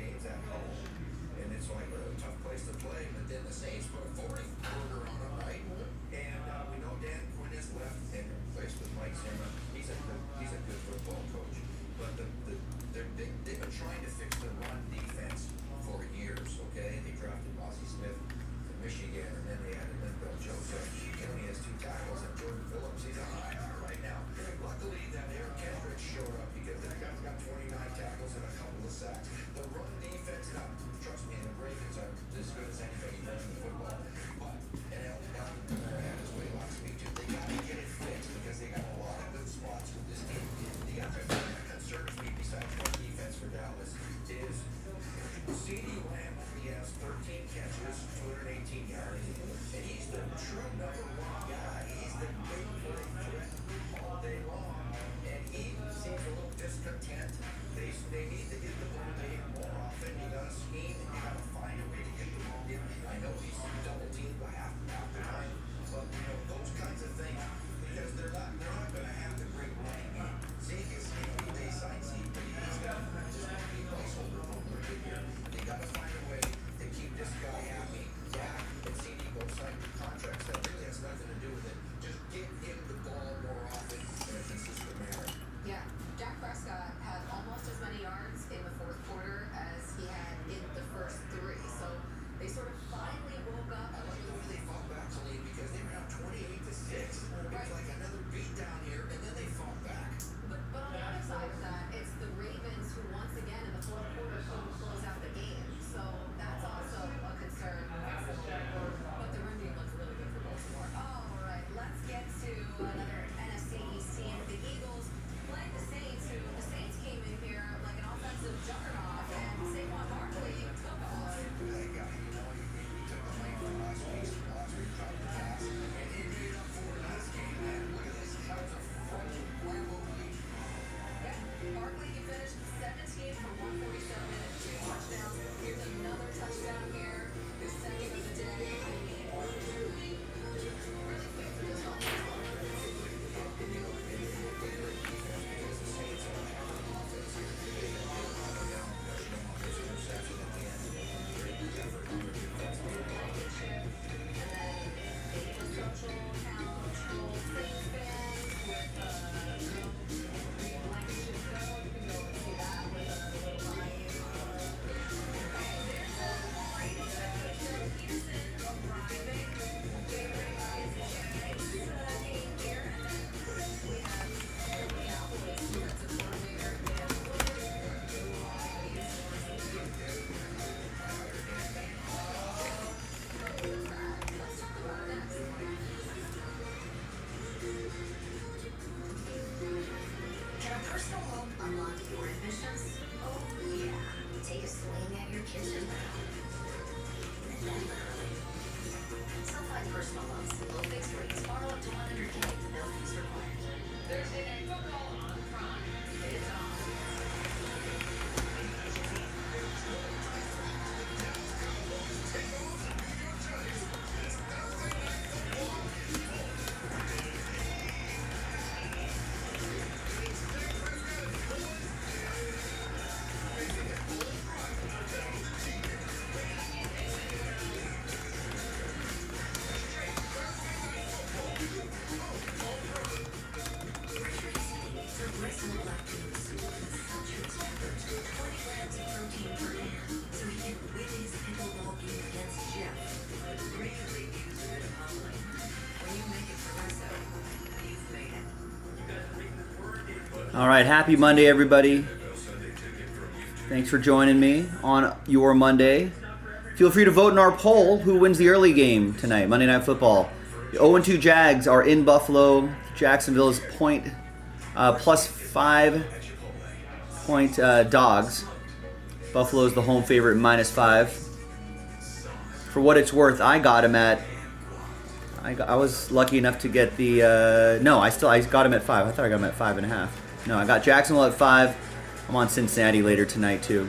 games at home, and it's like a tough place to play. But then the Saints put a 40-burger on them, right? And we know Dan Quinn has left and replaced with Mike Zimmer. He's a good football coach, but they've been trying to fix the run defense for years. Okay, they drafted Ozzie Smith from Michigan, and then they added Linval Joseph. He only has 2 tackles, and Jordan Phillips, he's on IR right now. Luckily, that Eric Kendricks showed up because that guy's got 29 tackles and a couple of sacks. The run defense, now, trust me, the Ravens are as good as anybody running the football. But, and Elton had his way last week, too. They got to get it fixed because they got a lot of good spots with this team. The other thing that concerns me besides run defense for Dallas is CeeDee Lamb only has 13 catches, 218 yards, and he's the true number 1 guy. He's the big play threat all day long, and he seems a little discontent. They need to get the ball in more often. You got to scheme, and you got to find a way to get the ball in. I know he's double teamed by half the time, but you know those kinds of things because they're not going to have the great running game. Zeke is they signed Zeke, but he's got to just be a placeholder for a little bit here. They got to find a way to keep this guy happy. Yeah, and CD both signed contracts that really has nothing to do with it. Just give him the ball more often in a consistent manner. Yeah, Dak Prescott had almost as many yards in the fourth quarter as he had in the first 3. So they sort of finally woke up. I like the way they fought back to lead because they were down 28-6. It was like another beat down here, and then they fought back. But on the other side of that, it's the Ravens who once again in the fourth quarter couldn't close out the game. So that's also a concern. But the run game looks really good for Baltimore. All right, let's get to another NFC East team. The Eagles playing the Saints, who the Saints came in here like an offensive juggernaut, and Saquon Barkley took off. That guy, you know, he took the blame from last week, dropped the pass, and he made up for it last game, man. Look at this. That was a fucking Lambeau lead. Yeah, Barkley, he finished 17 for 147, 2 touchdowns. Here's another touchdown here. His second of the day. Really quick for this offense. All right, happy Monday, everybody. Thanks for joining me on your Monday. Feel free to vote in our poll who wins the early game tonight, Monday Night Football. The 0-2 Jags are in Buffalo. Jacksonville is plus 5 point dogs. Buffalo is the home favorite, -5. For what it's worth, I got him at. I was lucky enough to get the. No, I got him at 5. I thought I got him at 5.5. No, I got Jacksonville at 5. I'm on Cincinnati later tonight too.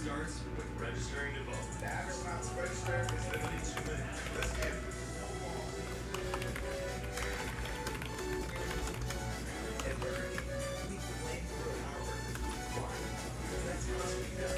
starts with registering to vote. The average amount to register is literally 2 minutes. Let's get it. And Burger King, we plan for an hour. Why? Because that's how it's being done.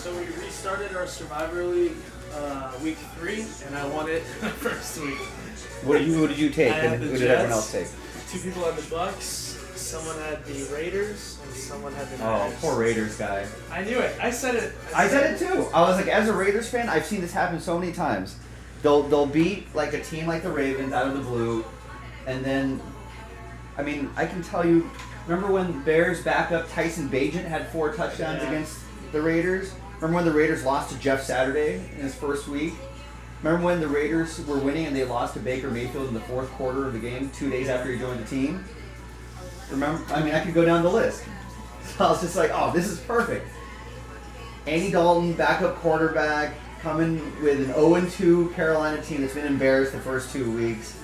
So we restarted our Survivor League week 3, and I won it the first week. What did you take? I had And the who did everyone else Jets. take? 2 people had the Bucks, someone had the Raiders, and someone had the Oh, Niners. poor Raiders guy. I knew it. I said it. I said it too. I was like, as a Raiders fan, I've seen this happen so many times. They'll beat like a team like the Ravens out of the blue, and then, I mean, I can tell you. Remember when Bears backup Tyson Bagent had 4 touchdowns against the Raiders? Remember when the Raiders lost to Jeff Saturday in his first week? Remember when the Raiders were winning and they lost to Baker Mayfield in the 4th quarter of the game 2 days after he joined the team? Remember? I mean, I could go down the list. So I was just like, oh, this is perfect. Andy Dalton, backup quarterback, coming with an 0-2 Carolina team that's been embarrassed the first 2 weeks.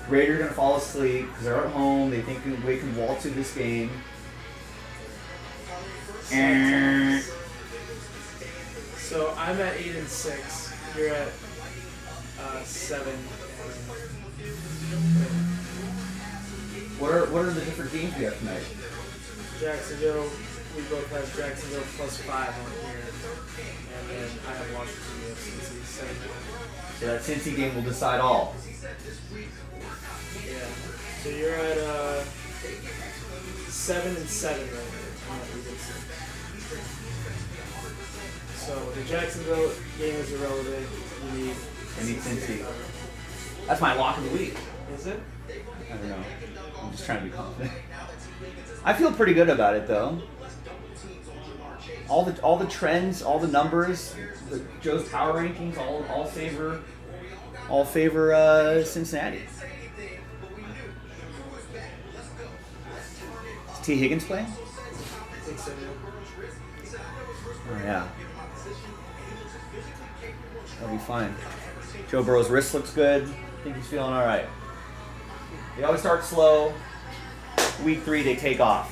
Raiders are going to fall asleep because they're at home. They think we can waltz through this game. So I'm at 8-6. You're at 7. What are the different games we have tonight? Jacksonville. We both have Jacksonville +5 on here, and then I have Washington with Cincy 7. So that Cincy game will decide all. Yeah. So you're at 7-7 right now. I'm at 8-6. So the Jacksonville game is irrelevant. You need Cincy. That's my lock of the week. Is it? I don't know. I'm just trying to be confident. I feel pretty good about it though. All the trends, all the numbers, Joe's power rankings, all favor Cincinnati. Is T. Higgins playing? I think so. Oh yeah. That'll be fine. Joe Burrow's wrist looks good. I think he's feeling all right. They always start slow. Week 3, they take off.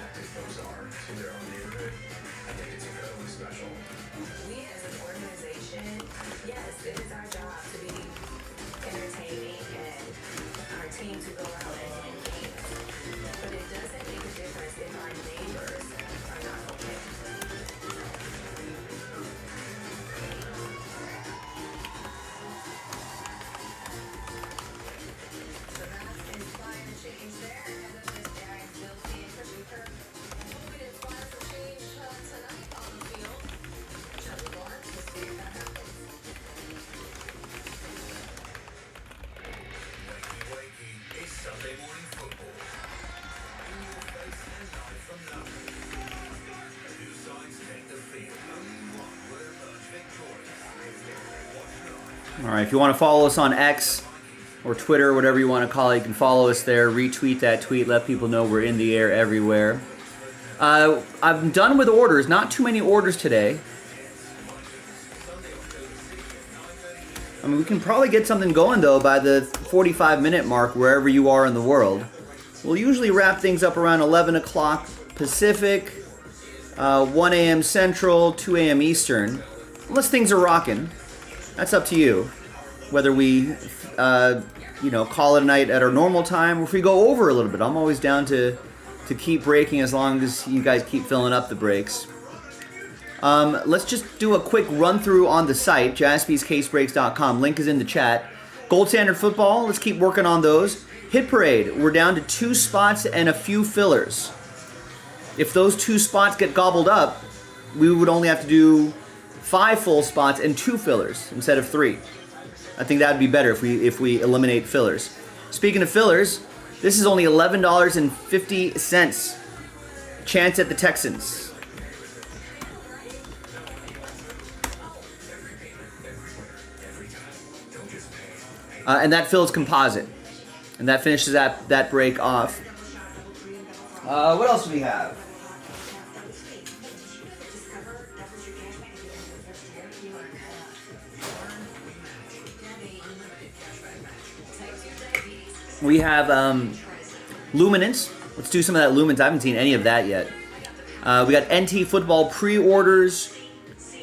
fact is those are to their own neighborhood. I think it's incredibly special. We as an organization, yes, it is our job to be entertaining and our team to go out and win games. But it doesn't make a difference if our neighbors are not okay. So that inspired change there. And then there's Darren Jaspy and Christian Kirk. Hoping to inspire some change tonight on the field. Chubby Lawrence, we'll see if that happens. Wakey, it's Sunday morning football. In your face and live from London. Two sides take the field. Only one will emerge victorious. Watch live. All right, if you want to follow us on X or Twitter, whatever you want to call it, you can follow us there. Retweet that tweet. Let people know we're in the air everywhere. I'm done with orders. Not too many orders today. I mean, we can probably get something going, though, by the 45-minute mark, wherever you are in the world. We'll usually wrap things up around 11 o'clock Pacific, 1 a.m. Central, 2 a.m. Eastern. Unless things are rocking. That's up to you. Whether we, call it a night at our normal time, or if we go over a little bit. I'm always down to keep breaking as long as you guys keep filling up the breaks. Let's just do a quick run through on the site, jaspyscasebreaks.com. Link is in the chat. Gold Standard Football, let's keep working on those. Hit Parade, we're down to 2 spots and a few fillers. If those 2 spots get gobbled up, we would only have to do 5 full spots and 2 fillers instead of 3. I think that would be better if we eliminate fillers. Speaking of fillers, this is only $11.50. Chance at the Texans. And that fills composite. And that finishes that break off. What else do we have? We have Luminance. Let's do some of that Luminance. I haven't seen any of that yet. We got NT Football pre-orders.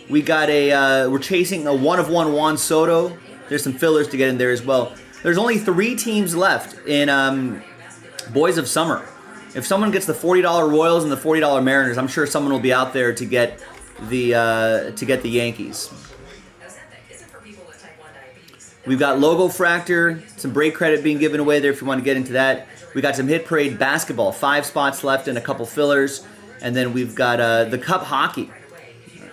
We got we're chasing a 1 of 1 Juan Soto. There's some fillers to get in there as well. There's only 3 teams left in Boys of Summer. If someone gets the $40 Royals and the $40 Mariners, I'm sure someone will be out there to get the Yankees. We've got Logo Fractor, some break credit being given away there if you want to get into that. We got some Hit Parade basketball, 5 spots left and a couple fillers. And then we've got the Cup Hockey.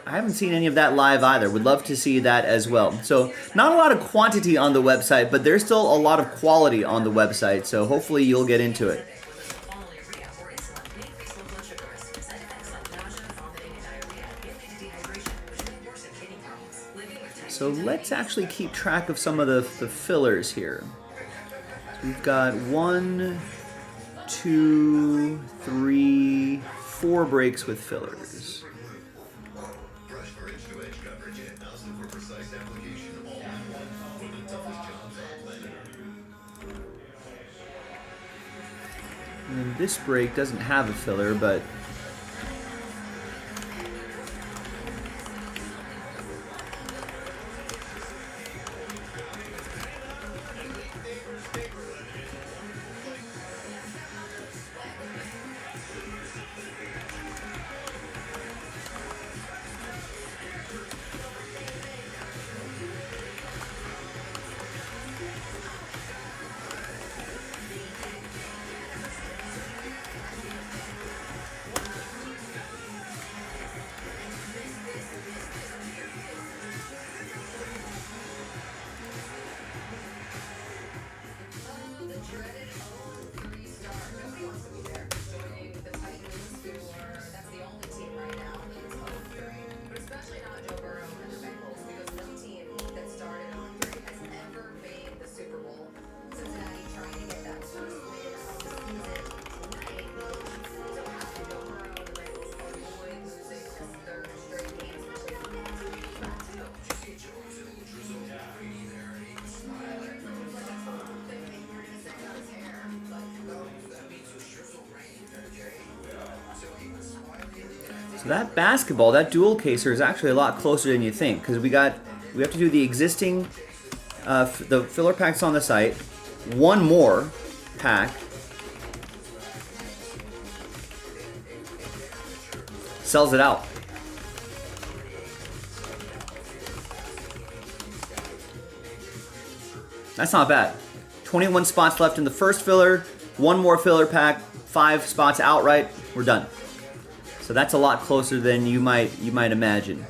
I haven't seen any of that live either. Would love to see that as well. So not a lot of quantity on the website, but there's still a lot of quality on the website. So hopefully you'll get into it. So let's actually keep track of some of the fillers here. So we've got 1, 2, 3, 4 breaks with fillers. Brush for edge-to-edge coverage and 1,000 for precise application. All in one for the toughest jobs on planet. And then this break doesn't have a filler, but So that basketball, that dual caser, is actually a lot closer than you think, because we have to do the existing, the filler packs on the site, one more pack, sells it out. That's not bad. 21 spots left in the first filler, one more filler pack, 5 spots outright, we're done. So that's a lot closer than you might imagine.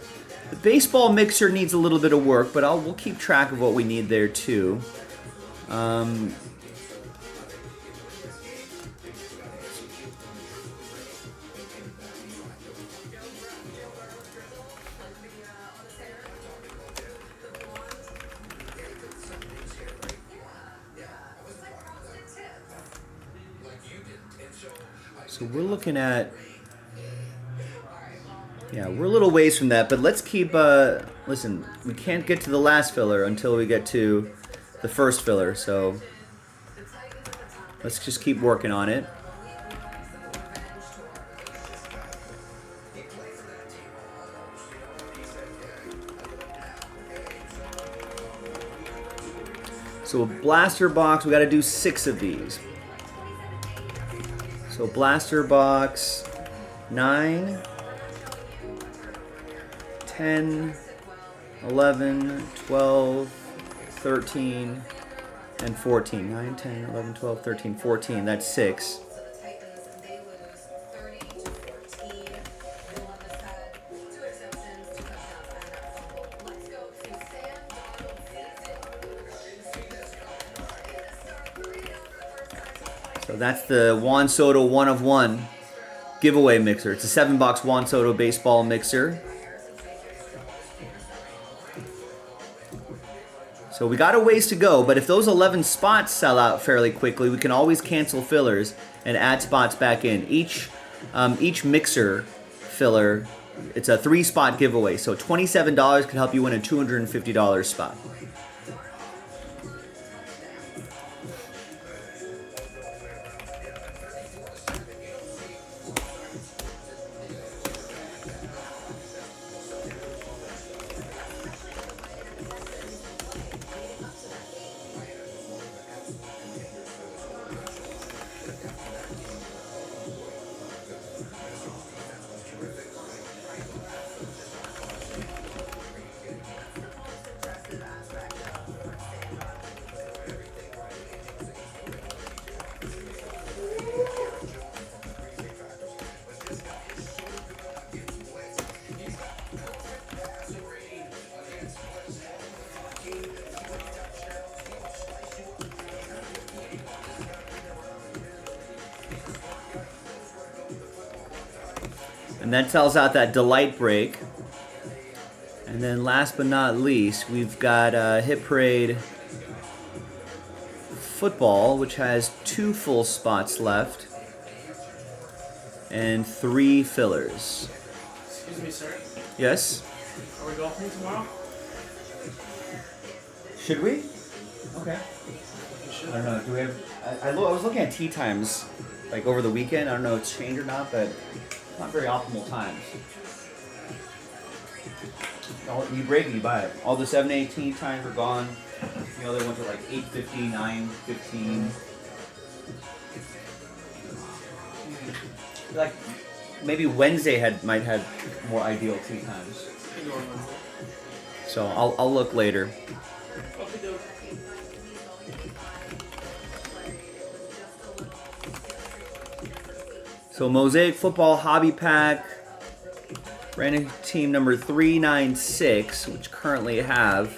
The baseball mixer needs a little bit of work, but we'll keep track of what we need there too. So we're looking at, yeah, we're a little ways from that, but let's keep, listen, we can't get to the last filler until we get to the first filler, so let's just keep working on it. So a blaster box, we got to do 6 of these. So blaster box 9, 10, 11, 12, 13, and 14. 9, 10, 11, 12, 13, 14. That's 6. So that's the Juan Soto 1 of 1 giveaway mixer. It's a 7-box Juan Soto baseball mixer. So we got a ways to go, but if those 11 spots sell out fairly quickly, we can always cancel fillers and add spots back in. Each mixer filler, it's a 3-spot giveaway. So $27 could help you win a $250 spot. And that tells out that delight break. And then last but not least, we've got Hit Parade Football, which has 2 full spots left and 3 fillers. Excuse me, sir. Yes? Are we golfing tomorrow? Should we? Okay. We should. I don't know. Do we have? I was looking at tee times like over the weekend. I don't know if it's changed or not, but not very optimal times. You break it, you buy it. All the 7:18 times are gone. The other ones are like 8:50, 9:15. Like maybe Wednesday might have more ideal tee times. So I'll look later. So Mosaic Football Hobby Pack, random team number 396, which currently have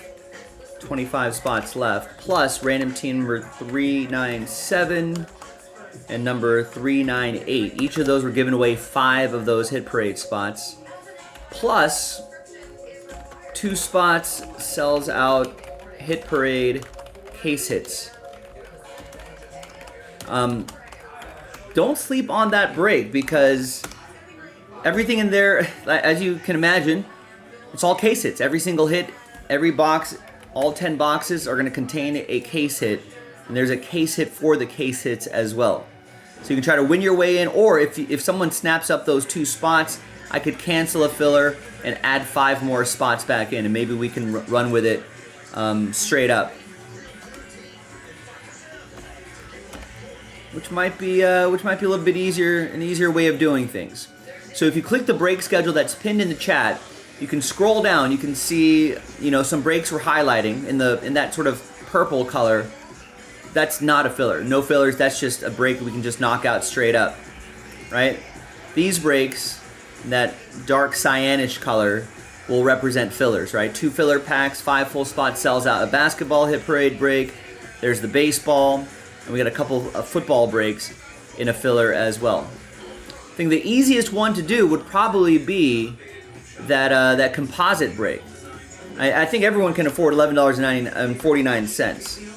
25 spots left, plus random team number 397 and number 398. Each of those were giving away 5 of those Hit Parade spots, plus 2 spots sells out Hit Parade case hits. Don't sleep on that break, because everything in there, as you can imagine, it's all case hits. Every single hit, every box, all 10 boxes are going to contain a case hit, and there's a case hit for the case hits as well. So you can try to win your way in, or if someone snaps up those 2 spots, I could cancel a filler and add 5 more spots back in, and maybe we can run with it straight up. Which might be a little bit easier, an easier way of doing things. So if you click the break schedule that's pinned in the chat, you can scroll down. You can see, some breaks we're highlighting in that sort of purple color. That's not a filler. No fillers. That's just a break we can just knock out straight up, right? These breaks, that dark cyanish color, will represent fillers, right? 2 filler packs, 5 full spot sells out a basketball hit parade break. There's the baseball, and we got a couple of football breaks in a filler as well. I think the easiest one to do would probably be that composite break. I think everyone can afford $11.49.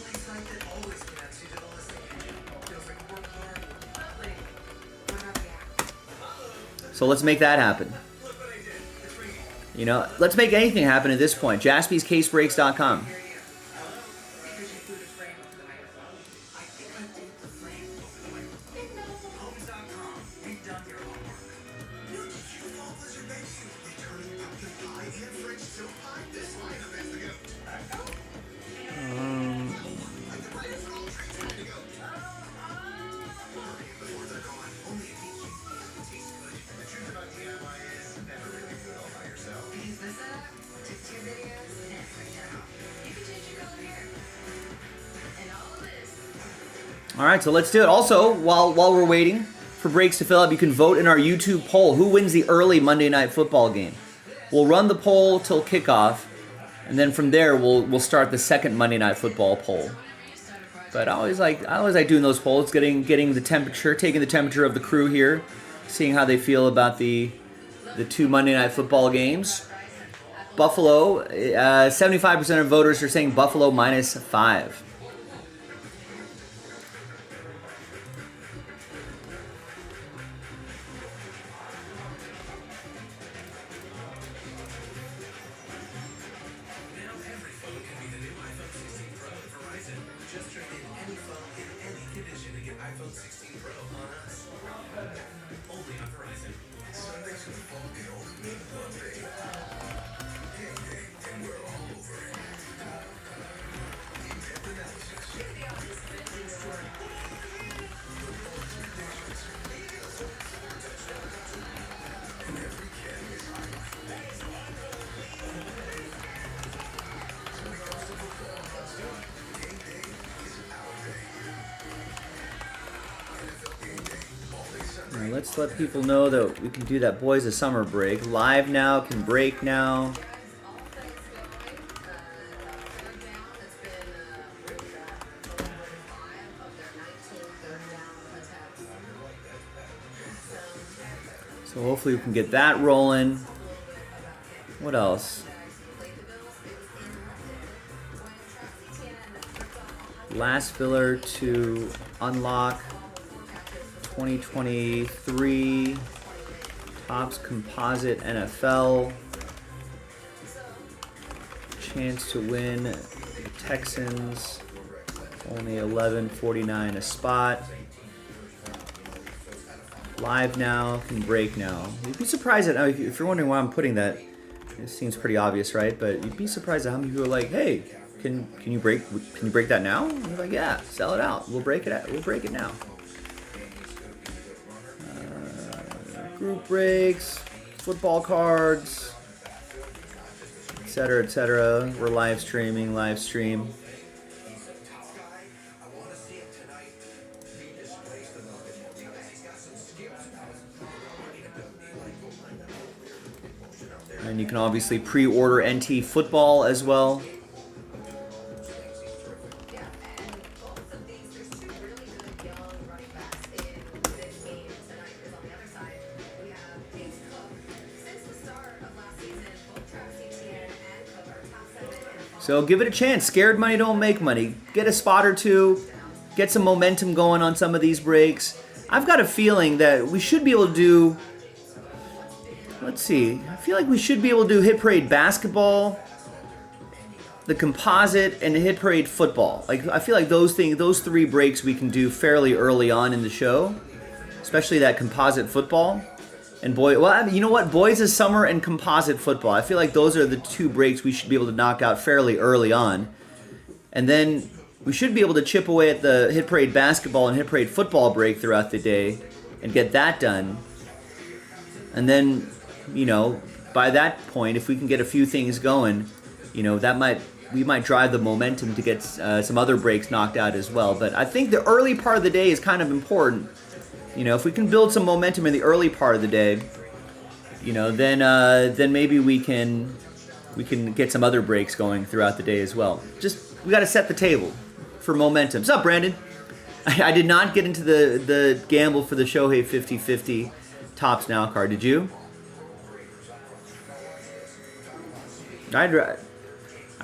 So let's make that happen. Let's make anything happen at this point. JaspysCaseBreaks.com. All right, so let's do it. Also, while we're waiting for breaks to fill up, you can vote in our YouTube poll. Who wins the early Monday Night Football game? We'll run the poll till kickoff, and then from there we'll start the second Monday Night Football poll. But I always like doing those polls, getting the temperature, taking the temperature of the crew here, seeing how they feel about the 2 Monday Night Football games. Buffalo, 75% of voters are saying Buffalo -5. Let's let people know that we can do that Boys of Summer break. Live now, can break now. So hopefully we can get that rolling. What else? Last filler to unlock 2023 Topps Composite NFL. Chance to win the Texans. Only $11.49 a spot. Live now, can break now. You'd be surprised at, if you're wondering why I'm putting that, it seems pretty obvious, right? But you'd be surprised at how many people are like, hey, can you break that now? And you're like, yeah, sell it out. We'll break it now. Group breaks, football cards, etc., etc. We're live stream. And you can obviously pre-order NT football as well. So give it a chance. Scared money don't make money. Get a spot or two. Get some momentum going on some of these breaks. I've got a feeling that we should be able to do... Let's see. I feel like we should be able to do Hit Parade basketball, the composite, and the Hit Parade football. Like, I feel like those 3 breaks we can do fairly early on in the show, especially that composite football. And well, I mean, you know what? Boys is summer and composite football. I feel like those are the two breaks we should be able to knock out fairly early on. And then we should be able to chip away at the Hit Parade basketball and Hit Parade football break throughout the day and get that done. And then, by that point, if we can get a few things going, we might drive the momentum to get some other breaks knocked out as well. But I think the early part of the day is kind of important. If we can build some momentum in the early part of the day, then maybe we can get some other breaks going throughout the day as well. We got to set the table for momentum. What's up, Brandon? I did not get into the gamble for the Shohei 50-50 Tops Now card. Did you? I'd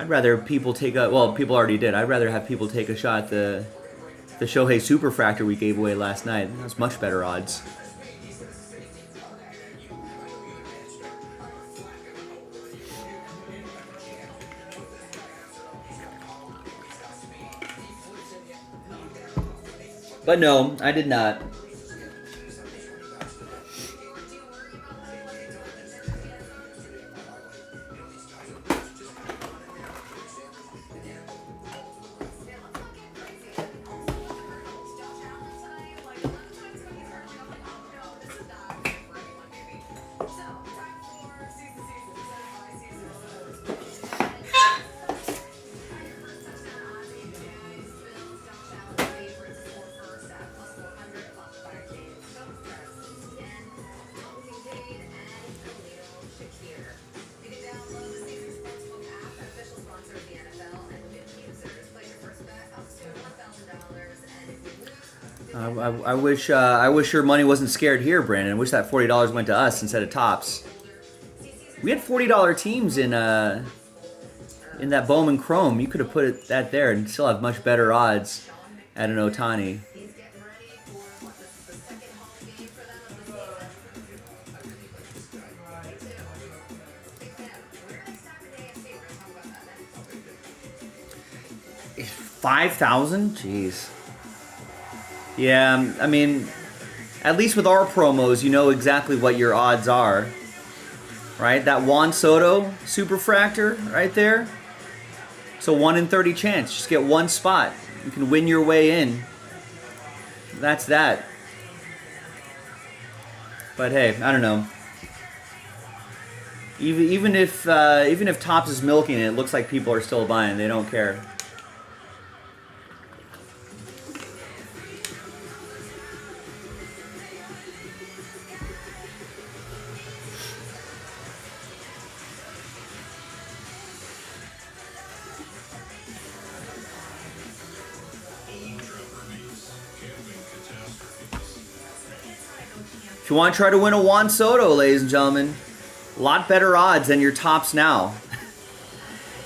rather people take people already did. I'd rather have people take a shot at the Shohei Superfractor we gave away last night. That was much better odds. But no, I did not. I wish your money wasn't scared here, Brandon. I wish that $40 went to us instead of Tops. We had $40 teams in that Bowman Chrome. You could have put that there and still have much better odds at an Ohtani. $5,000? Jeez. Yeah, I mean, at least with our promos, you know exactly what your odds are, right? That Juan Soto Superfractor right there. So 1 in 30 chance. Just get one spot. You can win your way in. That's that. But hey, I don't know. Even if Tops is milking it, it looks like people are still buying. They don't care. If you want to try to win a Juan Soto, ladies and gentlemen, a lot better odds than your Tops Now.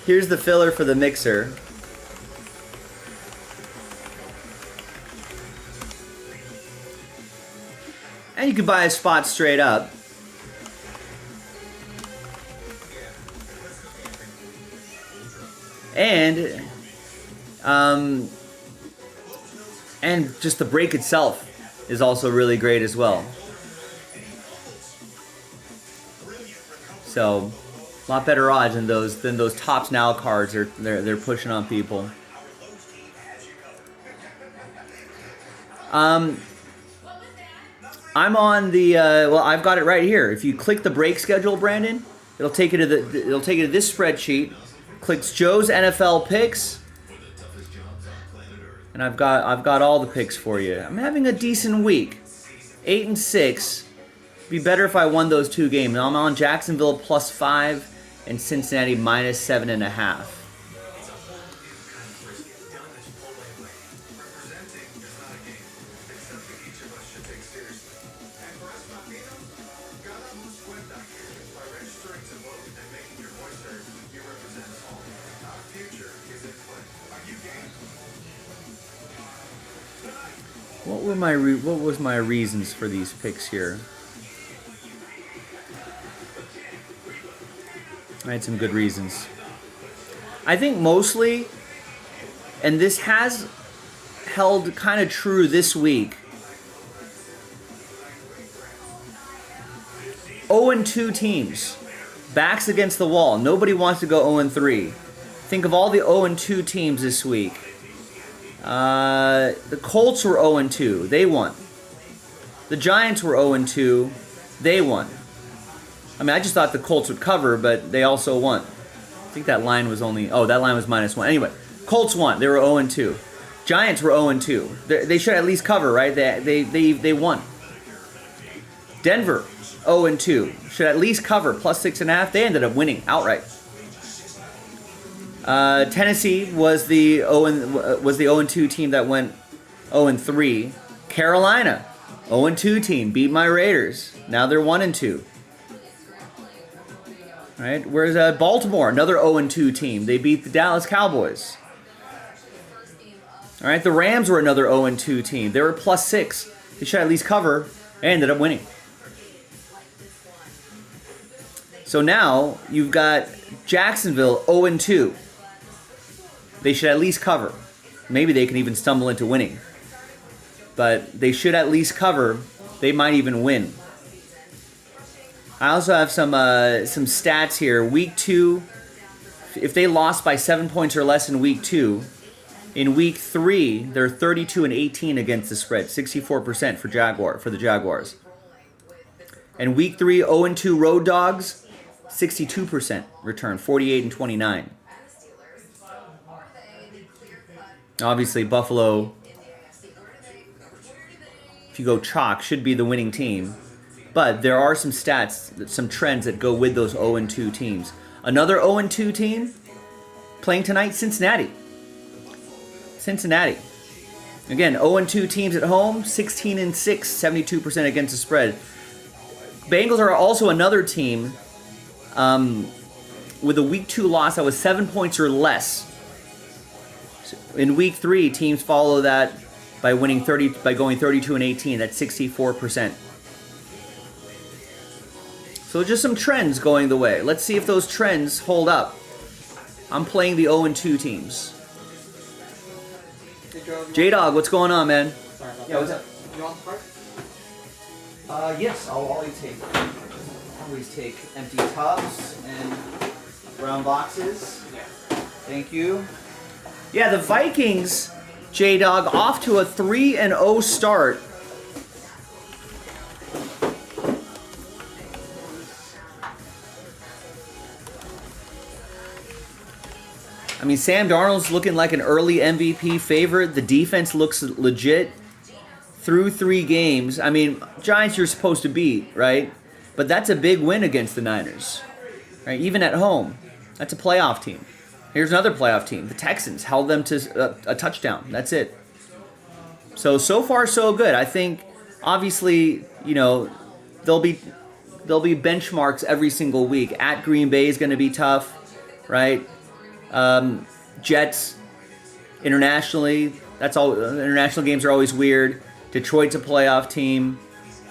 Here's the filler for the mixer. And you can buy a spot straight up. And just the break itself is also really great as well. So, a lot better odds than those Tops Now cards they're pushing on people. I'm on the I've got it right here. If you click the break schedule, Brandon, it'll take you to this spreadsheet. Clicks Joe's NFL picks, and I've got all the picks for you. I'm having a decent week, 8-6. Be better if I won those two games. I'm on Jacksonville +5 and Cincinnati -7.5. What was my reasons for these picks here? I had some good reasons. I think mostly, and this has held kind of true this week, 0-2 teams. Backs against the wall. Nobody wants to go 0-3. Think of all the 0-2 teams this week. The Colts were 0-2. They won. The Giants were 0-2. They won. I mean, I just thought the Colts would cover, but they also won. I think that line was only... Oh, that line was -1. Anyway, Colts won. They were 0-2. Giants were 0-2. They should at least cover, right? They won. Denver, 0-2. Should at least cover, +6.5. They ended up winning outright. Tennessee was the 0-2 team that went 0-3. Carolina, 0-2 team, beat my Raiders. Now they're 1-2. Right? Whereas Baltimore, another 0-2 team. They beat the Dallas Cowboys. All right, the Rams were another 0-2 team. They were +6. They should at least cover. They ended up winning. So now you've got Jacksonville 0-2. They should at least cover. Maybe they can even stumble into winning. But they should at least cover. They might even win. I also have some stats here. Week 2, if they lost by 7 points or less in Week 2, in Week 3 they're 32-18 against the spread, 64% for the Jaguars. And Week 3 0-2 road dogs, 62% return, 48-29. Obviously, Buffalo, if you go chalk, should be the winning team. But there are some stats, some trends that go with those 0-2 teams. Another 0-2 team playing tonight, Cincinnati. Cincinnati. Again, 0-2 teams at home, 16-6, 72% against the spread. Bengals are also another team with a Week 2 loss that was 7 points or less. In Week 3, teams follow that by going 32-18. That's 64%. So just some trends going the way. Let's see if those trends hold up. I'm playing the 0-2 teams. J-Dog, what's going on, man? Yeah, what's up? You want the part? Yes, I'll always take empty tubs and brown boxes. Yeah. Thank you. Yeah, the Vikings, J-Dog, off to a 3-0 start. I mean, Sam Darnold's looking like an early MVP favorite. The defense looks legit through 3 games. I mean, Giants you're supposed to beat, right? But that's a big win against the Niners, right? Even at home, that's a playoff team. Here's another playoff team. The Texans held them to a touchdown. That's it. So far, so good. I think, obviously, you know, there'll be benchmarks every single week. At Green Bay is going to be tough, right? Jets, internationally, that's all. International games are always weird. Detroit's a playoff team.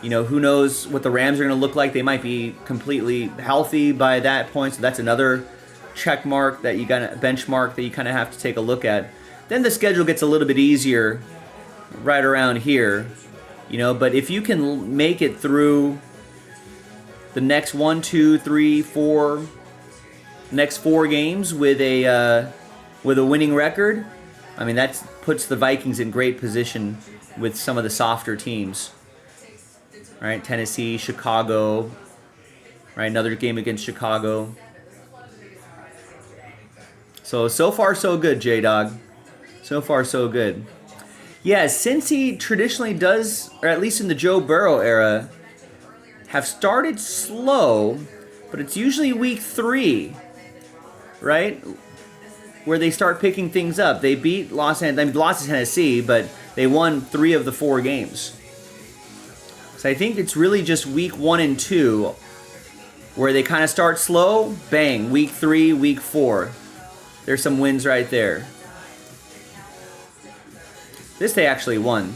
You know, who knows what the Rams are going to look like? They might be completely healthy by that point, so that's another check mark that you got to benchmark that you kind of have to take a look at. Then the schedule gets a little bit easier right around here, you know. But if you can make it through the next 1, 2, 3, 4. Next 4 games with a winning record, I mean that puts the Vikings in great position with some of the softer teams. All right, Tennessee, Chicago. Right, another game against Chicago. So far so good, J-Dog. So far so good. Yeah, Cincy traditionally does, or at least in the Joe Burrow era, have started slow, but it's usually week 3. Right? Where they start picking things up. They beat lost to Tennessee, but they won 3 of the 4 games. So I think it's really just week 1 and 2 where they kind of start slow, bang, week 3, week 4. There's some wins right there. This they actually won.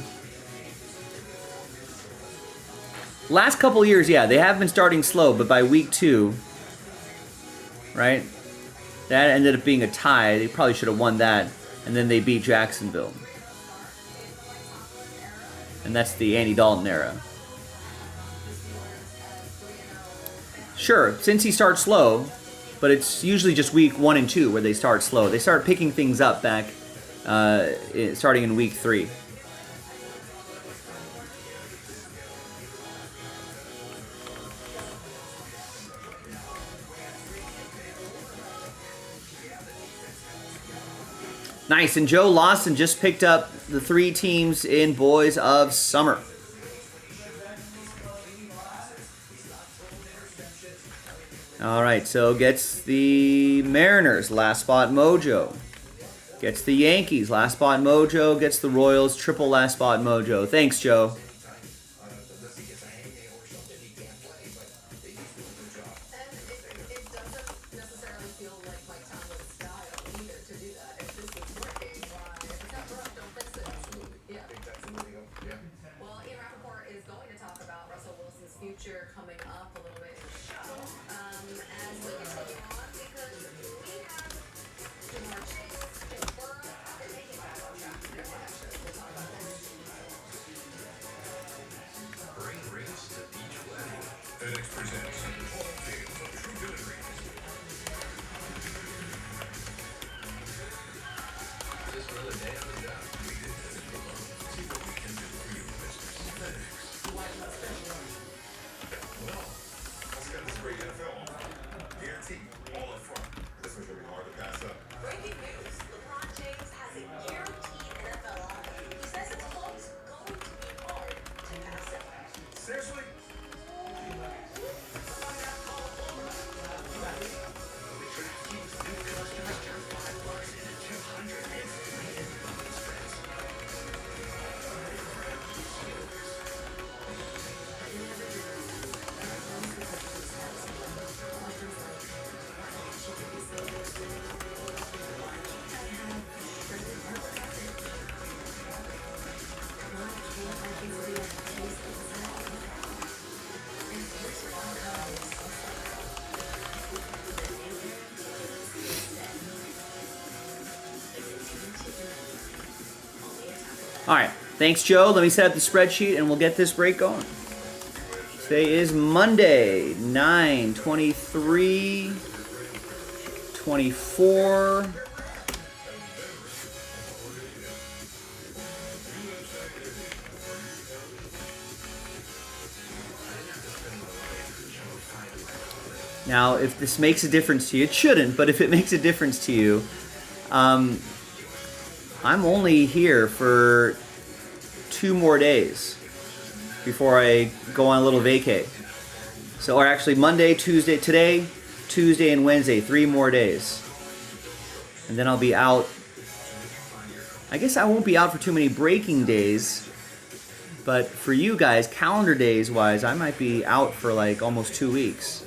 Last couple years, yeah, they have been starting slow, but by week 2, right? That ended up being a tie. They probably should have won that. And then they beat Jacksonville. And that's the Andy Dalton era. Sure, since he starts slow, but it's usually just week 1 and 2 where they start slow. They start picking things up back starting in week 3. Nice, and Joe Lawson just picked up the 3 teams in Boys of Summer. All right, so gets the Mariners, last spot Mojo. Gets the Yankees, last spot Mojo. Gets the Royals, triple last spot Mojo. Thanks, Joe. Future coming up a little bit in the show as we continue on because we have Jamar Chase confirmed that they can back on track for their connections. We'll talk about that. Bring rings to each wedding. FedEx presents 12 Tales of True Delivery. Just another day on the job. We did this alone. See what we can do for you, business. FedEx. Well, let's get this great NFL offer. Guaranteed, all up front. This one's gonna be hard to pass up. Breaking news. LeBron James has a guaranteed NFL offer. He says it's going to be hard to pass up. Seriously? All right, thanks, Joe. Let me set up the spreadsheet, and we'll get this break going. Today is Monday, 9/23/24. Now, if this makes a difference to you, it shouldn't, but if it makes a difference to you, I'm only here for 2 more days before I go on a little vacay. So, or actually Monday, Tuesday, today, Tuesday, and Wednesday, 3 more days. And then I'll be out. I guess I won't be out for too many breaking days, but for you guys, calendar days wise, I might be out for like almost 2 weeks.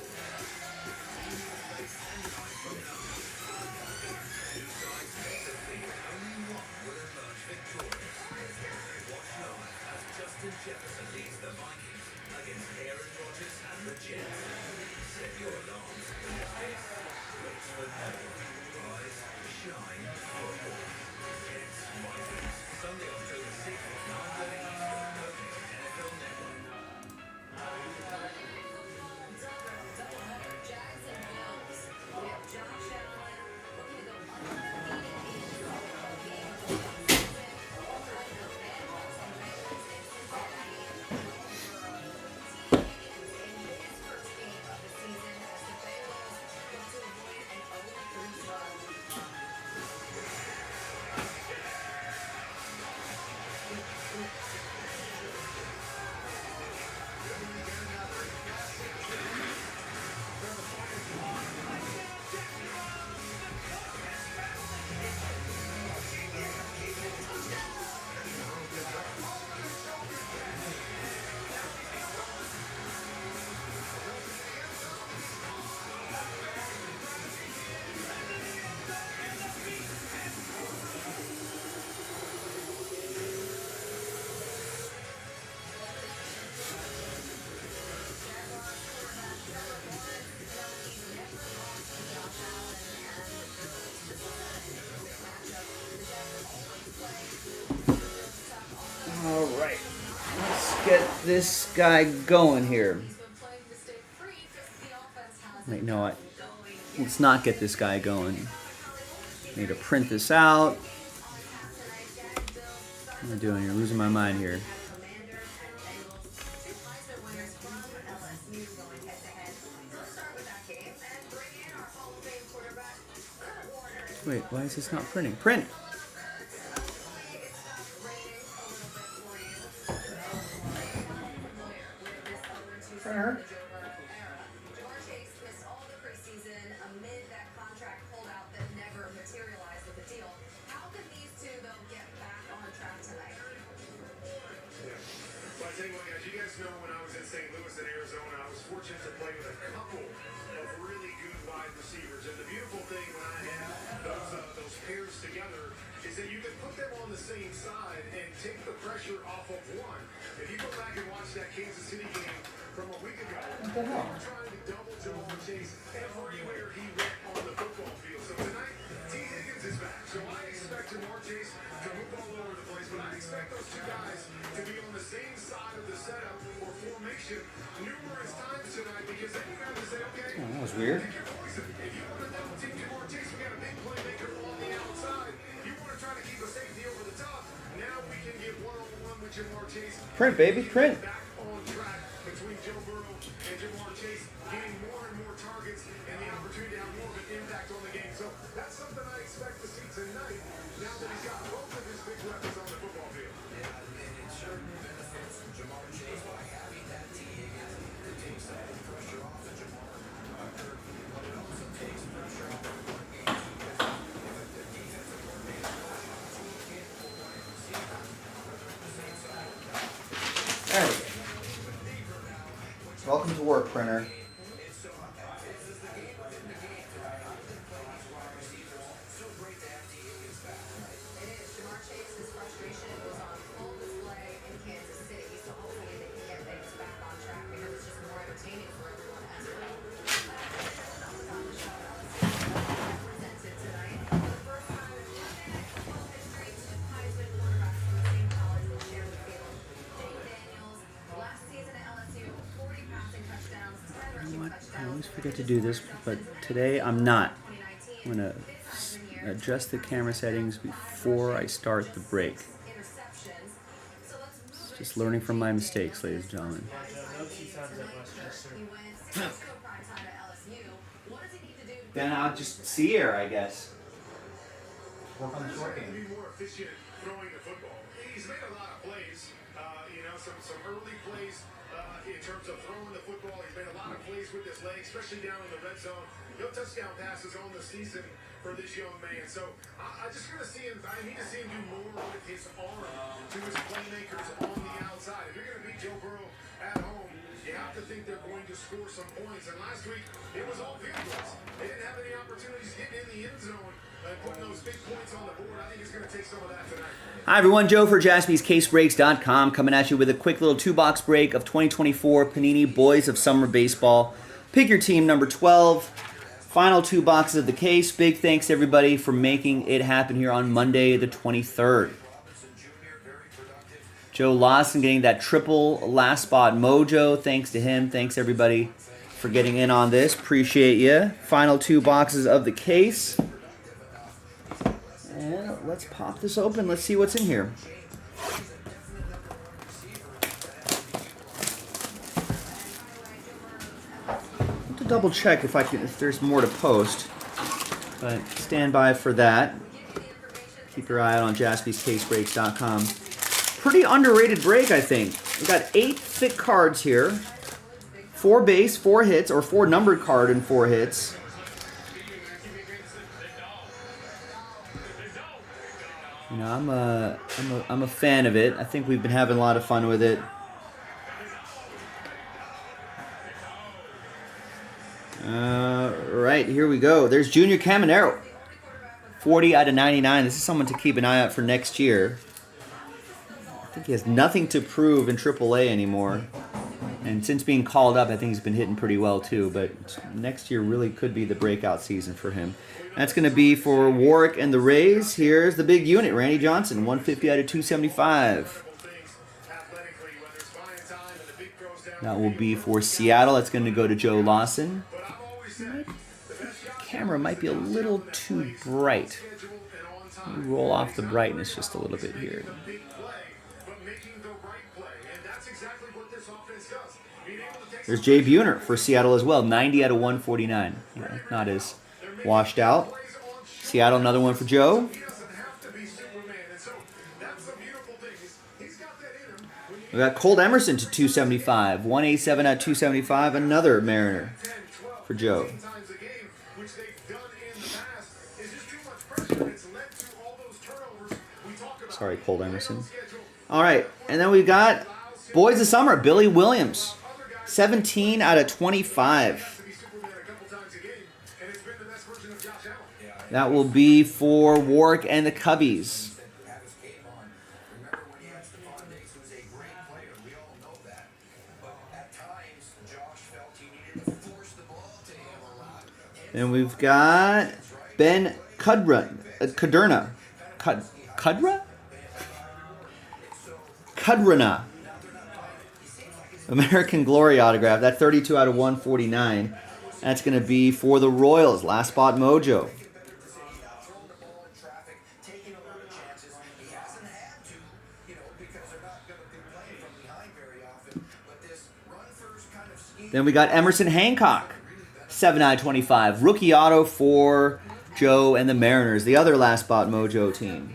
All right, let's get this guy going here. He's been playing to stay free because the offense Wait, no, let's not get this guy going. Need to print this out. What am I doing? You're losing my mind here. Wait, why is this not printing? Print! Printer. Fortunate to play with a couple of really good wide receivers, and the beautiful thing when I have those pairs together is that you can put them on the same side and take the pressure off of one. If you go back and watch that Kansas City game from a week ago, they were trying to double Jamar Chase everywhere he went on the football field. So tonight, T. Higgins is back, so I expect Jamar Chase to move all over the place, but I expect those two guys to be on the same side of the setup or formation numerous times tonight, because then you have to say, okay, oh, that was weird. pick your poison. If you want to double team Jamar Chase, we got a big playmaker on the outside. You want to try to keep a safety over the top. Now we can get one-on-one with Jamar Chase. Print, baby, print. Back on track between Joe Burrow and Jamar Chase, getting more and more targets and the opportunity to have more of an impact on the game. So that's something I expect to see tonight, now that he's got both of his big weapons on the football field. Yeah, and it certainly benefits Jamar Chase by having that T. Higgins. It takes that pressure off of Jamar. But it also takes pressure off of one game. If the defensive coordinator can't pull one receiver on the same side. There we go. Welcome to work, printer. I always forget to do this, but today I'm not. I'm going to adjust the camera settings before I start the break. It's just learning from my mistakes, ladies and gentlemen. No key times at Westchester. Then I'll just see here, I guess. Work on the short To game. be more efficient throwing the football. He's made a lot of plays, some early plays in terms of throwing the football. He's made a lot of plays with his legs, especially down in the red zone. No touchdown passes on the season for this young man. So I just want to see him. I need to see him do more with his arm to his playmakers on the outside. If you're going to beat Joe Burrow at home, you have to think they're going to score some points. And last week, it was all field goals. They didn't have any opportunities getting in the end zone and putting those big points on the board. I think it's going to take some of that tonight. Hi everyone, Joe for JaspysCaseBreaks.com coming at you with a quick little two-box break of 2024 Panini Boys of Summer Baseball. Pick your team number 12. Final two boxes of the case. Big thanks to everybody for making it happen here on Monday the 23rd. Joe Lawson getting that triple last spot mojo. Thanks to him. Thanks everybody for getting in on this. Appreciate you. Final two boxes of the case. And let's pop this open. Let's see what's in here. I have to double check if there's more to post. But stand by for that. Keep your eye out on JaspysCaseBreaks.com. Pretty underrated break, I think. We got 8 thick cards here. 4 base, 4 hits, or 4 numbered card and 4 hits. You know, I'm a fan of it. I think we've been having a lot of fun with it. Right, here we go. There's Junior Caminero. 40 out of 99. This is someone to keep an eye out for next year. I think he has nothing to prove in AAA anymore. And since being called up, I think he's been hitting pretty well too. But next year really could be the breakout season for him. That's going to be for Warwick and the Rays. Here's the big unit, Randy Johnson, 150 out of 275. That will be for Seattle. That's going to go to Joe Lawson. Camera might be a little too bright. Let me roll off the brightness just a little bit here. There's Jay Buhner for Seattle as well, 90 out of 149. Yeah, not as washed out. Seattle, another one for Joe. We got Colt Emerson to 275, 187 out of 275, another Mariner for Joe. Sorry, Colt Emerson. All right, and then we got Boys of Summer, Billy Williams, 17 out of 25. That will be for Warwick and the Cubbies. And we've got Ben Cudrna. American Glory autograph. That 32 out of 149. That's going to be for the Royals. Last spot mojo. Then we got Emerson Hancock. 7 out of 25. Rookie auto for Joe and the Mariners, the other last spot mojo team.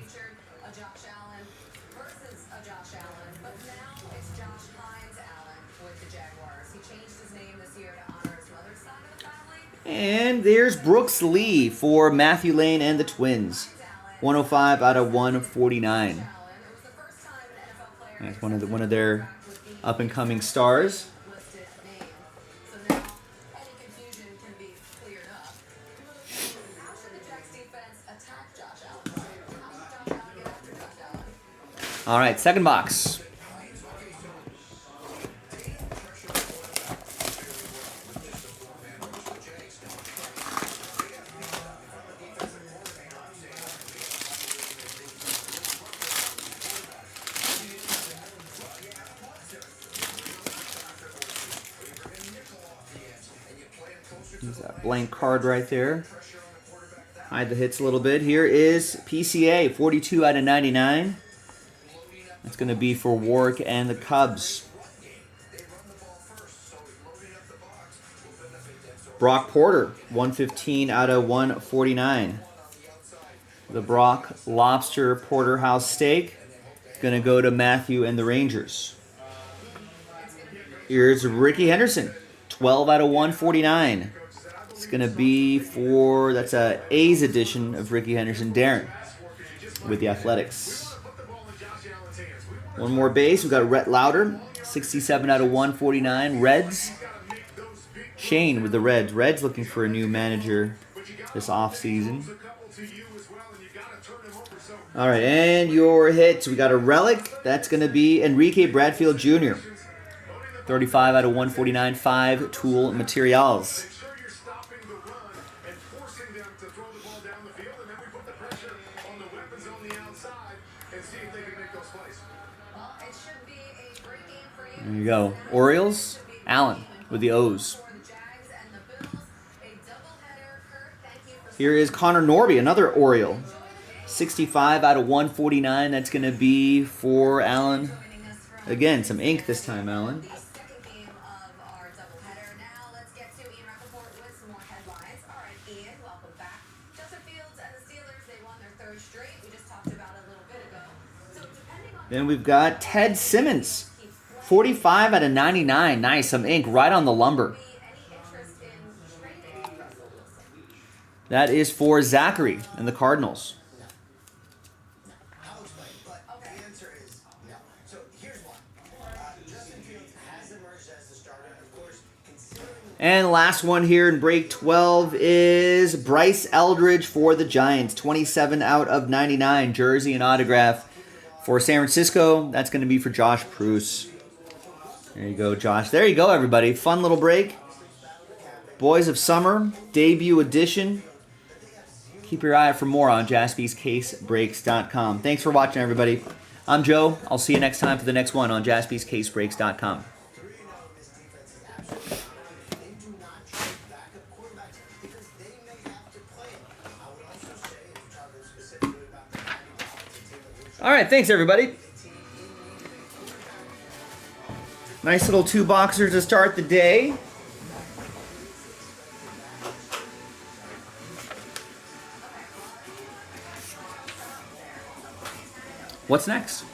And there's Brooks Lee for Matthew Lane and the Twins. 105 out of 149. That's one of their up-and-coming stars. All right, second box. There's that blank card right there. Hide the hits a little bit. Here is PCA, 42 out of 99. That's going to be for Warwick and the Cubs. Brock Porter, 115 out of 149. The Brock Lobster Porterhouse Steak is going to go to Matthew and the Rangers. Here's Ricky Henderson, 12 out of 149. It's going to be for, that's a A's edition of Ricky Henderson, Darren, with the Athletics. One more base. We've got Rhett Lauder, 67 out of 149. Reds. Shane with the Reds. Reds looking for a new manager this offseason. All right, and your hits. We got a relic. That's going to be Enrique Bradfield Jr. 35 out of 149. 5 tool materials. There you go. Orioles, Allen with the O's. Here is Connor Norby, another Oriole. 65 out of 149. That's going to be for Allen. Again, some ink this time, Allen. Then we've got Ted Simmons. 45 out of 99. Nice. Some ink right on the lumber. That is for Zachary and the Cardinals. And last one here in break 12 is Bryce Eldridge for the Giants. 27 out of 99. Jersey and autograph for San Francisco. That's going to be for Josh Pruce. There you go, Josh. There you go, everybody. Fun little break. Boys of Summer, debut edition. Keep your eye out for more on JaspysCaseBreaks.com. Thanks for watching, everybody. I'm Joe. I'll see you next time for the next one on JaspysCaseBreaks.com. All right, thanks everybody. Nice little 2 boxers to start the day. What's next?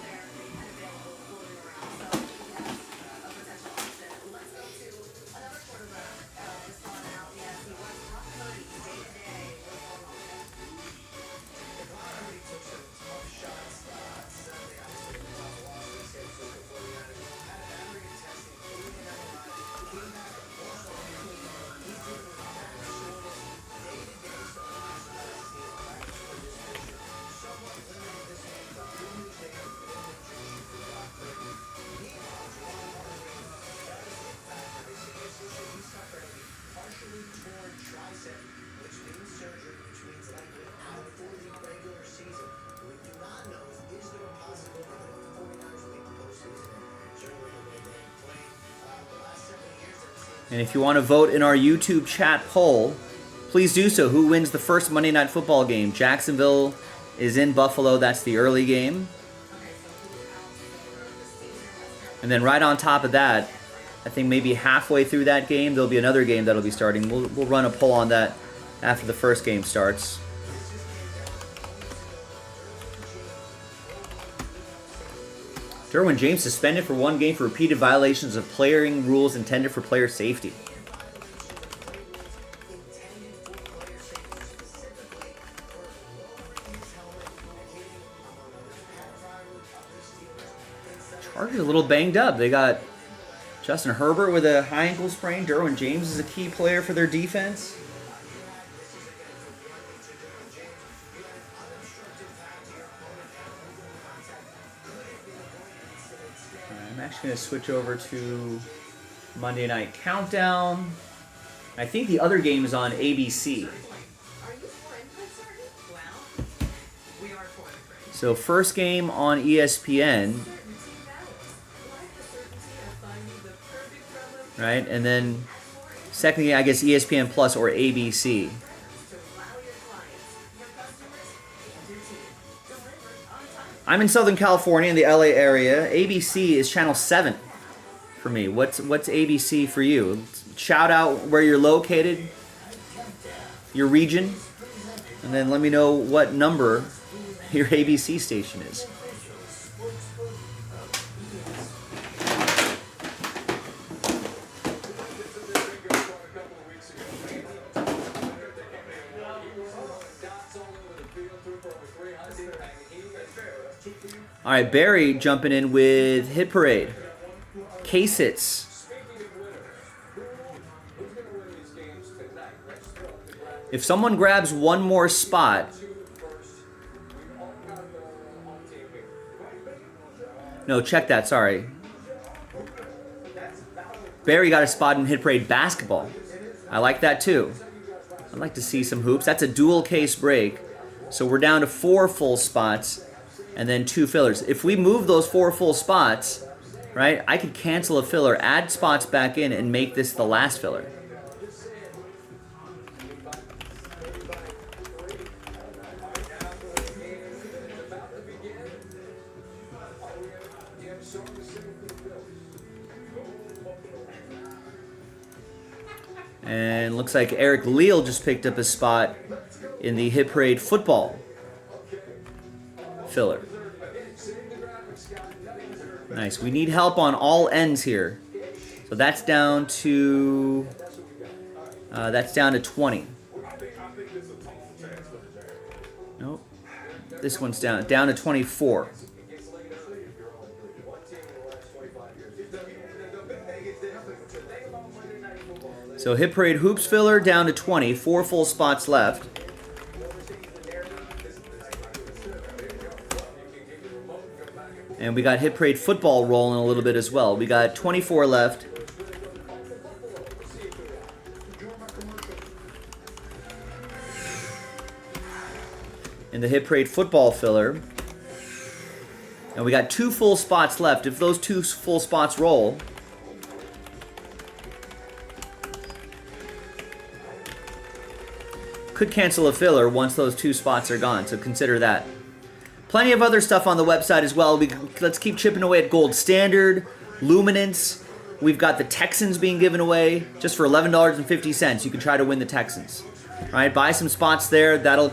And if you want to vote in our YouTube chat poll, please do so. Who wins the first Monday Night Football game? Jacksonville is in Buffalo. That's the early game. And then right on top of that, I think maybe halfway through that game, there'll be another game that'll be starting. We'll run a poll on that after the first game starts. Derwin James suspended for 1 game for repeated violations of playing rules intended for player safety. Chargers a little banged up. They got Justin Herbert with a high ankle sprain. Derwin James is a key player for their defense. I'm actually going to switch over to Monday Night Countdown. I think the other game is on ABC. So first game on ESPN. Right? And then second game, I guess ESPN Plus or ABC. I'm in Southern California in the LA area. ABC is channel 7 for me. What's ABC for you? Shout out where you're located, your region, and then let me know what number your ABC station is. All right, Barry jumping in with Hit Parade. K-Sits. If someone grabs one more spot... No, check that, sorry. Barry got a spot in Hit Parade basketball. I like that too. I'd like to see some hoops. That's a dual case break. So we're down to 4 full spots. And then 2 fillers. If we move those 4 full spots, right, I could cancel a filler, add spots back in, and make this the last filler. And looks like Eric Leal just picked up a spot in the Hit Parade football filler. Nice. We need help on all ends here. So that's down to 20. Nope. This one's down to 24. So Hit Parade hoops filler down to 20, 4 full spots left. And we got Hit Parade football rolling a little bit as well. We got 24 left. In the Hit Parade football filler. And we got 2 full spots left. If those 2 full spots roll, could cancel a filler once those 2 spots are gone, so consider that. Plenty of other stuff on the website as well. Let's keep chipping away at Gold Standard, Luminance. We've got the Texans being given away just for $11.50. You can try to win the Texans. All right, buy some spots there. That'll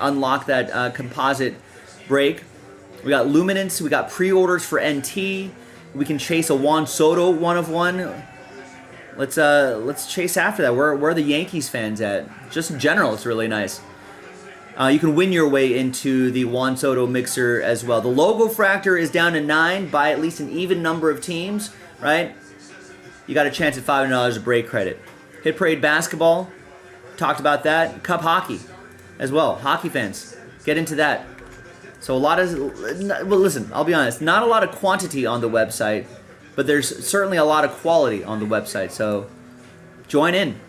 unlock that composite break. We got Luminance. We got pre-orders for NT. We can chase a Juan Soto 1 of 1. Let's chase after that. Where are the Yankees fans at? Just in general, it's really nice. You can win your way into the Juan Soto mixer as well. The logo fractor is down to 9. Buy at least an even number of teams, right? You got a chance at $500 of break credit. Hit Parade basketball. Talked about that. Cup hockey as well. Hockey fans, get into that. So a lot of, well, listen, I'll be honest, not a lot of quantity on the website, but there's certainly a lot of quality on the website. So join in,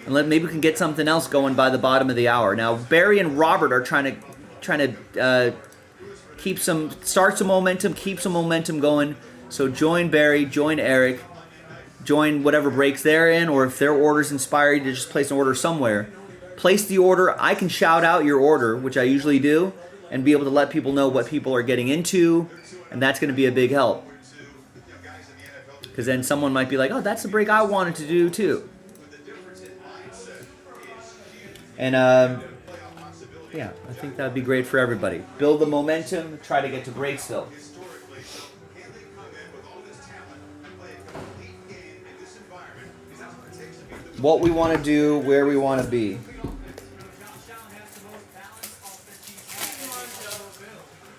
and maybe we can get something else going by the bottom of the hour. Now Barry and Robert are trying to start some momentum, keep some momentum going. So join Barry, join Eric, join whatever breaks they're in, or if their order's inspired you to just place an order somewhere. Place the order. I can shout out your order, which I usually do, and be able to let people know what people are getting into, and that's going to be a big help. Because then someone might be like, oh, that's the break I wanted to do too. And yeah, I think that would be great for everybody. Build the momentum, try to get to Breaksville. What we want to do, where we want to be.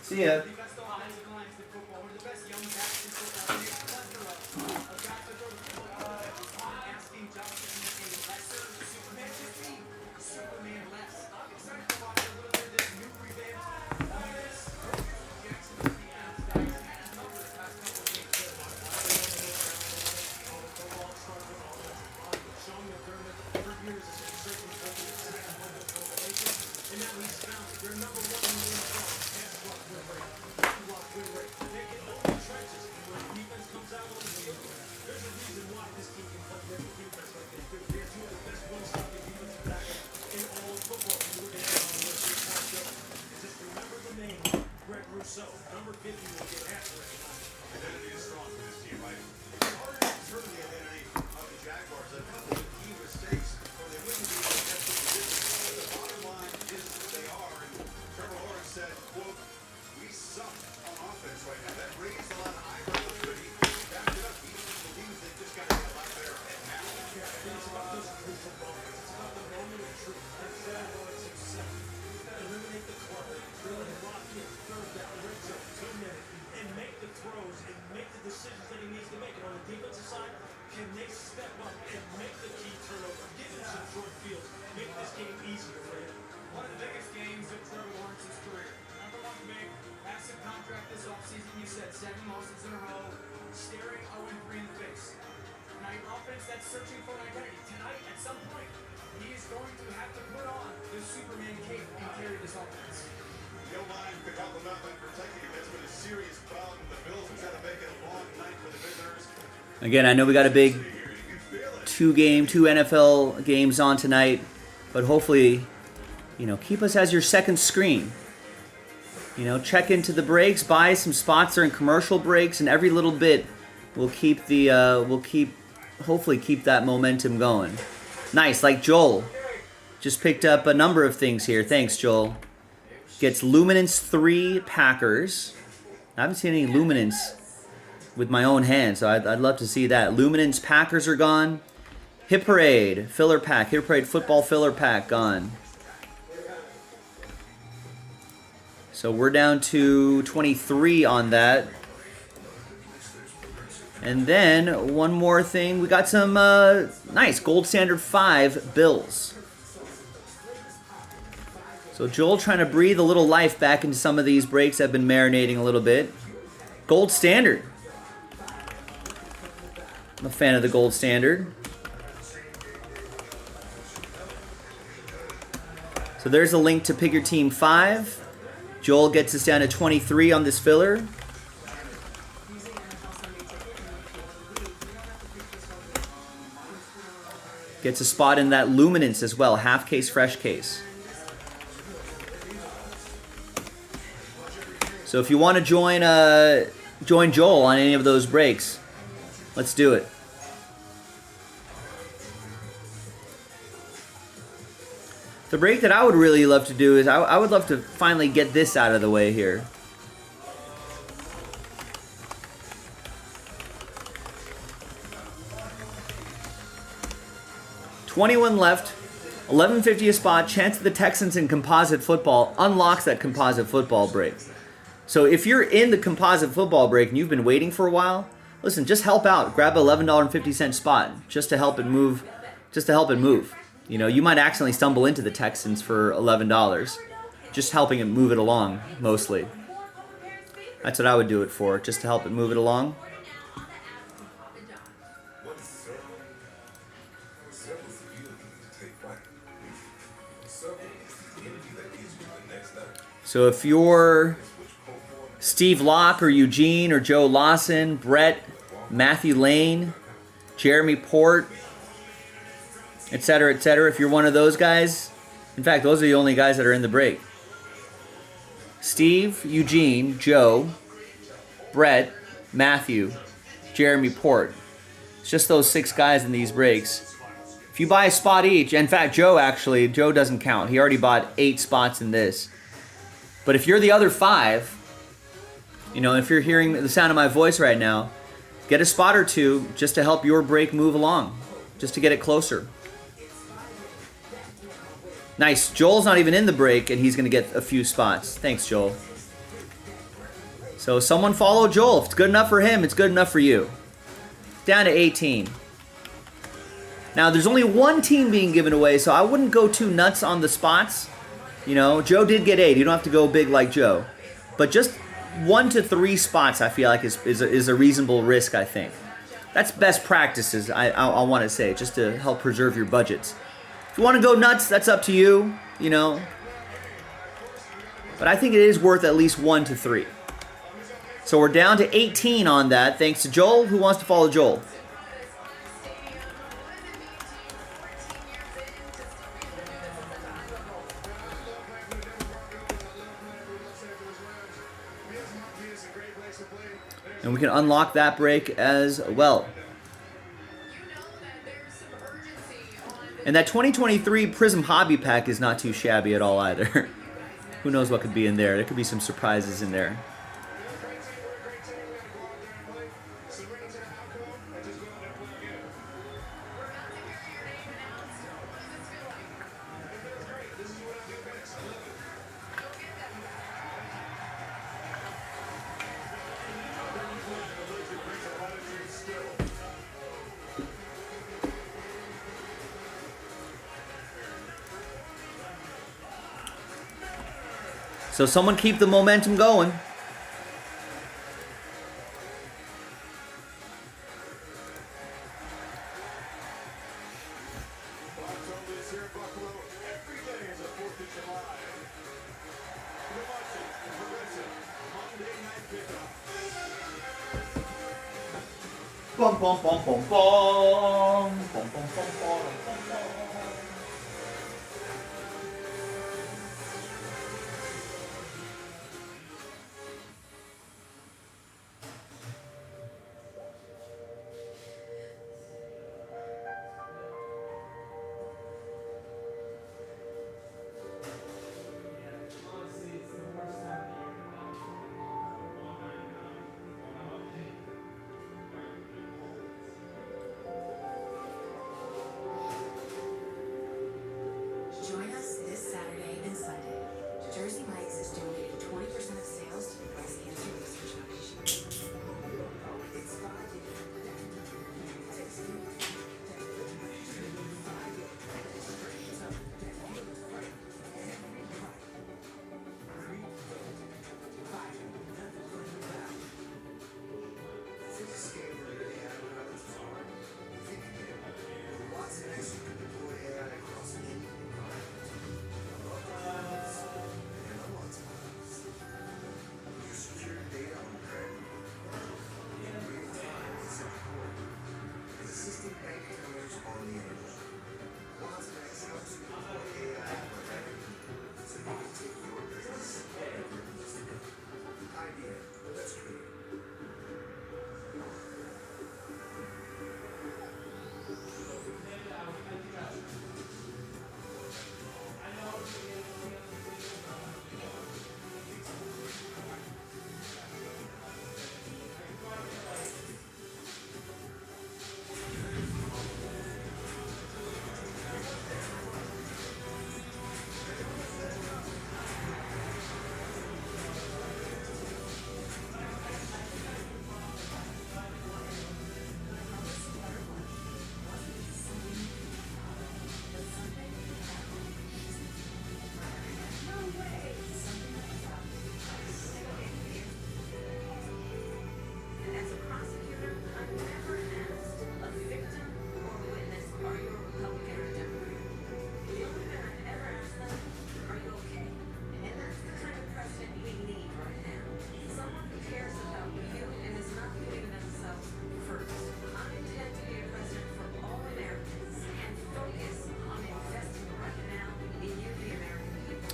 See ya. Again, I know we got a big two NFL games on tonight, but hopefully, keep us as your second screen. Check into the breaks, buy some spots during commercial breaks, and every little bit will hopefully keep that momentum going. Nice, like Joel. Just picked up a number of things here. Thanks, Joel. Gets Luminance 3 Packers. I haven't seen any Luminance with my own hand, so I'd love to see that. Luminance Packers are gone. Hit Parade filler pack. Hit Parade football filler pack gone. So we're down to 23 on that. And then one more thing. We got some nice Gold Standard 5 Bills. So Joel trying to breathe a little life back into some of these breaks that have been marinating a little bit. Gold Standard. I'm a fan of the Gold Standard. So there's a link to pick your team 5. Joel gets us down to 23 on this filler. Gets a spot in that Luminance as well. Half case, fresh case. So if you want to join Joel on any of those breaks, let's do it. The break that I would really love to do is I would love to finally get this out of the way here. $21 left. 11.50 a spot. Chance of the Texans in composite football unlocks that composite football break. So if you're in the composite football break and you've been waiting for a while, listen, just help out. Grab an $11.50 spot just to help it move. You know, you might accidentally stumble into the Texans for $11. Just helping it move it along, mostly. That's what I would do it for, just to help it move it along. So if you're Steve Locke or Eugene or Joe Lawson, Brett, Matthew Lane, Jeremy Port, etc., etc., if you're one of those guys, in fact, those are the only guys that are in the break. Steve, Eugene, Joe, Brett, Matthew, Jeremy Port. It's just those 6 guys in these breaks. If you buy a spot each, in fact, Joe doesn't count. He already bought 8 spots in this. But if you're the other 5, you know, if you're hearing the sound of my voice right now, get a spot or 2 just to help your break move along, just to get it closer. Nice. Joel's not even in the break, and he's going to get a few spots. Thanks, Joel. So someone follow Joel. If it's good enough for him, it's good enough for you. Down to 18. Now, there's only one team being given away, so I wouldn't go too nuts on the spots. You know, Joe did get 8. You don't have to go big like Joe. But just 1 to 3 spots, I feel like, is a reasonable risk, I think. That's best practices, I want to say, just to help preserve your budgets. If you want to go nuts, that's up to you, you know. But I think it is worth at least 1 to 3. So we're down to 18 on that, thanks to Joel. Who wants to follow Joel? And we can unlock that break as well. And that 2023 Prism Hobby Pack is not too shabby at all either. Who knows what could be in there? There could be some surprises in there. So someone keep the momentum going. Bum, bum, bum, bum, bum. Bum, bum, bum, bum, bum.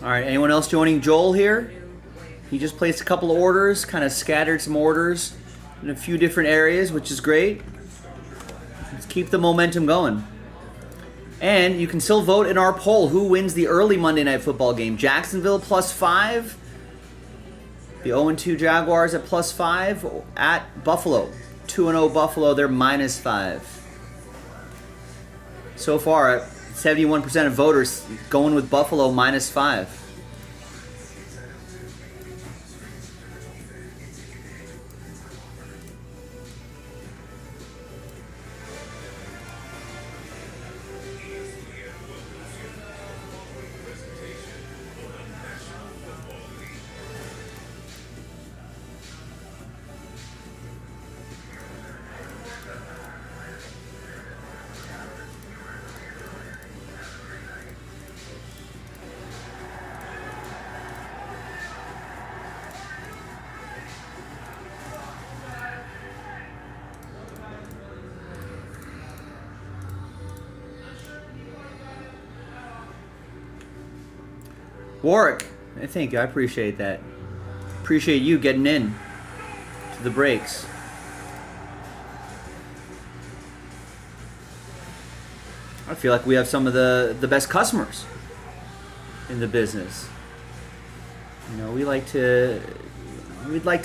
All right, anyone else joining Joel here? He just placed a couple of orders, kind of scattered some orders in a few different areas, which is great. Let's keep the momentum going. And you can still vote in our poll. Who wins the early Monday Night Football game? Jacksonville +5. The 0-2 Jaguars at +5. At Buffalo. 2-0 Buffalo, they're -5. So far, 71% of voters going with Buffalo -5. Warwick, thank you. I appreciate that. Appreciate you getting in to the breaks. I feel like we have some of the best customers in the business. You know, we'd like to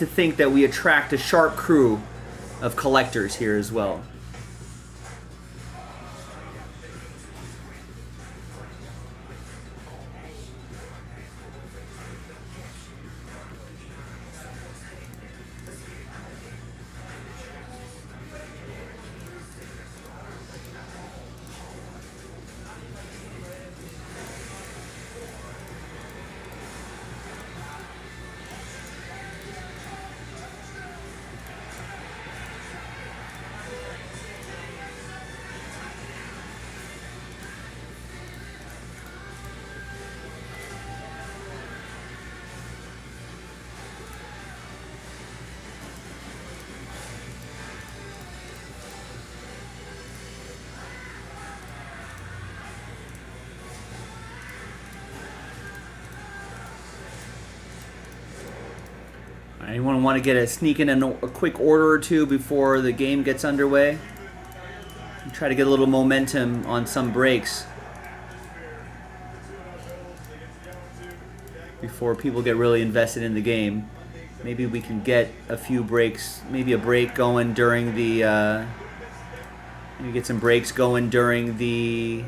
think that we attract a sharp crew of collectors here as well. Anyone want to get a sneak in a quick order or two before the game gets underway? Try to get a little momentum on some breaks before people get really invested in the game. Maybe we can get a few breaks, maybe a break going during the, maybe get some breaks going during the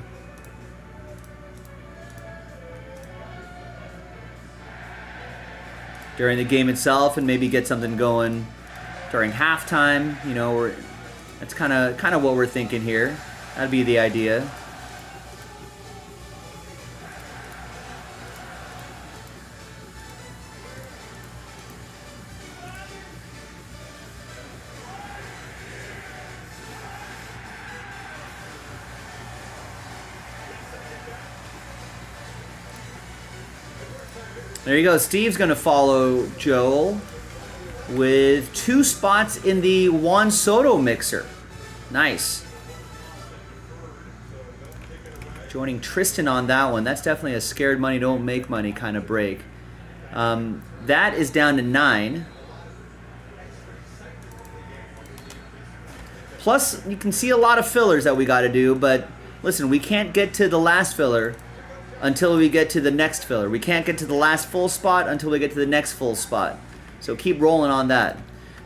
game itself, and maybe get something going during halftime. You know, that's kind of what we're thinking here. That'd be the idea. There you go. Steve's going to follow Joel with 2 spots in the Juan Soto mixer. Nice. Joining Tristan on that one. That's definitely a scared money, don't make money kind of break. That is down to 9. Plus, you can see a lot of fillers that we got to do, but listen, we can't get to the last filler until we get to the next filler. We can't get to the last full spot until we get to the next full spot. So keep rolling on that.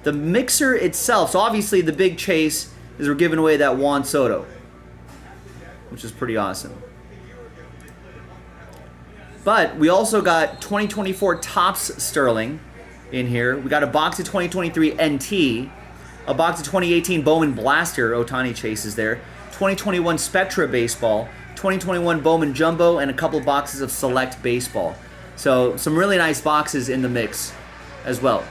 The mixer itself, so obviously the big chase is we're giving away that Juan Soto, which is pretty awesome. But we also got 2024 Topps Sterling in here. We got a box of 2023 NT, a box of 2018 Bowman Blaster, Ohtani chases there, 2021 Spectra Baseball, 2021 Bowman Jumbo, and a couple boxes of Select Baseball. So some really nice boxes in the mix as well.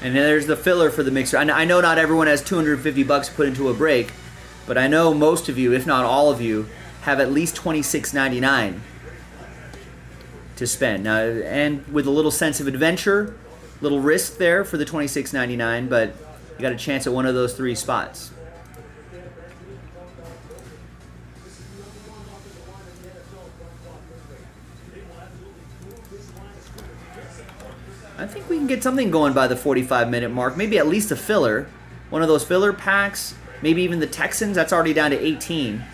And then there's the filler for the mixer. I know not everyone has $250 to put into a break, but I know most of you, if not all of you, have at least $26.99 to spend. Now, and with a little sense of adventure, little risk there for the $26.99, but you got a chance at one of those 3 spots. I think we can get something going by the 45-minute mark. Maybe at least a filler. One of those filler packs. Maybe even the Texans. That's already down to 18.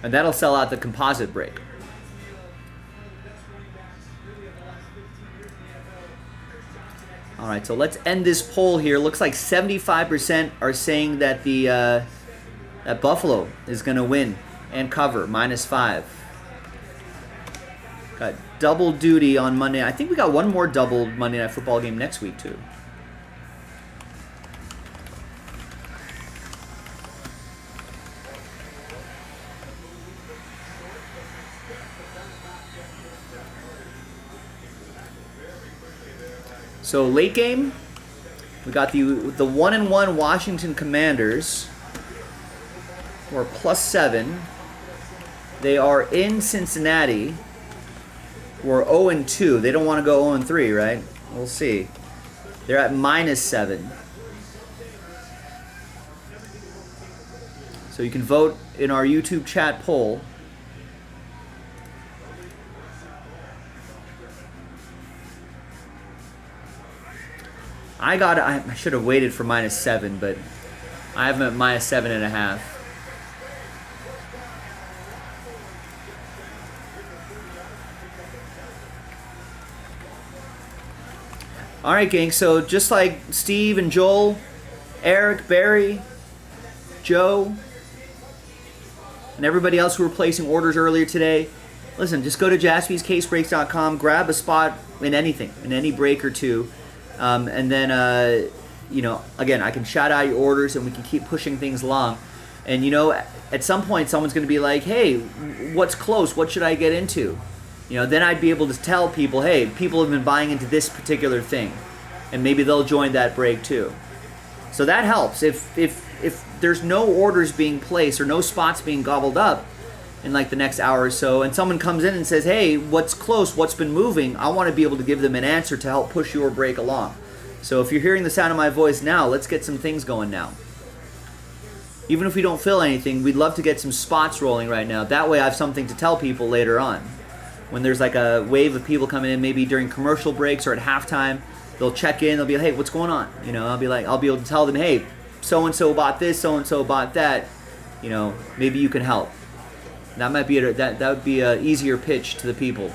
And that'll sell out the composite break. All right, so let's end this poll here. Looks like 75% are saying that that Buffalo is going to win and cover -5. Got double duty on Monday. I think we got one more double Monday Night Football game next week too. So late game, we got the 1-1 Washington Commanders, who are +7. They are in Cincinnati, who are 0-2. They don't want to go 0-3, right? We'll see. They're at -7. So you can vote in our YouTube chat poll. I should have waited for -7, but I have them at -7.5. All right, gang. So just like Steve and Joel, Eric, Barry, Joe, and everybody else who were placing orders earlier today, listen, just go to jaspyscasebreaks.com, grab a spot in anything, in any break or two. And then, again, I can shout out your orders and we can keep pushing things along. And, at some point, someone's going to be like, hey, what's close? What should I get into? Then I'd be able to tell people, hey, people have been buying into this particular thing. And maybe they'll join that break too. So that helps. If there's no orders being placed or no spots being gobbled up in like the next hour or so, and someone comes in and says, hey, what's close, what's been moving, I want to be able to give them an answer to help push your break along. So if you're hearing the sound of my voice now, let's get some things going now. Even if we don't fill anything, we'd love to get some spots rolling right now. That way I have something to tell people later on. When there's like a wave of people coming in, maybe during commercial breaks or at halftime, they'll check in, they'll be like, hey, what's going on? I'll be able to tell them, hey, so-and-so bought this, so-and-so bought that. Maybe you can help. That might be that would be an easier pitch to the people.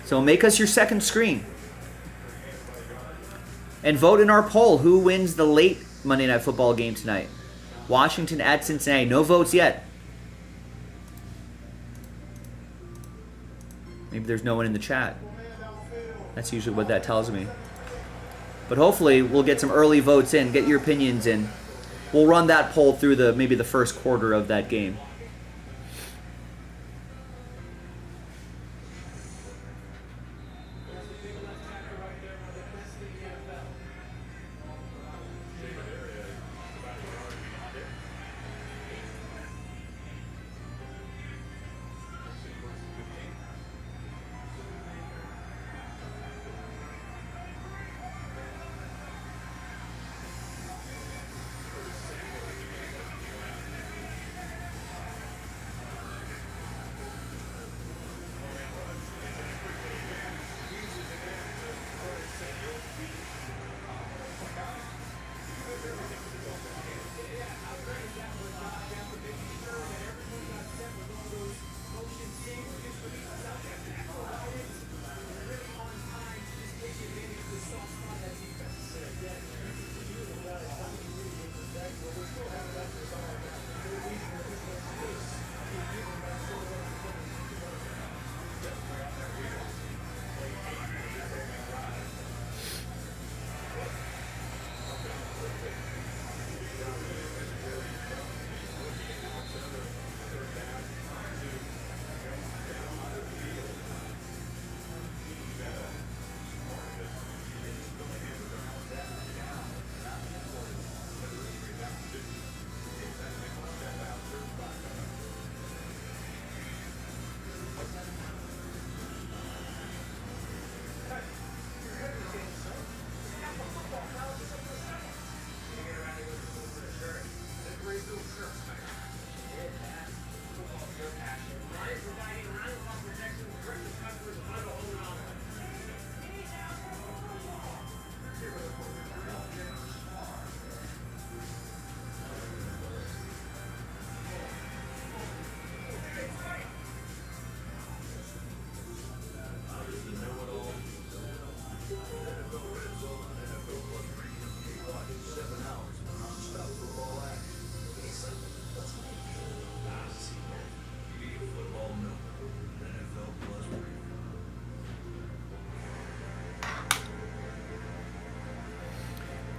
So make us your second screen. And vote in our poll. Who wins the late Monday Night Football game tonight? Washington at Cincinnati. No votes yet. Maybe there's no one in the chat. That's usually what that tells me. But hopefully we'll get some early votes in. Get your opinions in. We'll run that poll through maybe the first quarter of that game.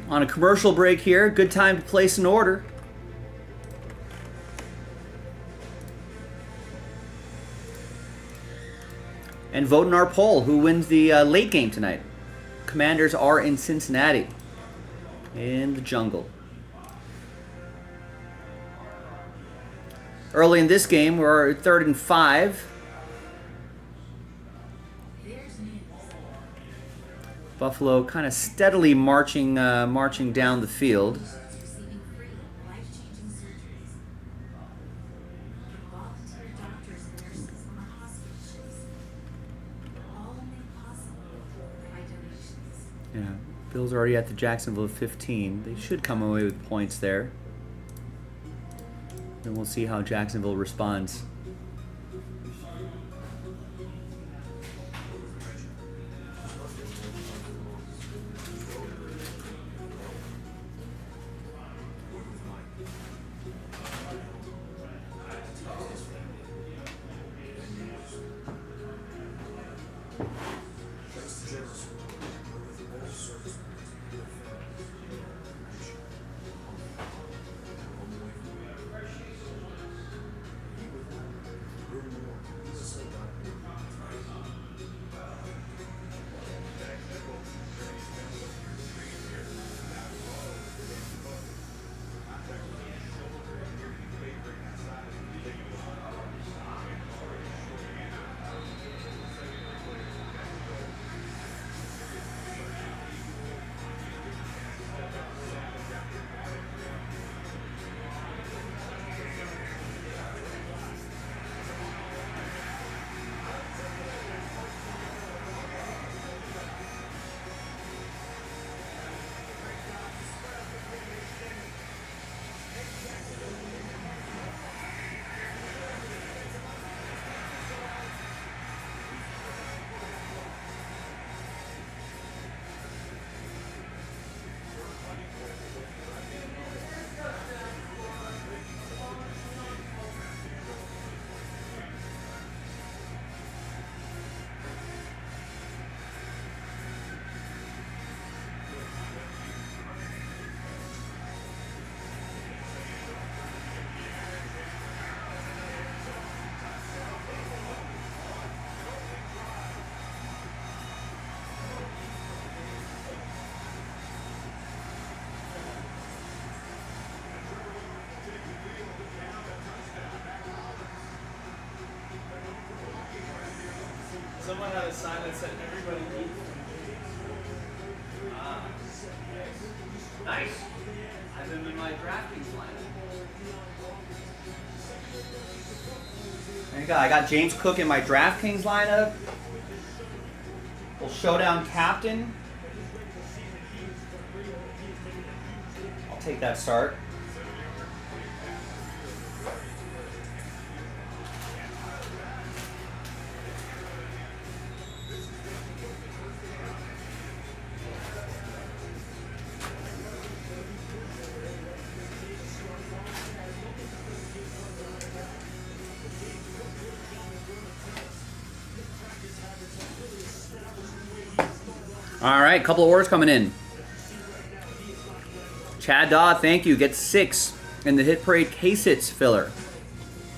On a commercial break here. Good time to place an order. And vote in our poll. Who wins the late game tonight? Commanders are in Cincinnati. In the jungle. Early in this game, we're 3rd and 5. Buffalo kind of steadily marching down the field. Yeah, Bills are already at the Jacksonville 15. They should come away with points there. And we'll see how Jacksonville responds. Someone had a sign that said everybody eat. Nice. I've been in my DraftKings lineup. There you go. I got James Cook in my DraftKings lineup. Little showdown captain. I'll take that start. All right, couple of orders coming in. Chad Dodd, thank you. Gets 6 in the Hit Parade case hits filler.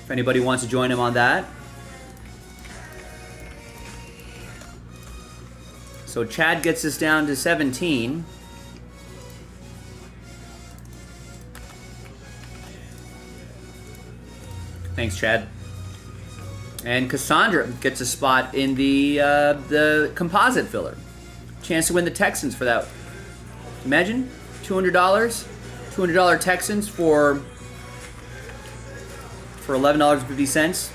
If anybody wants to join him on that. So Chad gets us down to 17. Thanks, Chad. And Cassandra gets a spot in the composite filler. Chance to win the Texans for that. Imagine $200, $200 Texans for $11.50.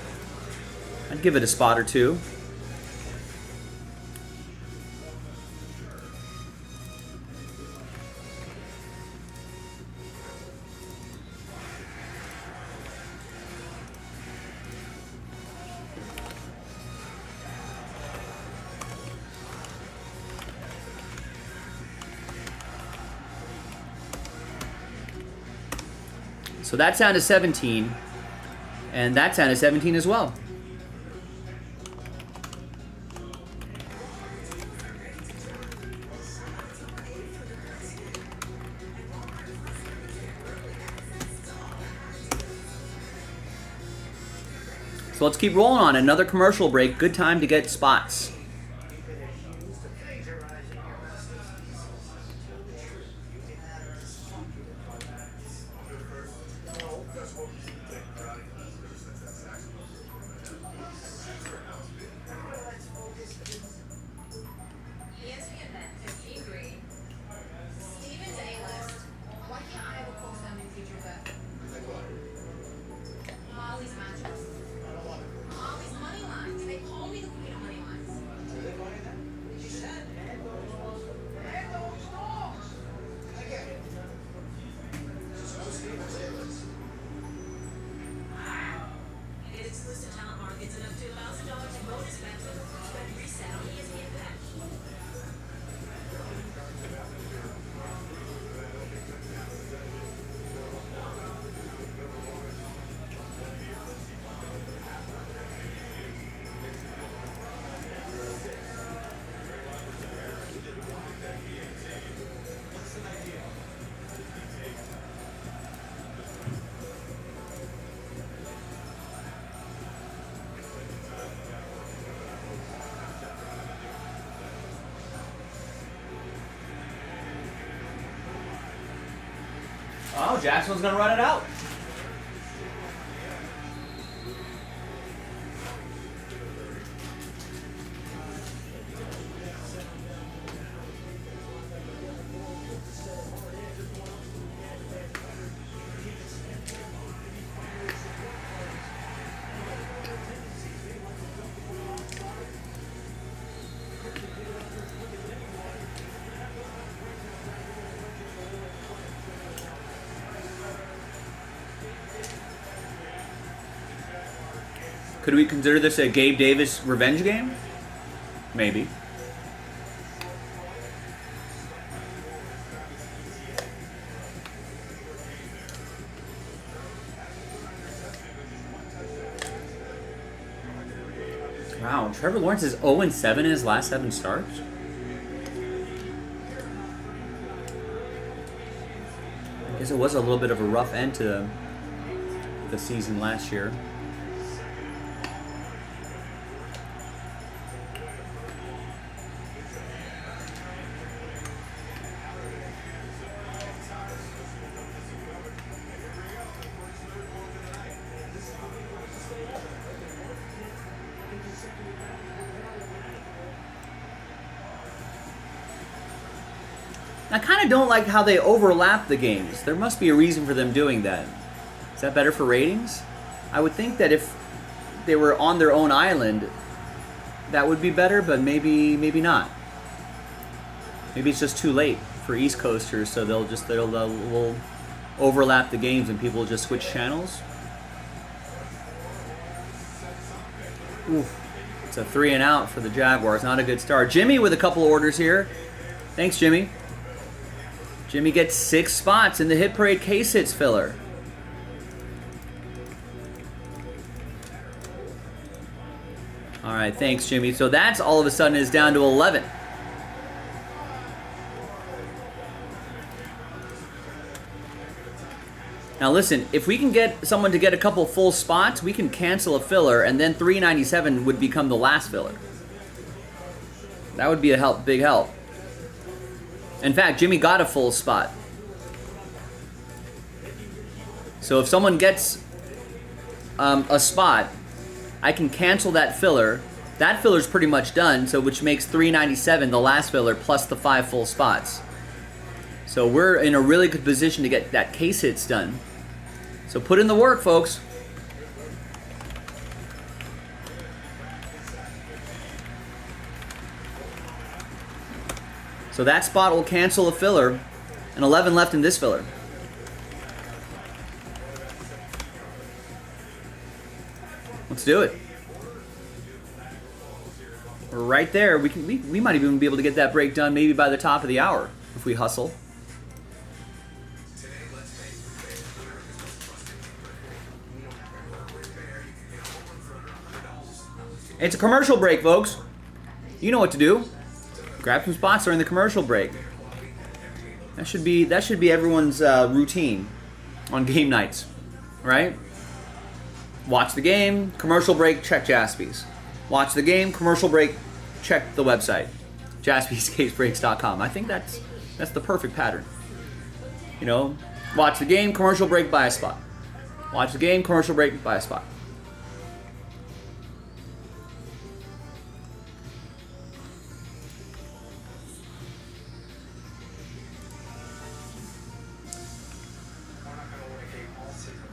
I'd give it a spot or two. So that's down to 17, and that's down to 17 as well. So let's keep rolling on. Another commercial break. Good time to get spots. ESPN Bet, Team Green, Steven's A-List. Why can't I have a co-standing feature bet? Molly's matchups. Molly's money lines. They call me the queen of money lines. She said. Get exclusive talent markets and up to $1,000 in bonus bets with a first bet reset on ESPN Bet. Oh, Jackson's going to run it out. Could we consider this a Gabe Davis revenge game? Maybe. Wow, Trevor Lawrence is 0-7 in his last 7 starts? I guess it was a little bit of a rough end to the season last year. I kind of don't like how they overlap the games. There must be a reason for them doing that. Is that better for ratings? I would think that if they were on their own island, that would be better, but maybe not. Maybe it's just too late for East Coasters, so they'll overlap the games and people will just switch channels. Oof. It's a 3 and out for the Jaguars. Not a good start. Jimmy with a couple orders here. Thanks, Jimmy. Jimmy gets 6 spots in the Hit Parade case hits filler. All right, thanks, Jimmy. So that's all of a sudden is down to 11. Now listen, if we can get someone to get a couple full spots, we can cancel a filler, and then 397 would become the last filler. That would be a big help. In fact, Jimmy got a full spot. So if someone gets a spot, I can cancel that filler. That filler's pretty much done, so which makes 397 the last filler plus the 5 full spots. So we're in a really good position to get that case hits done. So put in the work, folks. So that spot will cancel a filler, and 11 left in this filler. Let's do it. We're right there. We might even be able to get that break done maybe by the top of the hour if we hustle. It's a commercial break, folks. You know what to do. Grab some spots during the commercial break. That should be everyone's routine on game nights, right? Watch the game, commercial break, check Jaspy's. Watch the game, commercial break, check the website, jaspyscasebreaks.com. I think that's the perfect pattern. You know, watch the game, commercial break, buy a spot. Watch the game, commercial break, buy a spot.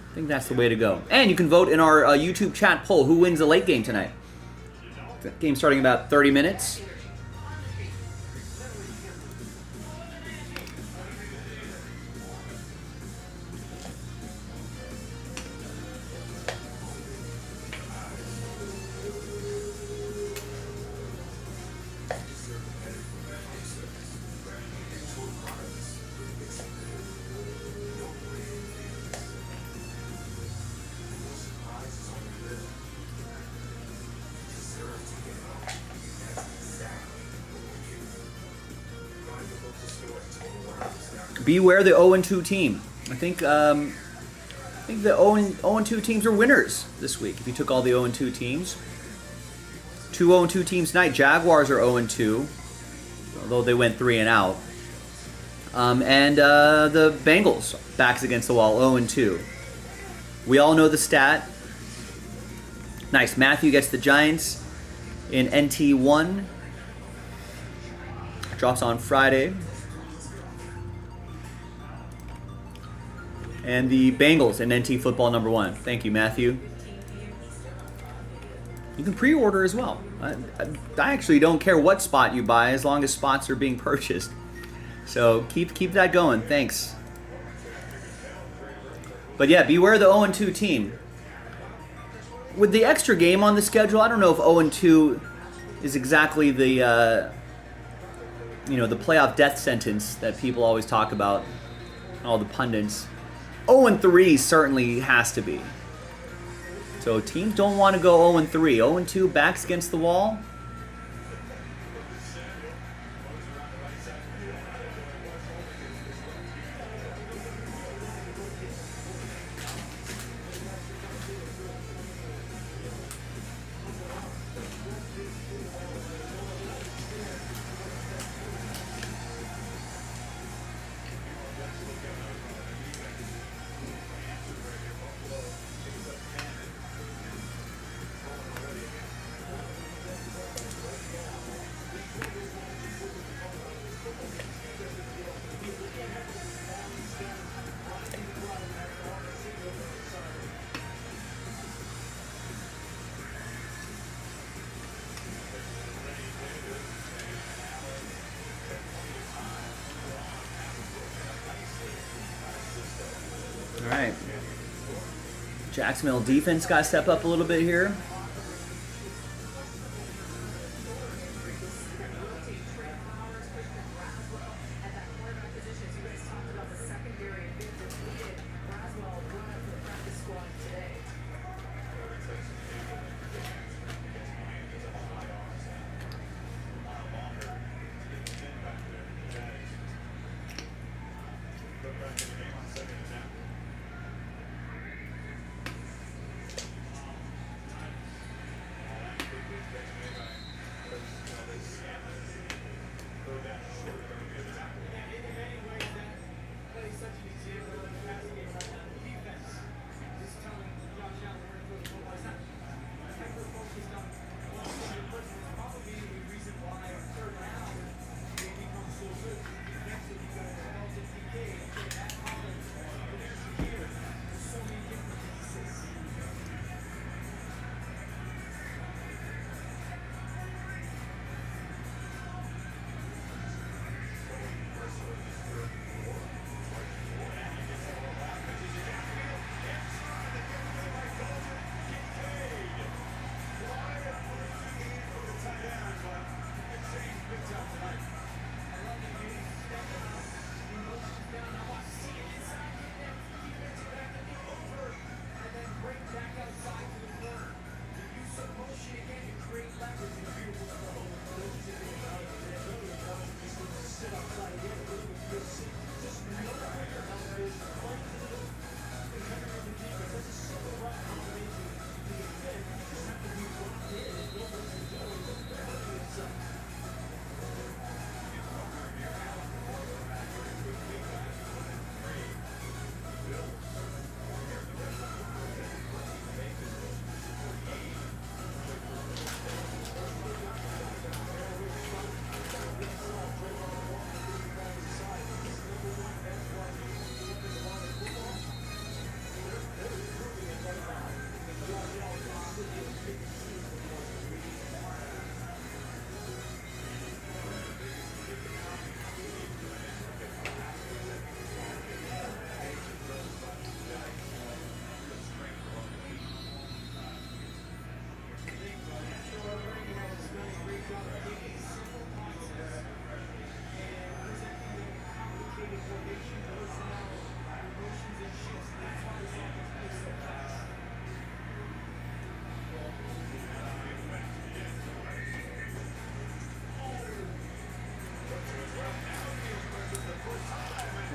I think that's the way to go. And you can vote in our YouTube chat poll. Who wins the late game tonight? The game starting in about 30 minutes. Beware the 0-2 team. I think the 0-2 teams are winners this week. If you took all the 0-2 teams, 2 0-2 teams tonight. Jaguars are 0-2, although they went 3 and out. And the Bengals, backs against the wall, 0-2. We all know the stat. Nice. Matthew gets the Giants in NT1. Drops on Friday. And the Bengals in NT Football number 1. Thank you, Matthew. You can pre-order as well. I actually don't care what spot you buy as long as spots are being purchased. So keep that going. Thanks. But yeah, beware the 0-2 team. With the extra game on the schedule, I don't know if 0-2 is exactly the the playoff death sentence that people always talk about, all the pundits. 0-3 certainly has to be. So teams don't want to go 0-3. 0-2, backs against the wall. All right. Jacksonville defense got to step up a little bit here.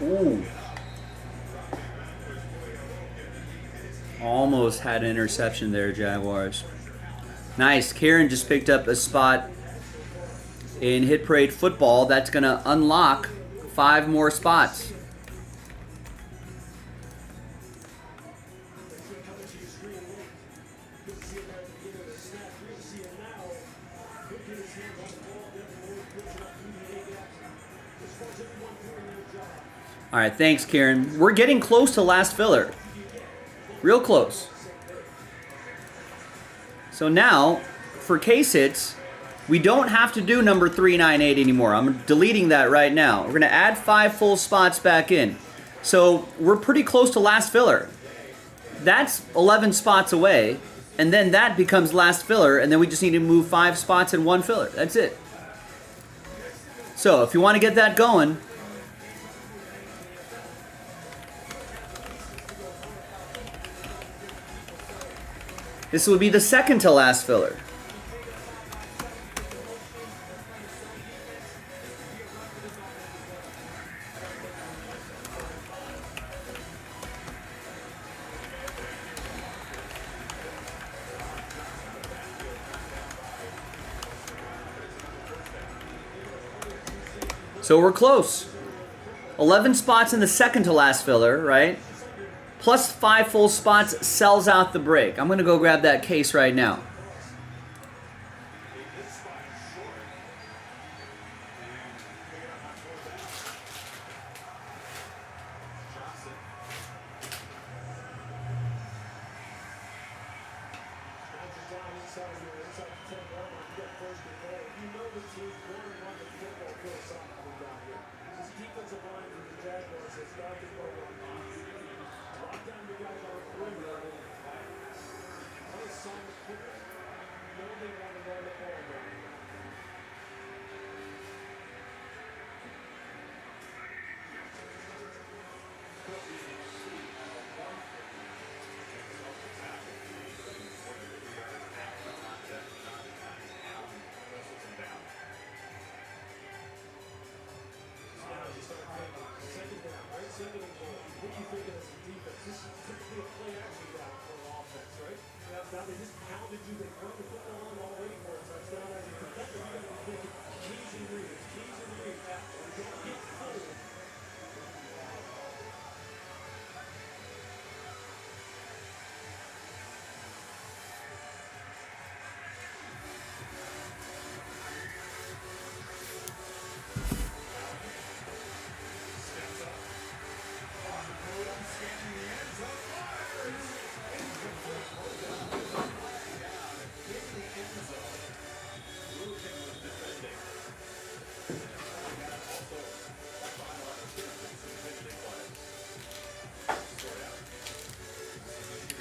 Ooh. Almost had an interception there, Jaguars. Nice. Kieran just picked up a spot in Hit Parade football. That's going to unlock 5 more spots. All right, thanks, Kieran. We're getting close to last filler. Real close. So now, for case hits, we don't have to do number 398 anymore. I'm deleting that right now. We're going to add 5 full spots back in. So we're pretty close to last filler. That's 11 spots away, and then that becomes last filler, and then we just need to move 5 spots in 1 filler. That's it. So if you want to get that going, this would be the second to last filler. So we're close. 11 spots in the second to last filler, right? Plus 5 full spots sells out the break. I'm going to go grab that case right now.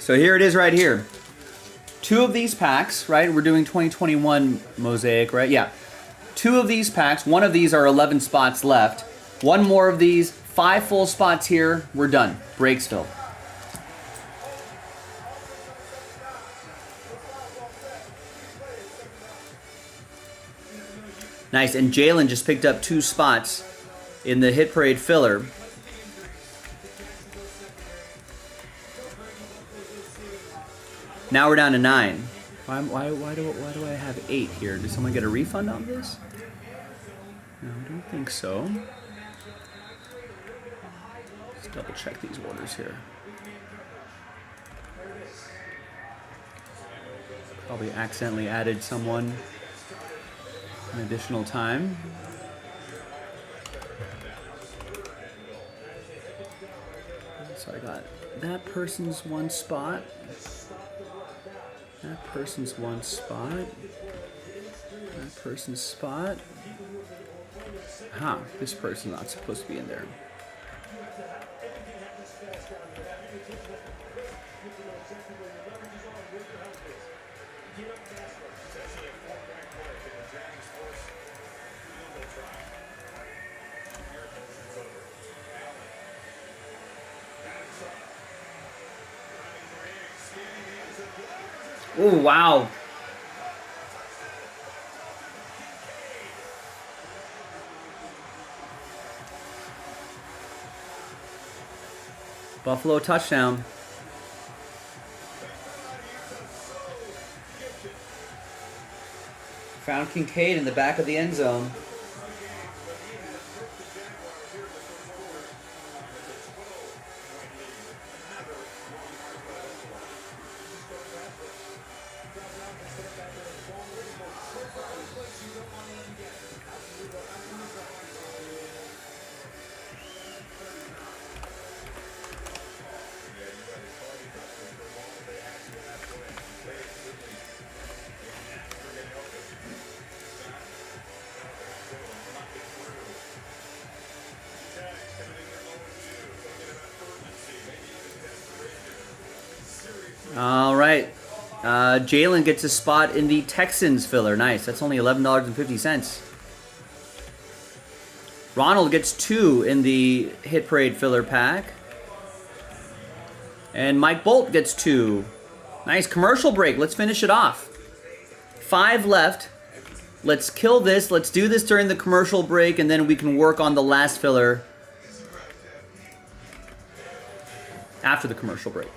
So here it is right here. 2 of these packs, right? We're doing 2021 Mosaic, right? Yeah. 2 of these packs, 1 of these are 11 spots left. 1 more of these, 5 full spots here. We're done. Breaksville. Nice, and Jalen just picked up 2 spots in the Hit Parade filler. Now we're down to 9. Why do I have 8 here? Did someone get a refund on this? No, I don't think so. Let's double check these orders here. Probably accidentally added someone an additional time. So I got that person's 1 spot. That person's 1 spot. That person's spot. This person's not supposed to be in there. Oh, wow. Buffalo touchdown. Found Kincaid in the back of the end zone. All right. Jalen gets a spot in the Texans filler. Nice. That's only $11.50. Ronald gets 2 in the Hit Parade filler pack. And Mike Bolt gets 2. Nice commercial break. Let's finish it off. 5 left. Let's kill this. Let's do this during the commercial break, and then we can work on the last filler after the commercial break.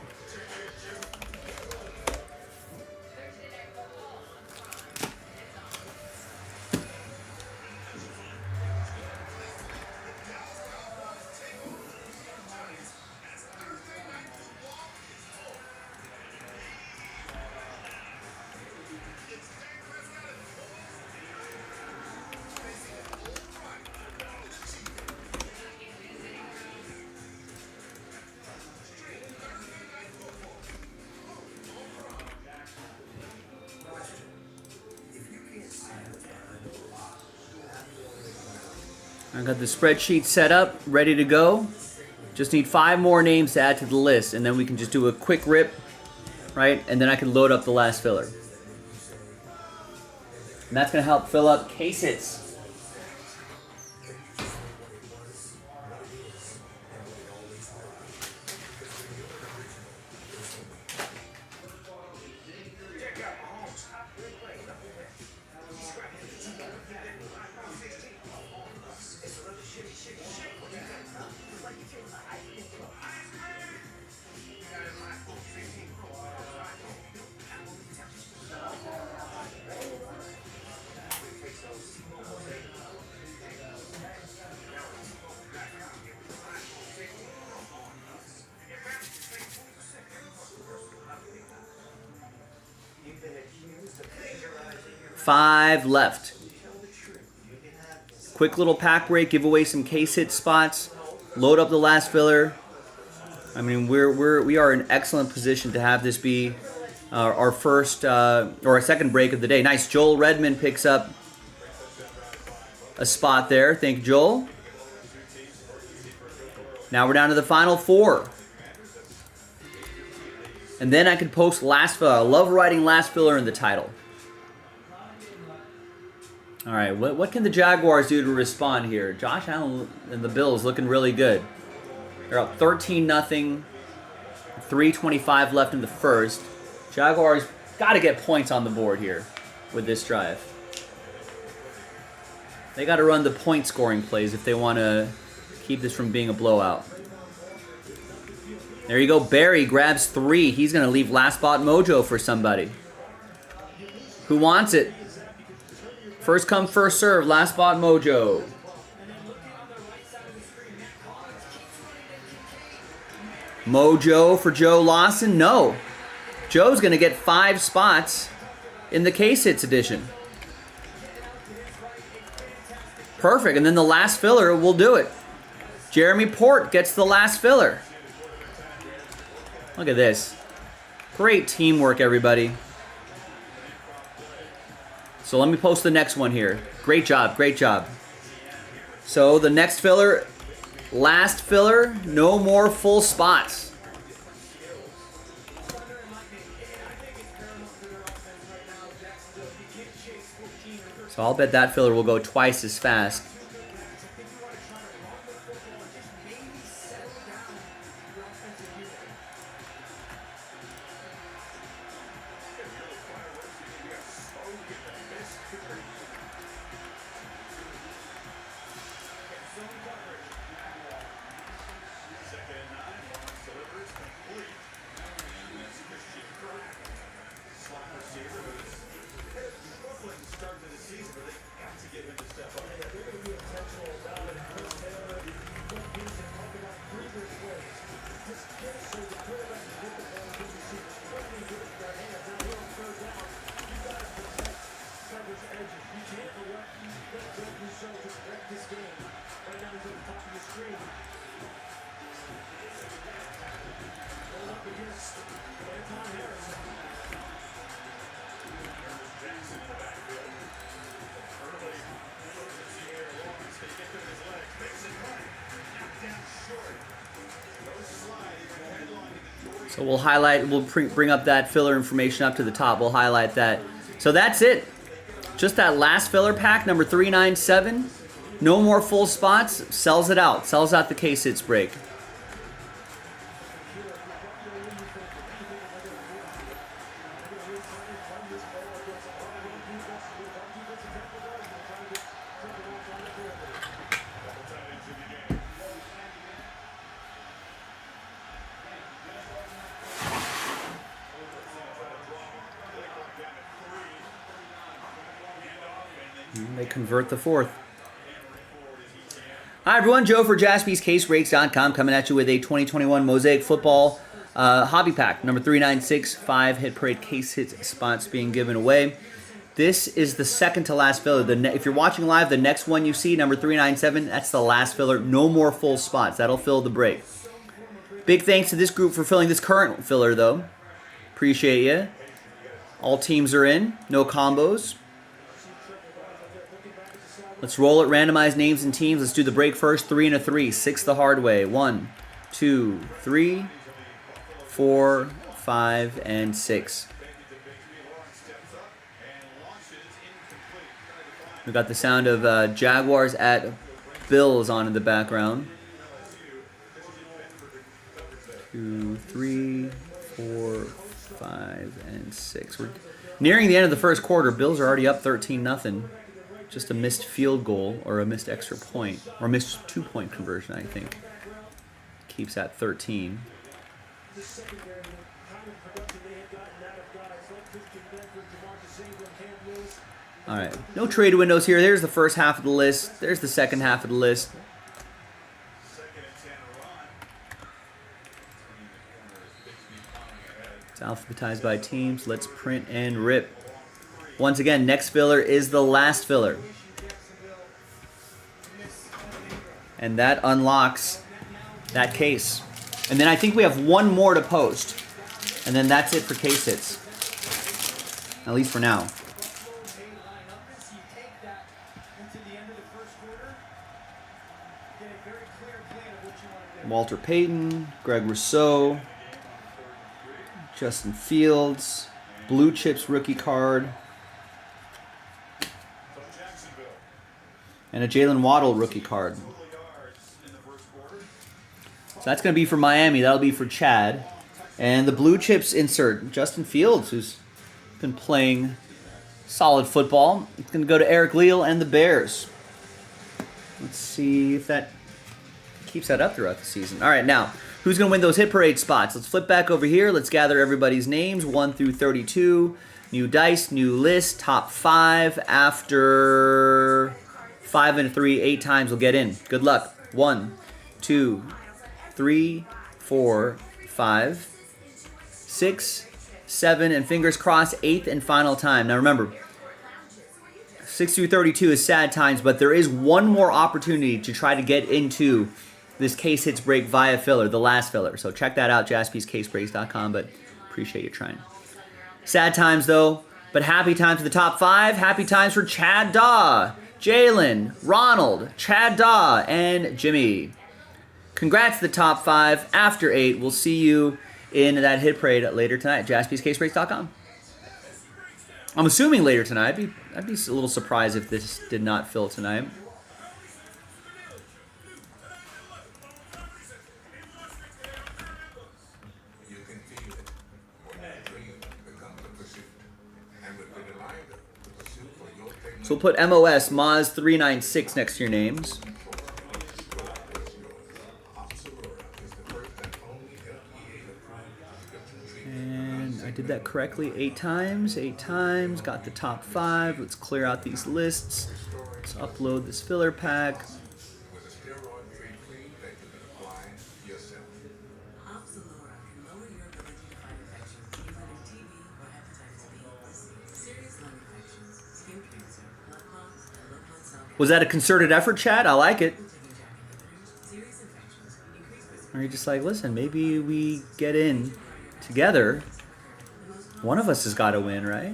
I got the spreadsheet set up, ready to go. Just need 5 more names to add to the list, and then we can just do a quick rip, right? And then I can load up the last filler. And that's going to help fill up case hits. Five left. Quick little pack break, give away some case hit spots, load up the last filler. I mean, we are in excellent position to have this be our first or our second break of the day. Nice, Joel Redmond picks up a spot there. Thank you, Joel. Now we're down to the final 4. And then I can post last filler. I love writing last filler in the title. All right, what can the Jaguars do to respond here? Josh Allen and the Bills looking really good. They're up 13-0. 3:25 left in the first. Jaguars got to get points on the board here with this drive. They got to run the point scoring plays if they want to keep this from being a blowout. There you go. Barry grabs 3. He's going to leave last spot mojo for somebody. Who wants it? First come, first serve. Last spot mojo. Mojo for Joe Lawson? No. Joe's going to get 5 spots in the case hits edition. Perfect. And then the last filler will do it. Jeremy Port gets the last filler. Look at this. Great teamwork, everybody. So let me post the next one here. Great job, great job. So the next filler, last filler, no more full spots. So I'll bet that filler will go twice as fast. So we'll bring up that filler information up to the top. We'll highlight that. So that's it. Just that last filler pack, number 397. No more full spots. Sells it out. Sells out the case hits break. They convert the fourth. Hi, everyone. Joe for JaspysCaseBreaks.com coming at you with a 2021 Mosaic Football Hobby Pack. Number 396, 5 Hit Parade case hit spots being given away. This is the second to last filler. If you're watching live, the next one you see, number 397, that's the last filler. No more full spots. That'll fill the break. Big thanks to this group for filling this current filler, though. Appreciate you. All teams are in. No combos. Let's roll it. Randomize names and teams. Let's do the break first. 3 and a 3. 6 the hard way. 1, 2, 3, 4, 5, and 6. We got the sound of Jaguars at Bills on in the background. 2, 3, 4, 5, and 6. We're nearing the end of the first quarter. Bills are already up 13-0. Just a missed field goal or a missed extra point or a missed 2-point conversion, I think. Keeps at 13. All right, no trade windows here. There's the first half of the list. There's the second half of the list. It's alphabetized by teams. Let's print and rip. Once again, next filler is the last filler. And that unlocks that case. And then I think we have one more to post. And then that's it for case hits. At least for now. Walter Payton, Greg Rousseau, Justin Fields, Blue Chips rookie card, and a Jalen Waddle rookie card. So that's going to be for Miami. That'll be for Chad. And the Blue Chips insert, Justin Fields, who's been playing solid football. It's going to go to Eric Leal and the Bears. Let's see if that keeps that up throughout the season. All right, now, who's going to win those hit parade spots? Let's flip back over here. Let's gather everybody's names, 1 through 32. New dice, new list, top 5. After 5 and 3, 8 times will get in. Good luck. 1, 2, 3, 4, 5, 6, 7, and fingers crossed, 8th and final time. Now remember, 6 through 32 is sad times, but there is one more opportunity to try to get into this case hits break via filler, the last filler. So check that out, JaspysCaseBreaks.com, but appreciate you trying. Sad times, though, but happy times for the top 5. Happy times for Chad Daw, Jalen, Ronald, Chad Daw, and Jimmy. Congrats to the top 5 after 8. We'll see you in that hit parade later tonight, JaspysCaseBreaks.com. I'm assuming later tonight. I'd be a little surprised if this did not fill tonight. So we'll put MOS, Moz396 next to your names. And I did that correctly 8 times. 8 times, got the top 5. Let's clear out these lists. Let's upload this filler pack. Was that a concerted effort, Chad? I like it. Or you're just like, listen, maybe we get in together. One of us has got to win, right?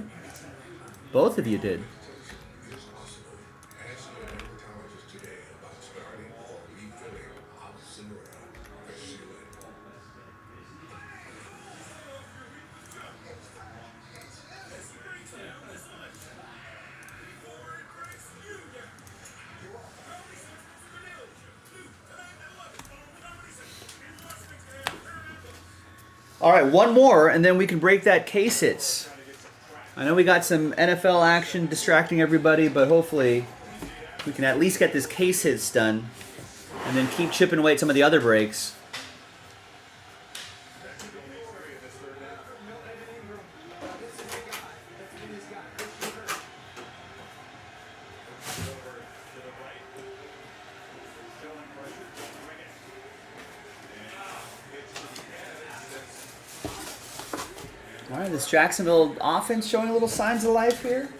Both of you did. All right, one more, and then we can break that case hits. I know we got some NFL action distracting everybody, but hopefully we can at least get this case hits done and then keep chipping away at some of the other breaks. All right, this Jacksonville offense showing a little signs of life here.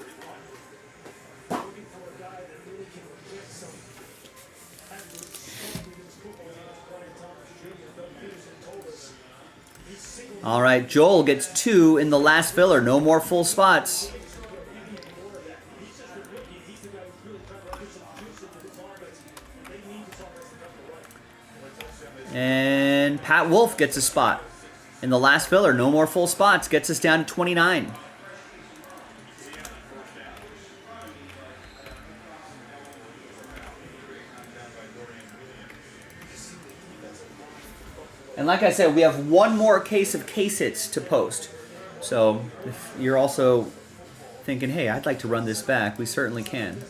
All right, Joel gets 2 in the last filler. No more full spots. And Pat Wolf gets a spot in the last filler. No more full spots. Gets us down to 29. And like I said, we have one more case of case hits to post. So if you're also thinking, hey, I'd like to run this back, we certainly can.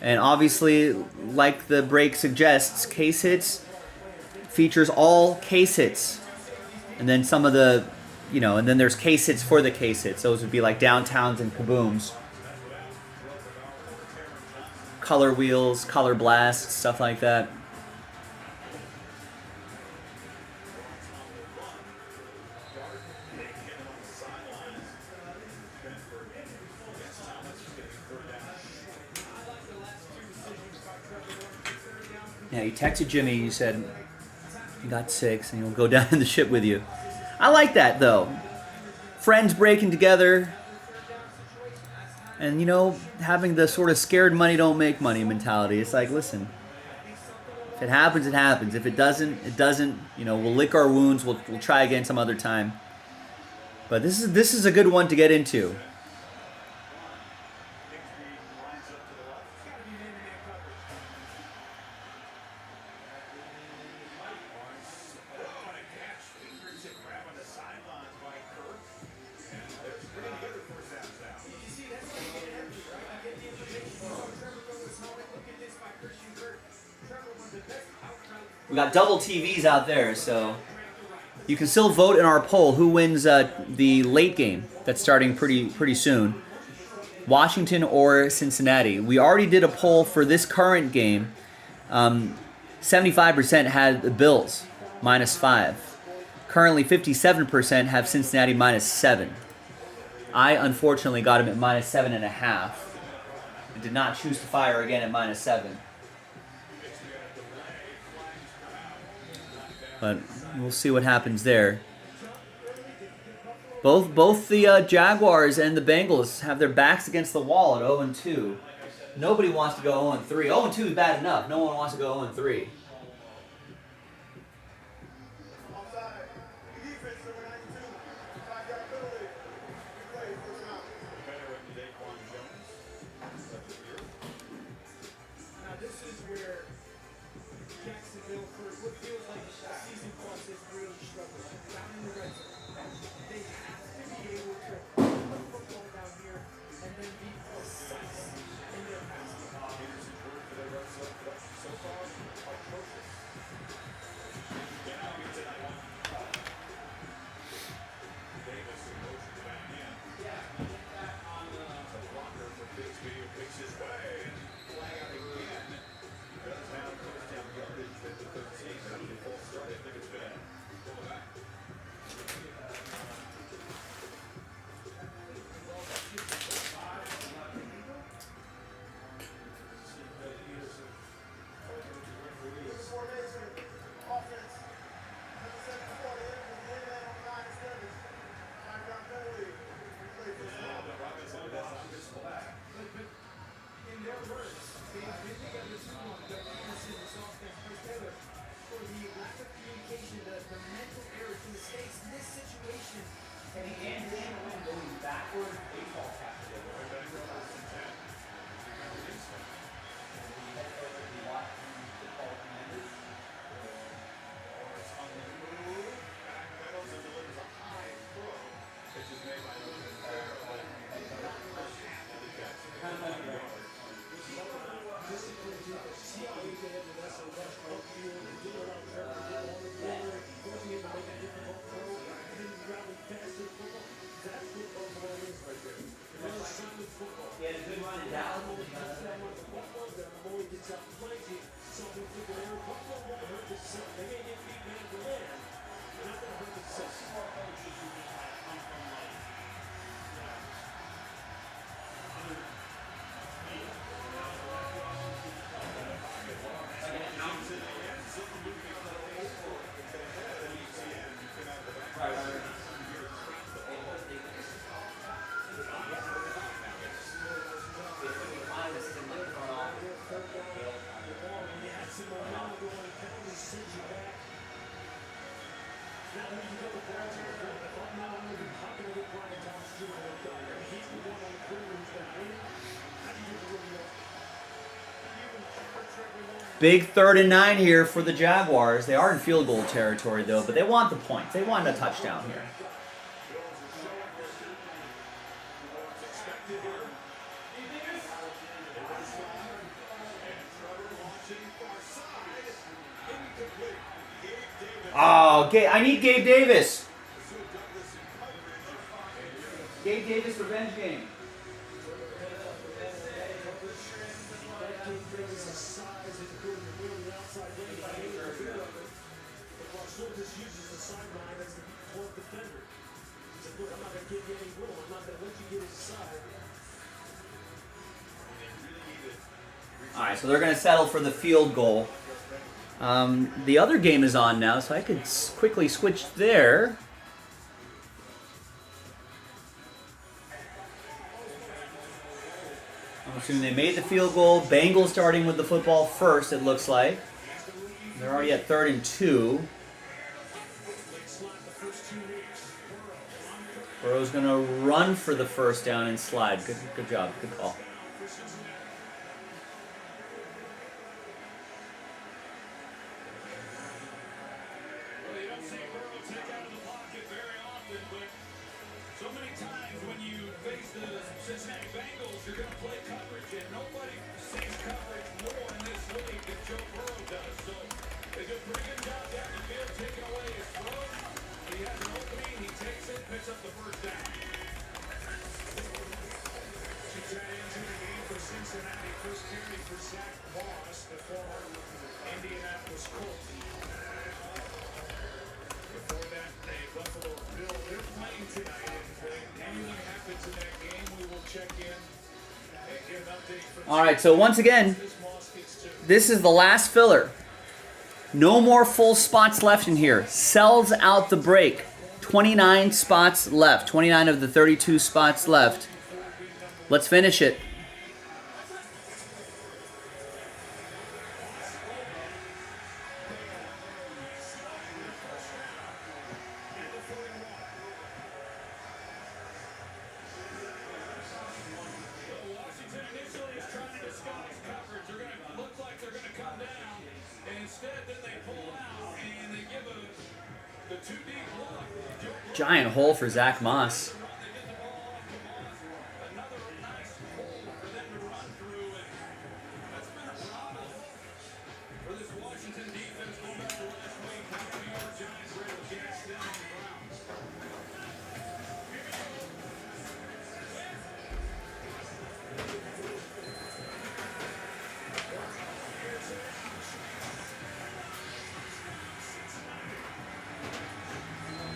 And obviously, like the break suggests, case hits features all case hits. And then some of the, and then there's case hits for the case hits. Those would be like downtowns and kabooms. Color wheels, color blasts, stuff like that. Yeah, you texted Jimmy, you said you got 6 and he'll go down in the ship with you. I like that, though. Friends breaking together and, having the sort of scared money don't make money mentality. It's like, listen, if it happens, it happens. If it doesn't, it doesn't. We'll lick our wounds. We'll try again some other time. But this is a good one to get into. We got double TVs out there, so you can still vote in our poll who wins the late game that's starting pretty soon. Washington or Cincinnati. We already did a poll for this current game. 75% had the Bills, -5. Currently, 57% have Cincinnati -7. I, unfortunately, got him at -7.5. I did not choose to fire again at -7. But we'll see what happens there. Both the Jaguars and the Bengals have their backs against the wall at 0-2. Nobody wants to go 0-3. 0-2 is bad enough. No one wants to go 0-3. Big 3rd and 9 here for the Jaguars. They are in field goal territory, though, but they want the points. They want a touchdown here. Oh, I need Gabe Davis. Gabe Davis revenge game. All right, so they're going to settle for the field goal. The other game is on now, so I could quickly switch there. I'm assuming they made the field goal. Bengals starting with the football first, it looks like. They're already at 3rd and 2. Burrow's going to run for the first down and slide. Good job. Good call. All right, so once again, this is the last filler. No more full spots left in here. Sells out the break. 29 spots left. 29 of the 32 spots left. Let's finish it. Giant hole for Zach Moss.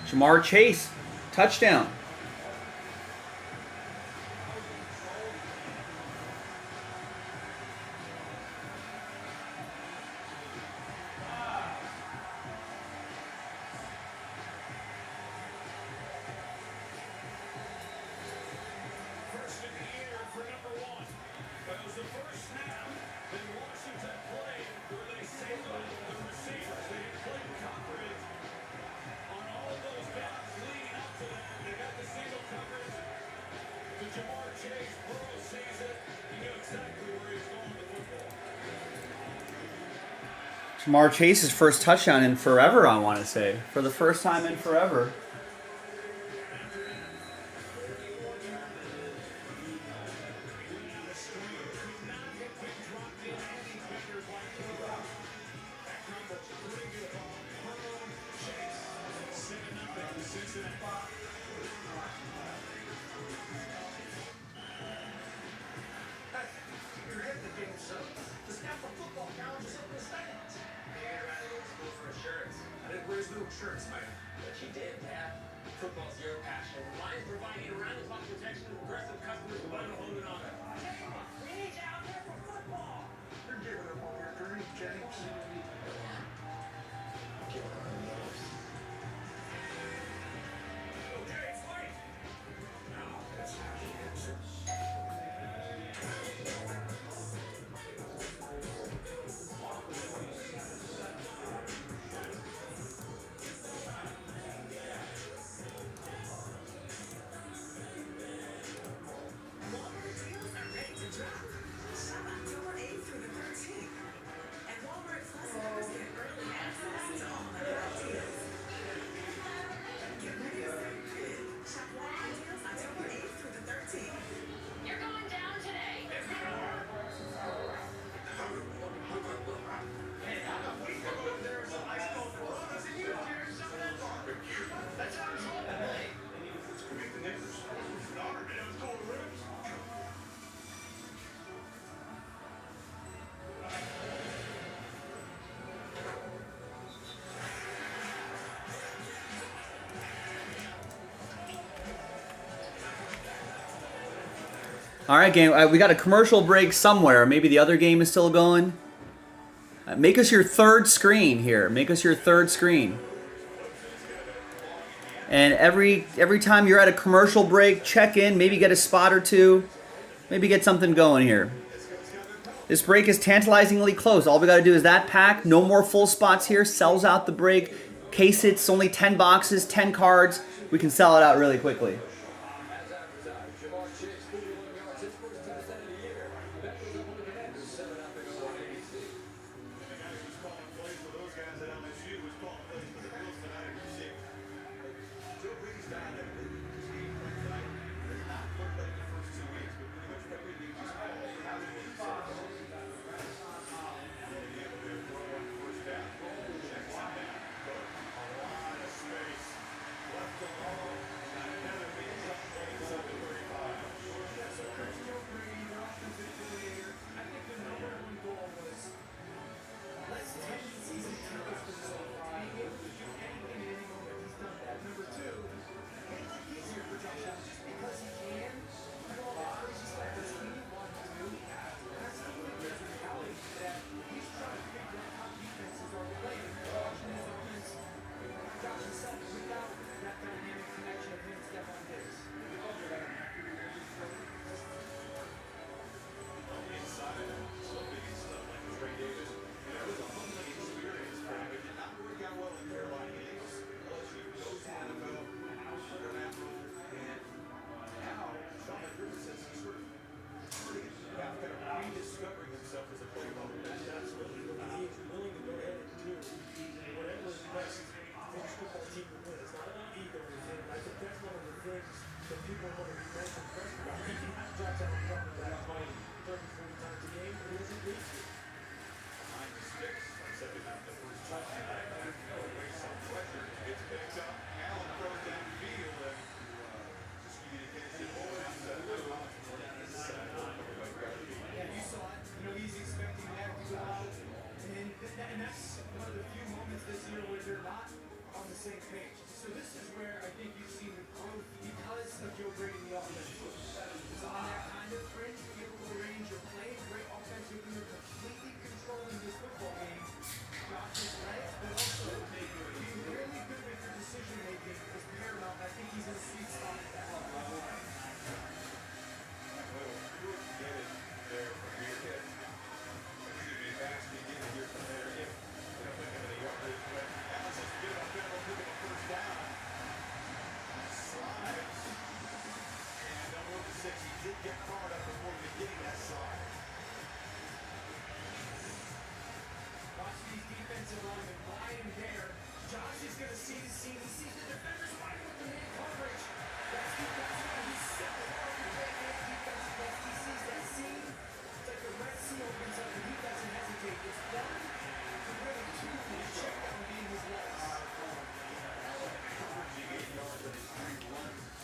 Jamar Chase, touchdown. Jamar Chase's first touchdown in forever, I want to say. For the first time in forever. no insurance, man. But you did, Dad. Football's your passion. Lions providing around-the-clock protection and aggressive customers who want to hold it on. We need you out there for football. You're giving up on your dream, James. Okay, it's late. Now, that's how he answers. Walmart deals are ready to drop. Shop October 8th through the 13th. And Walmart Plus members get early access to all the hot deals. Get ready to save big. Shop Walmart deals October 8th through the 13th. You're going down today. There's some ice cold Coronas and you hear some of that barbecue. That's how it's all today. Let's go meet the neighbors. Daughter, man, it was cold ribs. All right, game. We got a commercial break somewhere. Maybe the other game is still going. Make us your third screen here. Make us your third screen. And every time you're at a commercial break, check in. Maybe get a spot or two. Maybe get something going here. This break is tantalizingly close. All we got to do is that pack. No more full spots here. Sells out the break. Case it's only 10 boxes, 10 cards. We can sell it out really quickly.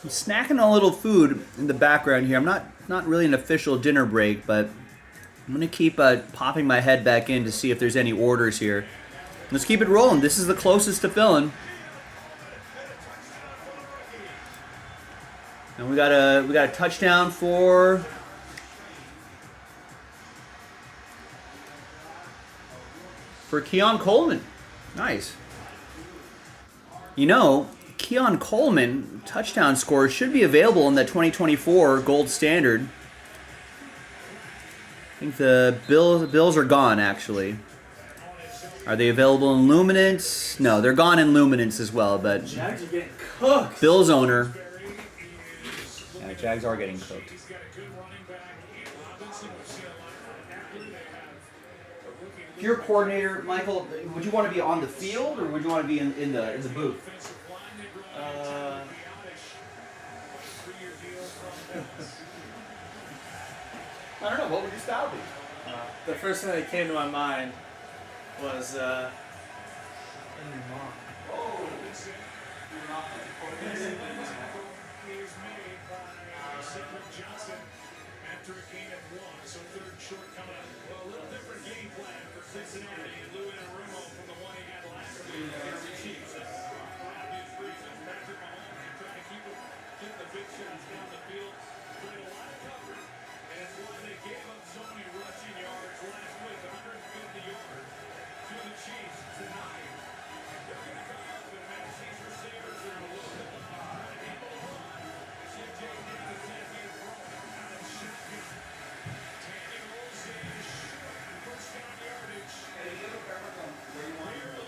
I'm snacking on a little food in the background here. I'm not really an official dinner break, but I'm gonna keep popping my head back in to see if there's any orders here. Let's keep it rolling. This is the closest to filling. And we got a touchdown for Keon Coleman. Nice. You know, Keon Coleman touchdown scores should be available in the 2024 Gold Standard. I think the Bills are gone, actually. Are they available in Luminance? No, they're gone in Luminance as well, but Jags are getting cooked. Bills owner. Yeah, Jags are getting cooked. If you're a coordinator, Michael, would you want to be on the field or would you want to be in the booth? I don't know. What would your style be? The first thing that came to my mind was After a gain of 1, so third short coming up. Well, a little different game plan for Cincinnati and Lou Anarumo from the one he had last week against the Chiefs. For obvious reasons, Patrick Mahomes trying to keep the big shots down the field. Played a lot of coverage, and it's why they gave up so many rushing yards last week, 150 yards to the Chiefs tonight. They're going to go up and match these receivers that are a little bit trying to handle the run. CJ Davis has been thrown out of shotgun. Tandy rolls in, first down yardage.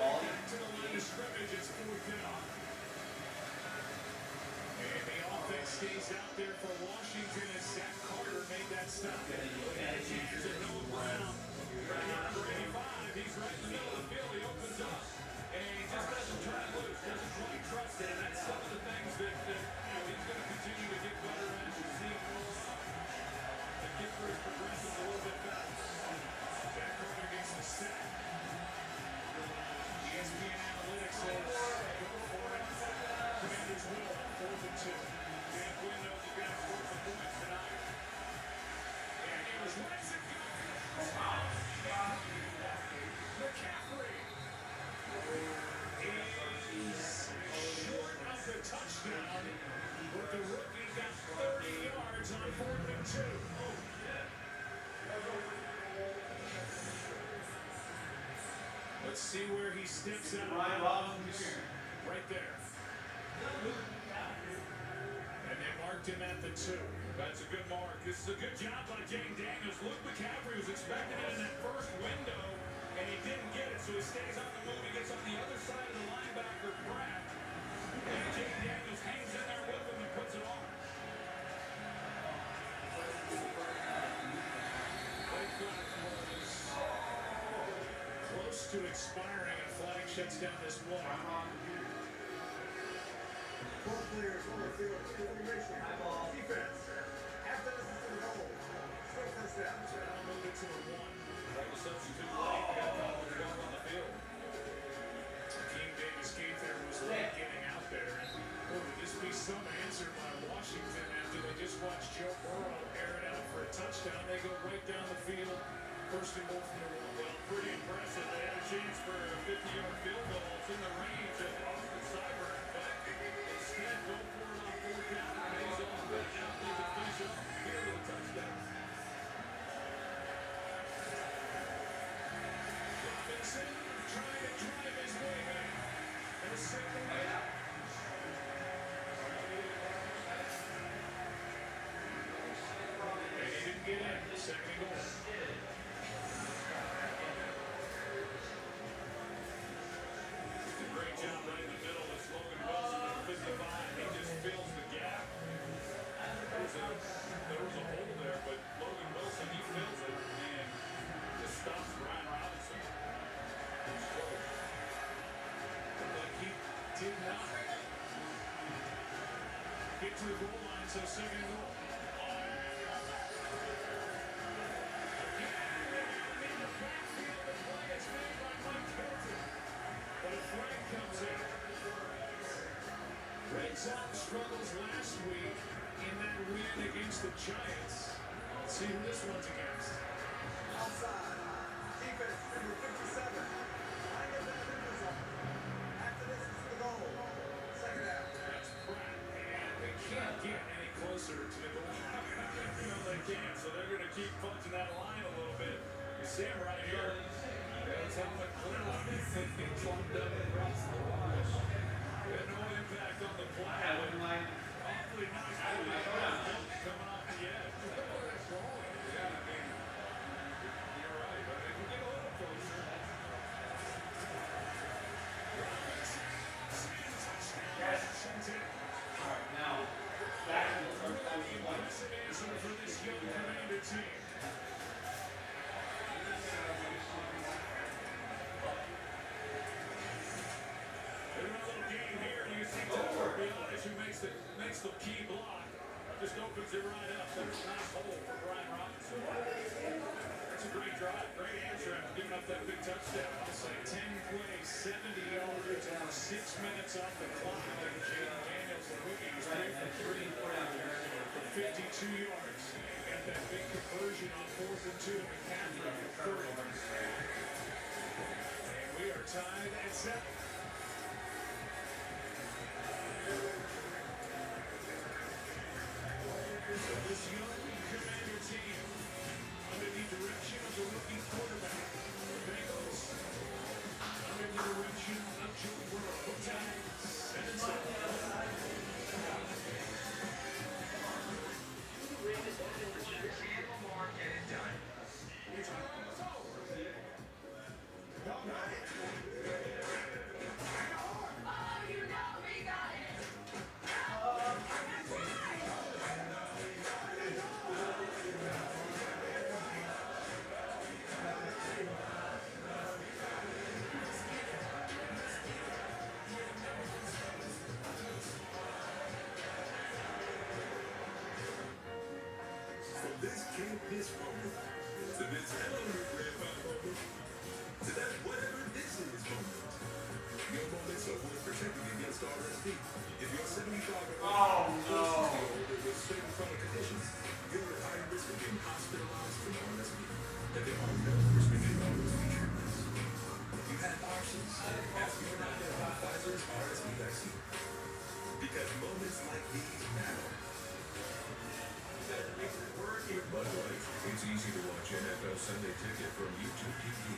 Back to the line of scrimmage, it's 4th down. And the offense stays out there for Washington as Zach Carter made that stop. And it's a Noah Brown. Number 85, he's right in the middle of the field, he opens up. And he just doesn't turn loose, doesn't really trust it. And that's some of the things that he's going to continue to get better at as the season rolls on. The kicker is progressing a little bit better. Zach Carter gets the sack. ESPN Analytics says go for it. Commanders will on 4th and 2. Dan Quinn knows he's got to score some points tonight. And he was nice and good. McCaffrey is short of the touchdown, but the rookie got 30 yards on 4th and 2. Let's see where he steps out. Right there. And they marked him at the 2. That's a good mark. This is a good job by Jane Daniels. Luke McCaffrey was expecting it in that first window, and he didn't get it, so he stays on the move. He gets on the other side of the linebacker, Pratt. And Jane Daniels hangs in there with him and puts it on. Close to expiring, and flag shuts down this play. Both players on the field. Defense. Half distance to the goal. Still first down. Now move it to a 1. That was substitute late. Got Collins going on the field. King Davis Gaither was late getting out there. And would this be some answer by Washington after they just watched Joe Burrow air it out for a touchdown? They go right down the field. First and goal from the 1. Well, pretty impressive. They had a chance for a 50-yard field goal. It's in the range of Austin Seibert, but instead go for it on 4th down. And he's off the now. They can finish up here with a touchdown. Robinson trying to drive his way back. And a second down. And he didn't get in. Second and goal. Great job right in the middle. It's Logan Wilson at 55. He just fills the gap. There was a hole there, but Logan Wilson, he fills it and just stops Brian Robinson. But he did not get to the goal line, so second and goal. But a flag comes in. Red Sox struggles last week in that win against the Giants. Let's see who this one's against. Outside. Defense, number 57. Line of so they're going to keep punching that line a little bit. You see him right here. That's how much clearly slumped up across the wash. And no impact on the play. Awfully nice play coming off the edge. Yeah, I mean, you're right, but if we get a little closer. Makes the key block. Just opens it right up. There's a nice hole for Brian Robinson. That's a great drive. Great answer after giving up that big touchdown. I'll say 10 plays, 70 yards, 6 minutes off the clock. And Jaden Daniels, the rookie, was 3 for 3 for 52 yards. Got that big conversion on 4th and 2 to McCaffrey for 30. And we are tied at 7. This young Commander team, under the direction of the rookie quarterback, the Bengals, under the direction of Joe Burrow, tied 7-7. This moment to this element moment to that whatever this is moment. Your moments are worth protecting against RSV. If you're 75 or with certain chronic conditions, you're at high risk of being hospitalized from RSV. And there are no prescription RSV treatments. You have options. Ask you for not Pfizer's RSV vaccine. Because moments like these matter. Bud Light, it's easy to watch NFL Sunday Ticket from YouTube TV.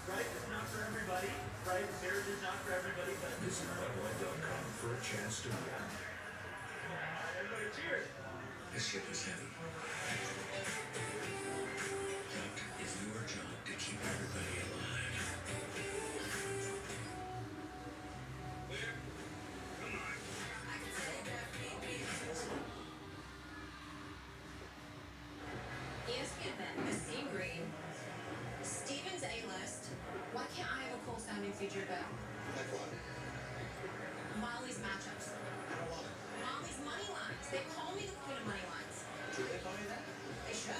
Right, it's not for everybody. Right, theirs is not for everybody, but Visit BudLight.com for a chance to win. everybody cheers. This ship is heavy. What is your job to keep everybody alive? ESPN then, the Sea Green, Steven's A-list. Why can't I have a cool sounding feature about Molly's matchups? Molly's money lines. They call me the queen of money lines. Should they call you that? They should.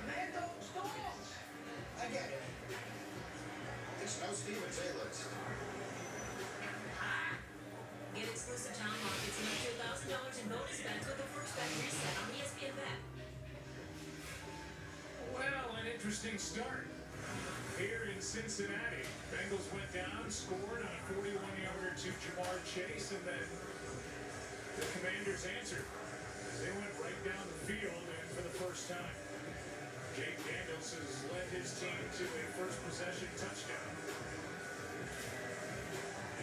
Man, don't stop! I get it. It's no Steven's A-list. Get exclusive talent markets and up to $1,000 in bonus bets with the first bet reset on ESPN Bet. Well, an interesting start here in Cincinnati. Bengals went down, scored on a 41-yarder to Jamar Chase, and then the Commanders answered. They went right down the field, and for the first time, Jake Daniels has led his team to a first possession touchdown.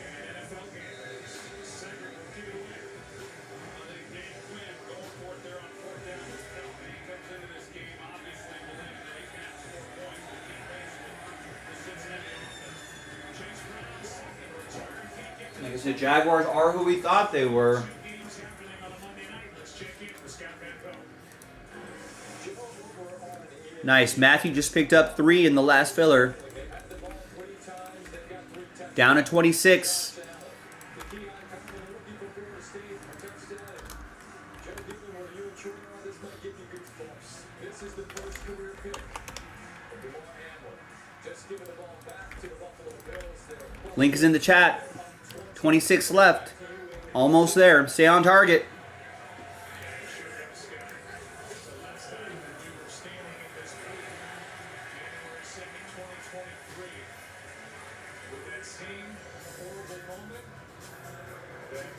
In an NFL game, Cedric will give it away. I think Dan Quinn going for it there on 4th down. He comes into this game obviously believing that he can have 4 points to keep pace with the Cincinnati offense. Chase Brown, second return, can't get to Like I said, Jaguars are who we thought they were. 2 games happening on a Monday night. Let's check in with Scott Van Pelt. Nice. Matthew just picked up 3 in the last filler. Down at 26. This is the first career pick of DeMar Hamlin. Just giving the ball back to the Buffalo Bills there. Link is in the chat. 26 left. Almost there. Stay on target. Last time we were standing in this booth, January 2nd, 2023, with that same horrible moment that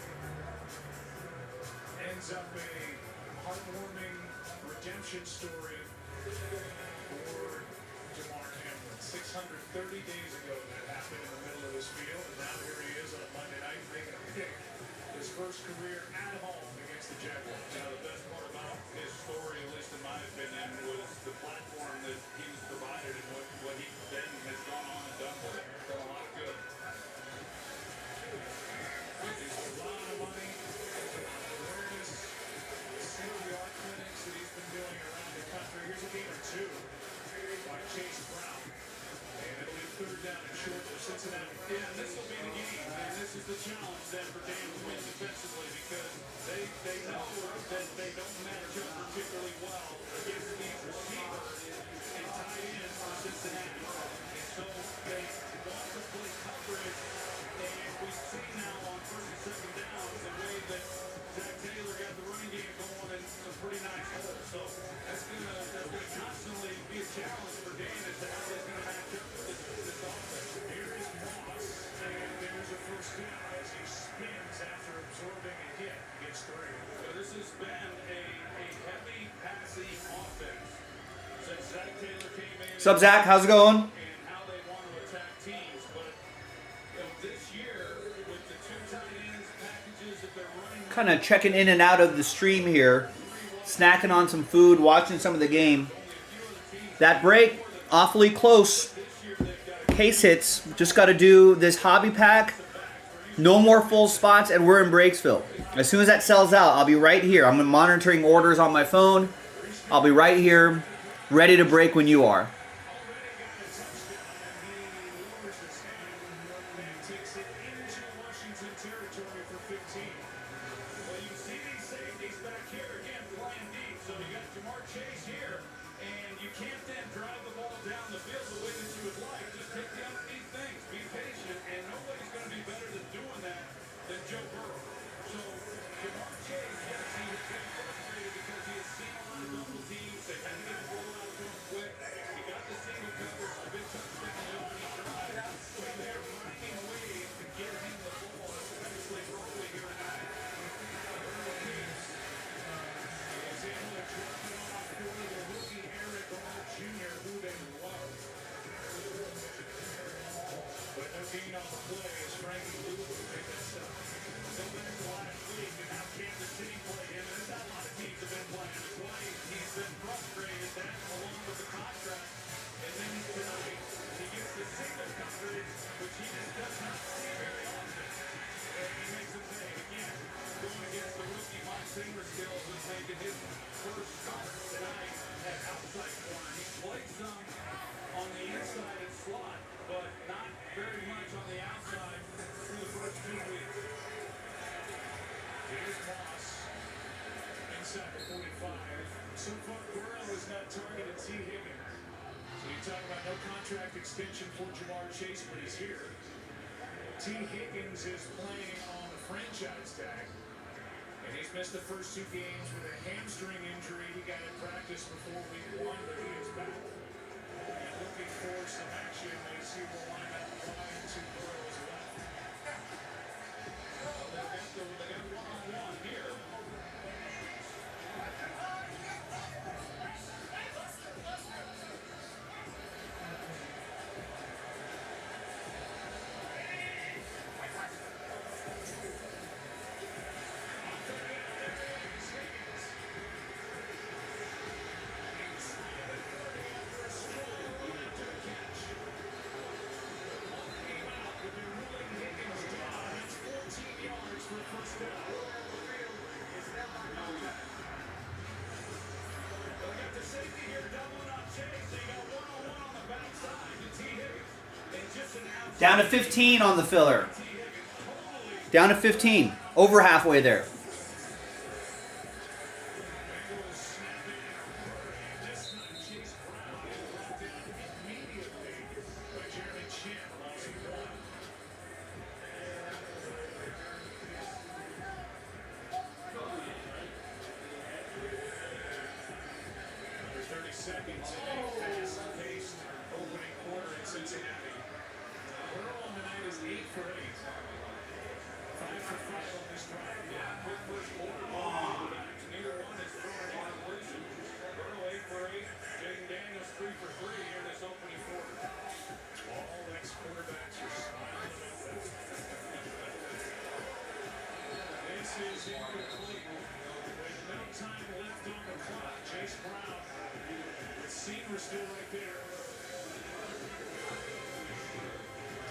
ends up a heartwarming redemption story for Jamar Hamlin. 630 days ago that happened in the middle of this field, and now here he is on a Monday night making a pick. His first career at home against the Jaguars. Now, the best part about his story, at least in my opinion, was the platform that he was provided and what he then has gone on and done with it. Done a lot of good. There's a lot of money, awareness, some of the art clinics that he's been doing around the country. Here's a game or two by Chase Brown. And it'll be third down and short for Cincinnati. Yeah, and this will be the game, and this is the challenge then for Dan Quinn defensively, because they know that they don't match up particularly well against these receivers and tight ends for Cincinnati. And so they want to play coverage, and we see now on first and second downs the way that Zach Taylor got the running game going in some pretty nice holes. So that's gonna constantly be a challenge for Dan as to how he's gonna match up with this offense. Here is Moss, and there's a first down as he spins after absorbing a hit. Gets three. So this has been a heavy passing offense since Zach Taylor came in. What's up, Zach? How's it going? And how they want to attack teams. But this year, with the two tight ends packages that they're running, Kind of checking in and out of the stream here. Snacking on some food, watching some of the game. That break, awfully close. Case hits. Just got to do this hobby pack. No more full spots, and we're in Breaksville. As soon as that sells out, I'll be right here. I'm monitoring orders on my phone. I'll be right here, ready to break when you are. Takes it into Washington territory for 15. well, you see these safeties back here again playing deep. So you got Jamar Chase here, and you can't then drive the ball down the field the way that you would like. Just take the underneath things, be patient, and nobody's going to be better than doing that than Joe Burrow. So Jamar Chase, yes, he has been frustrated because he has seen a lot of double teams. They had to get the ball out to him quick. He got the single coverage, the big touchdown on the drive. But they're finding ways to get him the ball, especially early here tonight. Is able to drop it off for the rookie Eric Hall Jr., who they love. But no gain on the play as Frankie Lou will pick this up. Go back to last week and how Kansas City played him. And this is how a lot of teams have been playing. That's why he's been frustrated, that along with the contract. And then tonight, he gets the single coverage, which he just does not see very often. And he makes a play again, going against the rookie Mike Singer skills and making his first start tonight at outside corner. He played some on the inside and slot, but not very much on the outside through the first 2 weeks. Here's Moss inside the 45. So far, Burrow has not targeted T. Higgins. So you talk about no contract extension for Jamar Chase, but he's here. T. Higgins is playing on the franchise tag. And he's missed the first 2 games with a hamstring injury. He got in practice before week 1, but he is back. And looking for some action. They see the lineup wide to Burrow's left. They got one-on-one here. Down to 15 on the filler. Down to 15. Over halfway there. Seconds in a fast-paced opening quarter in Cincinnati. Burrow on the night is 8 for 8. 5 for 5 on this drive. Yeah, No time left on the clock. Chase Brown with Seaver still right there.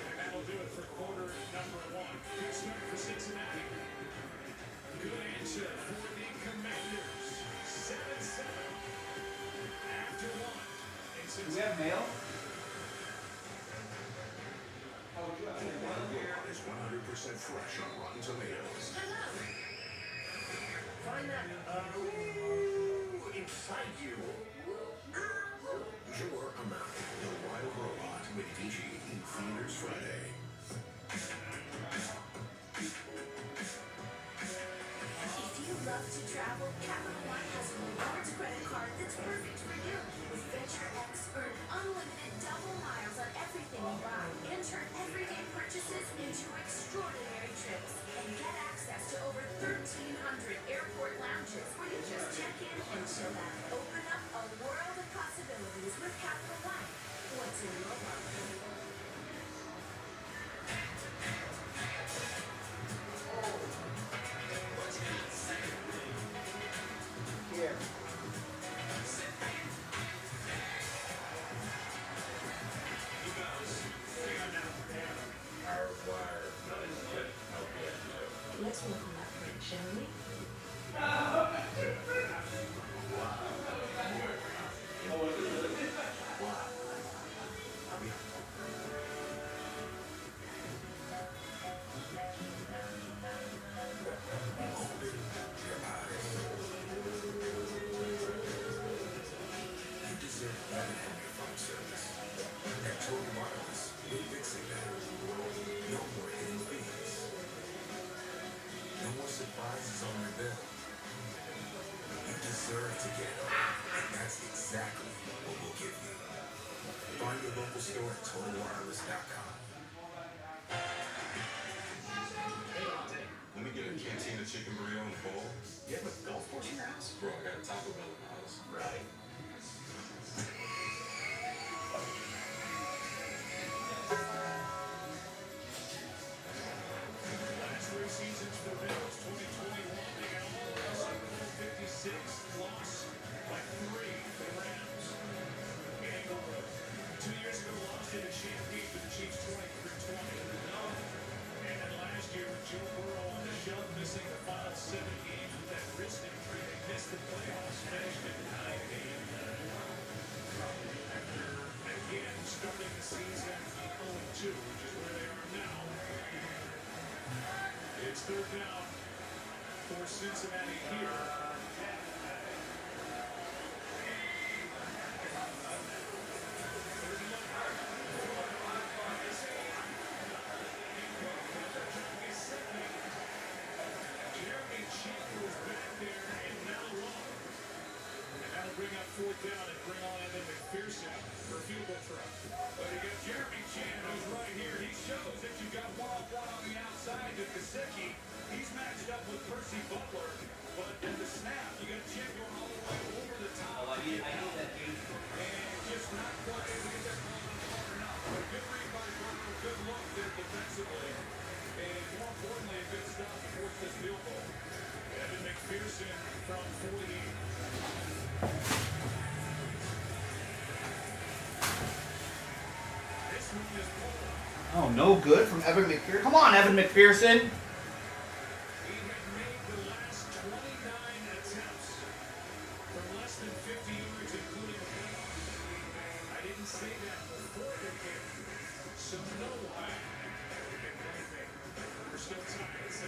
And that'll do it for quarter number 1. Good start for Cincinnati. Good answer for the Commanders. 7-7 after 1. In Cincinnati. mail? One is 100% fresh on Rotten Tomatoes. Find that inside you. Your amount. The Wild Robot with DG in theaters Friday. If you love to travel, Capital One has a rewards credit card that's perfect for you. With Venture X, earn unlimited double miles on everything you buy. And turn everyday purchases into extraordinary trips. And get access to over 1,300 airport lounges where you just check in and chill out. Open up a world of possibilities with Capital One. What's in your wallet? Here. Let's work on that print, shall we? You deserve better from your phone service. At Total Wireless, we're fixing that. No more hidden fees. No more surprises on your bill. You deserve to get them. And that's exactly what we'll give you. Find your local store at TotalWireless.com. Let me get a cantina chicken burrito in a bowl. You have a golf course in your house? Bro, I got a Taco Bell in the house. Right. Last 3 seasons for Bills, 2021, they got all of us Super Bowl 56, lost by 3 to the Rams. And 2 years ago, lost to the Jaspy for the Chiefs 23-20. And then last year with Joe Burrow on the shelf, missing the final 7 games with that wrist injury, they missed the playoffs, finished at 9-8. Again, starting the season 0-2, which is where they are now. It's 3rd down for Cincinnati here. Jeremy Chandler's back there and now long. And that'll bring up 4th down and bring on Evan McPherson for a field goal try. But you got Jeremy Chandler who's right here. He shows that you got one-on-one on the outside to Gesicki. He's matched up with Percy Butler. But in the snap, you got Chandler going all the way over the top. I need that dude. And just not quite able to get that ball in hard enough. But a good read by Butler. Good look there defensively. And more importantly, a good stop to force this field goal. Evan McPherson from 48. This one is pulled. Oh, no good from Evan McPherson. Come on, Evan McPherson. He had made the last 29 attempts from less than 50 yards, including a playoff. I didn't say that before the game, so no way. We're still tied at 7-1.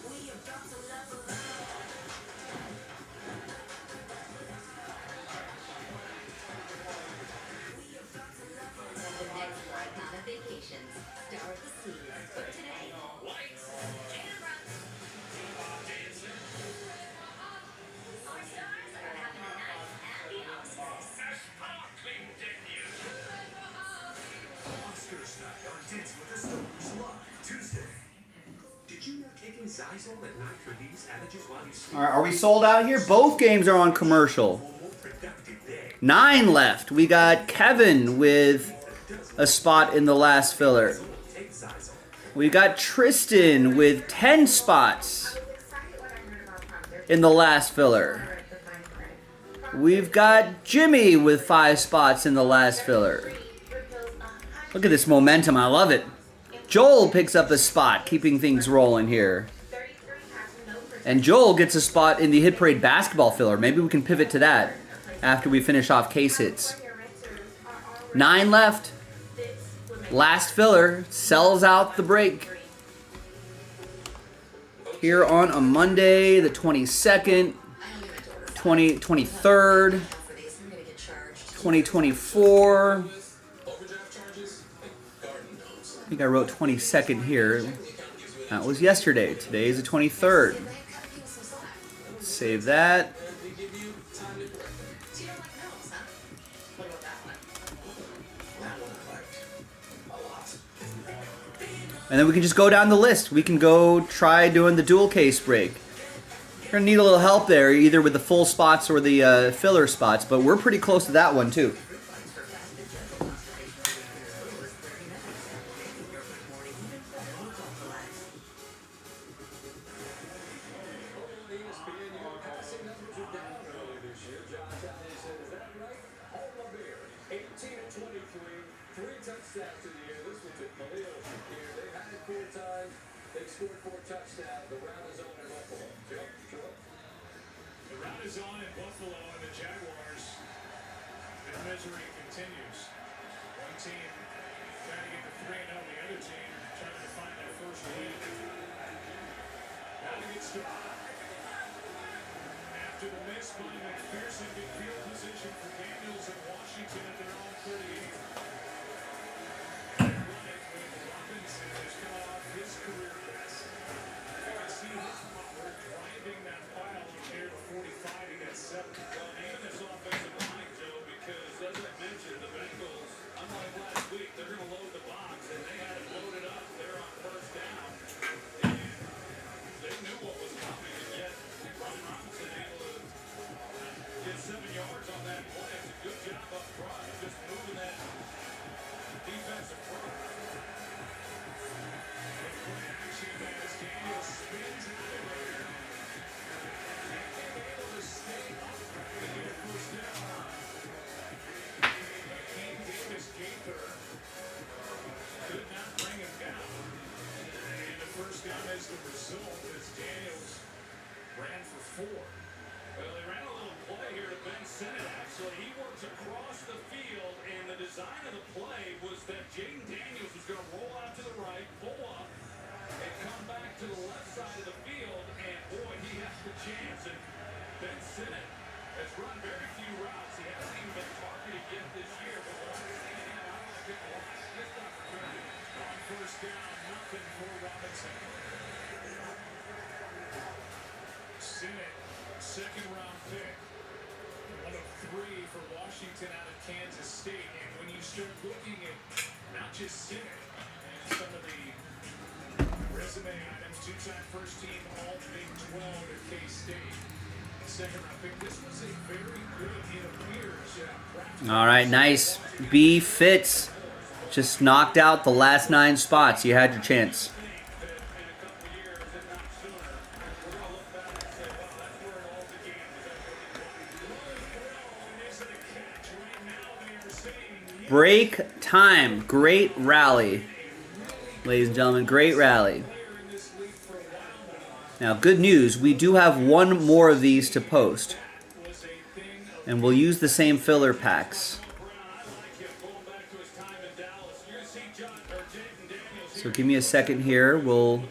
We about to level up. We about to level up. The next icon of vacations, Star of the Seas. But today, Lights. camera. Our stars are having a nice, happy Oscars. Oscar style on Dancing with the Stars live Tuesday. Did you know taking Zyzol at night relieves allergies while you sleep? All right, are we sold out here? Both games are on commercial. For a more productive day. 9 left. We got Kevin with a spot in the last filler. We got Tristan with 10 spots in the last filler. We've got Jimmy with 5 spots in the last filler. Look at this momentum. I love it. Joel picks up a spot, keeping things rolling here. And Joel gets a spot in the Hit Parade basketball filler. Maybe we can pivot to that after we finish off case hits. 9 left. Last filler sells out the break. Here on a Monday, the 22nd, 23rd, 2024. I think I wrote 22nd here. That was yesterday. Today is the 23rd. Save that. And then we can just go down the list. We can go try doing the dual case break. We're going to need a little help there, either with the full spots or the filler spots, but we're pretty close to that one too. After the miss by McPherson, good field position for Daniels and Washington at their own 38. Robinson has come off his career best. You can see his power driving that pile up near the 45. He got 7. Well, and this offensive line, Joe, because as I mentioned, the Bengals, unlike last week, they're going to load the box, and they had it loaded up there on first down. And they knew what was coming, and yet Robinson able to get 7 yards on that play. It's a good job up front of just moving that defensive front. Play action as Daniels spins out of there. And able to stay up and get a first down. King Davis Gaither could not bring him down. And the first down is the result as Daniels ran for 4. Well, they ran a little play here to Ben Sinnott, actually. He works across the field, and the design of the play was that Jaden Daniels was going to roll out to the right, pull up, and come back to the left side of the field, and boy, he has the chance. And Ben Sinnott has run very few routes. He hasn't even been targeted yet this year, but I don't think a lot. Missed opportunity. On first down, nothing for Robinson. Sinnott, second-round pick. 1 of 3 for Washington out of Kansas State. And when you start looking at not just Sinnott and some of the resume items, 2-time first team All-Big 12 at K-State. Second-round pick. This was a very good, it appears, All right, nice. B Fitz just knocked out the last 9 spots. You had your chance. Break time. Great rally. Ladies and gentlemen, great rally. Now, good news. We do have 1 more of these to post. And we'll use the same filler packs. So give me a second here. We'll...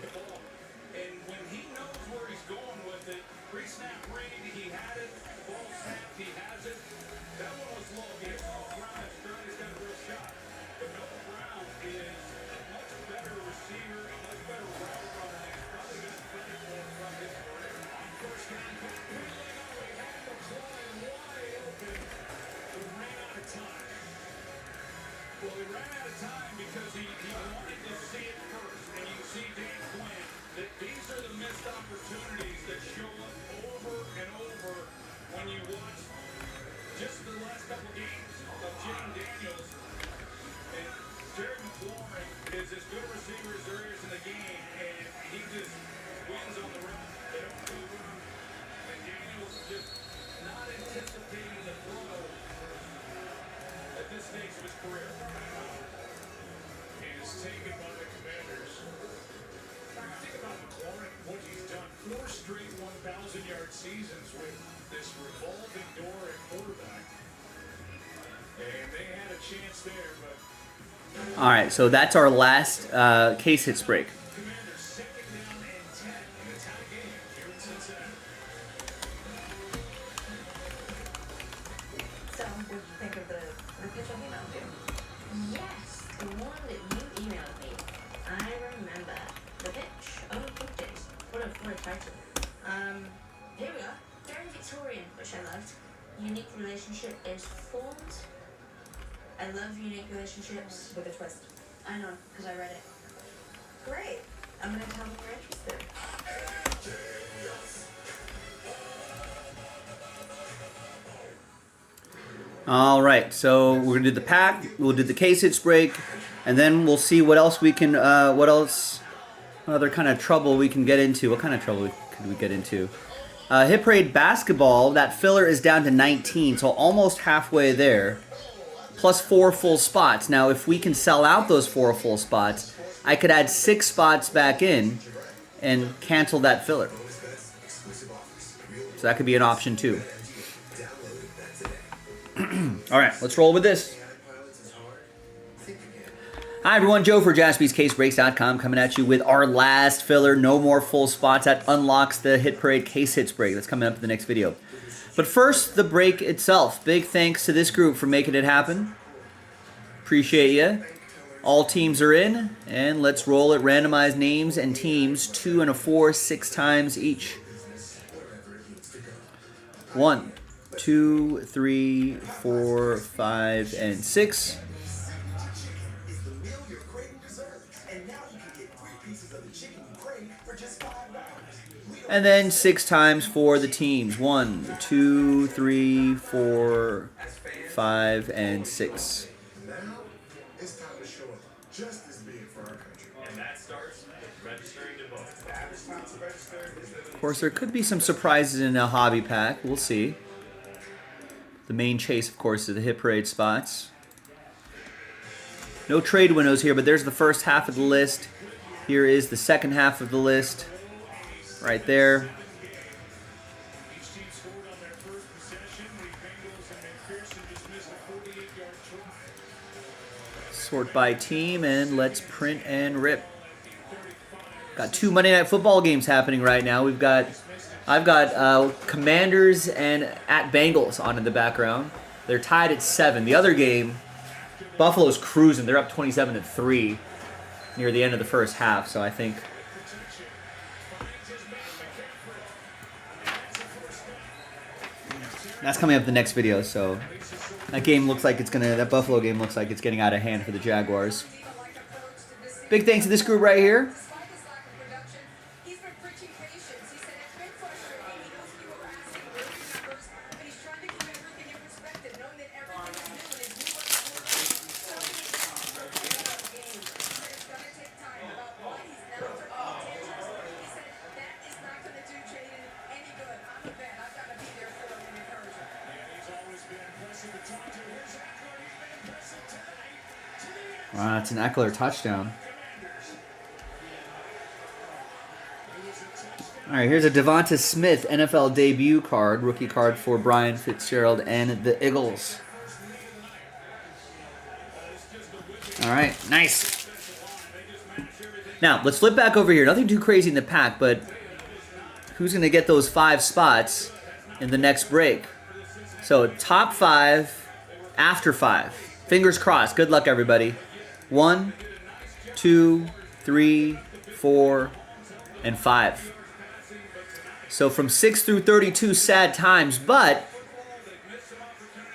just the last couple his career. And is taken by the Commanders. Think about McLaurin, what he's done. 4 straight 1,000-yard seasons with this revolving door at quarterback. And they had a chance there, but... All right, so that's our last case hits break. Commanders second down and 10 in a tie game here in Cincinnati. So, what did you think of the pitch I emailed you? Yes, the one that you emailed me. I remember the pitch. Oh, pitches. What a title. Here we are. Very Victorian, which I loved. Unique relationship is formed. I love unique relationships with a twist. I know, because I read it. Great. I'm going to tell them you're interested. All right, so we're gonna do the pack. We'll do the case hits break, and then we'll see what else we can. What other kind of trouble we can get into? What kind of trouble could we get into? Hit parade basketball. That filler is down to 19, so almost halfway there. Plus 4 full spots. Now, if we can sell out those 4 full spots, I could add 6 spots back in and cancel that filler. So that could be an option too. All right, let's roll with this. Hi everyone, Joe for JaspysCaseBreaks.com coming at you with our last filler. No more full spots. That unlocks the Hit Parade Case Hits break. That's coming up in the next video. But first, the break itself. Big thanks to this group for making it happen. Appreciate you. All teams are in, and let's roll it. Randomize names and teams, 2 and a 4, 6 times each. 1, 2, 3, 4, 5, and 6. And then 6 times for the teams. 1, 2, 3, 4, 5, and 6. Now, it's time to show up just as big for our country. And that starts with registering to vote. The average time to register is Of course, there could be some surprises in a hobby pack. We'll see. The main chase, of course, is the Hit Parade spots. No trade windows here, but there's the first half of the list. Here is the second half of the list. Right there. each team scored on their first possession. The Bengals and McPherson just missed a 48-yard try. Sort by team, and let's print and rip. Got 2 Monday Night Football games happening right now. I've got Commanders and at Bengals on in the background. They're tied at 7. The other game, Buffalo's cruising. They're up 27-3 near the end of the first half. So I think that's coming up in the next video. So that Buffalo game looks like it's getting out of hand for the Jaguars. Big thanks to this group right here. He's been preaching patience. He said it's been frustrating. He knows people are asking where he numbers, but he's trying to keep everything in perspective, knowing that everything is new and is new on the board. So many games. He said it's going to take time. About why he's now for contagious. He said that is not going to do Jaden any good. I'm a vet. I've got to be there for him and encourage him. And he's always been impressive to talk to. Here's Eckler. He's been impressive tonight. To the end. Wow, that's an Eckler touchdown. All right, here's a Devonta Smith NFL debut card, rookie card for Brian Fitzgerald and the Eagles. All right, nice. Now, let's flip back over here. Nothing too crazy in the pack, but who's going to get those 5 spots in the next break? So, top 5, after 5. Fingers crossed. Good luck, everybody. 1, 2, 3, 4, and 5. So from 6 through 32, sad times, but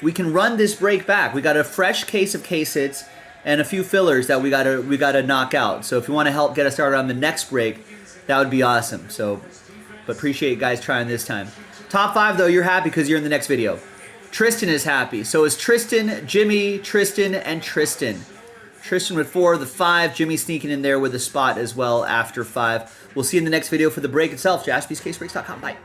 we can run this break back. We got a fresh case of case hits and a few fillers that we gotta knock out. So if you want to help get us started on the next break, that would be awesome. So, but appreciate you guys trying this time. Top 5 though, you're happy because you're in the next video. Tristan is happy. So is Tristan, Jimmy, Tristan, and Tristan. Tristan with 4 of the 5. Jimmy sneaking in there with a spot as well after 5. We'll see you in the next video for the break itself. JaspysCaseBreaks.com. Bye.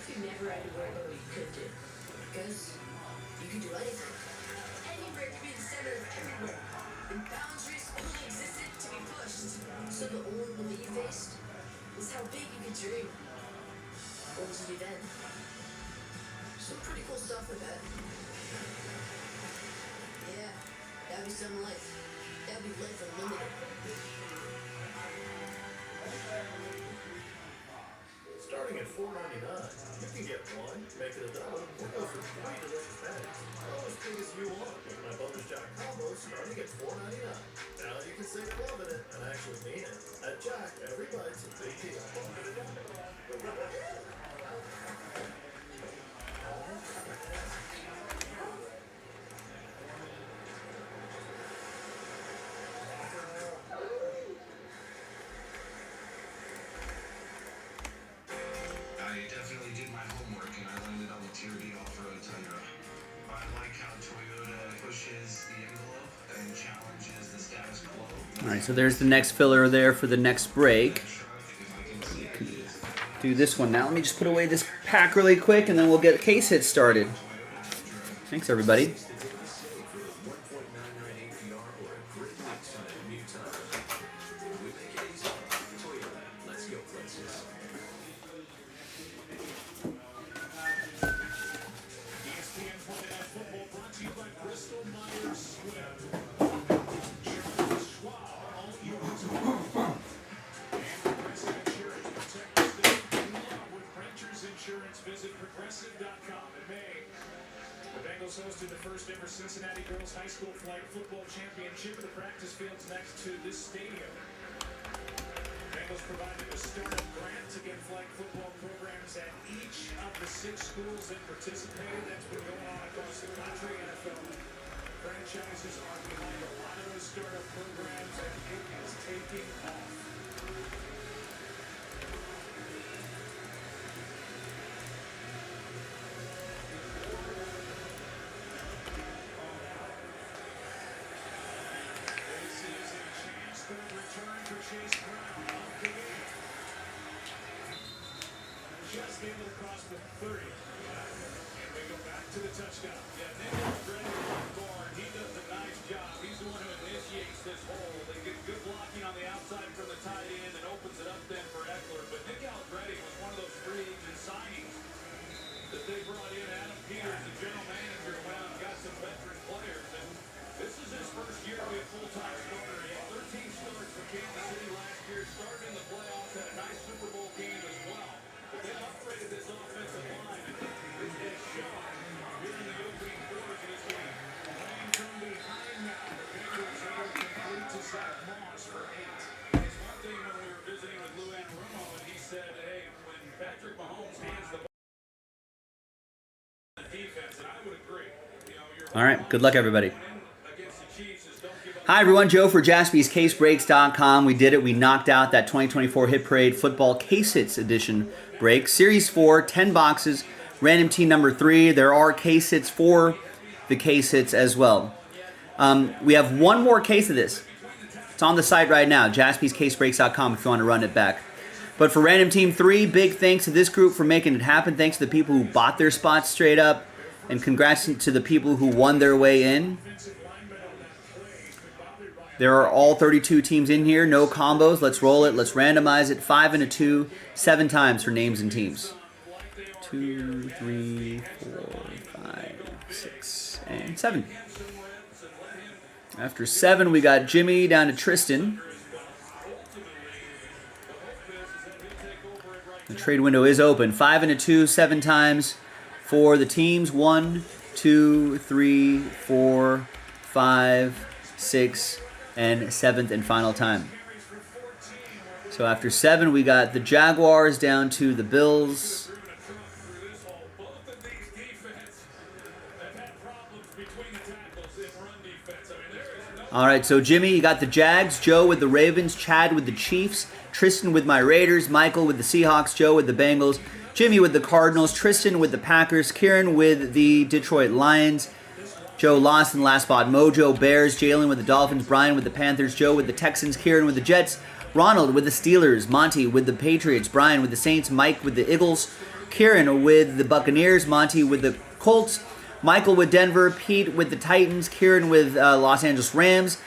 if you never had to worry about what you could do? Because you could do anything. Anywhere could be the center of everywhere. And boundaries only existed to be pushed. So the only limit you faced was how big you could dream. What was it then? Some pretty cool stuff with that. Yeah, that'd be some life. That'd be life unlimited. Starting at $4.99, you can get one, make it a double, or go for 3 delicious patties. All as big as you want with my bonus Jack combo starting at $4.99. Now you can say you're loving it and actually mean it. At Jack, every bite's a big deal. I definitely did my homework and I landed on the Tier D off-road Tundra. I like how Toyota pushes the envelope and challenges the status quo. All right, so there's the next filler there for the next break. Do this one now. Let me just put away this pack really quick, and then we'll get case hits started. Thanks, everybody. Visit progressive.com in May. The Bengals hosted the first ever Cincinnati Girls High School Flag Football Championship at the practice fields next to this stadium. Bengals provided a startup grant to get flag football programs at each of the 6 schools that participated. That's been going on across the country. NFL franchises are behind a lot of those startup programs, and it is taking off. Just able to cross the 30. And we go back to the touchdown. Yeah, Nicholas Brady on guard. He does a nice job. He's the one who initiates this hole. They get good blocking on the outside from the tight end and opens it up then for Eckler. But Nick Allegretti was one of those free agent signings that they brought in. Adam Peters, the general manager, went out and got some veteran players. And this is his first year to be a full-time starter. He had 13 starts for Kansas City last year. Started in the playoffs, had a nice Super Bowl game as well. But they upgraded this offensive line, and it has shown here in the opening quarters of this game. Playing from behind now, the Bengals are complete to Zach Moss for 8. It's one thing when we were visiting with Lou Anarumo, and he said, hey, when Patrick Mahomes hands the ball to the defense, and I would agree. You know, All right, good luck, everybody. Hi, everyone. Joe for Jaspy's CaseBreaks.com. We did it. We knocked out that 2024 Hit Parade Football Case Hits Edition break. Series 4, 10 boxes, random team number 3. There are case hits for the case hits as well. We have one more case of this. It's on the site right now, Jaspy's CaseBreaks.com if you want to run it back. But for random team 3, big thanks to this group for making it happen. Thanks to the people who bought their spots straight up. And congrats to the people who won their way in. There are all 32 teams in here, no combos. Let's roll it. Let's randomize it. 5 and a 2, 7 times for names and teams. 2, 3, 4, 5, 6, and 7. After 7, we got Jimmy down to Tristan. The trade window is open. 5 and a 2, 7 times for the teams. 1, 2, 3, 4, 5, 6, and 7th and final time. So after 7, we got the Jaguars down to the Bills. All right, so Jimmy, you got the Jags, Joe with the Ravens, Chad with the Chiefs, Tristan with my Raiders, Michael with the Seahawks, Joe with the Bengals, Jimmy with the Cardinals, Tristan with the Packers, Kieran with the Detroit Lions, Joe lost in the last spot. Mojo, Bears, Jalen with the Dolphins, Brian with the Panthers, Joe with the Texans, Kieran with the Jets, Ronald with the Steelers, Monty with the Patriots, Brian with the Saints, Mike with the Eagles, Kieran with the Buccaneers, Monty with the Colts, Michael with Denver, Pete with the Titans, Kieran with Los Angeles Rams,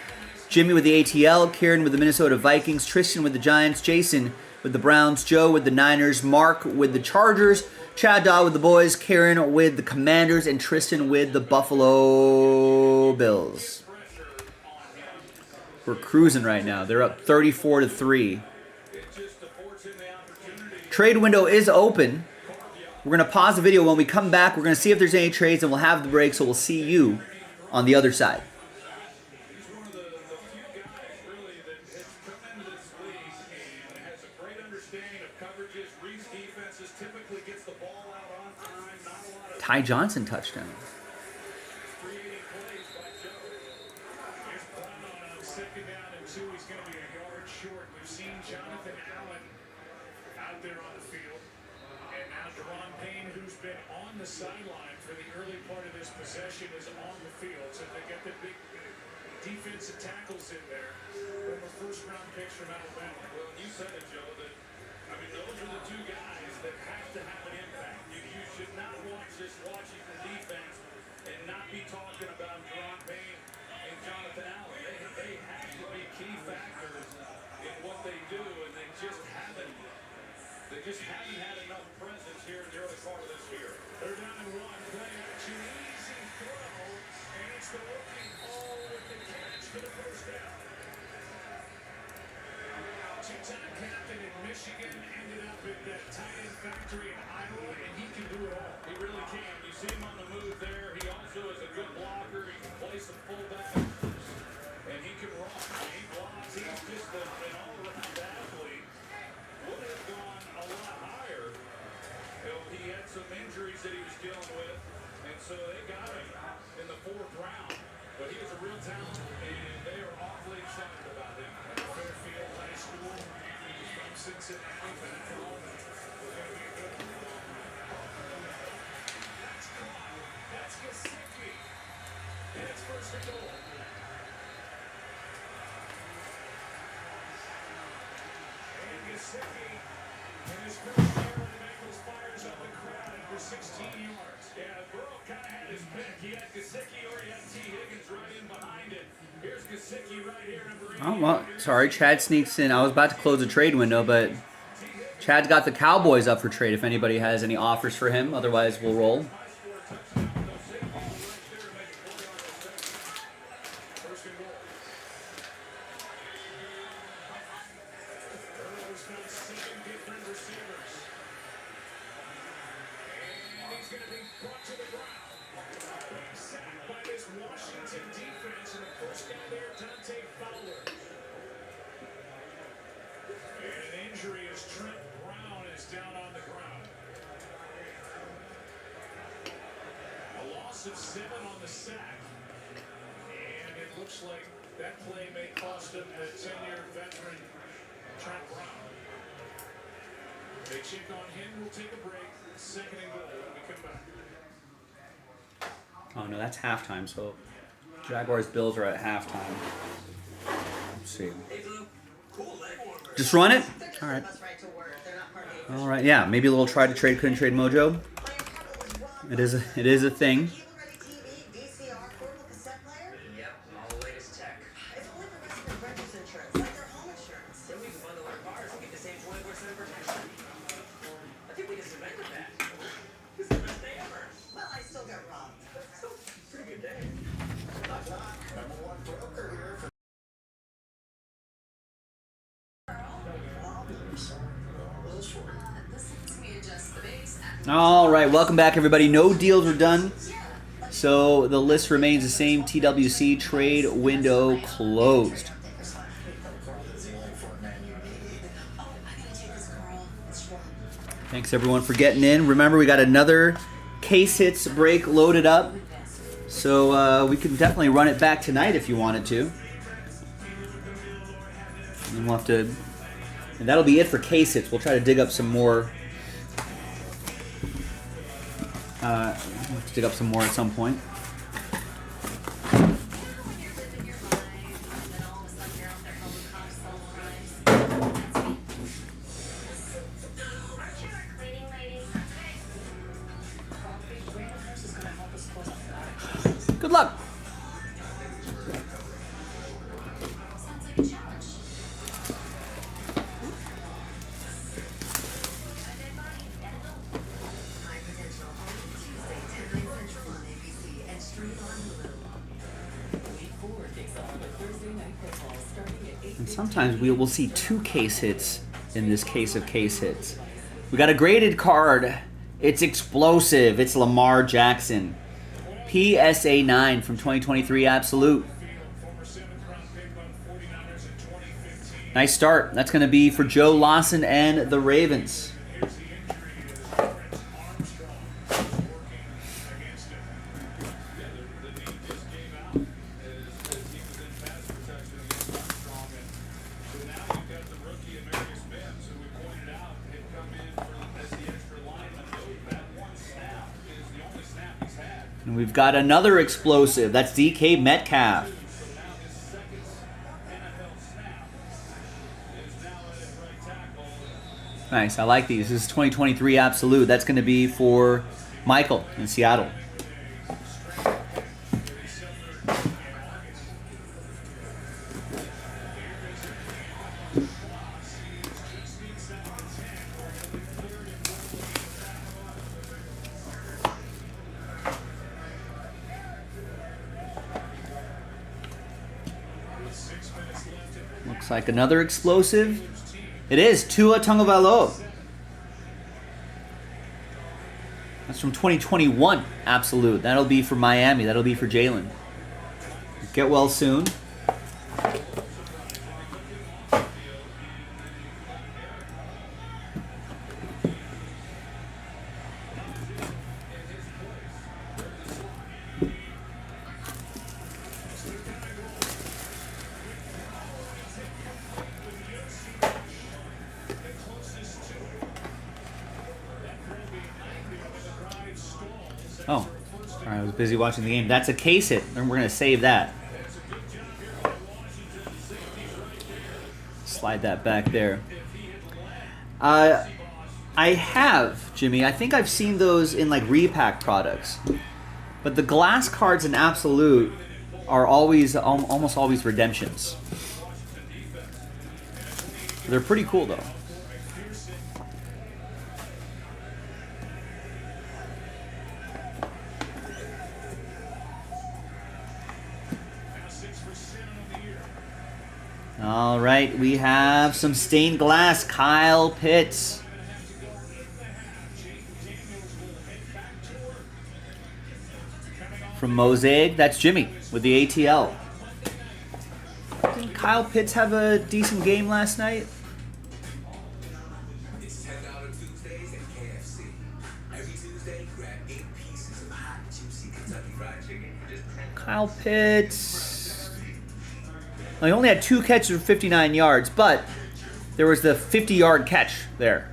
Jimmy with the ATL, Kieran with the Minnesota Vikings, Tristan with the Giants, Jason with the Browns, Joe with the Niners, Mark with the Chargers, Chad Daw with the Boys, Karen with the Commanders, and Tristan with the Buffalo Bills. We're cruising right now. They're up 34-3. Trade window is open. We're going to pause the video. When we come back, we're going to see if there's any trades, and we'll have the break, so we'll see you on the other side. He's one of the few guys, really, that has come into this league and has a great understanding of coverages, reads defenses, typically gets the ball out on time, not a lot of Ty Johnson touchdown. creating plays by Joe. Here's Brown on second down and 2. He's going to be a yard short. We've seen Jonathan Allen out there on the field. And now Deron Payne, who's been on the sideline for the early part of this possession, is on the field. So they got the big defensive tackles in there. Former first-round picks from Alabama. Well, you said it, Joe, that, I mean, those are the two guys that have to have an impact. You should not just watching the defense and not be talking about Deron Payne and Jonathan Allen. They have to be key factors in what they do, and they just haven't had enough presence here in the early part of this year. They're down in 1, play action, easy throw, and it's the rookie all with the catch for the first down. Two-time captain in Michigan, ended up at that tight end factory in Iowa, and he can do it all. He really can. You see him on the move there. He also is a good blocker. He can play some fullback, and he can run. He blocks. He's just an all-around athlete. Would have gone a lot higher. He had some injuries that he was dealing with, and so they got him in the 4th round. But he is a real talent, and they are awfully excited about him. Fairfield High School, he's from Cincinnati, back home. We're going to be a good one. That's caught. That's Gesicki. And it's first and goal. And Gesicki, in his first year in the Bengals, fires up the crowd for 16 yards. Yeah, Burrow kind of had his pick. He had Gesicki or he had T. Higgins right in behind it. Here's Gesicki right here, number 8. Oh, well, sorry. Chad sneaks in. I was about to close the trade window, but Chad's got the Cowboys up for trade if anybody has any offers for him. Otherwise, we'll roll. Of 7 on the sack, and it looks like that play may cost him a 10-year veteran, Trent Brown. They check on him. We'll take a break. Second and goal when we come back. Oh, no, that's halftime, so Jaguars Bills are at halftime. Let's see. Just run it? All right. All right, yeah, maybe a little try to trade, couldn't trade mojo. It is a thing. All right, welcome back, everybody. No deals were done, so the list remains the same. TWC trade window closed. Thanks, everyone, for getting in. Remember, we got another case hits break loaded up, so we can definitely run it back tonight if you wanted to. And we'll have to, and that'll be it for case hits. We'll try to dig up some more. Let's dig up some more at some point. Sometimes we will see 2 case hits in this case of case hits. We got a graded card. It's explosive. It's Lamar Jackson. PSA 9 from 2023 Absolute. Nice start. That's going to be for Joe Lawson and the Ravens. And we've got another explosive. That's DK Metcalf. Nice, I like these. This is 2023 Absolute. That's going to be for Michael in Seattle. Looks like another explosive. It is Tua Tagovailoa. That's from 2021 Absolute. That'll be for Miami. That'll be for Jalen. Get well soon. Oh, sorry, I was busy watching the game. That's a case hit, and we're going to save that. Slide that back there. I have, Jimmy. I think I've seen those in like repack products. But the glass cards in Absolute are always, almost always redemptions. They're pretty cool though. All right, we have some stained glass. Kyle Pitts. From Mosaic, that's Jimmy with the ATL. Didn't Kyle Pitts have a decent game last night? It's $10 Tuesdays at KFC. Every Tuesday, grab 8 pieces of hot, juicy Kentucky Fried Chicken for just $10. Kyle Pitts. Well, he only had 2 catches for 59 yards, but there was the 50-yard catch there.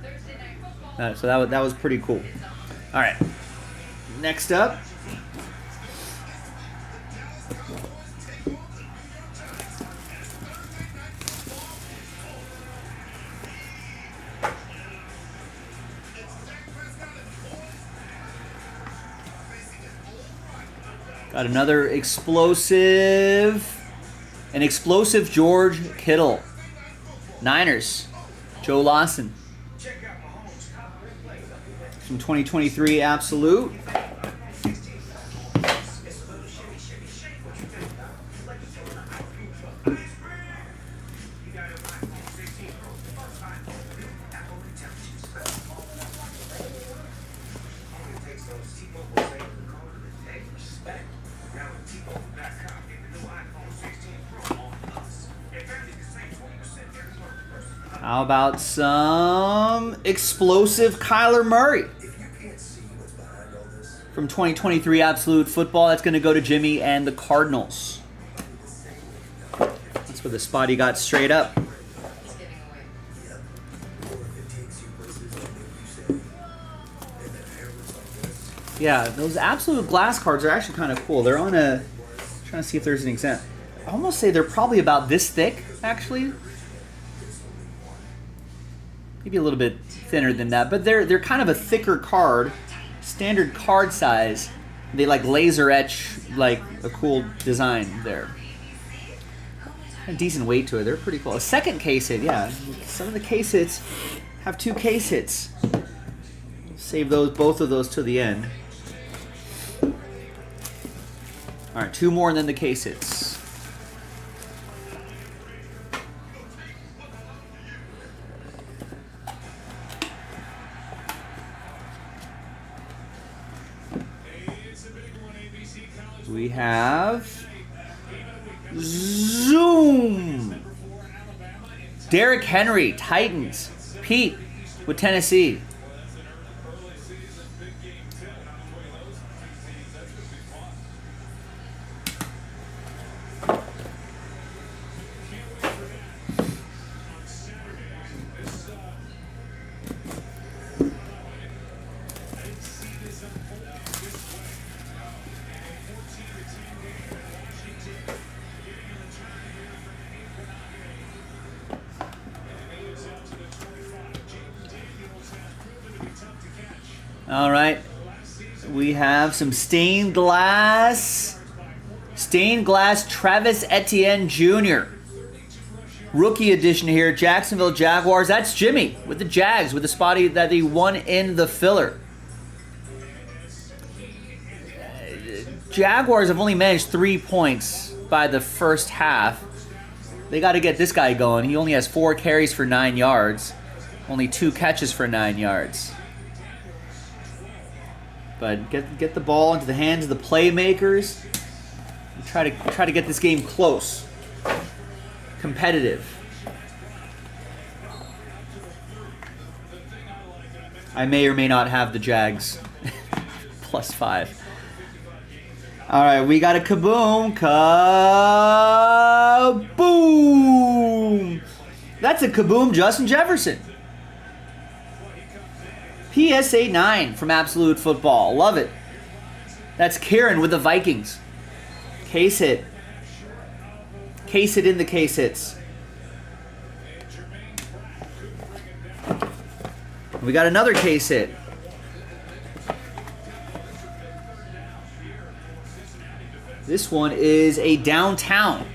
So that was pretty cool. All right. Next up. Got another explosive. An explosive George Kittle. Niners. Joe Lawson. From 2023 Absolute. How about some explosive Kyler Murray? From 2023 Absolute Football. That's going to go to Jimmy and the Cardinals. That's where the spot he got straight up. Yeah, those Absolute glass cards are actually kind of cool. They're on a... I'm trying to see if there's an example. I almost say they're probably about this thick, actually. Maybe a little bit thinner than that, but they're kind of a thicker card, standard card size. They like laser etch like a cool design there. A decent weight to it. They're pretty cool. A second case hit, yeah. Some of the case hits have 2 case hits. Save both of those to the end. All right, 2 more and then the case hits. We have Zoom. Derrick Henry, Titans. Pete with Tennessee. All right. We have some stained glass Travis Etienne Jr. Rookie edition here. Jacksonville Jaguars. That's Jimmy with the Jags with the spotty that he won in the filler. Jaguars have only managed 3 points by the first half. They got to get this guy going. He only has 4 carries for 9 yards. Only 2 catches for 9 yards. But get the ball into the hands of the playmakers. And try to get this game close, competitive. I may or may not have the Jags +5. All right, we got a kaboom, kaboom. That's a kaboom, Justin Jefferson. PSA 9 from Absolute Football. Love it. That's Kieran with the Vikings. Case hit. Case hit in the case hits. We got another case hit. This one is a downtown.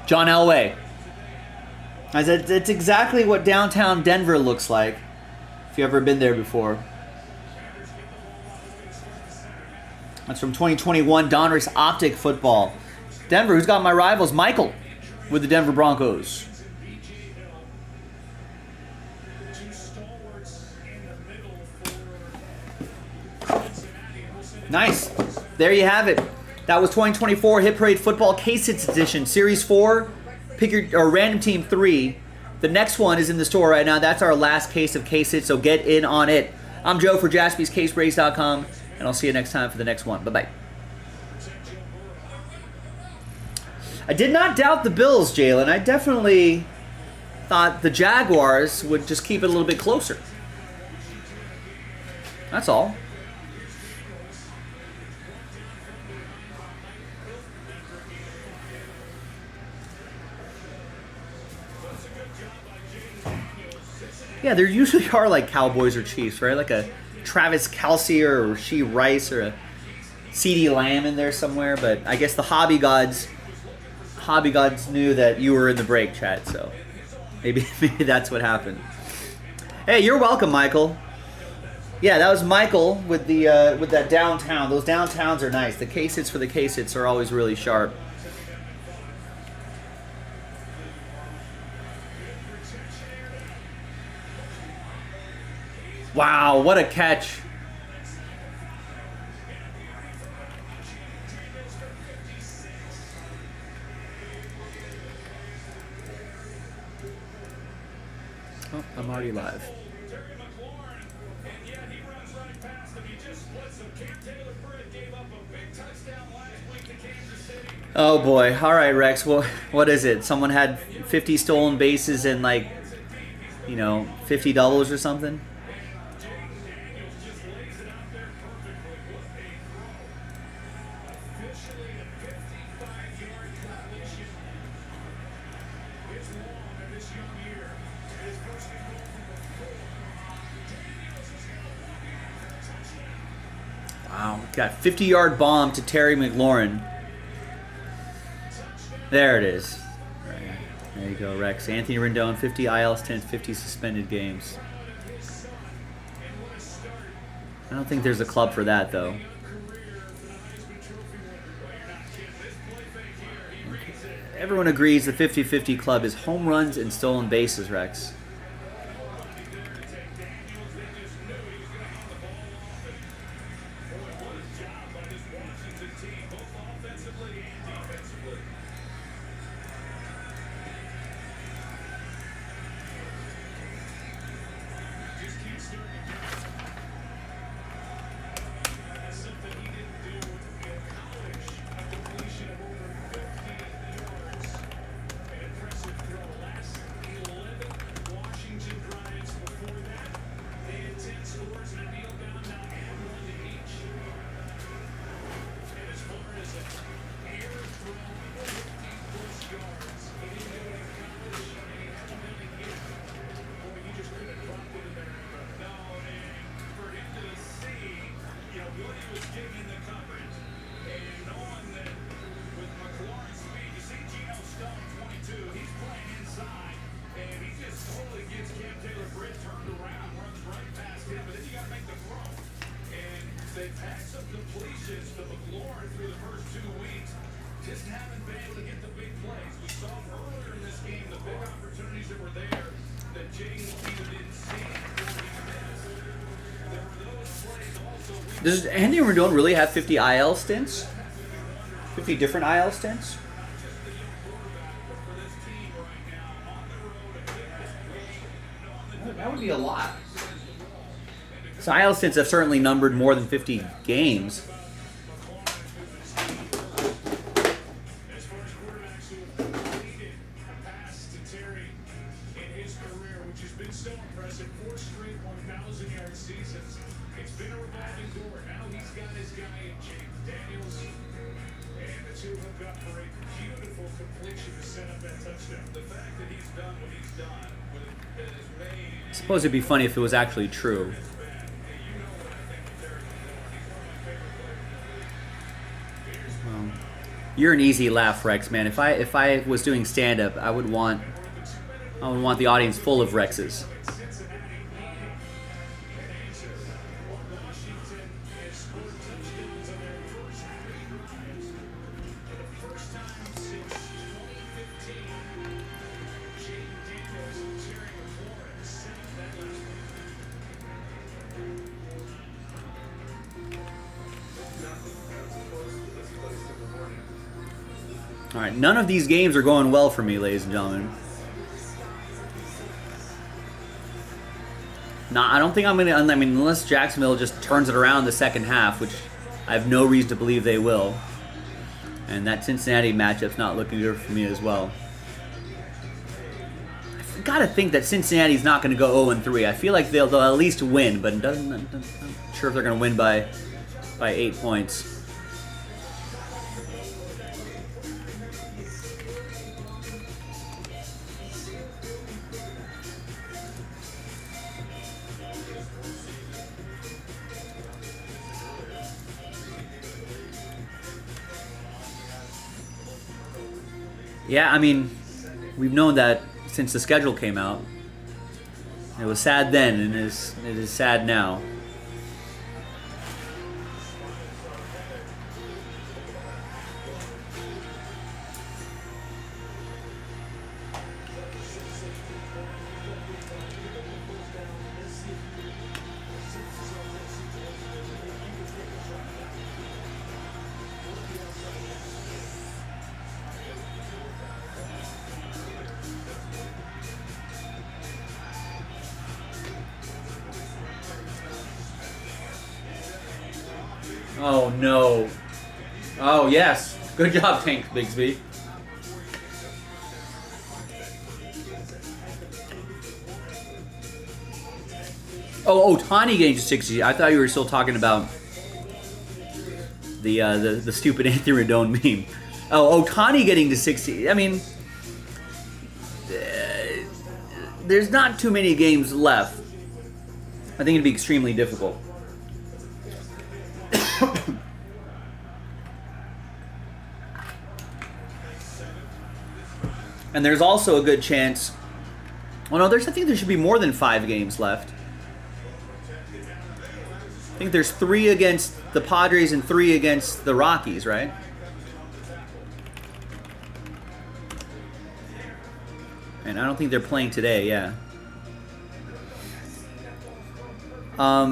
John Elway. That's exactly what downtown Denver looks like, if you've ever been there before. That's from 2021 Donruss Optic Football. Denver, who's got my rivals? Michael with the Denver Broncos. Nice. There you have it. That was 2024 Hit Parade Football Case Hits Edition, Series 4, pick your or Random Team 3. The next one is in the store right now. That's our last case of Case Hits, so get in on it. I'm Joe for JaspysCaseBreaks.com, and I'll see you next time for the next one. Bye-bye. I did not doubt the Bills, Jalen. I definitely thought the Jaguars would just keep it a little bit closer. That's all. Yeah, there usually are like Cowboys or Chiefs, right? Like a Travis Kelce or Rasheed Rice or a CeeDee Lamb in there somewhere. But I guess the hobby gods knew that you were in the break, chat. So maybe that's what happened. Hey, you're welcome, Michael. Yeah, that was Michael with the with that downtown. Those downtowns are nice. The case hits for the case hits are always really sharp. Wow, what a catch. Oh, I'm already live. Oh boy. All right, Rex. Well, what is it? Someone had 50 stolen bases and like, 50 doubles or something? Wow, got 50-yard bomb to Terry McLaurin. There it is. There you go, Rex. Anthony Rendon, 50 IL stints, 50 suspended games. I don't think there's a club for that, though. Everyone agrees the 50-50 club is home runs and stolen bases, Rex. weeks just haven't been able to get the big plays. We saw earlier in this game the big opportunities that were there that Jaden either didn't see or he missed. There were those plays also. Does Andy Rendon really have 50 IL stints? 50 different IL stints? That would be a lot. So IL stints have certainly numbered more than 50 games. As far as quarterbacks who have completed a pass to Terry in his career, which has been so impressive, 4 straight 1,000-yard seasons. It's been a revolving door. Now he's got his guy in Jake Daniels, and the two hook up for a beautiful completion to set up that touchdown. The fact that he's done what he's done has made. I suppose it'd be funny if it was actually true. You're an easy laugh, Rex, man. If I was doing stand-up, I would want the audience full of Rexes. All right, none of these games are going well for me, ladies and gentlemen. I don't think I'm going to... I mean, unless Jacksonville just turns it around the second half, which I have no reason to believe they will. And that Cincinnati matchup's not looking good for me as well. I've got to think that Cincinnati's not going to go 0-3. I feel like they'll at least win, but I'm not sure if they're going to win by 8 points. Yeah, I mean, we've known that since the schedule came out. It was sad then, and it is sad now. Oh no. Oh yes. Good job, Tank Bigsby. Oh, Otani getting to 60. I thought you were still talking about the stupid Anthony Rendon meme. Oh, Otani getting to 60. I mean, there's not too many games left. I think it'd be extremely difficult. And there's also a good chance. Well, no, I think there should be more than 5 games left. I think there's 3 against the Padres and 3 against the Rockies, right? And I don't think they're playing today, yeah. I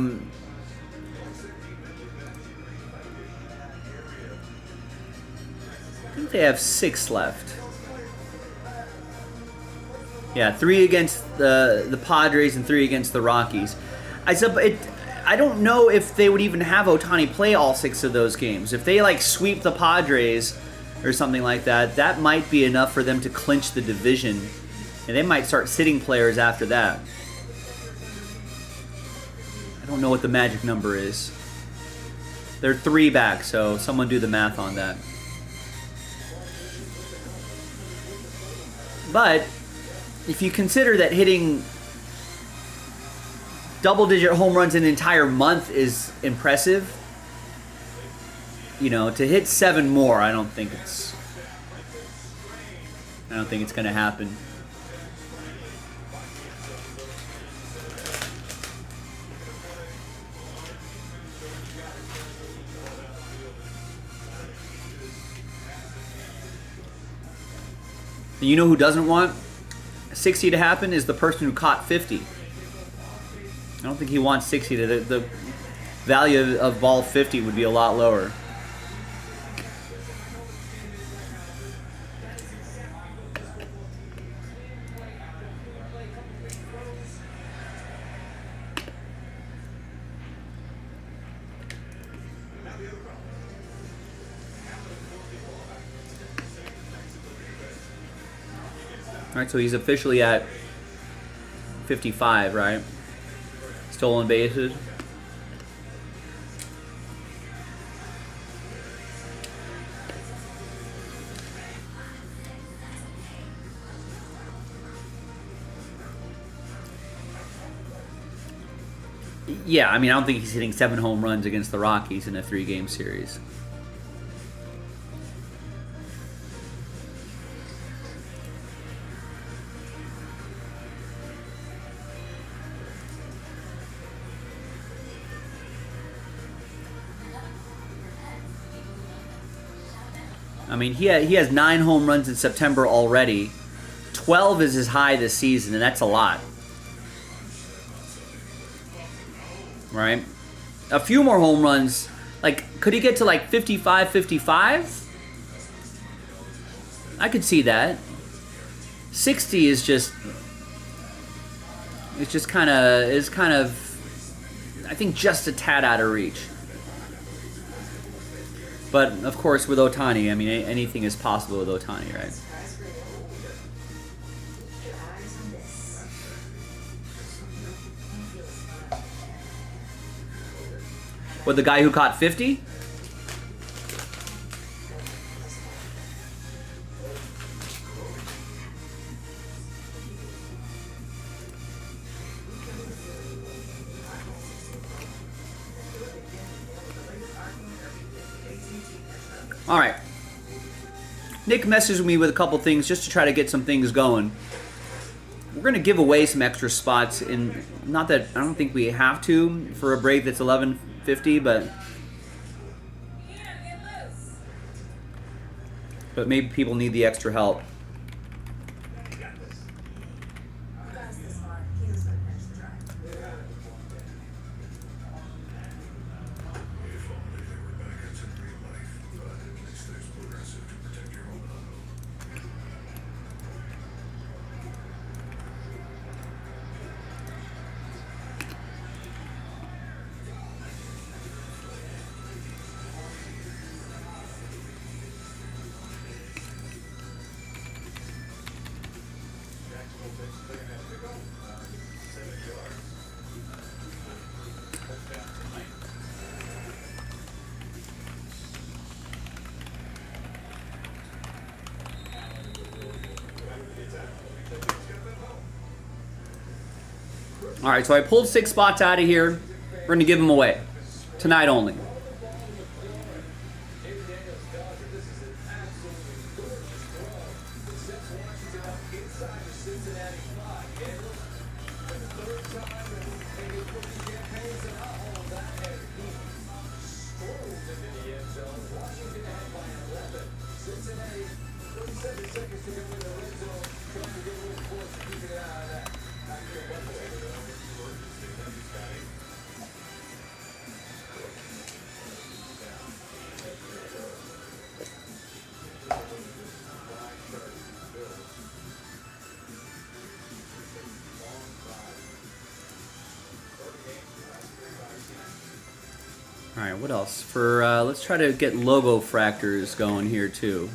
think they have 6 left. Yeah, 3 against the Padres and 3 against the Rockies. I don't know if they would even have Otani play all 6 of those games. If they like sweep the Padres or something like that, that might be enough for them to clinch the division, and they might start sitting players after that. I don't know what the magic number is. They're 3 back, so someone do the math on that. But if you consider that hitting double-digit home runs in an entire month is impressive, you know, to hit 7 more, I don't think it's going to happen. And you know who doesn't want 60 to happen is the person who caught 50. I don't think he wants 60 to. The value of ball 50 would be a lot lower. All right, so he's officially at 55, right? Stolen bases. Yeah, I mean, I don't think he's hitting 7 home runs against the Rockies in a 3-game series. I mean, he has 9 home runs in September already. 12 is his high this season, and that's a lot. Right? A few more home runs. Like, could he get to like 55, 55? I could see that. 60 is just... It's just kind of... I think just a tad out of reach. But, of course, with Ohtani, I mean, anything is possible with Ohtani, right? What, the guy who caught 50? All right. Nick messaged me with a couple things just to try to get some things going. We're going to give away some extra spots in, not that I don't think we have to for a break that's 11:50, but maybe people need the extra help. All right, so I pulled 6 spots out of here. We're going to give them away. Tonight only. All right, what else? For let's try to get logo fractors going here too.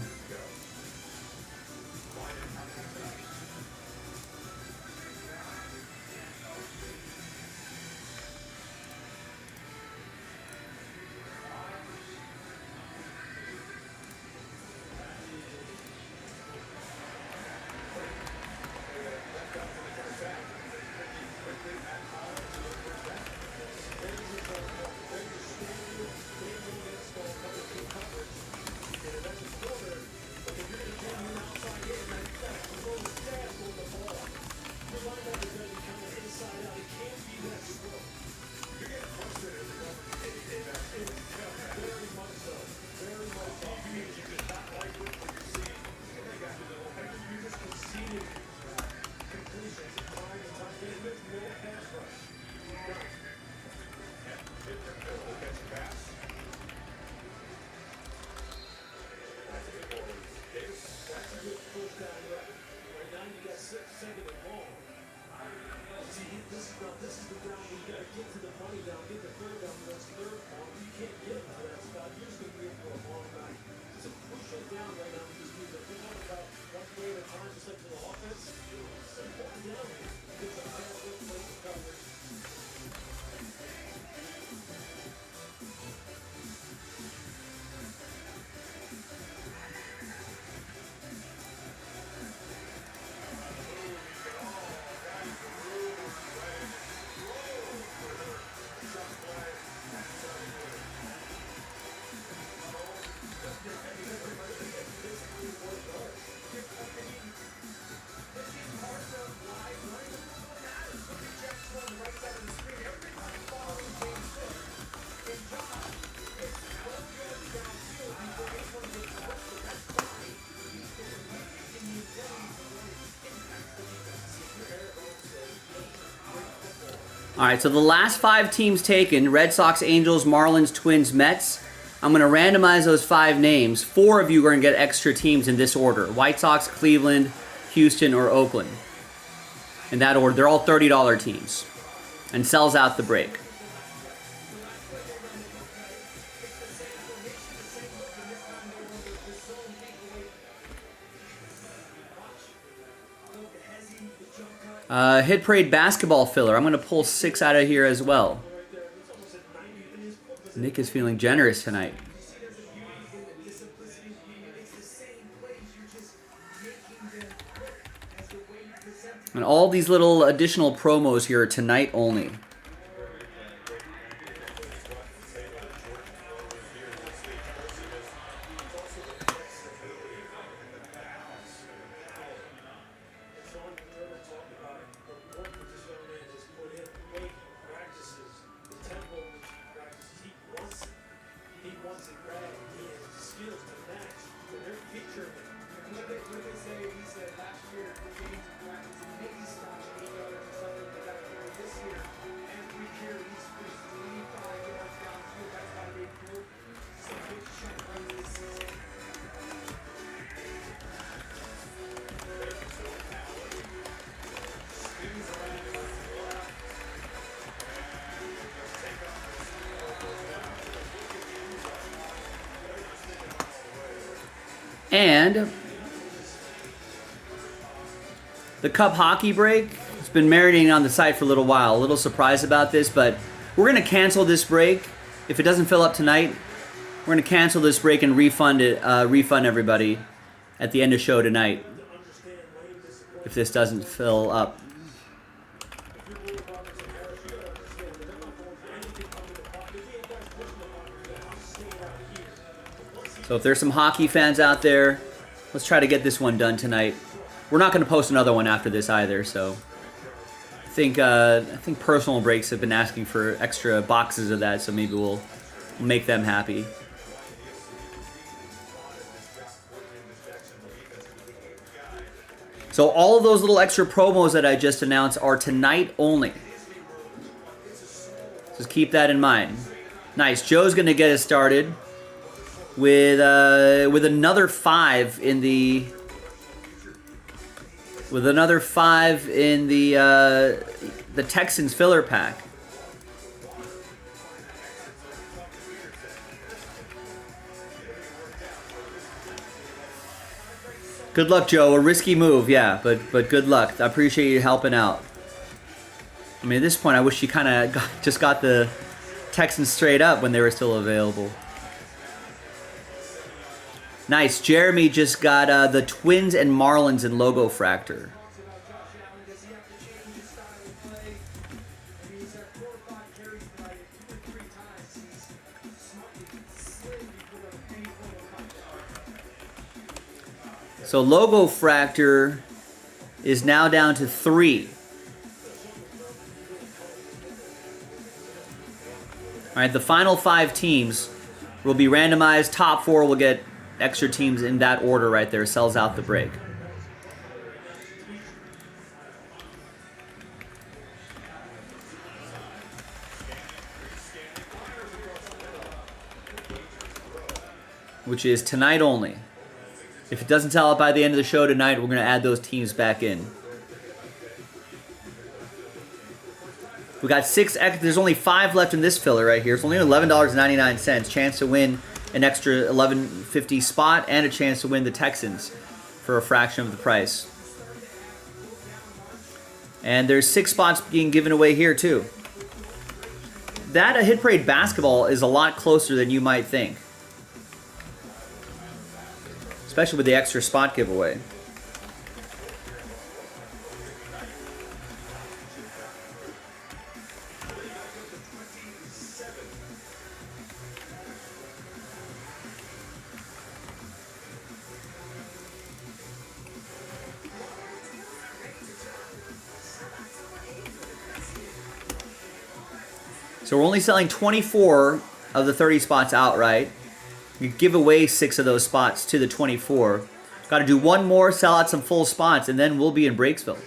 All right, so the last 5 teams taken, Red Sox, Angels, Marlins, Twins, Mets. I'm going to randomize those 5 names. 4 of you are going to get extra teams in this order. White Sox, Cleveland, Houston, or Oakland. In that order. They're all $30 teams. And sells out the break. Hit Parade basketball filler. I'm going to pull 6 out of here as well. Nick is feeling generous tonight. And all these little additional promos here are tonight only. And the Cup hockey break, it's been marinating on the site for a little while. A little surprised about this, but we're going to cancel this break. If it doesn't fill up tonight, we're going to cancel this break and refund everybody at the end of show tonight if this doesn't fill up. So if there's some hockey fans out there, let's try to get this one done tonight. We're not going to post another one after this either, so I think Personal Breaks have been asking for extra boxes of that, so maybe we'll make them happy. So all of those little extra promos that I just announced are tonight only. Just keep that in mind. Nice. Joe's going to get us started with another 5 in the Texans filler pack. Good luck, Joe. A risky move, yeah, but good luck. I appreciate you helping out. I mean, at this point, I wish you kind of just got the Texans straight up when they were still available. Nice. Jeremy just got the Twins and Marlins in Logo Fractor. So Logo Fractor is now down to 3. All right, the final 5 teams will be randomized. Top 4 will get extra teams in that order right there. Sells out the break. Which is tonight only. If it doesn't sell out by the end of the show tonight, we're going to add those teams back in. We got there's only 5 left in this filler right here. It's only $11.99. Chance to win an extra $11.50 spot and a chance to win the Texans for a fraction of the price. And there's 6 spots being given away here too. That Hit Parade basketball is a lot closer than you might think. Especially with the extra spot giveaway. So we're only selling 24 of the 30 spots outright. You give away 6 of those spots to the 24. Got to do one more, sell out some full spots, and then we'll be in Breaksville.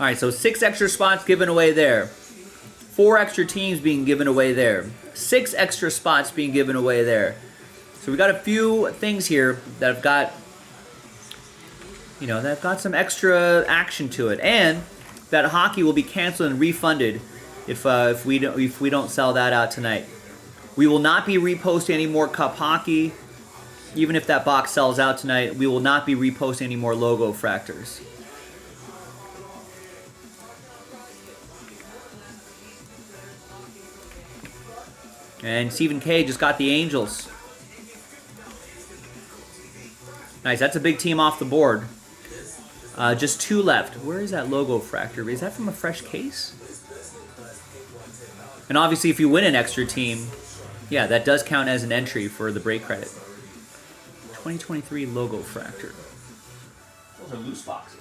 All right, so 6 extra spots given away there. 4 extra teams being given away there. 6 extra spots being given away there. So we got a few things here that have got, that have got some extra action to it, and that hockey will be canceled and refunded if we don't sell that out tonight. We will not be reposting any more Cup hockey, even if that box sells out tonight. We will not be reposting any more logo fractors. And Stephen K just got the Angels. Nice, that's a big team off the board. Just 2 left. Where is that logo fractor? Is that from a fresh case? And obviously if you win an extra team, yeah, that does count as an entry for the break credit. 2023 logo fractor. Those are loose boxes.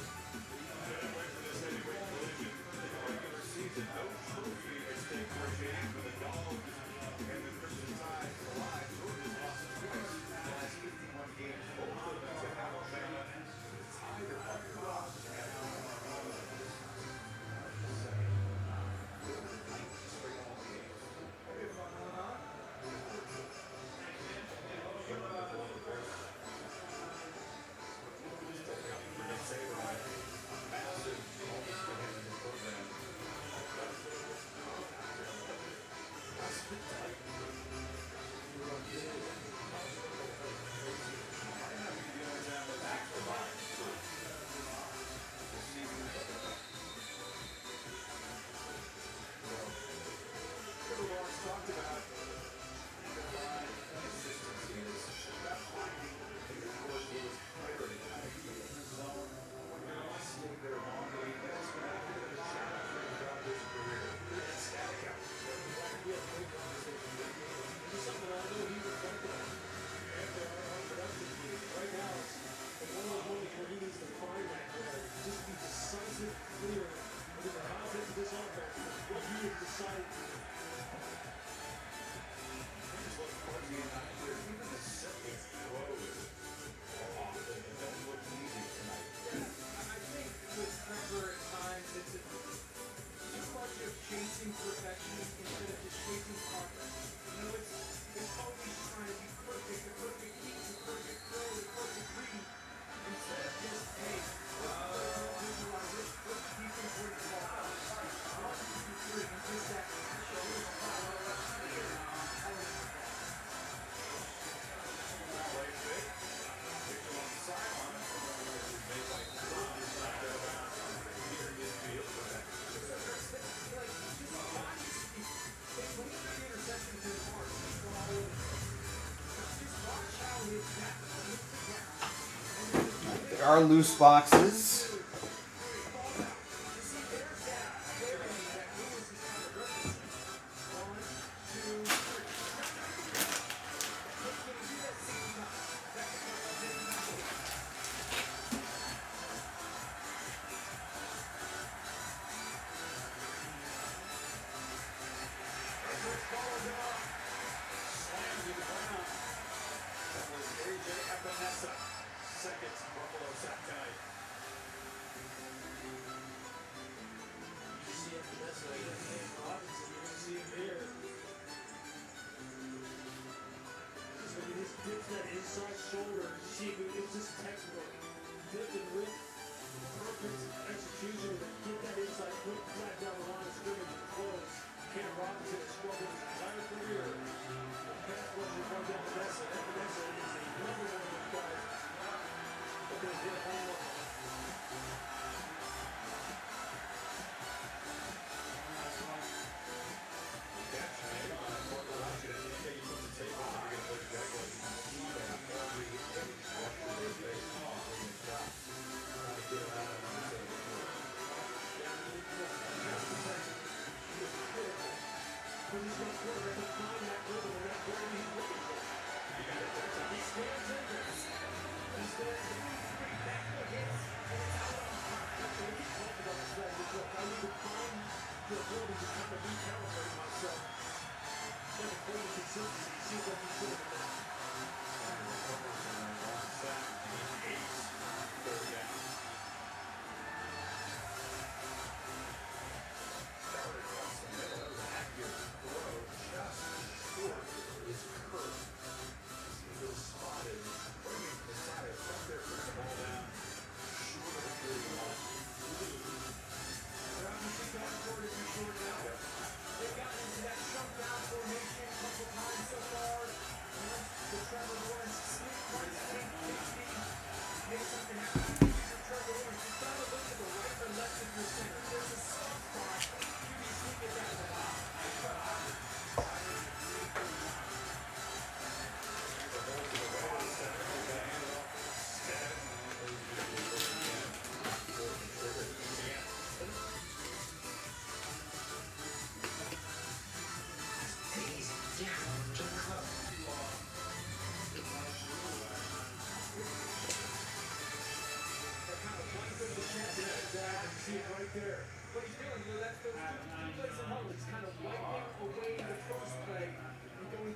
Our loose boxes. outside shoulder. See, it's just textbook. Dip and whip. Perfect execution. Get that inside quick flat down the line of scrimmage and close. Cam Robinson has struggled his entire career. Pass rusher run down Vanessa. And Vanessa is another one of those guys. But they hit home run.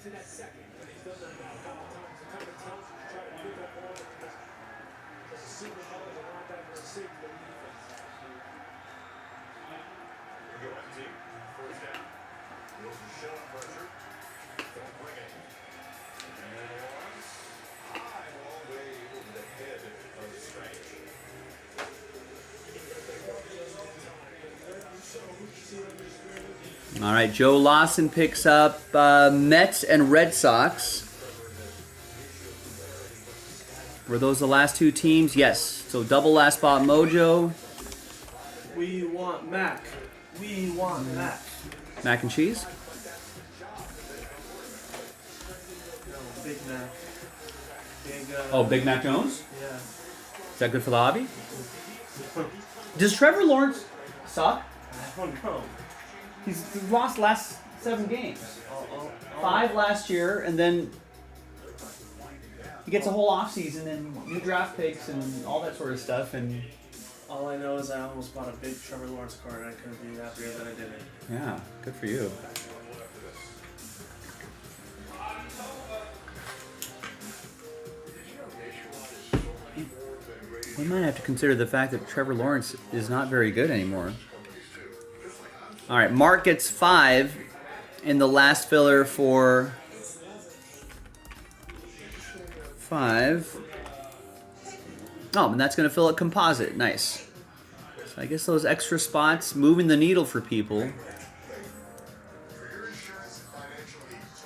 To that second, and he's done that now a couple times. It kind of tells you to try to pick up all of this. There's a single ball as a linebacker and safety on defense. We go empty. First down. Wilson shot pressure. Don't bring it. And Lawrence. High all the way over the head of Strange. All right, Joe Lawson picks up Mets and Red Sox. Were those the last two teams? Yes. So double last spot mojo. We want Mac. We want Mac. Mac and cheese? No, Big Mac. Big, Oh, Big Mac Jones? Yeah. Is that good for the hobby? Does Trevor Lawrence suck? I don't know. He's lost last 7 games. 5 last year, and then he gets a whole offseason and new draft picks and all that sort of stuff. And All I know is I almost bought a big Trevor Lawrence card and I couldn't be happier that I didn't. yeah, good for you. We might have to consider the fact that Trevor Lawrence is not very good anymore. All right, Mark gets 5 in the last filler for 5. Oh, and that's going to fill a composite. Nice. So I guess those extra spots moving the needle for people. For your insurance and financial needs,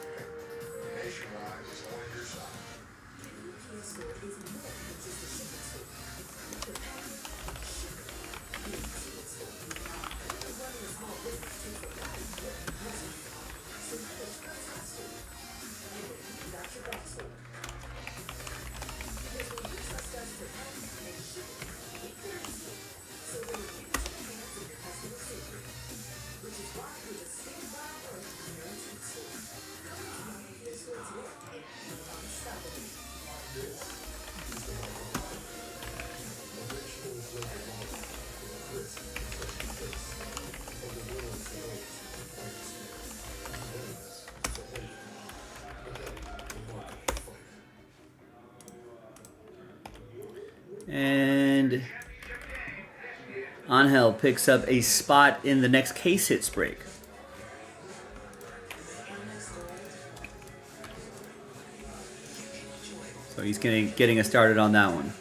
Nationwide is on your side. And Angel picks up a spot in the next case hits break. So he's getting us started on that one.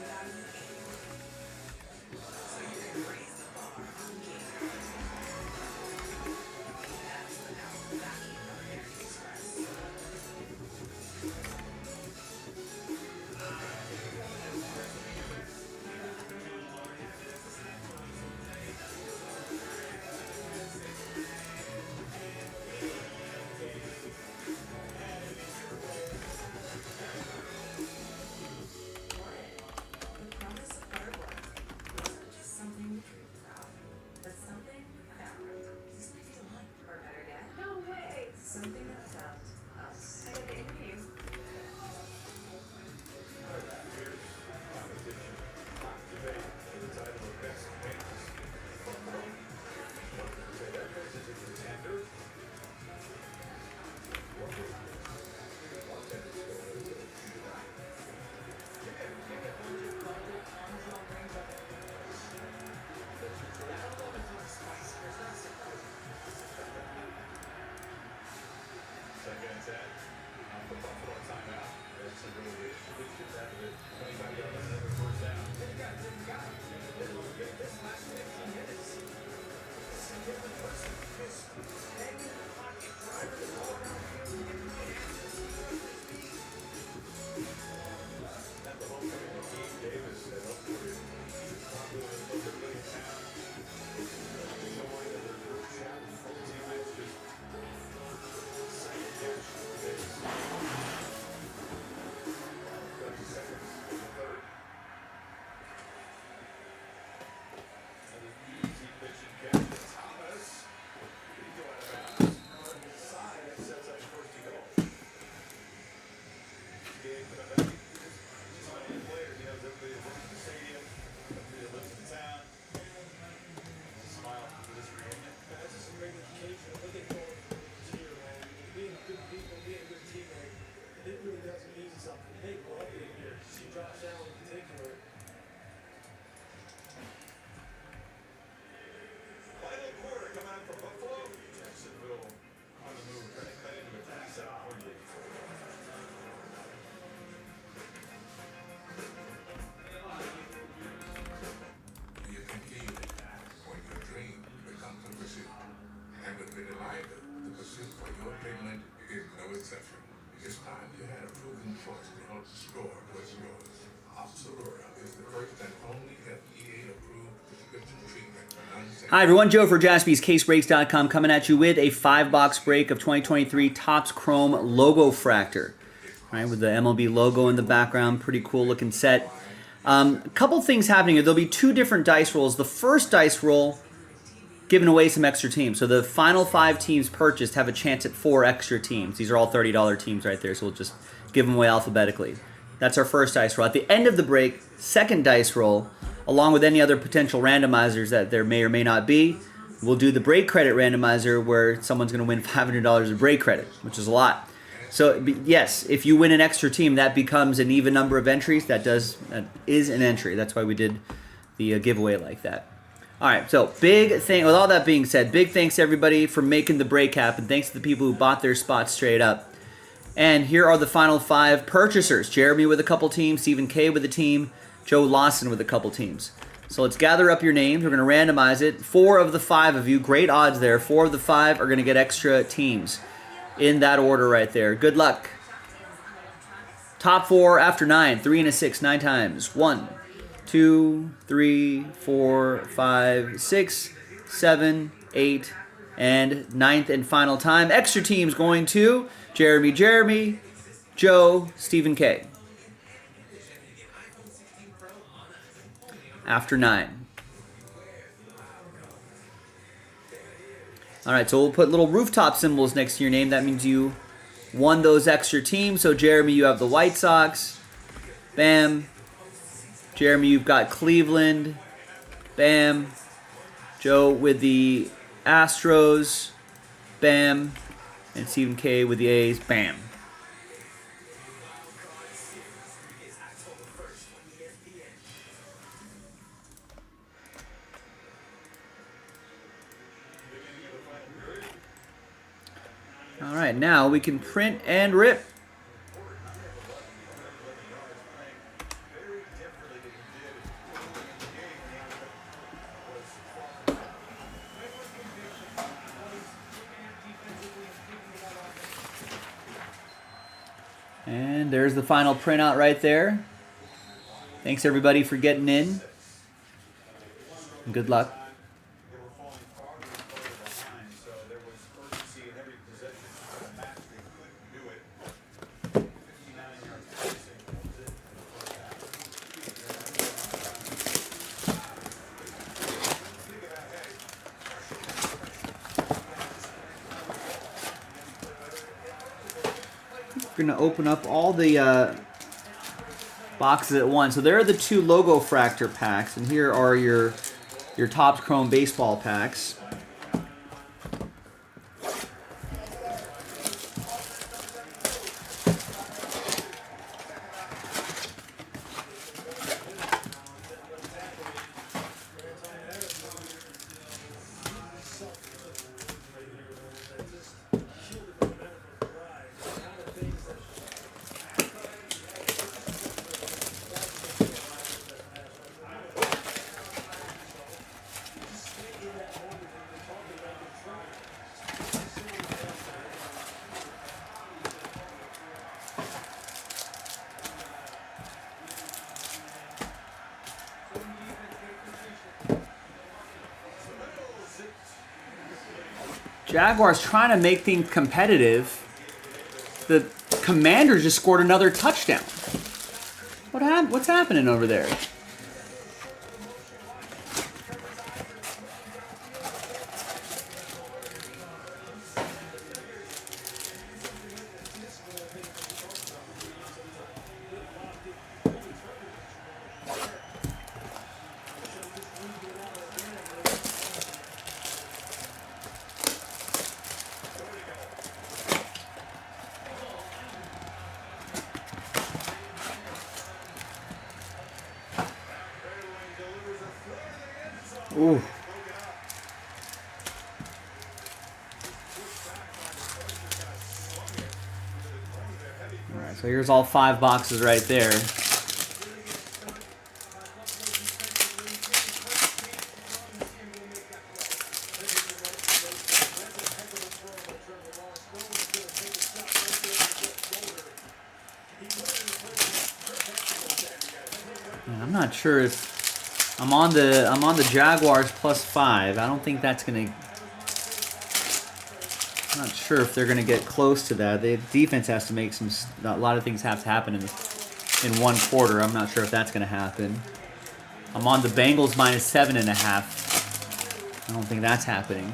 The promise of hard work wasn't just something we dreamed about, but something we found. This might be the one, or better yet, no way, something that found us. I had to interview. Final quarter coming out for Buffalo. Jacksonville on the move, trying to cut into a 27-point lead. Do you continue when your dream becomes a pursuit? And with vitiligo, the pursuit for your pigment is no exception. It's time you had a proven choice to help restore what's yours. Opzelura is the first and only FDA-approved prescription treatment for non-sexual. Hi everyone, Joe for JaspysCaseBreaks.com coming at you with a 5-box break of 2023 Topps Chrome Logo Fractor. Right, with the MLB logo in the background, pretty cool looking set. A couple things happening here. There'll be 2 different dice rolls. The first dice roll, giving away some extra teams. So the final 5 teams purchased have a chance at 4 extra teams. These are all $30 teams right there, so we'll just give them away alphabetically. That's our first dice roll. At the end of the break, second dice roll, along with any other potential randomizers that there may or may not be, we'll do the break credit randomizer where someone's going to win $500 of break credit, which is a lot. So yes, if you win an extra team, that becomes an even number of entries. That is an entry. That's why we did the giveaway like that. All right, so big thing. With all that being said, big thanks to everybody for making the break happen. Thanks to the people who bought their spots straight up. And here are the final 5 purchasers. Jeremy with a couple teams, Stephen K with a team, Joe Lawson with a couple teams. So let's gather up your names. We're going to randomize it. 4 of the 5 of you, great odds there. 4 of the 5 are going to get extra teams in that order right there. Good luck. Top 4 after 9, 3 and a 6, 9 times. 1, 2, 3, 4, 5, 6, 7, 8, and 9th and final time. Extra teams going to Jeremy, Joe, Stephen K. After 9. All right, so we'll put little rooftop symbols next to your name. That means you won those extra teams. So Jeremy, you have the White Sox. Bam. Jeremy, you've got Cleveland. Bam. Joe with the Astros. Bam. And Stephen K with the A's. Bam. All right, now we can print and rip. And there's the final printout right there. Thanks everybody for getting in. Good luck. They were falling farther and farther behind, so there was urgency in every possession to try to match. They couldn't do it. 59 yards passing was it for the first half. Think about, hey, We're going to open up all the boxes at once. So there are the 2 logo fractor packs, and here are your Topps Chrome baseball packs. Jaguars trying to make things competitive. The Commanders just scored another touchdown. What's happening over there? Ooh. All right, so here's all 5 boxes right there. And I'm not sure if I'm on the Jaguars +5. I don't think that's gonna. I'm not sure if they're gonna get close to that. The defense has to make a lot of things have to happen in one quarter. I'm not sure if that's gonna happen. I'm on the Bengals -7.5. I don't think that's happening.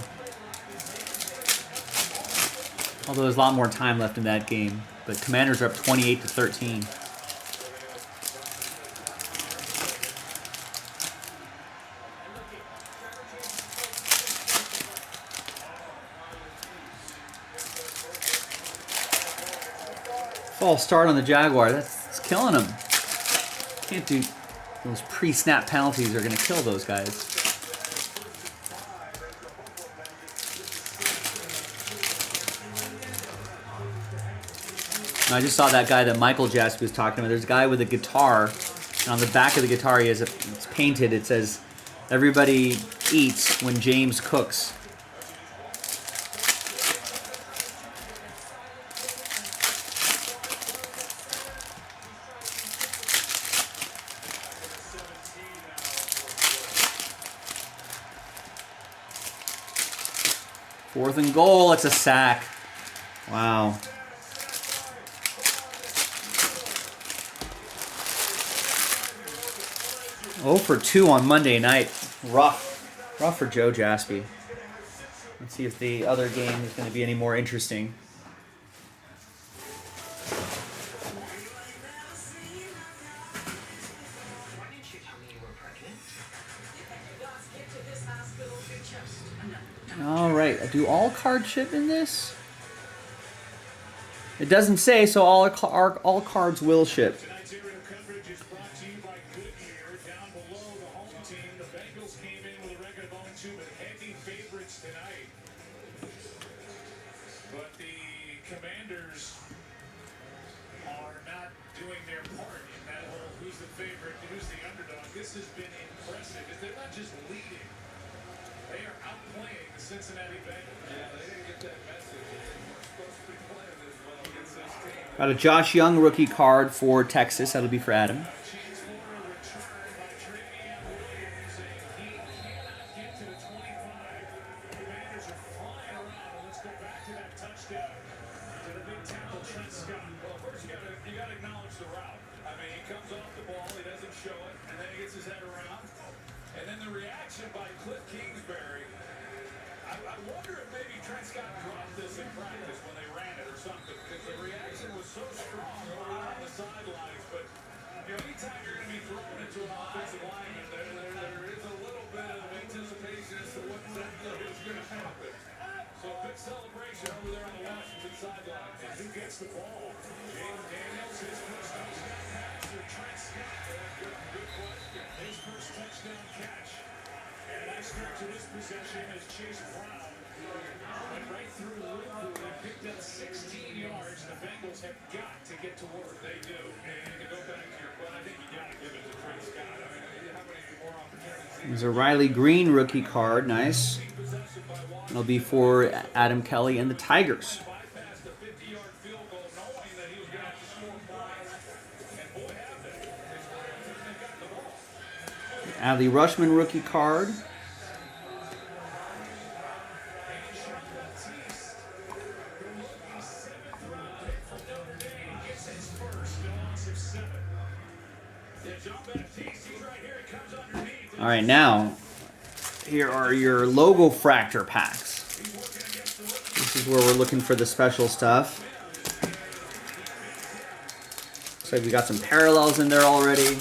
Although there's a lot more time left in that game. But Commanders are up 28-13. False start on the Jaguar. That's killing them. Can't do those pre-snap penalties. Are going to kill those guys. I just saw that guy that Michael Jaspy was talking about. There's a guy with a guitar, and on the back of the guitar, it's painted. It says, "Everybody eats when James cooks." Fourth and goal. It's a sack. Wow. Oh for 2 on Monday night. Rough for Joe Jaspy. Let's see if the other game is going to be any more interesting. All right. Do all cards ship in this? It doesn't say, so all cards will ship. But the Commanders are not doing their part in that whole who's the favorite, who's the underdog. This has been impressive. They're not just leading. They are outplaying the Cincinnati Bengals. Yeah, they didn't get that message. They weren't supposed to be playing this well against this team. Got a Josh Young rookie card for Texas. That'll be for Adam. There's a Riley Green rookie card. Nice. It'll be for Adam Kelly and the Tigers. Adley Rushman rookie card. All right, now here are your logo fractor packs. This is where we're looking for the special stuff. Looks like we got some parallels in there already.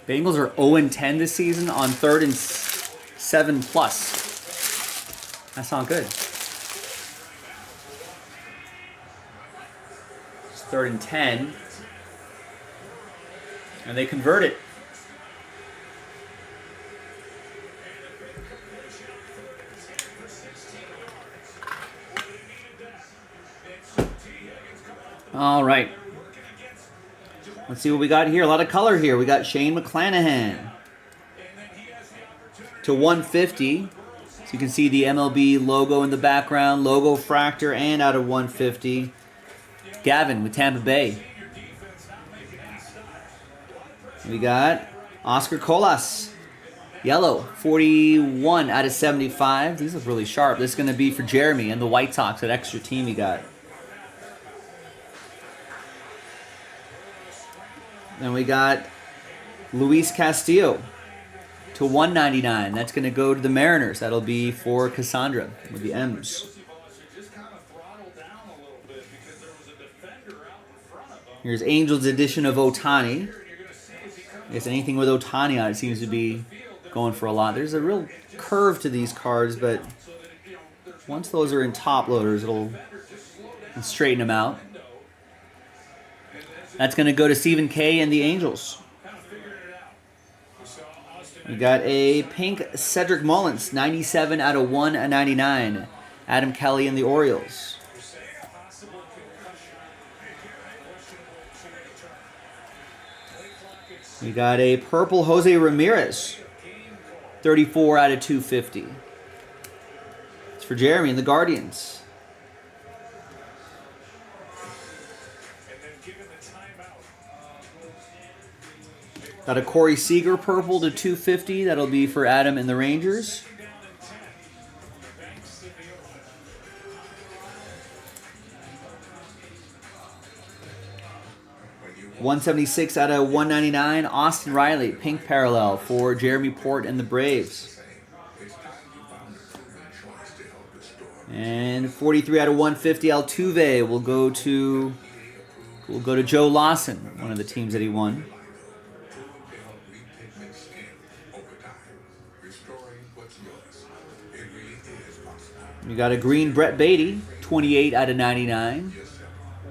Bengals are 0-10 this season on 3rd and 7 plus. That's not good. It's 3rd and 10. And they convert it. All right. Let's see what we got here. A lot of color here. We got Shane McClanahan to 150. So you can see the MLB logo in the background, logo fractor, and out of 150. Gavin with Tampa Bay. We got Oscar Colas, yellow, 41 out of 75. These look really sharp. This is going to be for Jeremy and the White Sox, that extra team he got. Then we got Luis Castillo to 199. That's going to go to the Mariners. That'll be for Cassandra with the M's. Here's Angels edition of Ohtani. I guess anything with Ohtani on it seems to be going for a lot. There's a real curve to these cards, but once those are in top loaders, it'll straighten them out. That's going to go to Stephen K. and the Angels. We got a pink Cedric Mullins, 97 out of 199. Adam Kelly and the Orioles. We got a purple Jose Ramirez, 34 out of 250. It's for Jeremy and the Guardians. Got a Corey Seager purple to 250. That'll be for Adam and the Rangers. $176 out of 199. Austin Riley, pink parallel for Jeremy Port and the Braves. And 43 out of 150. Altuve will go to Joe Lawson, one of the teams that he won. We got a green Brett Beatty, 28 out of 99.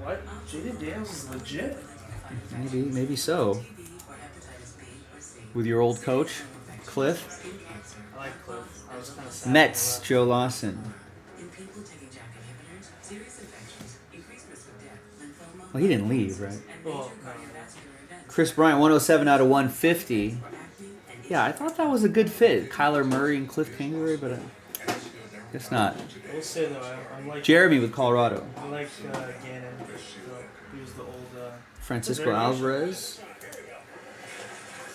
What? Jaden Daniels is legit. Maybe so. With your old coach, Cliff. I like Cliff. I was kind of sad. Mets, Joe Lawson. Well, he didn't leave, right? Well, no. Chris Bryant, 107 out of 150. Yeah, I thought that was a good fit. Kyler Murray and Cliff Kingsbury, but I guess not. I will say though, I like Jeremy with Colorado. I like Gannon. He was the old. Francisco Alvarez.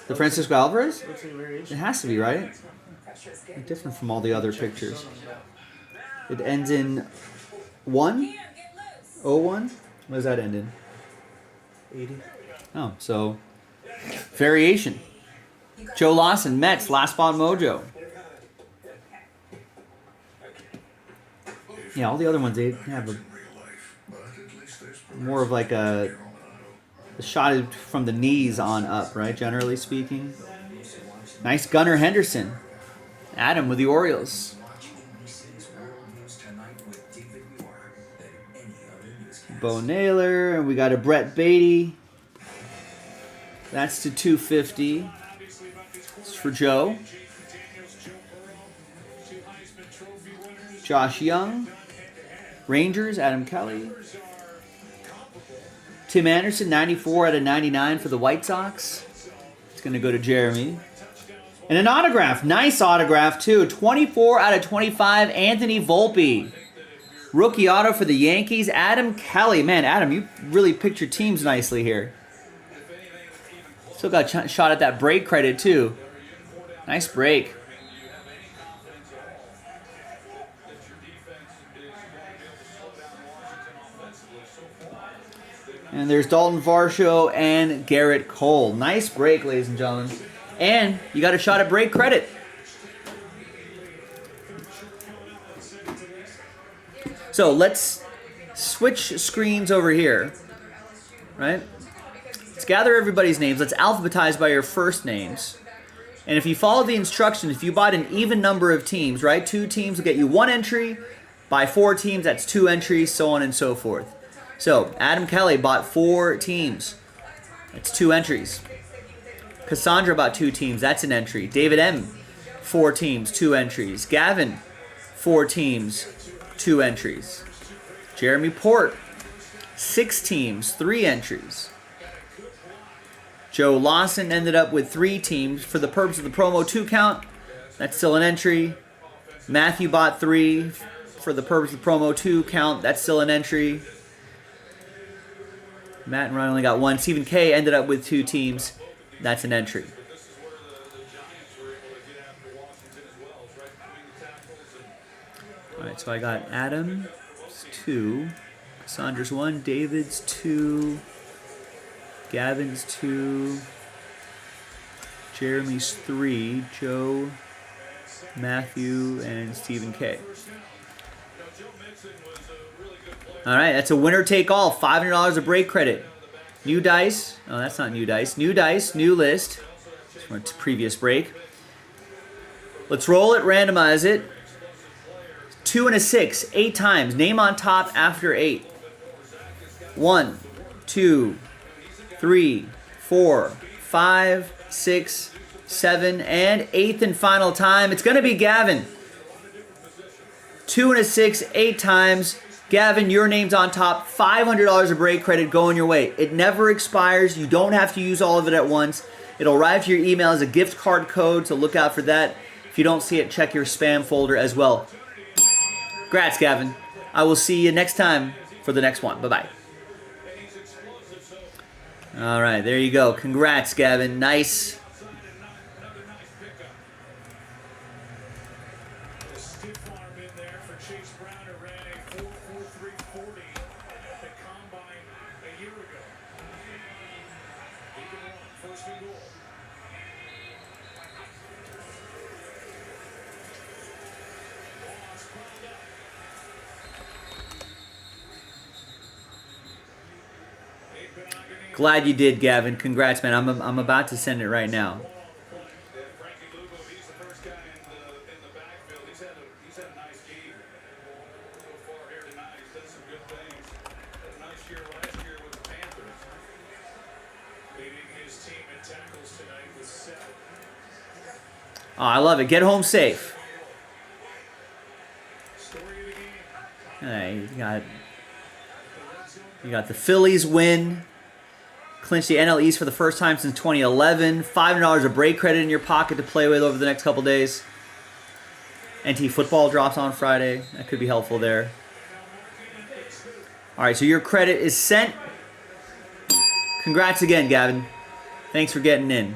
The Francisco Alvarez? Looks like a variation. It has to be, right? Different from all the other pictures. It ends in 1? 01? What does that end in? 80. Oh, so variation. Joe Lawson, Mets, last spot mojo. Yeah, all the other ones, they have a more of like a shot from the knees on up, right? Generally speaking. Nice Gunnar Henderson. Adam with the Orioles. Bo Naylor, and we got a Brett Beatty. That's to 250. It's for Joe. Josh Young. Rangers, Adam Kelly. Tim Anderson, 94 out of 99 for the White Sox. It's going to go to Jeremy. And an autograph. Nice autograph, too. 24 out of 25, Anthony Volpe. Rookie auto for the Yankees, Adam Kelly. Man, Adam, you really picked your teams nicely here. Still got a shot at that break credit, too. Nice break. And there's Dalton Varsho and Garrett Cole. Nice break, ladies and gentlemen. And you got a shot at break credit. So let's switch screens over here, right? Let's gather everybody's names. Let's alphabetize by your first names. And if you follow the instructions, if you bought an even number of teams, right? 2 teams will get you 1 entry. By 4 teams, that's 2 entries, so on and so forth. So, Adam Kelly bought 4 teams. That's 2 entries. Cassandra bought 2 teams. That's an entry. David M., 4 teams, 2 entries. Gavin, 4 teams, 2 entries. Jeremy Port, 6 teams, 3 entries. Joe Lawson ended up with 3 teams. For the purpose of the promo 2 count, that's still an entry. Matthew bought 3. For the purpose of the promo 2 count, that's still an entry. Matt and Ryan only got 1. Stephen K ended up with 2 teams. That's an entry. All right, so I got Adam's 2, Cassandra's 1, David's 2, Gavin's 2, Jeremy's 3, Joe, Matthew, and Stephen K. All right, that's a winner take all. $500 of break credit. New dice. Oh, that's not new dice. New dice, new list. From a previous break. Let's roll it, randomize it. 2 and a 6, 8 times. Name on top after 8. 1, 2, 3, 4, 5, 6, 7, and 8th and final time. It's going to be Gavin. 2 and a 6, 8 times. Gavin, your name's on top. $500 of break credit going your way. It never expires. You don't have to use all of it at once. It'll arrive to your email as a gift card code, so look out for that. If you don't see it, check your spam folder as well. Congrats, Gavin. I will see you next time for the next one. Bye-bye. All right, there you go. Congrats, Gavin. Nice. Glad you did, Gavin. Congrats, man. I'm about to send it right now. tackles tonight with 7. Oh, I love it. Get home safe. Story of the game. Hey, you got the Phillies win. Clinch the NL East for the first time since 2011. $500 of break credit in your pocket to play with over the next couple days. NT football drops on Friday. That could be helpful there. All right, so your credit is sent. Congrats again, Gavin. Thanks for getting in.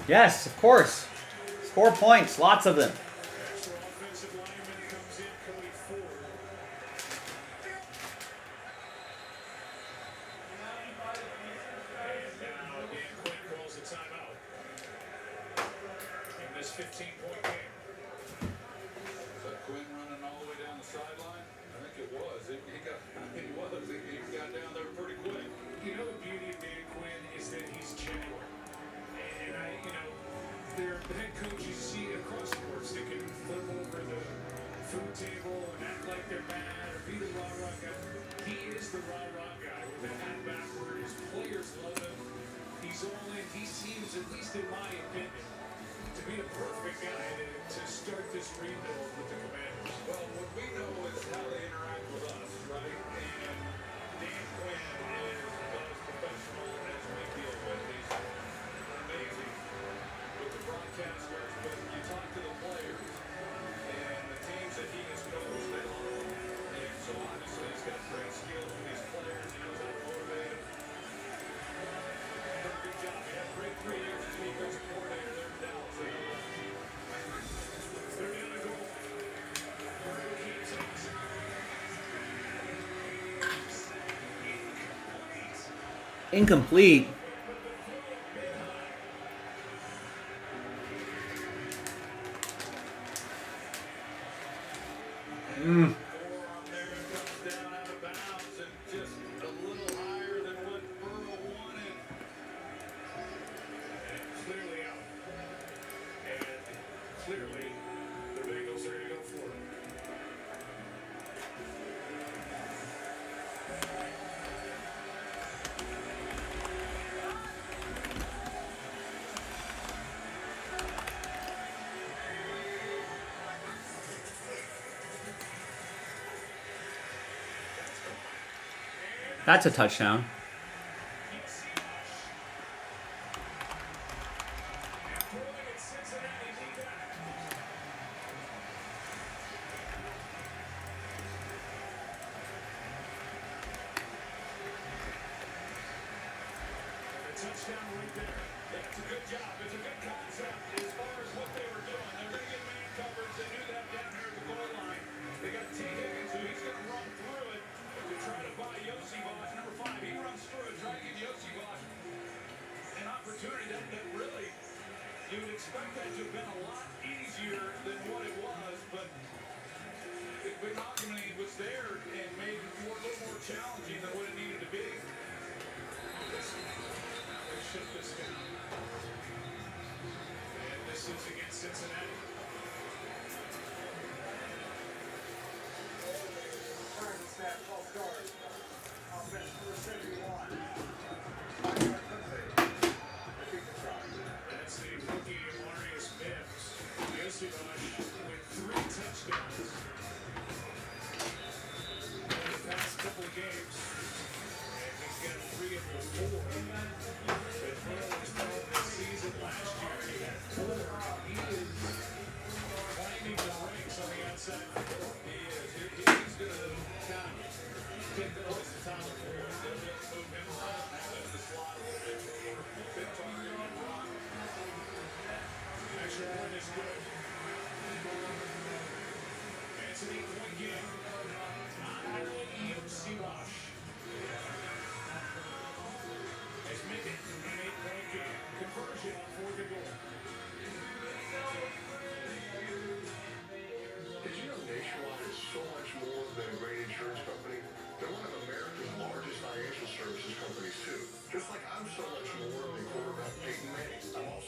Yes, of course. Score points, lots of them. Extra offensive lineman comes in, Cody Ford. And now Dan Quinn calls a timeout in this 15-point game. Was that Quinn running all the way down the sideline? I think it was. He got down there pretty quick. You know the beauty of Dan Quinn is that he's genuine. And there are head coaches you see across sports that can flip over the food table and act like they're mad or be the rah-rah guy. He is the rah-rah guy with the hat backwards. Players love him. He's all in. He seems, at least in my opinion, to be the perfect guy to start this rebuild with the Commanders. Well, what we know is how they interact with us, right? And Dan Quinn is about as professional as we deal with. He's amazing with the broadcasters, but you talk to the players and the teams that he has coached, they love him. And so obviously he's got great skills with these players. He knows how to motivate them. Done a good job. He had a great 3 years as defensive coordinator there in Dallas. Third down and goal. Keeps it. Incomplete. Forearm there comes down out of bounds and just a little higher than what Burrow wanted. And clearly out. And clearly the Bengals are going to go for it. That's a touchdown. Touchdown right there. That's a good job. It's a good concept as far as what they were doing. They're going to get man coverage. They knew that down there at the goal line. They got T. Higgins, who he's going to run through it to try to buy Yosibas, number 5. He runs through it, trying to give Yosibas an opportunity that really, you would expect that to have been a lot easier than what it was, but monogamy was there and made it a little more challenging than what it needed to be. They shut this down. And this is against Cincinnati. That's the rookie Marius Mims. Yosibas with 3 touchdowns in the past couple of games. And he's got 3 of the 4 that Burrow was playing this season. Last year he had 4. He is climbing the ranks on the outside. He is. He's going to kind of take the place of Tyler Ford. They'll just move him around and have him in the slot a little bit. Big target on Brock. Extra point is good. It's an 8-point game. Yosibas has made it an 8-point game. Conversion on 4th and goal. Did you know Nationwide is so much more than a great insurance company? They're one of America's largest financial services companies, too. Just like I'm so much more than quarterback Peyton Manning. I'm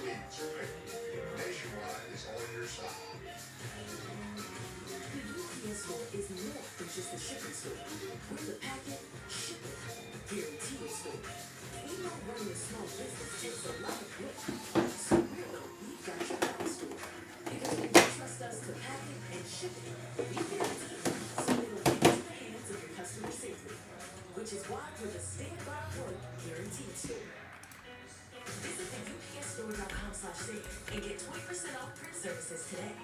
speeds. Nationwide is on your side. The UPS store is more than just a shipping store. We're the packet, shipping, guaranteed store. We know running a small business takes a lot of work. So we're the We Got Your Back store. Because when you trust us to pack it and ship it, we guarantee it. So it'll get into the hands of your customer safely. Which is why we're the stand-by work guaranteed store. Visit the UPSstore.com/save and get 20% off print services today.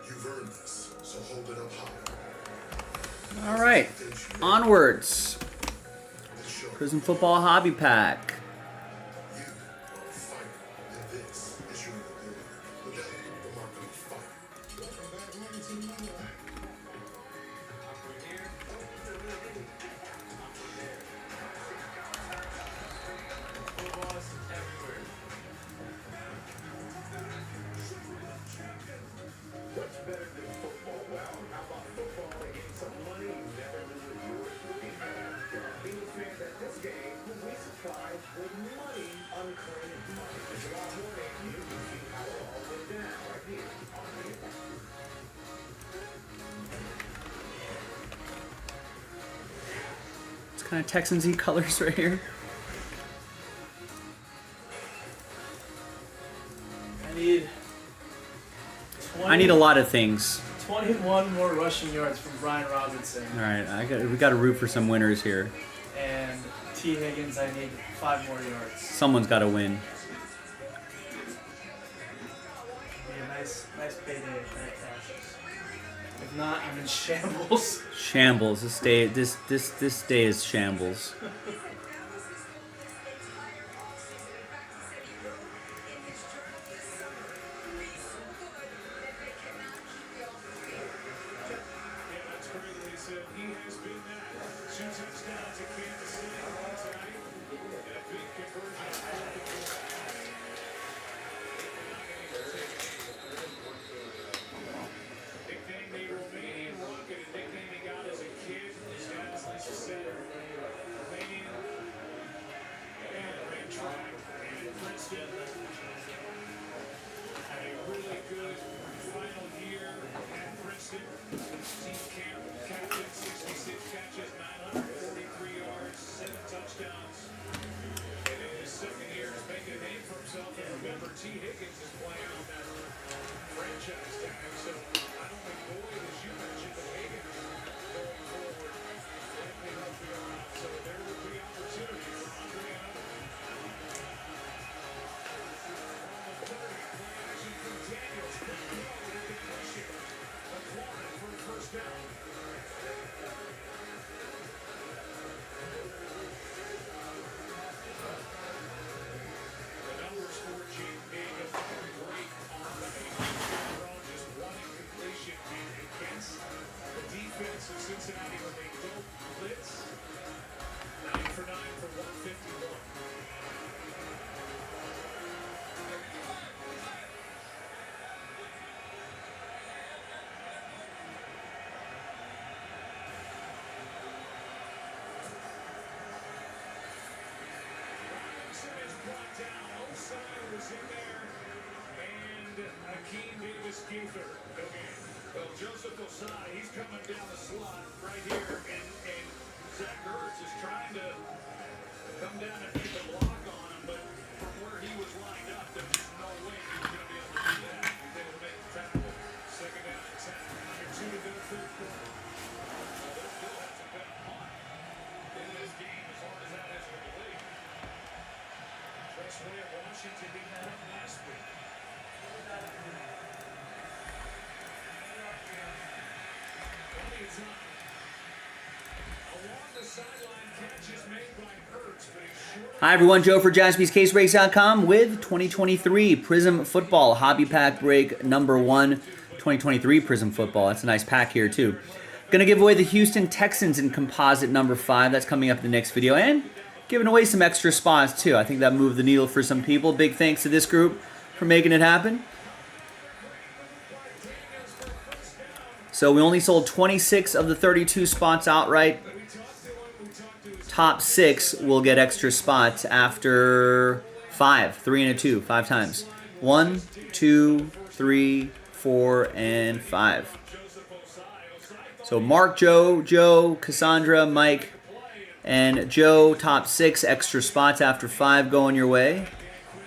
You've earned this, so hold it up high. All right, onwards. Prison Football Hobby Pack. You are a fighter, and this is your reward. The day, the mark of a fighter. Welcome back, Martin. What's better than football? Well, how about football and getting some money you never knew was yours would be? Eagles fans at this game will be surprised with money, unclaimed money. It's a lot more than you can see how it all went down right here on the Impact. It's kind of Texans-y colors right here. I need a lot of things. 21 more rushing yards from Brian Robinson. All right, we got to root for some winners here. And T. Higgins, I need 5 more yards. Someone's got to win. Be a nice payday if that cashes. If not, I'm in shambles. Shambles. This day is shambles. T. Higgins is playing on that franchise tag, so not only Boyd, as you mentioned, but Higgins going forward. Likely help you out, so there will be opportunity for Andre Allen. On the 30, play action from Daniels. Quick throw to completion. McLaurin for a first down. The numbers for Jake being a great on the overall, just one incompletion against the defense of Cincinnati when they don't blitz. 9 for 9 for 151. Simmons brought down. Osai was in there. And Akeem Davis-Gaither. Okay. Well, Joseph Osai, he's coming down the slot right here. And Zach Ertz is trying to come down and make a block on him. But from where he was lined up, there's just no way he was going to be able to do that. He was able to make the tackle. Second down and 10. Under 2 to go, third quarter. Well, there still hasn't been a punt in this game as hard as that is for the league. Tressway of Washington didn't run last week. Plenty of time. Along the sideline, catch is made by Ertz, but he's short. Hi everyone, Joe for JaspysCaseBreaks.com with 2023 Prism Football Hobby Pack Break number 1. 2023 Prism Football. That's a nice pack here too. Gonna give away the Houston Texans in composite number 5. That's coming up in the next video. And giving away some extra spots too. I think that moved the needle for some people. Big thanks to this group for making it happen. So we only sold 26 of the 32 spots outright. Top 6 will get extra spots after 5. 3 and a 2. 5 times. 1, 2, 3, 4, and 5. So Mark, Joe, Cassandra, Mike, and Joe, top 6 extra spots after 5 going your way.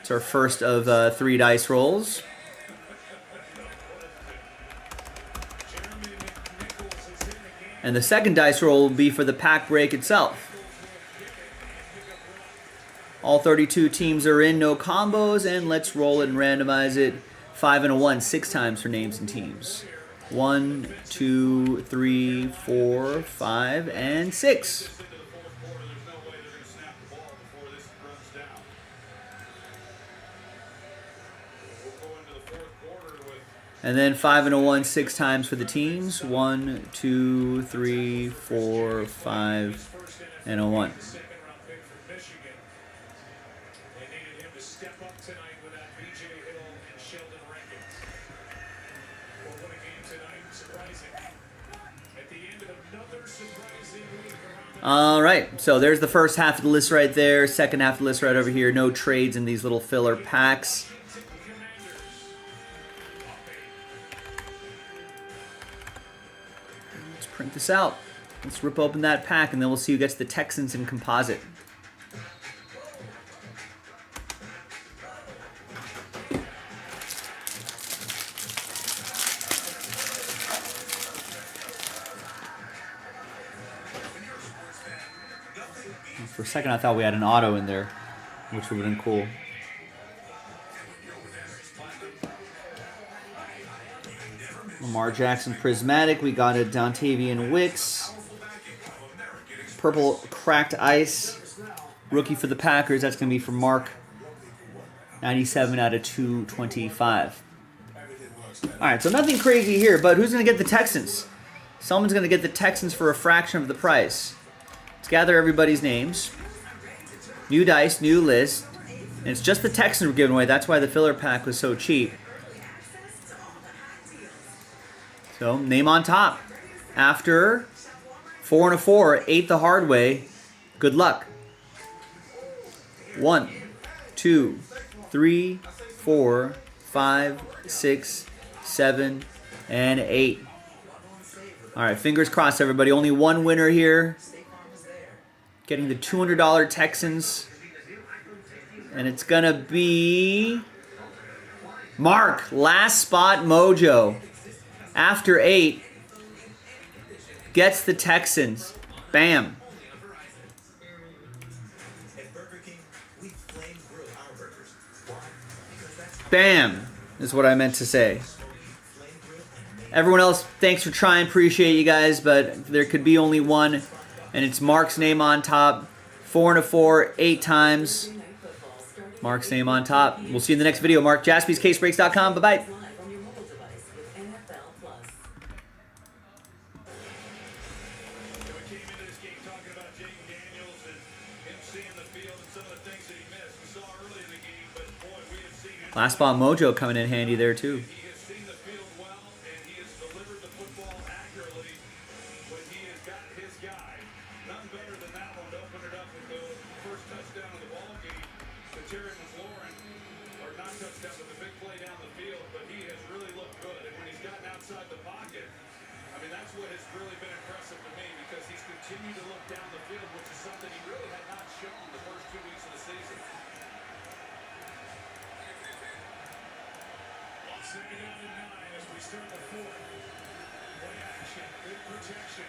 It's our first of 3 dice rolls. And the second dice roll will be for the pack break itself. All 32 teams are in, no combos, and let's roll it and randomize it. 5 and a 1, 6 times for names and teams. 1, 2, 3, 4, 5, and 6. And then 5 and a 1, 6 times for the teams. 1, 2, 3, 4, 5, and a 1. All right, so there's the first half of the list right there. Second half of the list right over here. No trades in these little filler packs. Let's print this out. Let's rip open that pack, and then we'll see who gets the Texans in composite. For a second, I thought we had an auto in there, which would have been cool. Lamar Jackson Prismatic. We got a Dontavian Wicks. Purple Cracked Ice. Rookie for the Packers. That's going to be for Mark. 97 out of 225. All right, so nothing crazy here, but who's going to get the Texans? Someone's going to get the Texans for a fraction of the price. Let's gather everybody's names. New dice, new list. And it's just the Texans we're giving away. That's why the filler pack was so cheap. So, name on top. After 4 and a 4, 8 the hard way. Good luck. 1, 2, 3, 4, 5, 6, 7, and 8. All right, fingers crossed, everybody. Only one winner here. Getting the $200 Texans. And it's going to be Mark. Last spot mojo. After 8. Gets the Texans. Bam. Bam. Is what I meant to say. Everyone else, thanks for trying. Appreciate you guys. But there could be only one. And it's Mark's name on top. 4 and a 4, 8 times. Mark's name on top. We'll see you in the next video. Mark, JaspysCaseBreaks.com. Bye-bye. Last spot mojo coming in handy there, too. Second down and 9 as we start the fourth. Play action, good protection.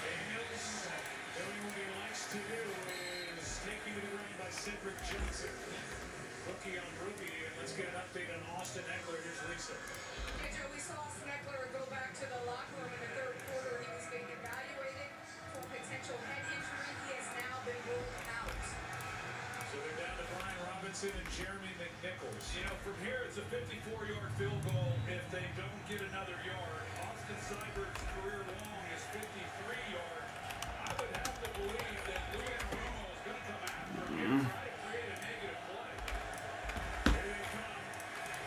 Daniels doing what he likes to do is taken to the ground by Cedric Johnson. Rookie on rookie, and let's get an update on Austin Eckler. Here's Lisa. Hey Joe, we saw Austin Eckler go back to the locker room in the third quarter. He was being evaluated for a potential head injury. He has now been ruled out. So they're down to Brian Robinson and Jeremy McNichols. You know, from here it's a 54-yard field goal. If they don't get another yard, Austin Seibert's career long is 53 yards. I would have to believe that Luis Romo is going to come after him and try to create a negative play. Here they come.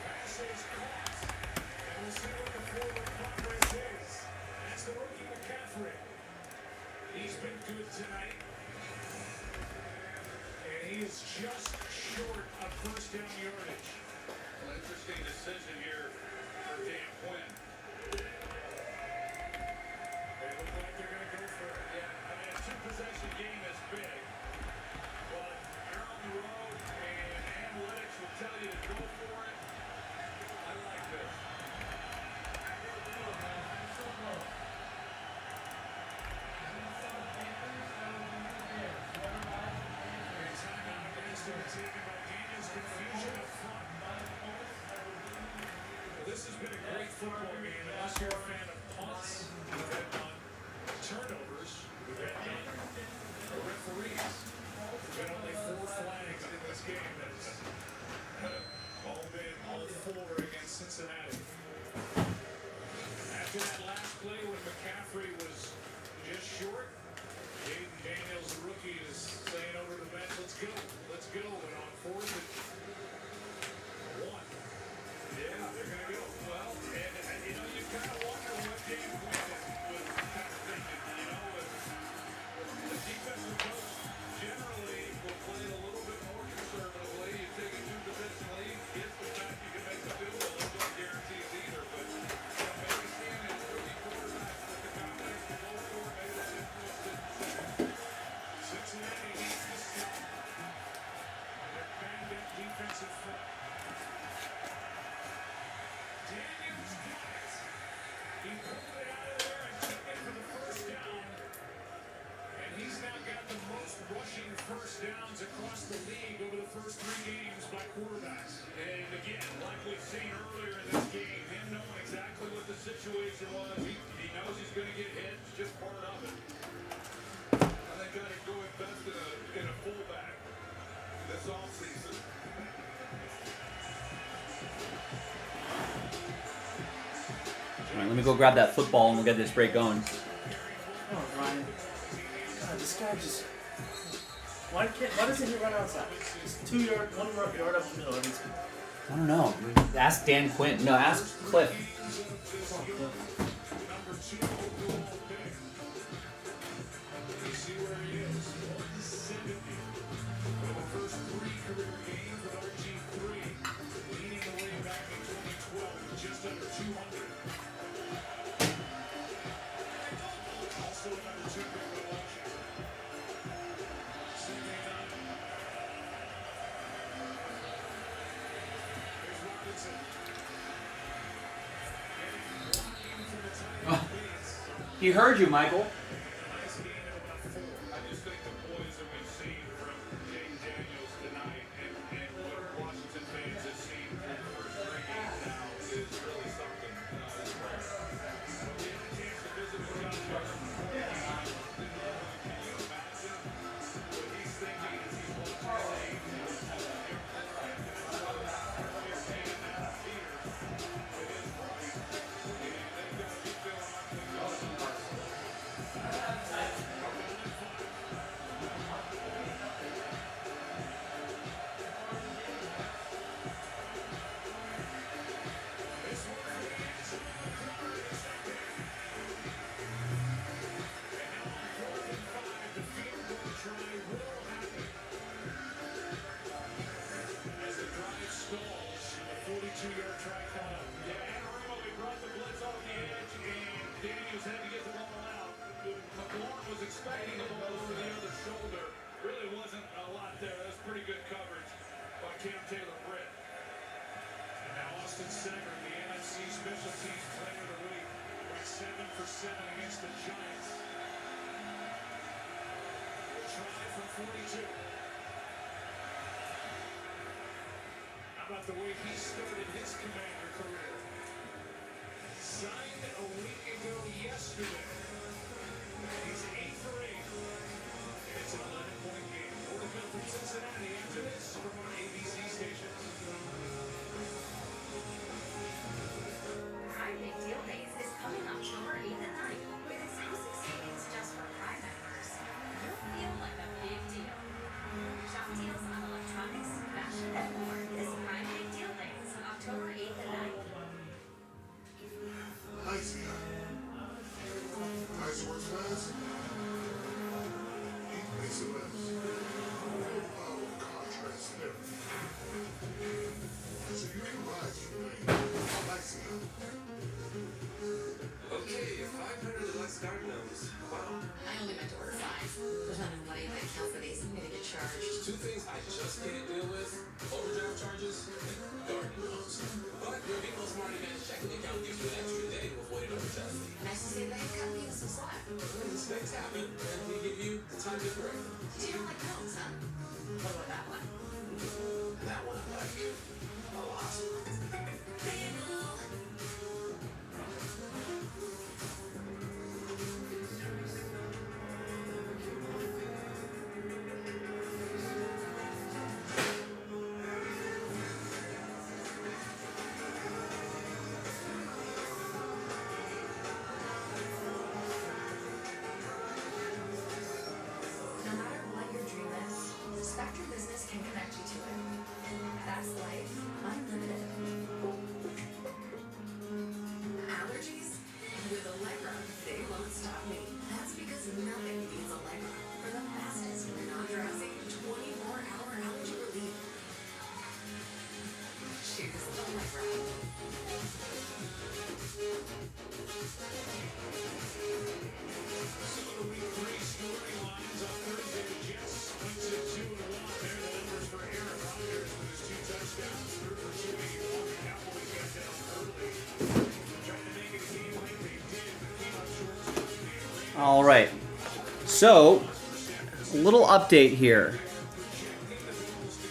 Pass is caught. And we'll see what the forward progress is. That's the rookie McCaffrey. He's been good tonight. And he is just short of first down yardage. Well, interesting decision here for Dan Quinn. They look like they're going to go for it. Yeah, I mean, a two-possession game is big, but you're on the road, and analytics will tell you to go for it. I like this. This has been a great football game. Unless you're a fan of punts, we've had none. Turnovers, we've had none. The referees, we've had only 4 flags in this game. That's all been all 4 against Cincinnati. After that last play when McCaffrey was just short, Jaden Daniels, the rookie, is saying over the bench, let's go. Let's go. And on 4th and 1. Yeah, they're going to go. Well, and you know, you kind of wonder what Dan Quinn was kind of thinking. You know, the defensive coach generally will play a little bit more conservatively. You take a 2-position lead, gets the fact you can make the field goal. Those don't guarantees either. But you know, maybe seeing his rookie quarterback with the confidence to go for it, maybe that's influenced his decision. Cincinnati needs to stop their banged up defensive front. Daniels got it. He pulled it out of there and took it for the first down. And he's now got the most rushing first downs across the league over the first 3 games by quarterbacks. And again, like we've seen earlier in this game, him knowing exactly what the situation was. He knows he's going to get hit. It's just part of it. I think I could go invest in a fullback this offseason. All right, let me go grab that football and we'll get this break going. Oh, Ryan. God, this guy just. Why doesn't he run outside? It's 1 yard up the middle. I don't know. Ask Dan Quinn. No, ask Cliff. You see where he is. 170 for the first 3 career games with RG3, leading the way back in 2012, just under 200. Also number 2 pick with Washington. 79. There's Robinson. Getting blocking from the tight end base. He heard you, Michael. Nice gain of about 4. I just think the boys that we've seen from Jaden Daniels tonight and what Washington fans have seen for the first 3 games now is really something. We had a chance to visit with Josh Hartman before the game. Can you imagine what he's thinking as he's watching the game? As the drive stalls, a 42-yard try coming up. Yeah, and remember, we brought the blitz off the edge, and Daniels had to get the ball out. McLaurin was expecting the ball over the other shoulder. Really wasn't a lot there. That was pretty good coverage by Cam Taylor-Britt. And now Austin Sever, the NFC Special Teams Player of the Week, went 7 for 7 against the Giants. Try from 42. How about the way he started his Commander career? Signed a week ago yesterday. He's 8 for 8. And it's an 11-point game. More to come from Cincinnati after this from our ABC stations. Prime Big Deal Days is coming October 8th and 9th with exclusive savings just for Prime members. You'll feel like a big deal. Shop deals on electronics, fashion, and more this Prime Big Deal Days, October 8th and 9th. Nice guy. Nice works fast. Two things I just can't deal with: overdraft charges and garden loans. But your Venmo Smarty Man's checking account gives you an extra day to avoid an overdraft fee. Nice to see they cut you some slack. Mistakes happen, and we give you the time to correct them. You don't like pills, huh? What about that one? That one I like a lot. No matter what your dream is, Spectrum Business can connect you to it. That's life unlimited. Allergies? With Allegra, they won't stop me. That's because nothing beats Allegra for the fastest, non-drowsy, 24-hour allergy relief. Choose Allegra. Week 3 storylines on Thursday. The Jets split to 2-1. There are the numbers for Aaron Rodgers with his 2 touchdowns, 3 for 281. The Cowboys got down early. Trying to make it a game like they did, but came up short. All right. So, a little update here.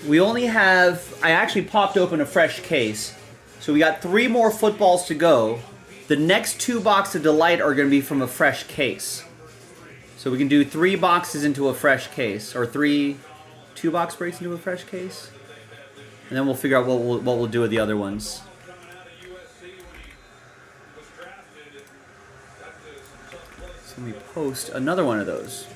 We only have, I actually popped open a fresh case. So we got 3 more footballs to go. The next 2 boxes of Delight are going to be from a fresh case. So we can do 3 boxes into a fresh case, or 2 box breaks into a fresh case. And then we'll figure out what we'll do with the other ones. So we post another one of those.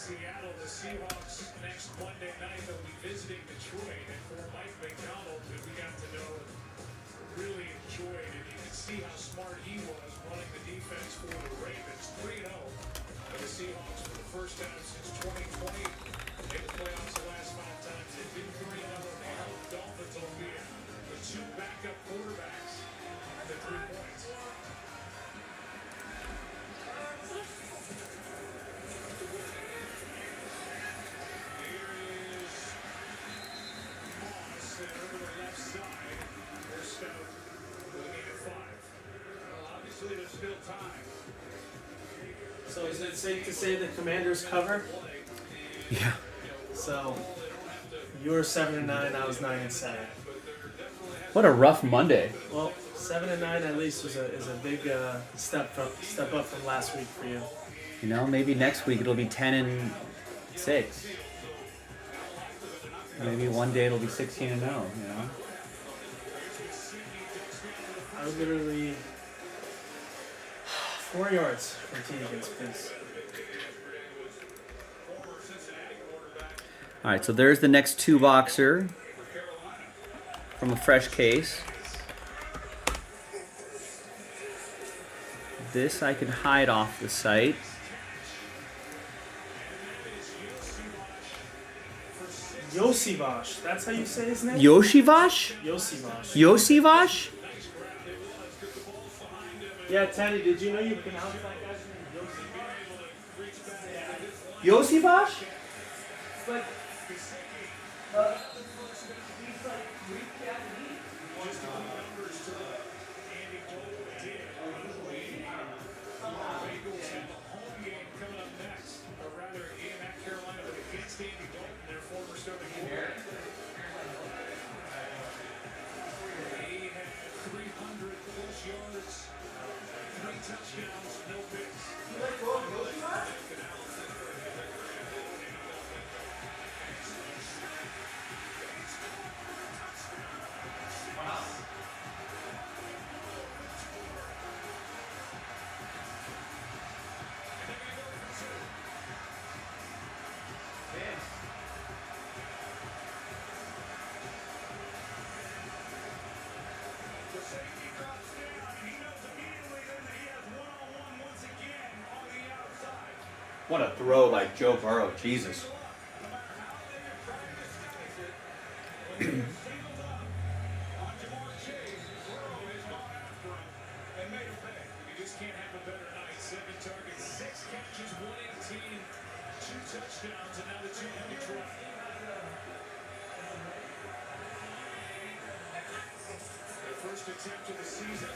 Seattle, the Seahawks next Monday night. They'll be visiting Detroit, and for Mike McDonald, who we got to know, really enjoyed, and you can see how smart he was running the defense for the Ravens. 3-0 for the Seahawks for the first time since 2020 in the playoffs. The last 5 times they've been 3-0. They held the Dolphins, albeit with 2 backup quarterbacks to 3 points. So is it safe to say the Commanders cover? Yeah. So you were 7-9, I was 9-7. What a rough Monday. Well, 7-9 at least is a big step up from last week for you. You know, maybe next week it'll be 10-6. Maybe one day it'll be 16-0. You know. I literally 4 yards from T against please. All right, so there's the next 2 boxer from a fresh case. This I can hide off the site. Yosivash, that's how you say his name? Yoshivash? Yosivash. Yosivash? Yeah, Teddy, did you know you pronounced that guy's name Yosivash? Yosivash? It's like, he's like Greek Japanese. What a throw by Joe Burrow. Jesus. touchdowns, and now the team in control. Their first attempt of the season.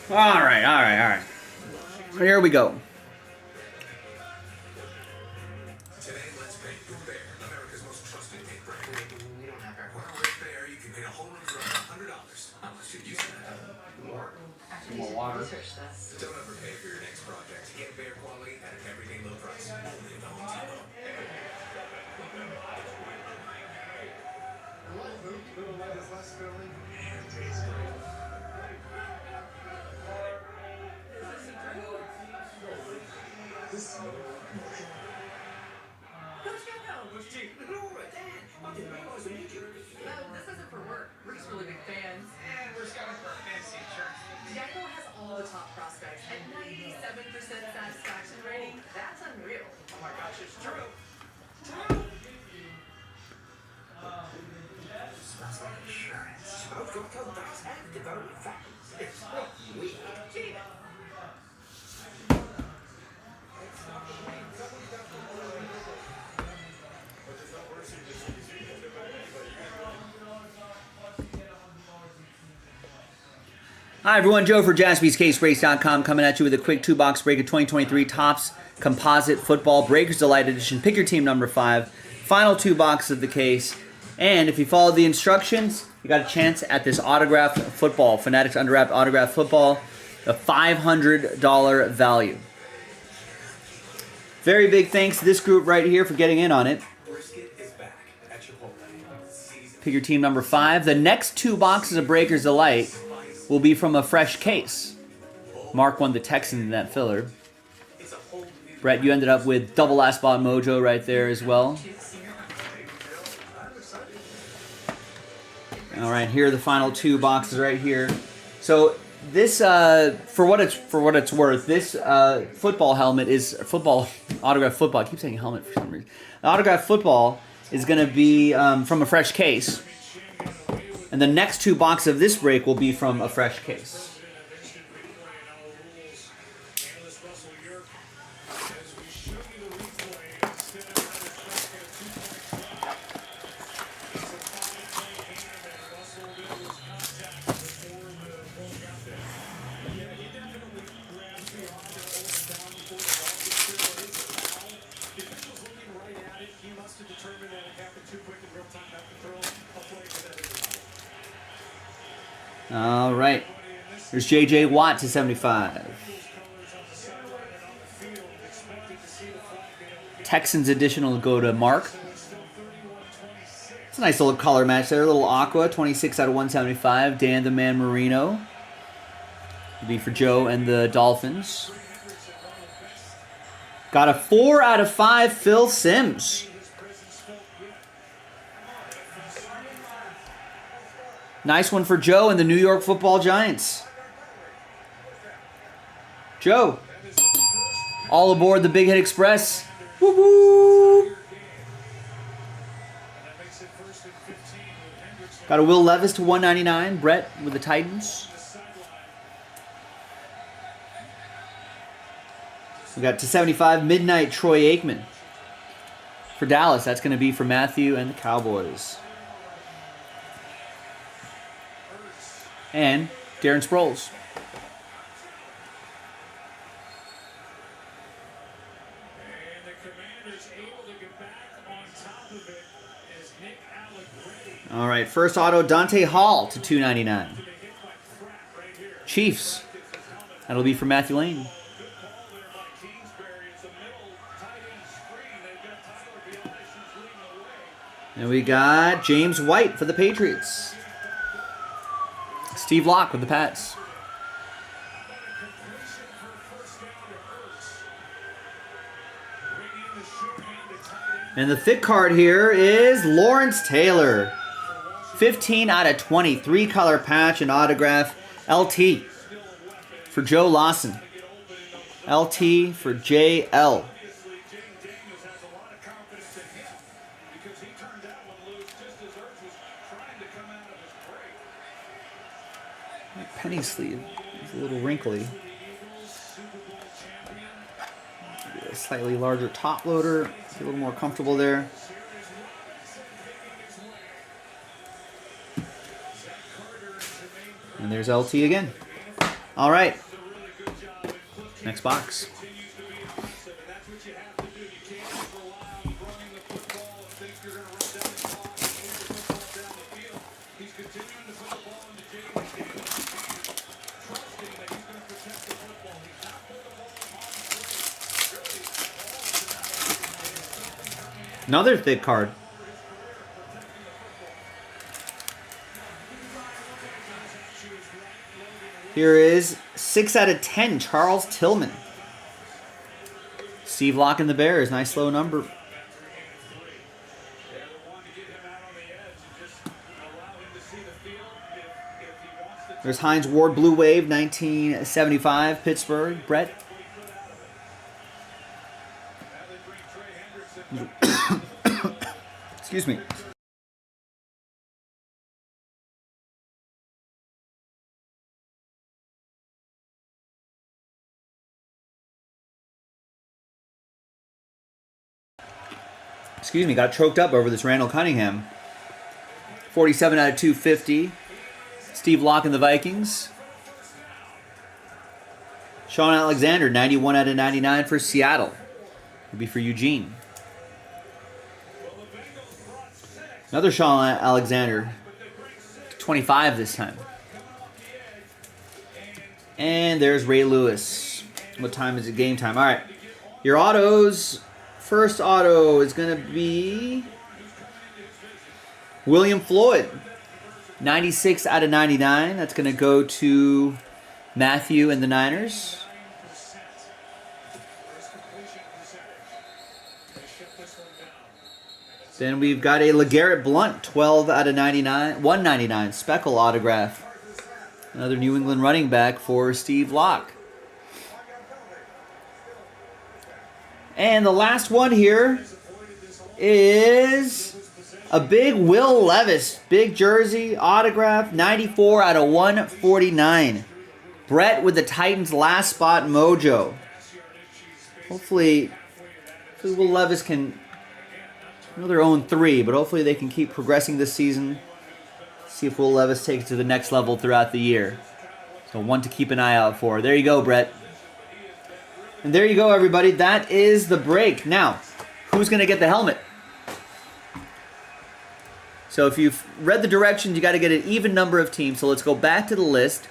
All right. Here we go. Today, let's pay Good Bear, America's most trusted pig brand. We don't have bear. Well, with Bear, you can hit a home run for $100. How much should you spend? More. More water. Don't overpay for your next project. Get Bear quality at an everyday low price. Only in the Home Depot. This isn't for work. We're just really big fans. And we're scouting for our fantasy insurance. Geico has all the top prospects at 97% satisfaction rating. That's unreal. Oh my gosh, it's true. Smells like insurance. Smells like codebacks and development factors. It's not weird. Gina. Hi everyone, Joe for JaspysCaseBreaks.com coming at you with a quick 2-box break of 2023 Topps Composite Football Breakers Delight Edition. Pick your team number 5. Final 2 boxes of the case. And if you followed the instructions, you got a chance at this autographed football, Fanatics Underwrapped autographed football, a $500 value. Very big thanks to this group right here for getting in on it. Brisket is back at Chipotle. Season. Pick your team number 5. The next 2 boxes of Breakers Delight will be from a fresh case. Mark won the Texans in that filler. Brett, you ended up with double last spot mojo right there as well. All right, here are the final 2 boxes right here. So this, for what it's worth, this football helmet is football autograph football. I keep saying helmet for some reason. The autograph football is going to be from a fresh case. And the next 2 boxes of this break will be from a fresh case. All right. There's J.J. Watt to 75. Texans edition will go to Mark. It's a nice little color match there. A little aqua, 26 out of 175. Dan the Man Marino. It'll be for Joe and the Dolphins. Got a 4 out of 5 Phil Simms. Nice one for Joe and the New York Football Giants. Joe, all aboard the Big Hit Express. Woo woo! Got a Will Levis to 199. Brett with the Titans. We got to 75 Midnight Troy Aikman for Dallas. That's going to be for Matthew and the Cowboys. And Darren Sproles. All right, first auto, Dante Hall to 299. Chiefs. That'll be for Matthew Lane. And we got James White for the Patriots. Steve Locke with the Pats. And the thick card here is Lawrence Taylor. 15 out of 20. 3-color patch and autograph. LT for Joe Lawson. LT for JL. Penny sleeve. It's a little wrinkly. A slightly larger top loader. It's a little more comfortable there. And there's LT again. All right. Next box. Another thick card. Here is 6 out of 10, Charles Tillman. Steve Locke and the Bears, nice low number. There's Hines Ward, Blue Wave, 1975, Pittsburgh, Brett. Excuse me. Excuse me, got choked up over this Randall Cunningham. 47 out of 250. Steve Locke and the Vikings. Sean Alexander, 91 out of 99 for Seattle. Would be for Eugene. Another Sean Alexander. 25 this time. And there's Ray Lewis. What time is it? Game time. All right. Your autos. First auto is going to be William Floyd. 96 out of 99. That's going to go to Matthew and the Niners. Then we've got a LeGarrette Blount, 12 out of 99, 199, speckle autograph. Another New England running back for Steve Locke. And the last one here is a big Will Levis, big jersey, autograph, 94 out of 149. Brett with the Titans' last spot mojo. Hopefully Will Levis can... I know they're 0-3, but hopefully they can keep progressing this season. See if Will Levis takes it to the next level throughout the year. So one to keep an eye out for. There you go, Brett. And there you go, everybody. That is the break. Now, who's going to get the helmet? So if you've read the directions, you got to get an even number of teams. So let's go back to the list.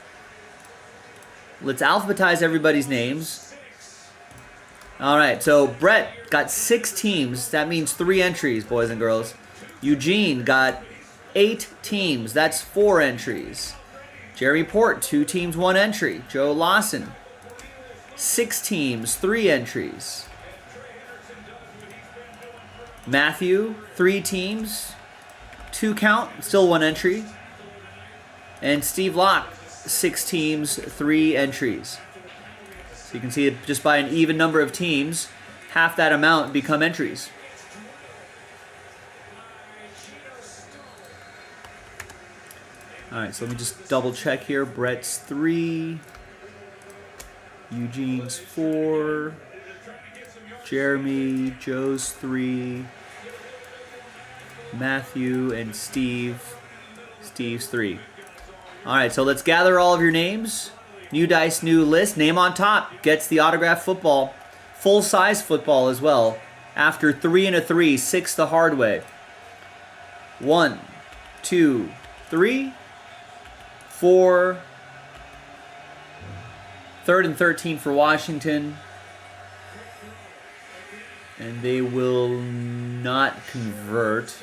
Let's alphabetize everybody's names. All right, so Brett got 6 teams. That means 3 entries, boys and girls. Eugene got 8 teams. That's 4 entries. Jerry Port, 2 teams, 1 entry. Joe Lawson, 6 teams, 3 entries. Matthew, 3 teams, 2 count, still 1 entry. And Steve Locke, 6 teams, 3 entries. So you can see it just by an even number of teams, half that amount become entries. All right, so let me just double check here. Brett's 3, Eugene's 4, Jeremy, Joe's 3, Matthew, and Steve's 3. All right, so let's gather all of your names. New dice, new list. Name on top gets the autographed football. Full-size football as well. After 3 and a 3, 6 the hard way. 1, 2, 3, 4. 3rd and 13 for Washington. And they will not convert.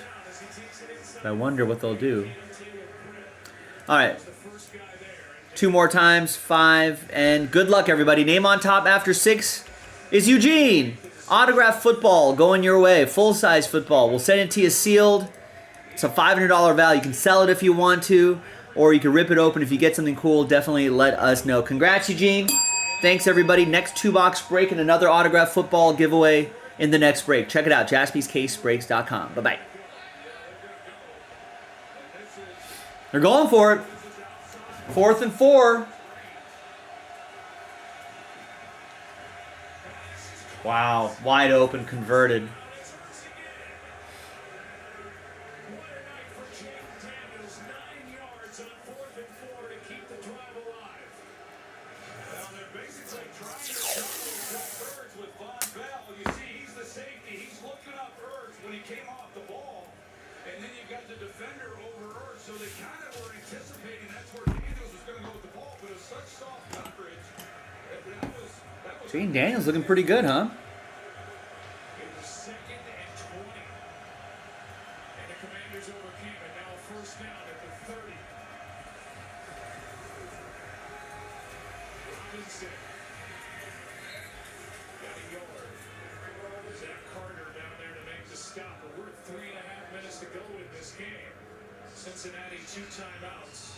I wonder what they'll do. All right. 2 more times, 5, and good luck, everybody. Name on top after 6 is Eugene. Autograph football going your way. Full-size football. We'll send it to you sealed. It's a $500 value. You can sell it if you want to, or you can rip it open. If you get something cool, definitely let us know. Congrats, Eugene. Thanks, everybody. Next 2-box break and another autograph football giveaway in the next break. Check it out, jaspyscasebreaks.com. Bye-bye. They're going for it. 4th and 4. Wow, wide open, converted. Jane Daniels looking pretty good, huh? Cincinnati 2 timeouts.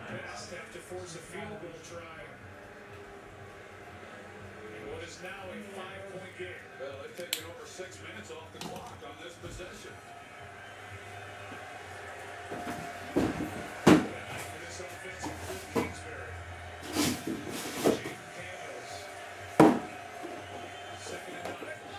And best have to force a field goal try. In what is now a 5-point game. Well, they've taken over 6 minutes off the clock on this possession. And after this offense includes Kingsbury. Jaden Daniels. 2nd and 9.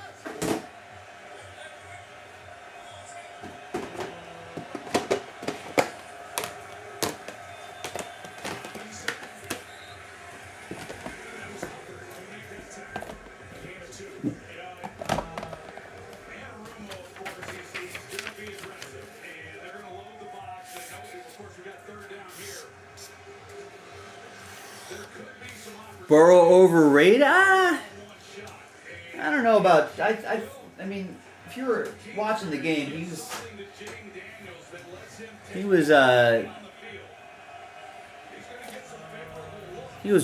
Burrow overrated? I don't know about. I mean, if you were watching the game, he was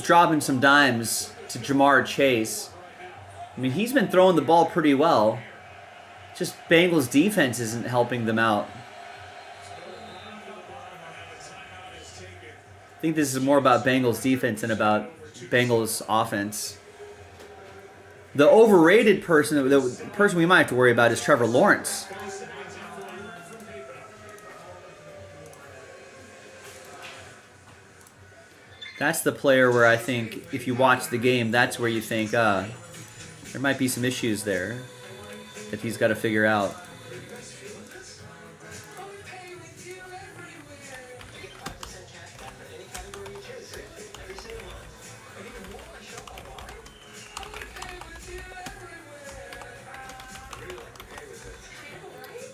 dropping some dimes to Jamar Chase. I mean, he's been throwing the ball pretty well. Just Bengals defense isn't helping them out. I think this is more about Bengals defense than about Bengals offense. The overrated person, the person we might have to worry about is Trevor Lawrence. That's the player where I think if you watch the game, that's where you think, there might be some issues there that he's got to figure out.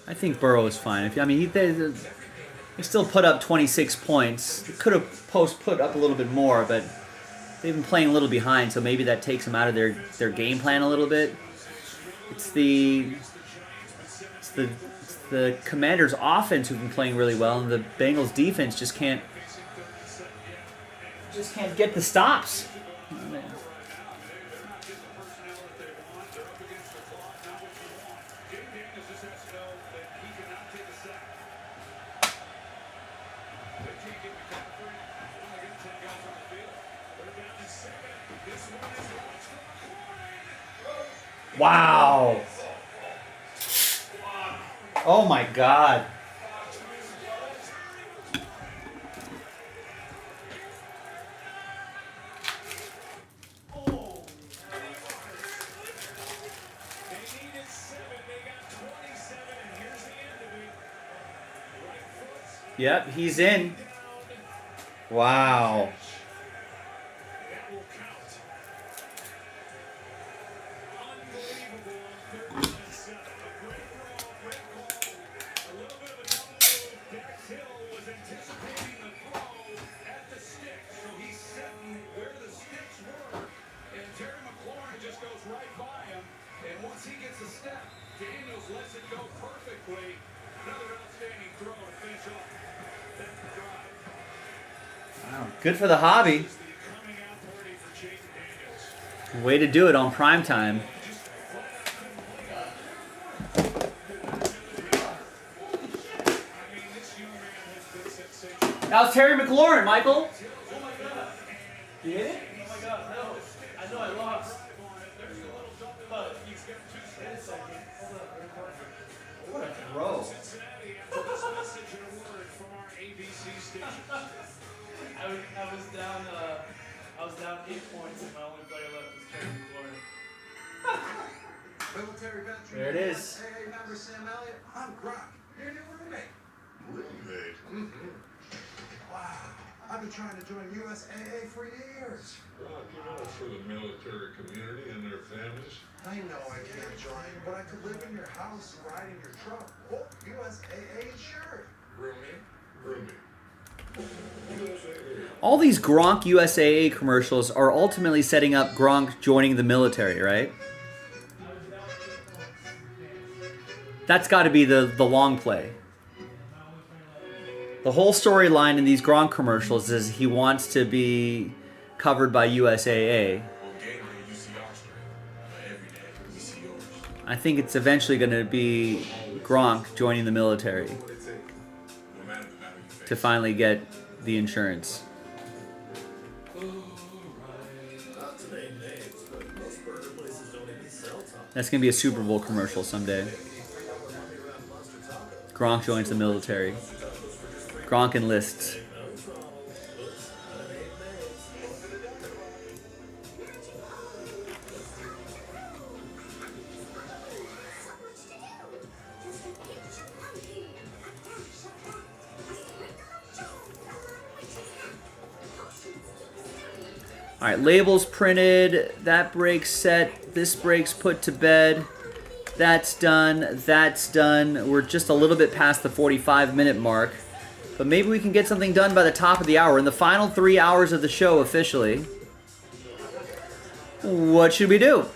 I think Burrow is fine. He still put up 26 points. He could have put up a little bit more, but they've been playing a little behind, so maybe that takes them out of their game plan a little bit. It's the Commanders' offense who've been playing really well, and the Bengals' defense just can't get the stops. Wow. Oh my God. Yep, he's in. Wow. Good for the hobby. Way to do it on prime time. That was Terry McLaurin, Michael. You hit it? Oh my god, no. I know I lost. But he's got 2 seconds. Hold on. What a throw. I was down 8 points and my only player left was Terry McLaurin. Military veteran. There it is. AA member Sam Elliott. I'm Brock. Your new roommate. Roommate. Mm-hmm. Wow. I've been trying to join USAA for years. Well, you know, it's for the military community and their families. I know I can't join, but I could live in your house and ride in your truck. Oh, USAA insured. Roomie. Roomie. All these Gronk USAA commercials are ultimately setting up Gronk joining the military, right? That's got to be the long play. The whole storyline in these Gronk commercials is he wants to be covered by USAA. I think it's eventually going to be Gronk joining the military to finally get the insurance. That's going to be a Super Bowl commercial someday. Gronk joins the military. Gronk enlists. All right, labels printed. That break's set. This break's put to bed. That's done. That's done. We're just a little bit past the 45-minute mark. But maybe we can get something done by the top of the hour. In the final 3 hours of the show officially. What should we do?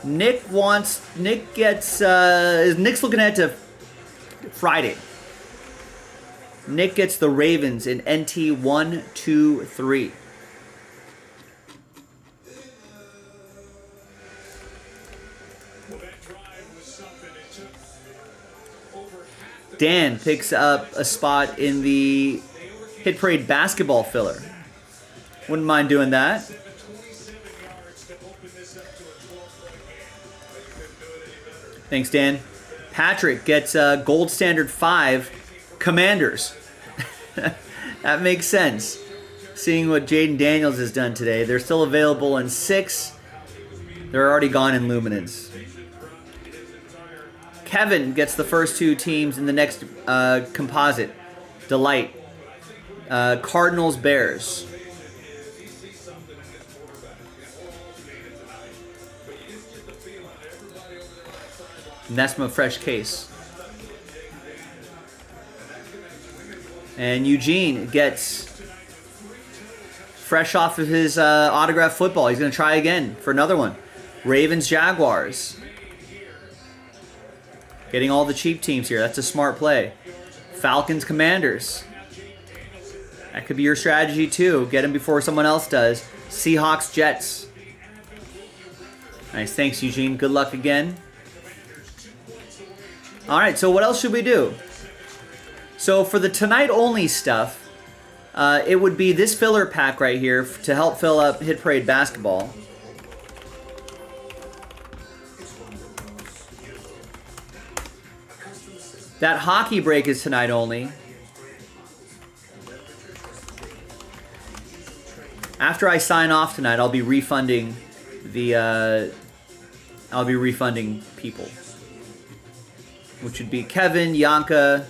Nick's looking ahead to Friday. Nick gets the Ravens in NT 1, 2, 3. Dan picks up a spot in the Hit Parade basketball filler. Wouldn't mind doing that. Thanks, Dan. Patrick gets gold standard 5 Commanders. That makes sense. Seeing what Jaden Daniels has done today. They're still available in 6. They're already gone in luminance. Kevin gets the first 2 teams in the next composite. Delight. Cardinals, Bears. And that's my fresh case. And Eugene gets fresh off of his autographed football. He's going to try again for another one. Ravens, Jaguars. Getting all the cheap teams here. That's a smart play. Falcons, Commanders. That could be your strategy too. Get them before someone else does. Seahawks, Jets. Nice. Thanks, Eugene. Good luck again. All right, so what else should we do? So for the tonight only stuff, it would be this filler pack right here to help fill up Hit Parade basketball. That hockey break is tonight only. After I sign off tonight, I'll be refunding people, which would be Kevin, Yanka,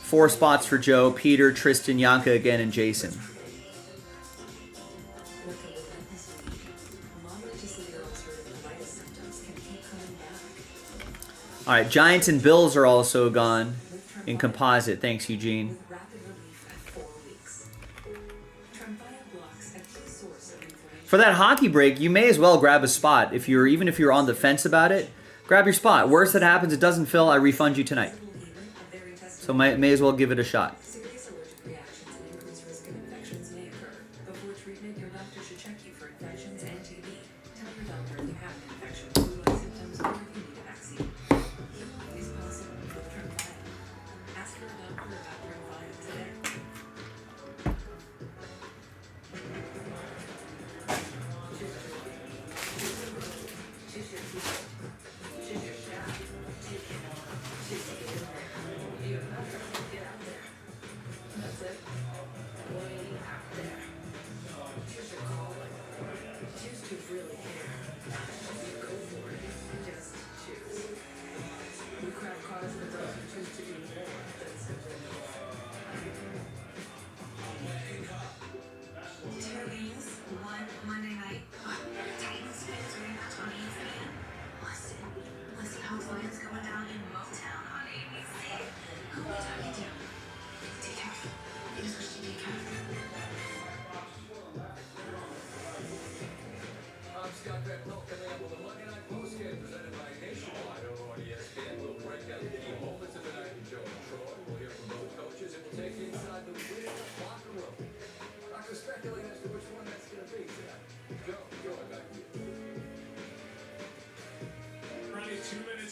4 spots for Joe, Peter, Tristan, Yanka again, and Jason. All right, Giants and Bills are also gone in composite. Thanks, Eugene. For that hockey break, you may as well grab a spot. Even if you're on the fence about it, grab your spot. Worst that happens, it doesn't fill. I refund you tonight. So may as well give it a shot.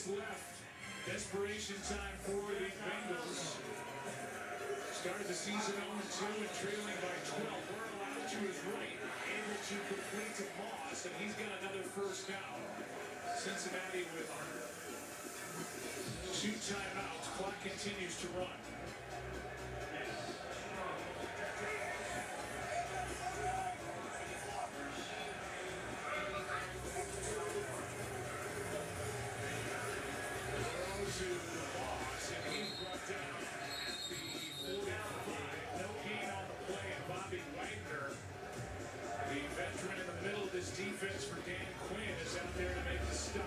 minutes left. Desperation time for the Bengals. Started the season 0-2 and trailing by 12. We're allowed to his right, able to complete to Moss, and he's got another first down. Cincinnati with 2 timeouts. Clock continues to run. To Moss, and he's brought down at the 45. No gain on the play, and Bobby Wagner, the veteran in the middle of this defense for Dan Quinn, is out there to make the stop.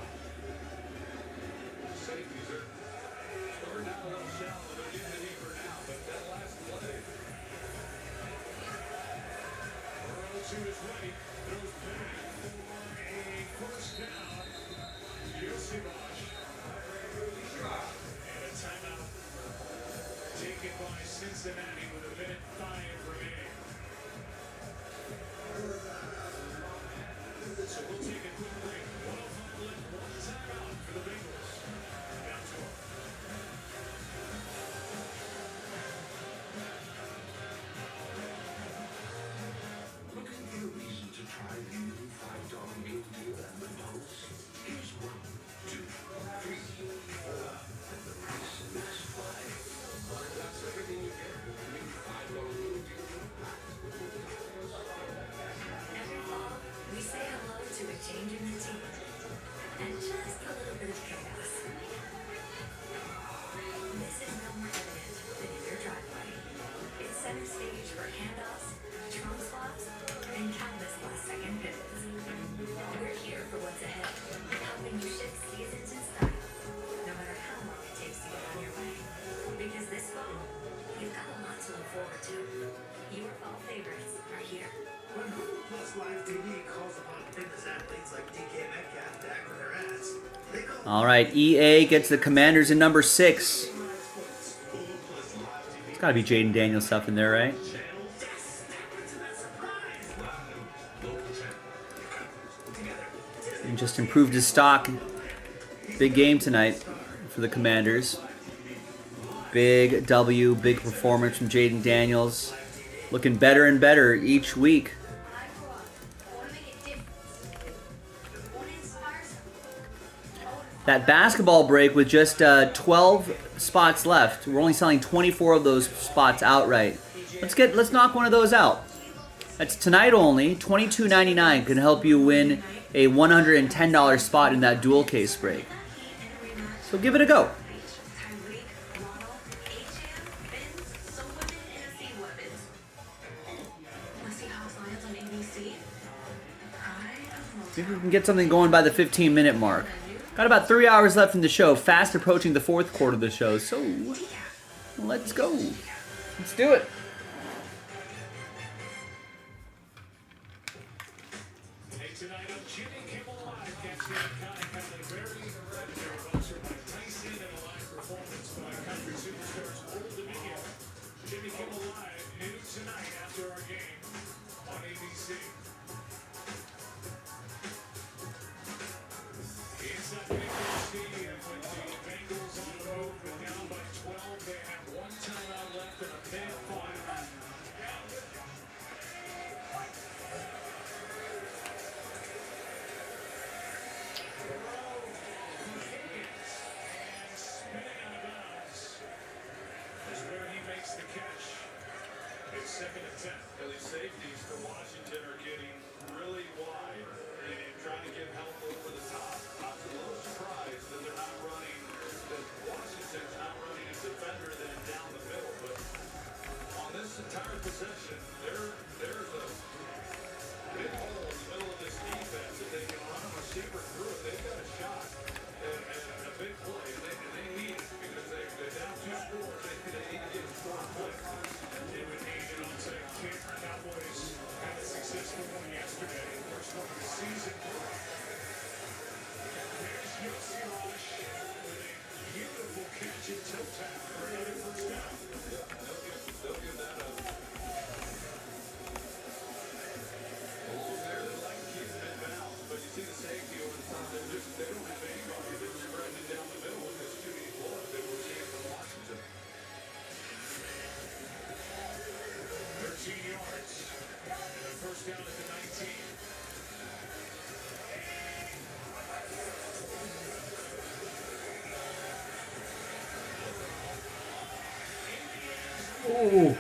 Safeties are starting out a little shallow. They're getting deeper now, but that last play. Burrow to his right, throws back for a first down. Jaspy. And a timeout taken by Cincinnati with 1:05 remaining. So we'll take a quick break. 1:05 left, 1 timeout for the Bengals. Down to 1. Looking for a reason to try the new $5 meal deal at Hermosa? Here's 1, 2, 3, 4, and the price is 5. That's everything you get with the new $5 meal deal. Every fall, we say hello to a change in routine and just a little bit of chaos. This is no more evident than in your driveway. It's center stage for handoffs, trunk swaps, and countless last-second pivots. We're here for what's ahead, helping you shift seasons in style, no matter how long it takes to get on your way. Because this fall, you've got a lot to look forward to. Your fall favorites are here. When Google Plus Live TV calls upon fitness athletes like DK Metcalf to act for their ads, they call All right, EA gets the Commanders in number 6. It's got to be Jaden Daniels stuff in there, right? And just improved his stock. Big game tonight for the Commanders. Big W, big performance from Jaden Daniels. Looking better and better each week. That basketball break with just 12 spots left. We're only selling 24 of those spots outright. Let's knock one of those out. That's tonight only. $22.99 can help you win a $110 spot in that dual case break. So give it a go. Maybe we can get something going by the 15-minute mark. Got about 3 hours left in the show, fast approaching the 4th quarter of the show. So, let's go. Let's do it. Hey, tonight on Jimmy Kimmel Live, catch the iconic Halle Berry, sponsored by Tyson, and a live performance by country superstars Old Dominion. Jimmy Kimmel Live, new tonight after our game on ABC. Inside Bengals Stadium with the Bengals on the move, but down by 12. They have 1 timeout left and a mid-5. Oh.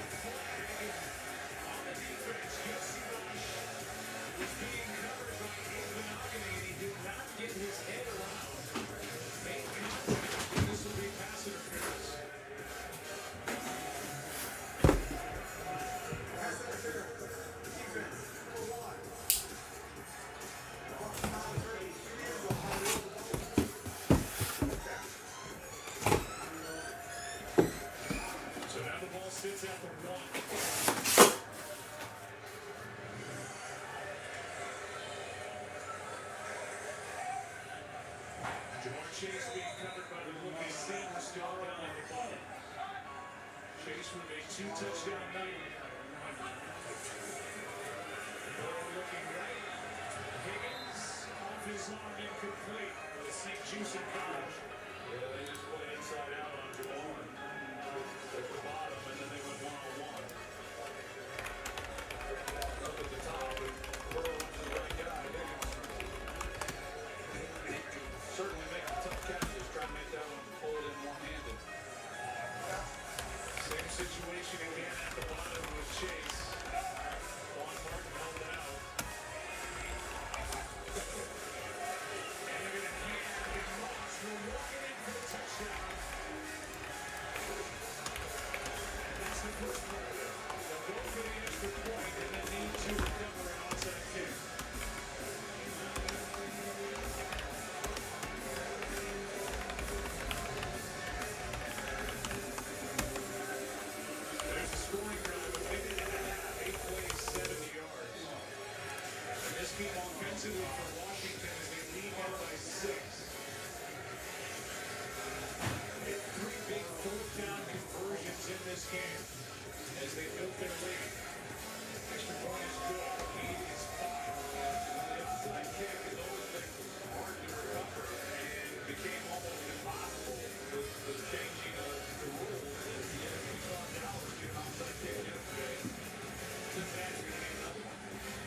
So now the ball sits at the 1. Jamar Chase being covered by the rookie Sam still down at the bottom. Chase with a 2-touchdown night. Burrow looking right. Higgins off his arm incomplete. The St. Juice in college. Yeah, they just play inside out on Jamar. At the bottom, and then they went one-on-one. Up at the top, but Burrow was the right guy. Higgins certainly make the tough catches, try to make that one pull it in one-handed. Same situation again at the bottom with Chase. Juan Martin held it out. And they're going to hand it Moss. We're walking in for a touchdown. And that's the first one. They'll go for the extra point and then need to recover an onside kick. There's a scoring drive, a minute and a half, 8 plays, 70 yards. And this game offensively for Washington as they lead now by 6. Hit 3 big fourth down conversions in this game as they built their lead. Extra point is good. Lead is 5. The onside kick has always been hard to recover and became almost impossible with the changing of the rules.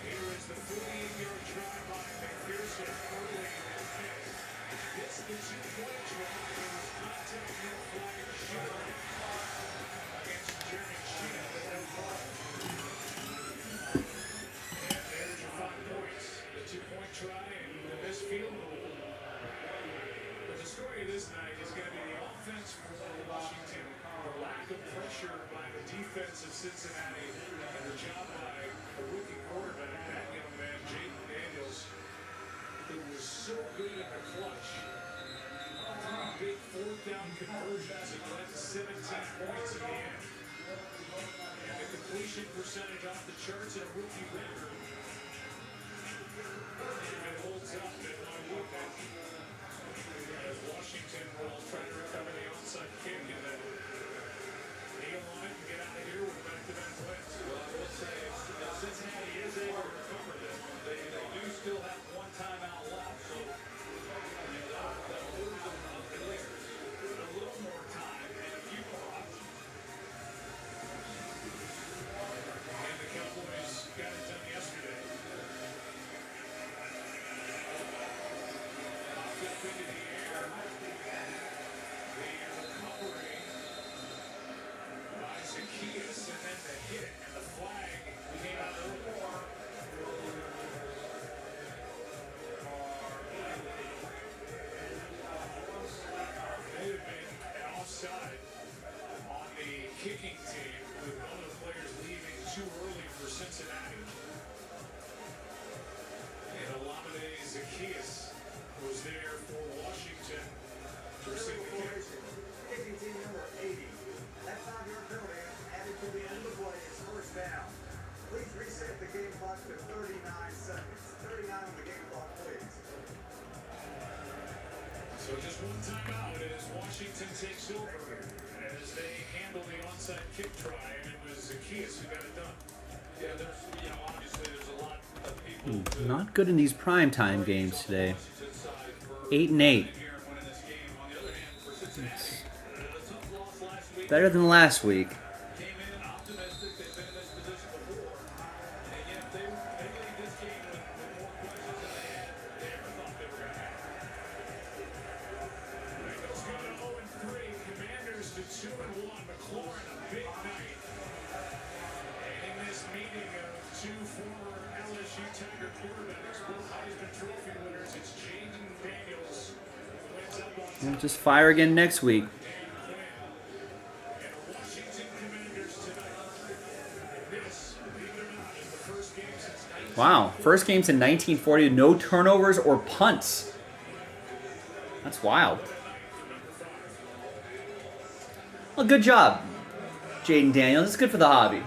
Here is the 48-yard try by McPherson early in this game. This is the 2-point try. There was contact, no flag shot against Jeremy Sheehan, but no flag. And there's your 5 points. The 2-point try and the missed field goal. But the story of this night is going to be the offense for Washington, the lack of pressure by the defense of Cincinnati, and the job by a rookie quarterback, that young man, Jaden Daniels, who was so good in the clutch. 3 big fourth down conversions that led to 17 points in the end. And the completion percentage off the charts in a rookie record. If it holds up, then why wouldn't it? As Washington will try to recover the onside kick and then kneel on it and get out of here with back-to-back wins. Well, I will say, Cincinnati is able to recover this one. They do still have 1 timeout left, so that'll lose them at least a little more time and a few more options. And the Cowboys got it done yesterday. Up into the air. The recovery by Zacchaeus, and then the hit and the flag came out early. May have been an offside on the kicking team with one of the players leaving too early for Cincinnati. And Olamide Zacchaeus was there for Washington to receive the kick. Kicking team number 80. That 5-yard penalty added to the end of the play is first down. Please reset the game clock to 39 seconds. 39 on the game clock, please. So just 1 timeout as Washington takes over as they handle the onside kick try, and it was Zacchaeus who got it done. Yeah, there's, obviously there's a lot of people. Not good in these primetime games today. 8-8. It's better than last week. Came in optimistic. They've been in this position before, and yet they leave this game with more questions than they ever thought they were going to have. Bengals go to 0-3. Commanders to 2-1. McLaurin, a big night. We'll just fire again next week. Wow, first game since 1940, no turnovers or punts. That's wild. Well, good job, Jaden Daniels. It's good for the hobby.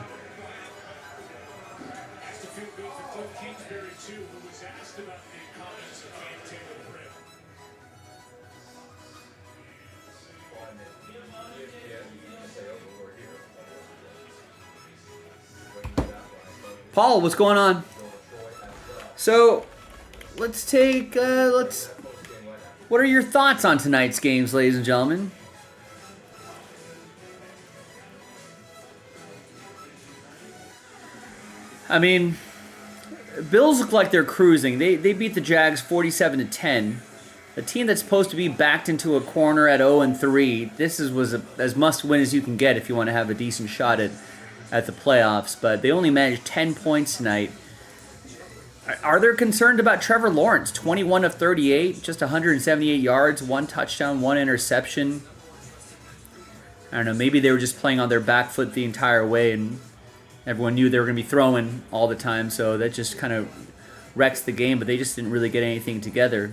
Paul, what's going on? So, let's take, what are your thoughts on tonight's games, ladies and gentlemen? I mean, Bills look like they're cruising. They beat the Jags 47-10. A team that's supposed to be backed into a corner at 0-3. This was as must-win as you can get if you want to have a decent shot at the playoffs. But they only managed 10 points tonight. Are they concerned about Trevor Lawrence? 21 of 38, just 178 yards, 1 touchdown, 1 interception. I don't know, maybe they were just playing on their back foot the entire way and everyone knew they were going to be throwing all the time, so that just kind of wrecks the game, but they just didn't really get anything together.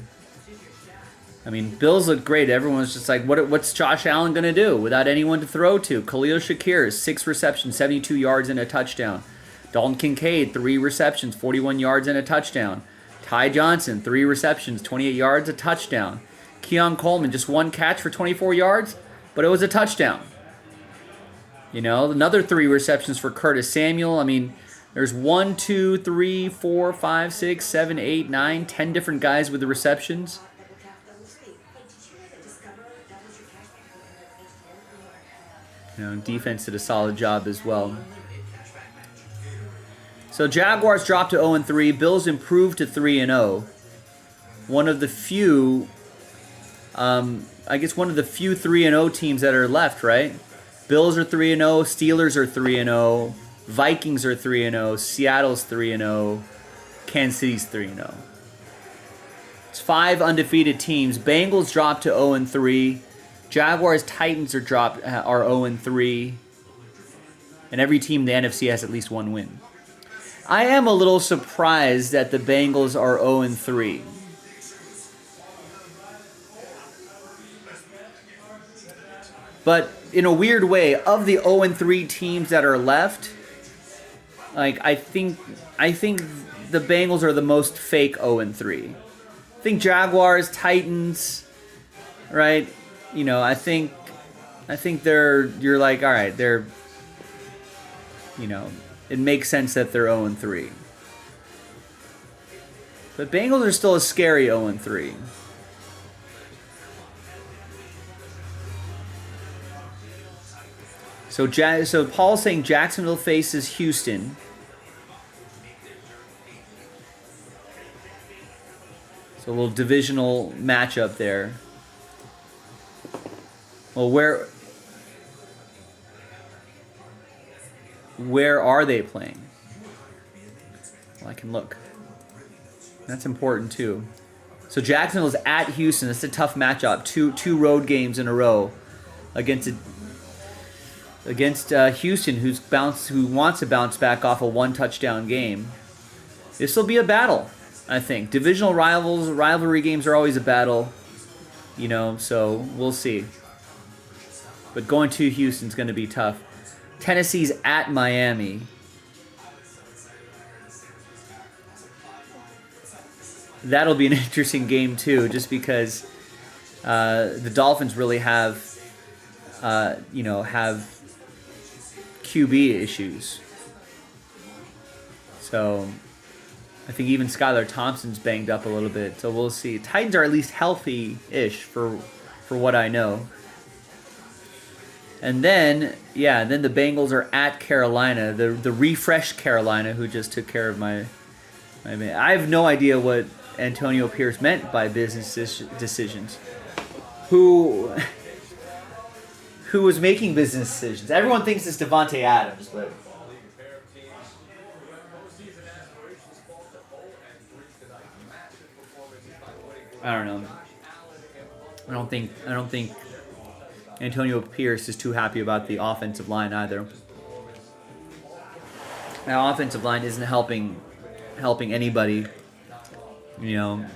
I mean, Bills looked great. Everyone was just like, what's Josh Allen going to do without anyone to throw to? Khalil Shakir, 6 receptions, 72 yards and a touchdown. Dalton Kincaid, 3 receptions, 41 yards and a touchdown. Ty Johnson, 3 receptions, 28 yards, a touchdown. Keon Coleman, just 1 catch for 24 yards, but it was a touchdown. You know, another 3 receptions for Curtis Samuel. I mean, there's 1, 2, 3, 4, 5, 6, 7, 8, 9, 10 different guys with the receptions. You know, defense did a solid job as well. So Jaguars dropped to 0-3. Bills improved to 3-0. One of the few, one of the few 3-0 teams that are left, right? Bills are 3-0, Steelers are 3-0, Vikings are 3-0, Seattle's 3-0, Kansas City's 3-0. It's 5 undefeated teams. Bengals dropped to 0-3. Jaguars, Titans are 0-3. And every team in the NFC has at least 1 win. I am a little surprised that the Bengals are 0-3. But in a weird way, of the 0-3 teams that are left, like I think the Bengals are the most fake 0-3. I think Jaguars, Titans, right? You know, I think you're like, all right, they're, you know, it makes sense that they're 0-3. But Bengals are still a scary 0-3. So Paul's saying Jacksonville faces Houston. So a little divisional matchup there. Well, where are they playing? Well, I can look. That's important too. So Jacksonville's at Houston. It's a tough matchup. Two road games in a row against Houston, who wants to bounce back off a 1-touchdown game. This will be a battle, I think. Divisional rivalry games are always a battle, you know, so we'll see. But going to Houston's going to be tough. Tennessee's at Miami. That'll be an interesting game too, just because the Dolphins really have QB issues. So I think even Skylar Thompson's banged up a little bit. So we'll see. Titans are at least healthy-ish for what I know. And then the Bengals are at Carolina, the refreshed Carolina, who just took care of my man. I have no idea what Antonio Pierce meant by business decisions. Who was making business decisions? Everyone thinks it's Devontae Adams, but I don't know. I don't think Antonio Pierce is too happy about the offensive line either. That offensive line isn't helping anybody. You know,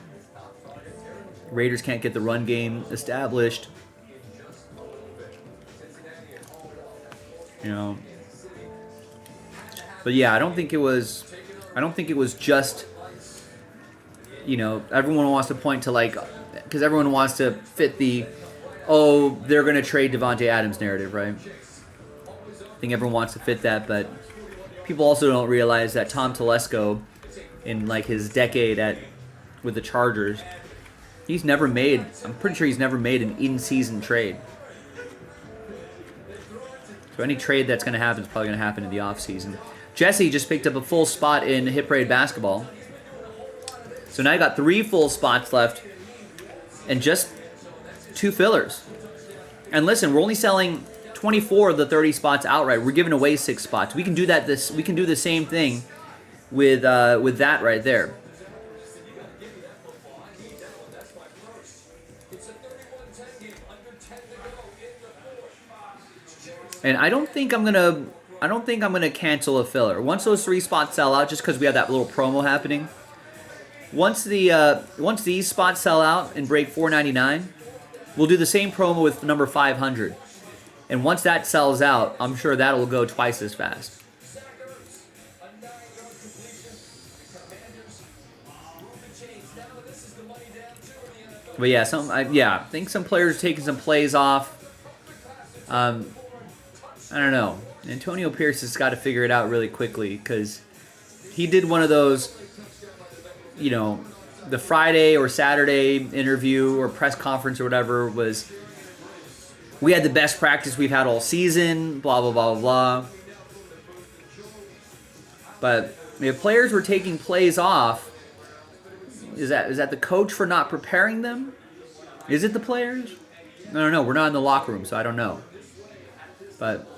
Raiders can't get the run game established. You know, but yeah, I don't think it was just, you know, everyone wants to point to like, because everyone wants to fit the, oh, they're going to trade Devontae Adams narrative, right? I think everyone wants to fit that, but people also don't realize that Tom Telesco, in like his decade with the Chargers, I'm pretty sure he's never made an in-season trade. So any trade that's going to happen is probably going to happen in the offseason. Jesse just picked up a full spot in Hit Parade basketball. So now you got 3 full spots left and just 2 fillers. And listen, we're only selling 24 of the 30 spots outright. We're giving away 6 spots. We can do that. We can do the same thing with that right there. And I don't think I'm gonna cancel a filler. Once those 3 spots sell out, just because we have that little promo happening. Once these spots sell out and break $4.99, we'll do the same promo with number 500. And once that sells out, I'm sure that'll go twice as fast. But yeah, I think some players are taking some plays off. I don't know. Antonio Pierce has got to figure it out really quickly, because he did one of those, you know, the Friday or Saturday interview or press conference or whatever was, we had the best practice we've had all season, blah, blah, blah, blah. But if players were taking plays off, is that the coach for not preparing them? Is it the players? I don't know. We're not in the locker room, so I don't know. But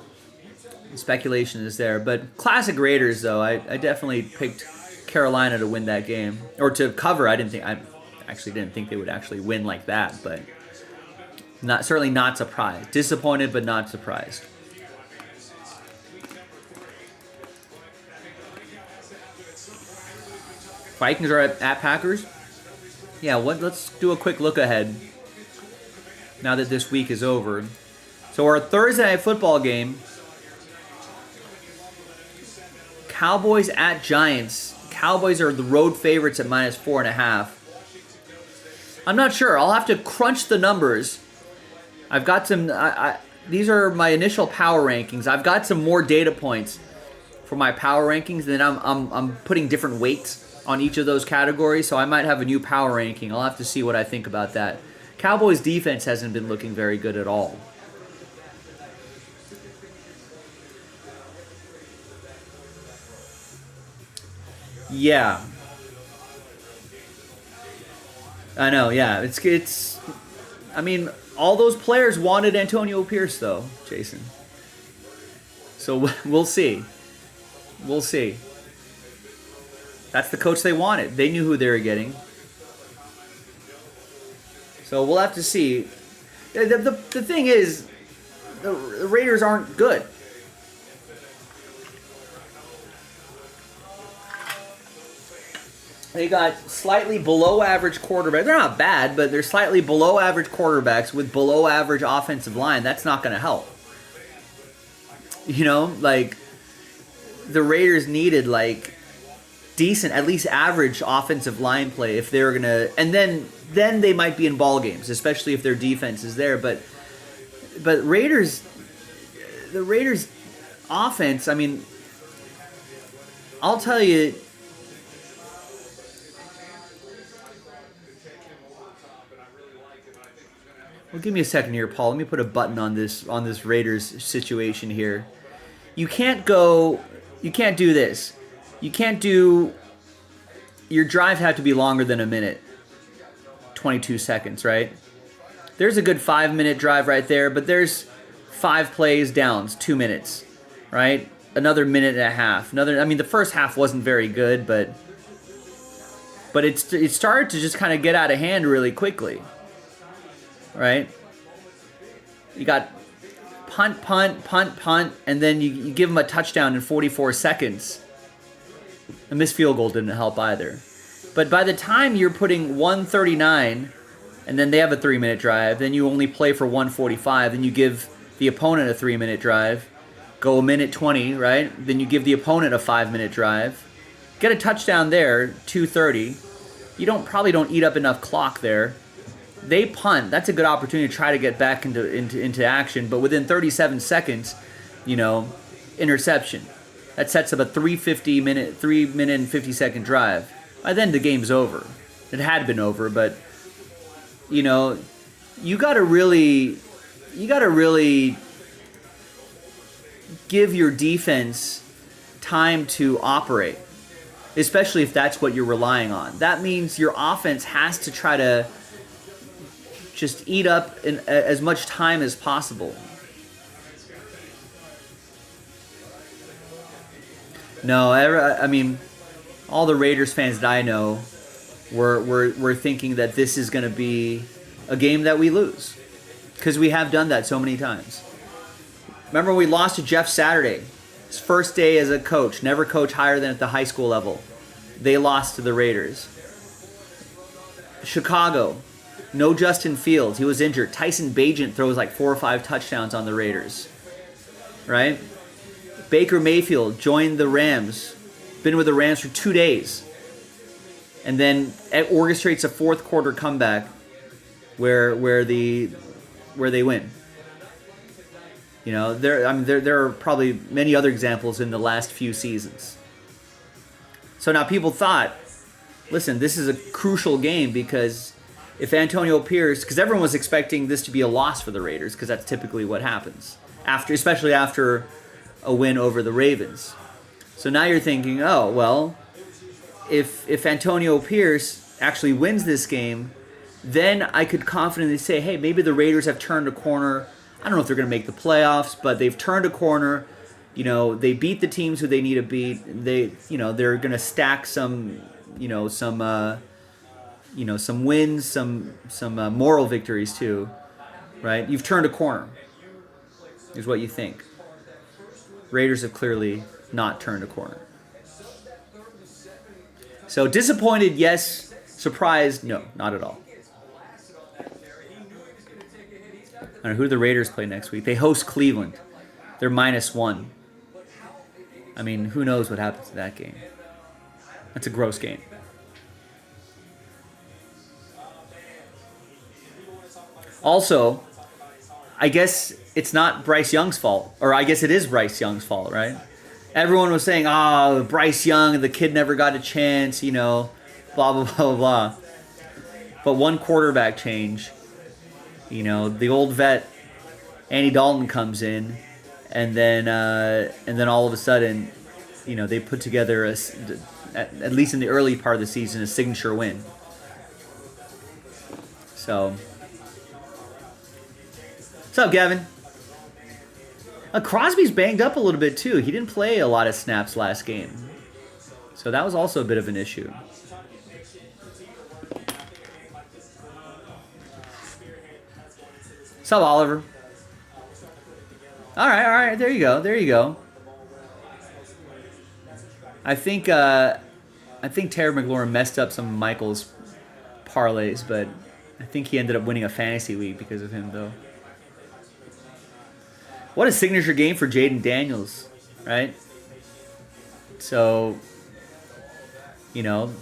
speculation is there. But classic Raiders, though, I definitely picked Carolina to win that game, or to cover. I actually didn't think they would actually win like that, but certainly not surprised. Disappointed, but not surprised. Vikings are at Packers. Yeah, let's do a quick look ahead now that this week is over. So our Thursday night football game, Cowboys at Giants. Cowboys are the road favorites at -4.5. I'm not sure. I'll have to crunch the numbers. I've got some. These are my initial power rankings. I've got some more data points for my power rankings. Then I'm putting different weights on each of those categories. So I might have a new power ranking. I'll have to see what I think about that. Cowboys defense hasn't been looking very good at all. Yeah. I know, yeah. It's I mean, all those players wanted Antonio Pierce though, Jason. So we'll see. We'll see. That's the coach they wanted. They knew who they were getting. So we'll have to see. The thing is, the Raiders aren't good. They got slightly below average quarterbacks. They're not bad, but they're slightly below average quarterbacks with below average offensive line. That's not going to help. You know, like, the Raiders needed, like, decent, at least average offensive line play if they were going to, and then they might be in ball games, especially if their defense is there. But the Raiders offense, I mean, I'll tell you, well, give me a second here, Paul. Let me put a button on this Raiders situation here. You can't do this. You can't do, your drive had to be longer than a minute, 22 seconds, right? There's a good 5-minute drive right there, but there's 5 plays downs, 2 minutes, right? Another minute and a half. The first half wasn't very good, but it started to just kind of get out of hand really quickly. right? You got punt, punt, punt, punt, and then you give them a touchdown in 44 seconds. A missed field goal didn't help either. But by the time you're putting 139, and then they have a 3-minute drive, then you only play for 145, then you give the opponent a 3-minute drive, go a minute 20, right? Then you give the opponent a 5-minute drive, get a touchdown there, 2:30. You probably don't eat up enough clock there. They punt. That's a good opportunity to try to get back into action. But within 37 seconds, interception. That sets up a 3-minute and 50-second drive. By then the game's over. It had been over, but you gotta really give your defense time to operate, especially if that's what you're relying on. That means your offense has to try to just eat up as much time as possible. No, I mean, all the Raiders fans that I know were thinking that this is going to be a game that we lose, because we have done that so many times. Remember when we lost to Jeff Saturday, his first day as a coach, never coach higher than at the high school level. They lost to the Raiders. Chicago, no Justin Fields. He was injured. Tyson Bagent throws like 4 or 5 touchdowns on the Raiders. Right? Baker Mayfield joined the Rams. Been with the Rams for 2 days. And then orchestrates a fourth quarter comeback where they win. There are probably many other examples in the last few seasons. So now people thought, listen, this is a crucial game, because if Antonio Pierce, because everyone was expecting this to be a loss for the Raiders, because that's typically what happens, especially after a win over the Ravens. So now you're thinking, oh, well, if Antonio Pierce actually wins this game, then I could confidently say, hey, maybe the Raiders have turned a corner. I don't know if they're going to make the playoffs, but they've turned a corner. They beat the teams who they need to beat. They're going to stack some wins, some moral victories too, right? You've turned a corner, is what you think. Raiders have clearly not turned a corner. So disappointed, yes. Surprised, no, not at all. I don't know who the Raiders play next week. They host Cleveland. They're -1. I mean, who knows what happens in that game? That's a gross game. Also, I guess it's not Bryce Young's fault. Or I guess it is Bryce Young's fault, right? Everyone was saying, Bryce Young, the kid never got a chance, blah, blah, blah, blah. But one quarterback change, the old vet, Andy Dalton, comes in, and then all of a sudden, they put together, at least in the early part of the season, a signature win. So, what's up, Gavin? Crosby's banged up a little bit too. He didn't play a lot of snaps last game, so that was also a bit of an issue. What's up, Oliver? All right. There you go. I think Terry McLaurin messed up some of Michael's parlays, but I think he ended up winning a fantasy league because of him, though. What a signature game for Jaden Daniels, right? So,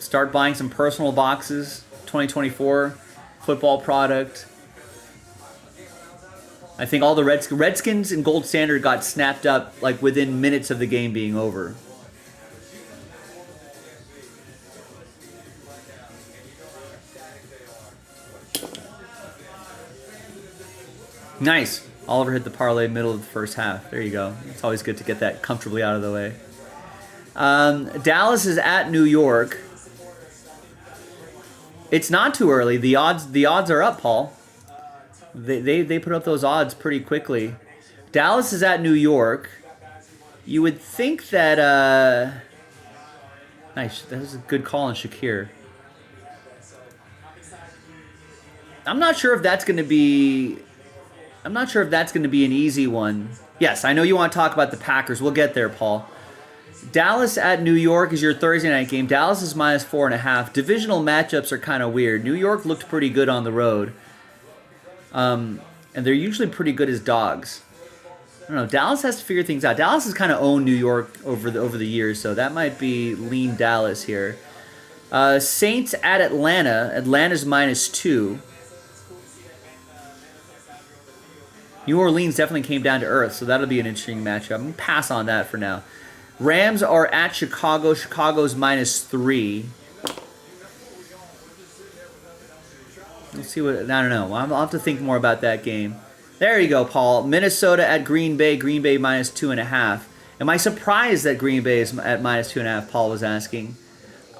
start buying some personal boxes. 2024 football product. I think all the Redskins and Gold Standard got snapped up like within minutes of the game being over. Nice. Oliver hit the parlay middle of the first half. There you go. It's always good to get that comfortably out of the way. Dallas is at New York. It's not too early. The odds are up, Paul. They put up those odds pretty quickly. Dallas is at New York. You would think that nice. That was a good call on Shakir. I'm not sure if that's going to be. I'm not sure if that's going to be an easy one. Yes, I know you want to talk about the Packers. We'll get there, Paul. Dallas at New York is your Thursday night game. Dallas is -4.5. Divisional matchups are kind of weird. New York looked pretty good on the road. And they're usually pretty good as dogs. I don't know. Dallas has to figure things out. Dallas has kind of owned New York over the years, so that might be lean Dallas here. Saints at Atlanta. Atlanta's -2. New Orleans definitely came down to earth, so that'll be an interesting matchup. I'm going to pass on that for now. Rams are at Chicago. Chicago's -3. Let's see what... I don't know. I'll have to think more about that game. There you go, Paul. Minnesota at Green Bay. Green Bay -2.5. Am I surprised that Green Bay is at -2.5? Paul was asking.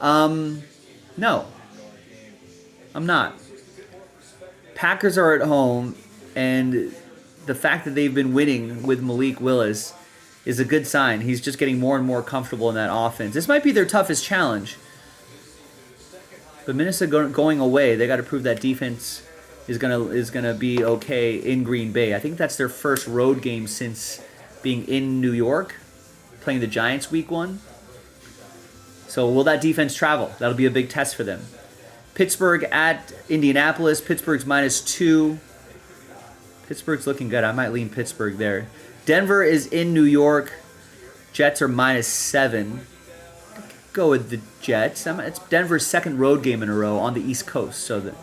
No. I'm not. Packers are at home, and the fact that they've been winning with Malik Willis is a good sign. He's just getting more and more comfortable in that offense. This might be their toughest challenge. But Minnesota going away, they got to prove that defense is gonna be okay in Green Bay. I think that's their first road game since being in New York, playing the Giants week 1. So will that defense travel? That'll be a big test for them. Pittsburgh at Indianapolis. Pittsburgh's -2. Pittsburgh's looking good. I might lean Pittsburgh there. Denver is in New York. Jets are -7. Go with the Jets. It's Denver's second road game in a row on the East Coast, so that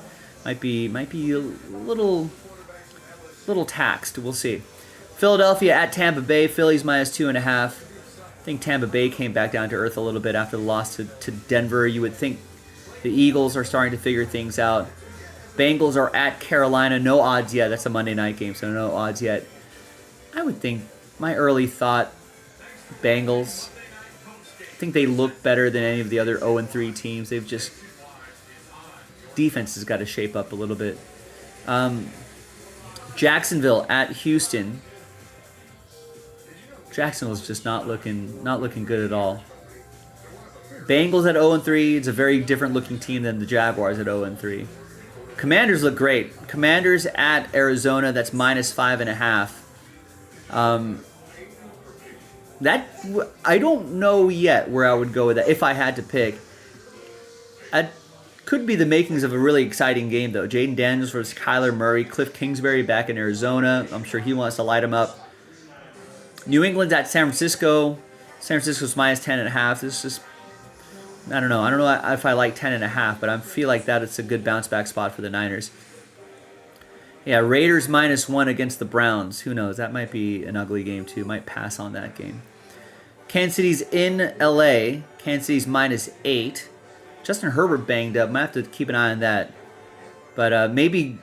might be a little taxed. We'll see. Philadelphia at Tampa Bay. Philly's -2.5. I think Tampa Bay came back down to earth a little bit after the loss to Denver. You would think the Eagles are starting to figure things out. Bengals are at Carolina. No odds yet. That's a Monday night game, so no odds yet. I would think my early thought, Bengals. I think they look better than any of the other 0-3 teams. They've just... defense has got to shape up a little bit. Jacksonville at Houston. Jacksonville's just not looking good at all. Bengals at 0-3. It's a very different looking team than the Jaguars at 0-3. Commanders look great. Commanders at Arizona. That's -5.5. That I don't know yet where I would go with that if I had to pick. It could be the makings of a really exciting game, though. Jaden Daniels versus Kyler Murray. Cliff Kingsbury back in Arizona. I'm sure he wants to light him up. New England's at San Francisco. San Francisco's -10.5. This is, I don't know. I don't know if I like 10.5, but I feel like that it's a good bounce back spot for the Niners. Yeah, Raiders -1 against the Browns. Who knows? That might be an ugly game too. Might pass on that game. Kansas City's in LA. Kansas City's -8. Justin Herbert banged up. Might have to keep an eye on that. But maybe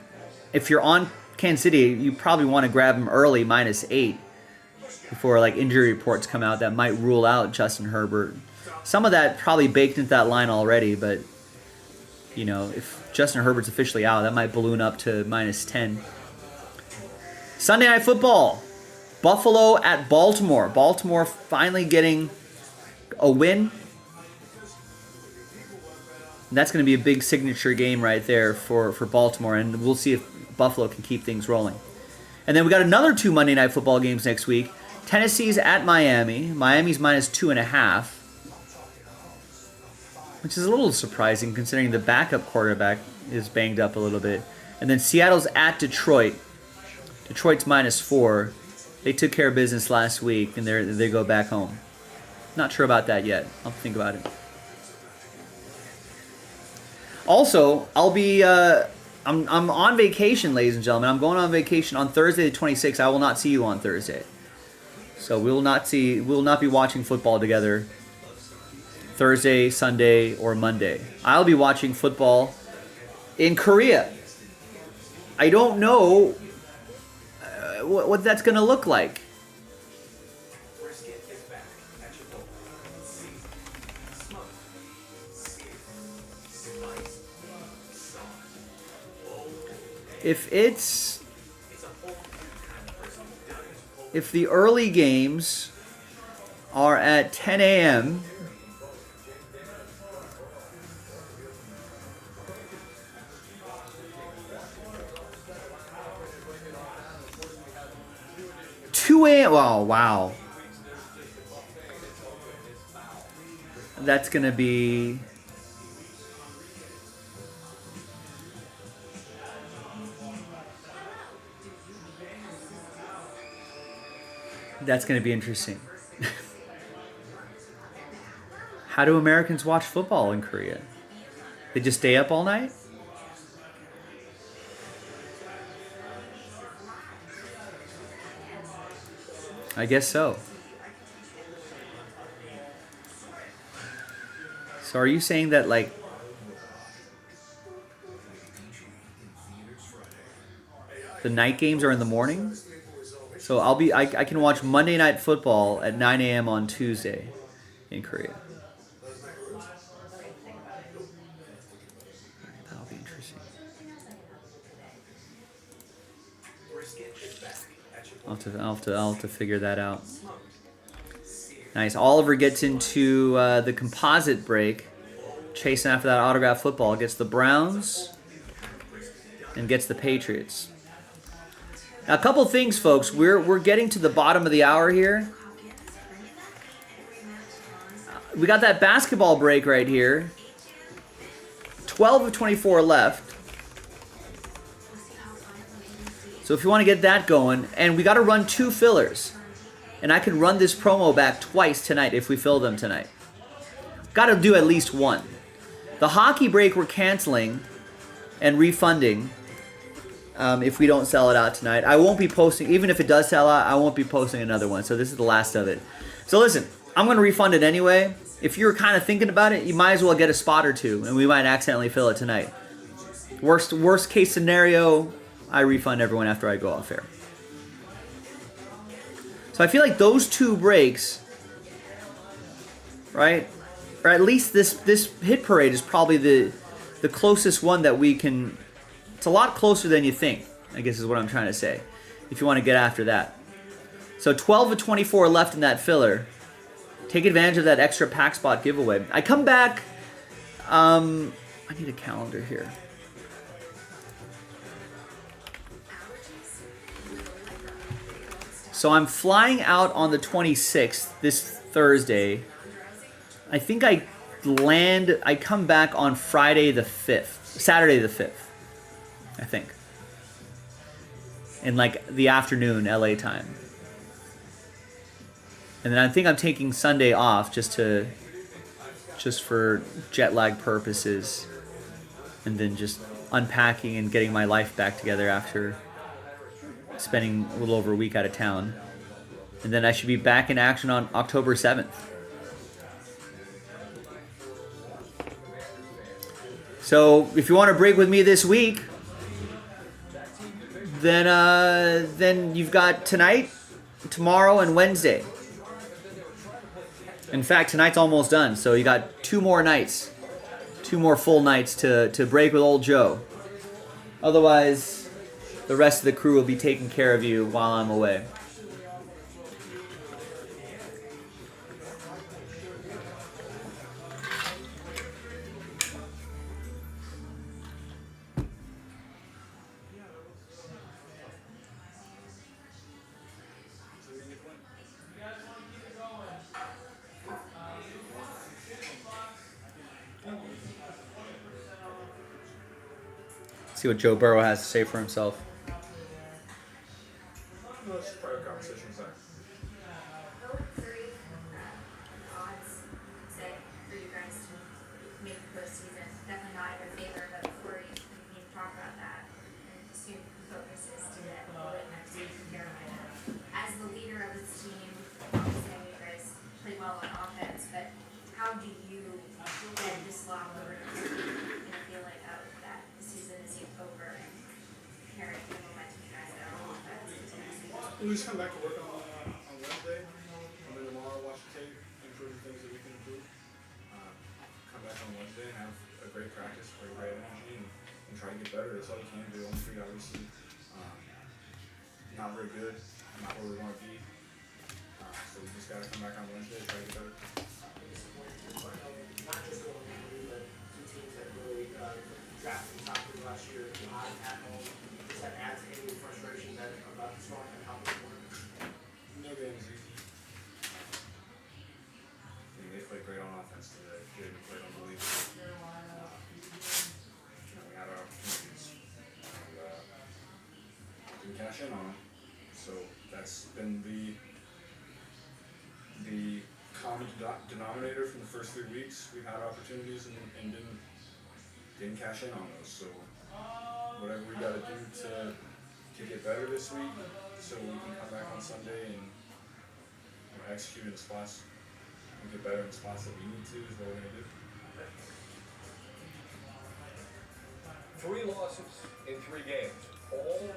if you're on Kansas City, you probably want to grab him early, -8, before like injury reports come out that might rule out Justin Herbert. Some of that probably baked into that line already, but you know, if Justin Herbert's officially out, that might balloon up to -10. Sunday Night Football. Buffalo at Baltimore. Baltimore finally getting a win. And that's going to be a big signature game right there for Baltimore, and we'll see if Buffalo can keep things rolling. And then we got another 2 Monday Night Football games next week. Tennessee's at Miami. Miami's -2.5. Which is a little surprising considering the backup quarterback is banged up a little bit. And then Seattle's at Detroit. Detroit's -4. They took care of business last week, and they go back home. Not sure about that yet. I'll think about it. Also, I'll be I'm on vacation, ladies and gentlemen. I'm going on vacation on Thursday the 26th. I will not see you on Thursday. So we will not be watching football together Thursday, Sunday, or Monday. I'll be watching football in Korea. I don't know what that's going to look like. If the early games are at 10 a.m., 2 a.m. Oh, wow. That's going to be... That's going to be interesting. How do Americans watch football in Korea? They just stay up all night? I guess so. So are you saying that, like, the night games are in the morning? So I can watch Monday Night Football at 9 a.m. on Tuesday in Korea. That'll be interesting. I'll have to figure that out. Nice. Oliver gets into the composite break, chasing after that autograph football. Gets the Browns and gets the Patriots. Now, a couple things, folks. We're getting to the bottom of the hour here. We got that basketball break right here. 12 of 24 left. So if you want to get that going, and we got to run 2 fillers. And I can run this promo back twice tonight if we fill them tonight. Got to do at least one. The hockey break we're canceling and refunding if we don't sell it out tonight. I won't be posting, even if it does sell out, I won't be posting another one. So this is the last of it. So listen, I'm going to refund it anyway. If you're kind of thinking about it, you might as well get a spot or 2, and we might accidentally fill it tonight. Worst case scenario, I refund everyone after I go off air. So I feel like those 2 breaks, right? Or at least this hit parade is probably the closest one that we can. It's a lot closer than you think, I guess is what I'm trying to say, if you want to get after that. So 12 of 24 left in that filler. Take advantage of that extra pack spot giveaway. I come back. I need a calendar here. So I'm flying out on the 26th, this Thursday. I think I come back on Friday the 5th. Saturday the 5th, I think. In like the afternoon, LA time. And then I think I'm taking Sunday off just for jet lag purposes. And then just unpacking and getting my life back together after spending a little over a week out of town. And then I should be back in action on October 7th. So if you want to break with me this week, then you've got tonight, tomorrow, and Wednesday. In fact, tonight's almost done, so you got 2 more nights. 2 more full nights to break with old Joe. Otherwise, the rest of the crew will be taking care of you while I'm away. See what Joe Burrow has to say for himself. Let's try a conversation with Zach. Vote 3 odds say for you guys to make the postseason. Definitely not in your favor, but before you need to talk about that, and assume the focus is to get a win next week from Carolina. As the leader of this team, obviously you guys play well on offense, but how do you then this locker room feel like that the season is over and carry the momentum you guys have on offense into next week? We'll just come back to work on Wednesday. Come in tomorrow, watch the tape, improve the things that we can improve. Come back on Wednesday and have a great practice, great energy, and try to get better. That's all you can do. 1-3, obviously. Not very good. Not where we want to be. So we just got to come back on Wednesday and try to get better. Not just going to the 2 teams that really drafted top 3 last year, at home. Does that add to any frustration that about the start and how this works? cash in on them. So that's been the common denominator from the first 3 weeks. We had opportunities and didn't cash in on those. So whatever we got to do to get better this week, so we can come back on Sunday and execute in the spots and get better in the spots that we need to is what we're gonna do. 3 losses in 3 games, all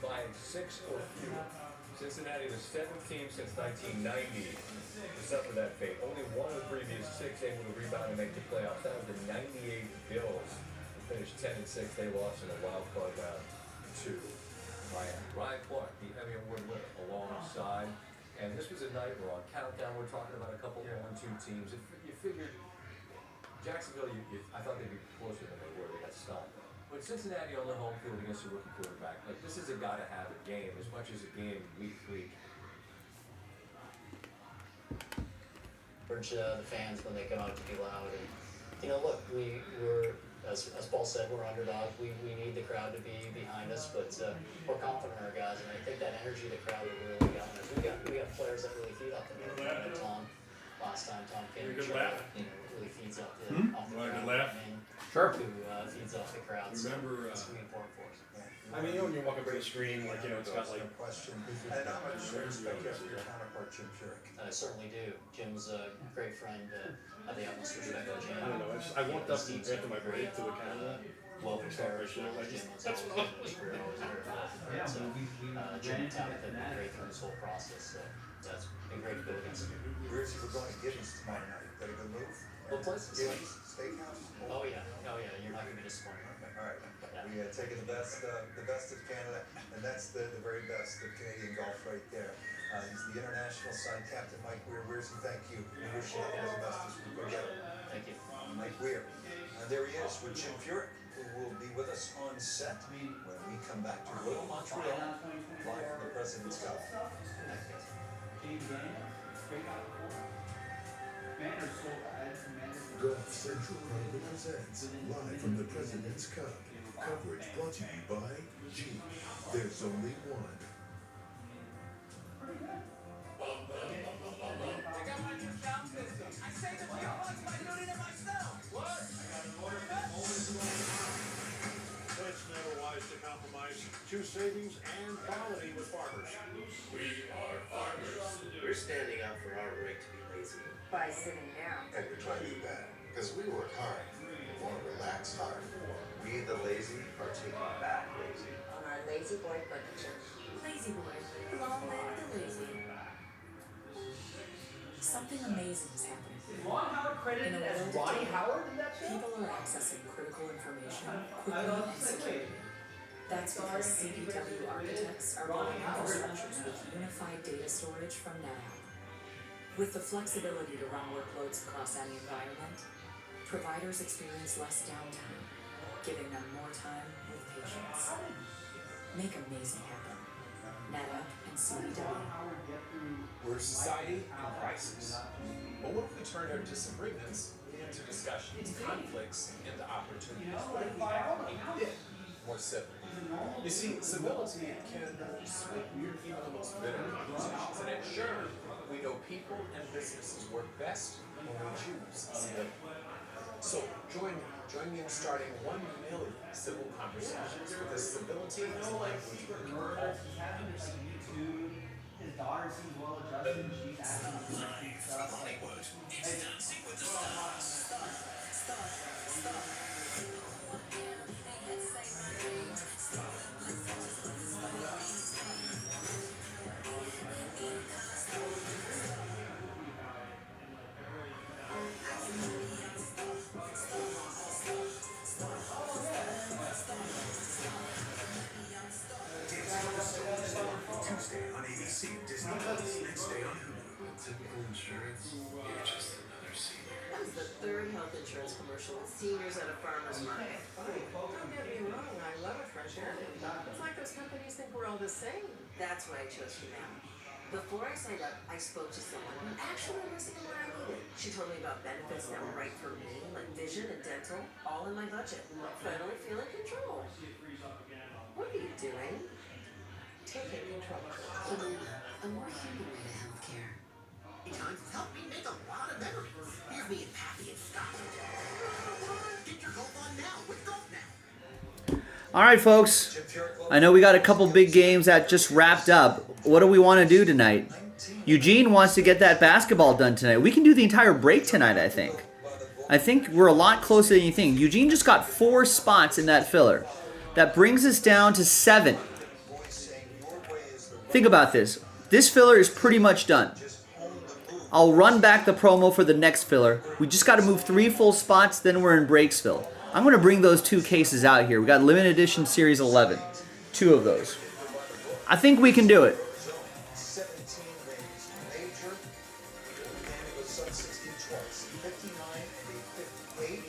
by 6 or fewer. Cincinnati, the 7th team since 1990 to suffer that fate. Only one of the previous 6 able to rebound and make the playoffs. That was the '98 Bills, who finished 10-6. They lost in the wild card round to Miami. Ryan Clark, the Emmy Award winner, alongside. And this was a night where on Countdown we're talking about a couple 1-2 teams. If you figured Jacksonville, I thought they'd be closer than they were. They got stopped. But Cincinnati on their home field against a rookie quarterback, like this is a gotta-have-it game as much as a game week to week. Urge the fans when they come out to be loud. And look, we're as Paul said, we're underdogs. We need the crowd to be behind us, but we're confident in our guys, and I think that energy the crowd will really got us. We got players that really feed off the crowd. Tom, last time Tom came, really feeds off the crowd. Sure. Who feeds off the crowd. Remember, it's gonna be important for us. I mean, when you walk up to the screen, like, it's got like question. And how much respect you have for your counterpart, Jim Furyk? I certainly do. Jim's a great friend. I have the utmost respect for Jim. I don't know. I walked up after my break to the camera. Well prepared. Jim was always in his career, always very well prepared. So Jim and Tabitha have been great through this whole process. So it's been great to go against him. Where's he going to Gibbons tomorrow night? Got a good move? What place? Gibbons Steakhouse? Oh yeah. You're not gonna be disappointed. All right. We taking the best of Canada, and that's the very best of Canadian golf right there. He's the international son, Captain Mike Weir. Where's he? Thank you. We wish you nothing but the best this week. Go get it. Thank you. Mike Weir. And there he is with Jim Furyk, who will be with us on set when we come back to Little Montreal, live from the President's Cup. Golf Central proudly presents live from the President's Cup. Coverage brought to you by Jeep. There's only one. I got my new sound system. I saved a few bucks by doing it myself. What? It's never wise to compromise true savings and quality with Farmers. We are farmers. We're standing up for our right to be lazy. By sitting down. And we try to do that because we work hard. We want to relax hard. We, the lazy, are taking back lazy. On our lazy boy furniture. Lazy boy, long live the lazy. Something amazing is happening. In a world today, people are accessing critical information quickly and securely. That's because CDW architects are building infrastructures with unified data storage from NetApp. With the flexibility to run workloads across any environment, providers experience less downtime, giving them more time with patience. Make amazing happen. NetApp and CDW. We're a society in crisis. But what if we turn our disagreements into discussions, conflicts into opportunities? What if we act a bit more civil? You see, civility can sweeten even the most bitter conversations. And at Sure, we know people and businesses work best when we choose civility. So join me in starting 1 million civil conversations because civility is a language we can all use. His daughter seems well adjusted. She's asking From Hollywood, it's Dancing with the Stars. Tuesday on ABC, Disney Plus, next day on Hulu. Typical insurance, you're just another senior. That was the third health insurance commercial with seniors at a farmer's market. Don't get me wrong, I love a fresh air. It's like those companies think we're all the same. That's why I chose Humana. Before I signed up, I spoke to someone who actually listened to what I needed. She told me about benefits that were right for me, like vision and dental, all in my budget. Finally feel in control. What are you doing? ticket in trouble. A more human way to healthcare. Times it's helped me make a lot of memories. Here's me and Pappy and Scott. Get your golf on now with Golf Now. All right, folks. I know we got a couple big games that just wrapped up. What do we want to do tonight? Eugene wants to get that basketball done tonight. We can do the entire break tonight, I think. I think we're a lot closer than you think. Eugene just got 4 spots in that filler. That brings us down to 7. Think about this. This filler is pretty much done. I'll run back the promo for the next filler. We just got to move 3 full spots, then we're in Breaksville. I'm going to bring those 2 cases out here. We got limited edition series 11. 2 of those. I think we can do it. 17 wins major, and it was sub 16 twice. 59 and a 58.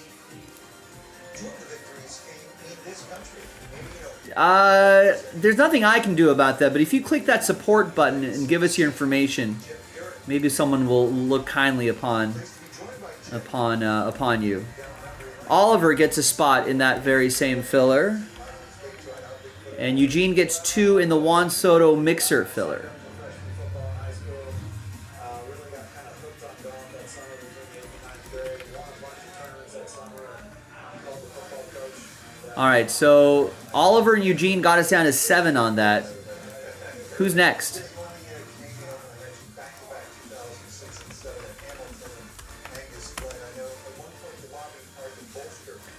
2 of the victories came in this country. Maybe you know. There's nothing I can do about that, but if you click that support button and give us your information, maybe someone will look kindly upon you. Oliver gets a spot in that very same filler. And Eugene gets 2 in the Juan Soto mixer filler. All right, so Oliver and Eugene got us down to 7 on that. Who's next?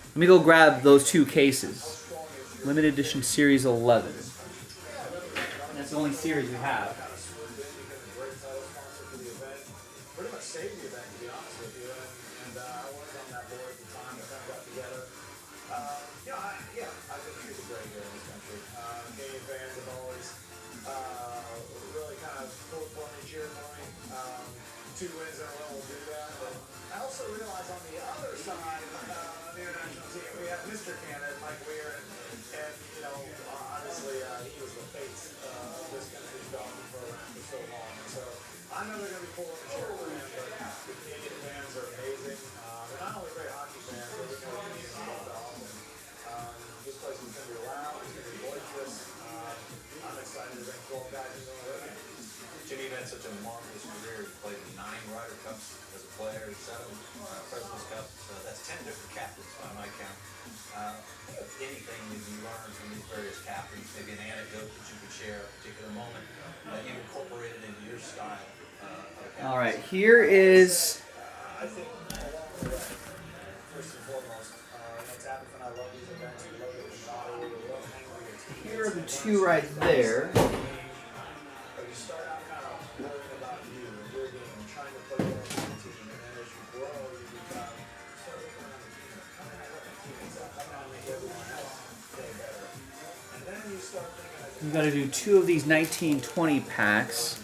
Let me go grab those 2 cases. Limited edition series 11. And that's the only series we have. Pretty much saved the event, to be honest with you. And I was on that board at the time that got together. I've been treated great here in this country. Canadian fans have always really kind of pulled for me, cheered for me. 2 wins in a row will do that. But I also realize on the other side, the international team, we have Mr. Canada, Mike Weir, and you know, obviously he was the face of this country's golfing program for so long. And so I know they're going to be pulling the chair for him, but the Canadian fans are amazing. They're not only great hockey fans, but they're going to be involved golf. This place is going to be loud, it's going to be boisterous. I'm excited to bring 12 guys into the game. Jimmy had such a marvelous career. He played in 9 Ryder Cups as a player, 7 President's Cups. That's 10 different captains by my count. Anything that you learned from these various captains, maybe an anecdote that you could share, a particular moment that you incorporated into your style. All right, here is. I think along the way, first and foremost, Tabitha and I love these events. We love it when we love hanging with your team. Here are the 2 right there. You start out kind of worrying about you and your game and trying to play well with the team, and then as you grow, you become start looking around the team. How can I help my teammates out? How can I make everyone else play better? And then you start thinking, We got to do 2 of these 1920 packs.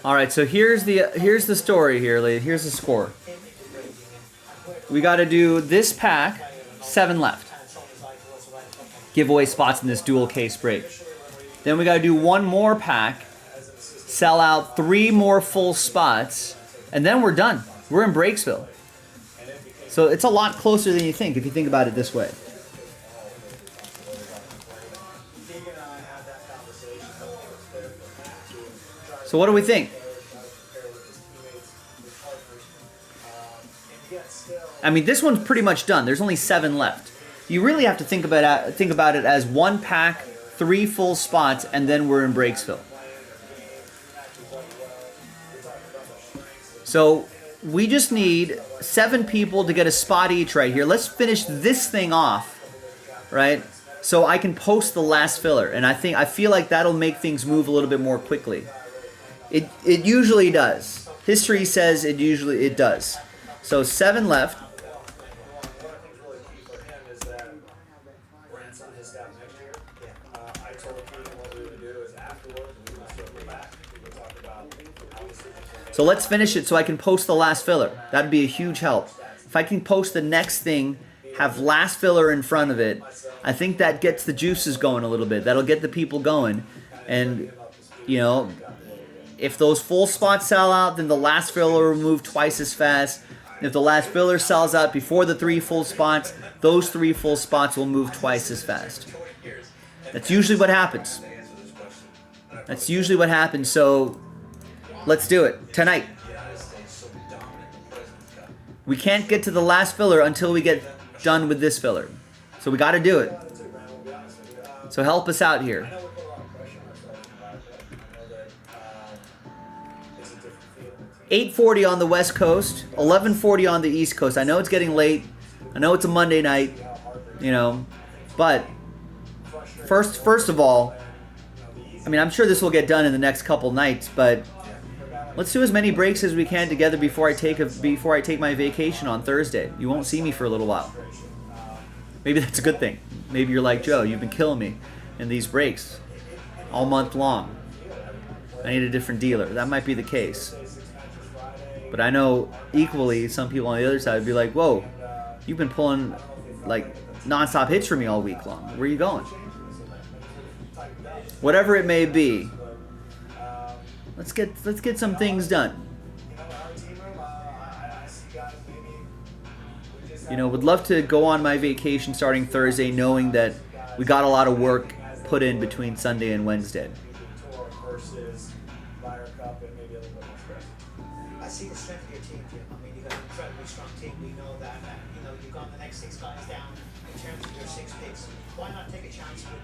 All right, so here's the story here, lady. Here's the score. We got to do this pack, 7 left. Giveaway spots in this dual case break. Then we got to do 1 more pack, sell out 3 more full spots, and then we're done. We're in Breaksville. So it's a lot closer than you think if you think about it this way. So what do we think? I mean, this one's pretty much done. There's only 7 left. You really have to think about it as 1 pack, 3 full spots, and then we're in Breaksville. So we just need 7 people to get a spot each right here. Let's finish this thing off, right? So I can post the last filler, and I feel like that'll make things move a little bit more quickly. It usually does. History says it does. So 7 left. So let's finish it so I can post the last filler. That'd be a huge help. If I can post the next thing, have last filler in front of it, I think that gets the juices going a little bit. That'll get the people going. And, you know, if those full spots sell out, then the last filler will move twice as fast. If the last filler sells out before the 3 full spots, those 3 full spots will move twice as fast. That's usually what happens. That's usually what happens. So let's do it tonight. We can't get to the last filler until we get done with this filler. So we got to do it. So help us out here. 8:40 on the West Coast, 11:40 on the East Coast. I know it's getting late. I know it's a Monday night, you know, but first of all, I mean, I'm sure this will get done in the next couple nights, but let's do as many breaks as we can together before I take my vacation on Thursday. You won't see me for a little while. Maybe that's a good thing. Maybe you're like, Joe, you've been killing me in these breaks all month long. I need a different dealer. That might be the case. But I know equally some people on the other side would be like, whoa, you've been pulling like nonstop hits for me all week long. Where are you going? Whatever it may be, let's get some things done. You know, would love to go on my vacation starting Thursday knowing that we got a lot of work put in between Sunday and Wednesday. I see the strength of your team, Jim. I mean, you got an incredibly strong team. We know that. You know, you've gone the next 6 guys down in terms of your 6 picks. Why not take a chance with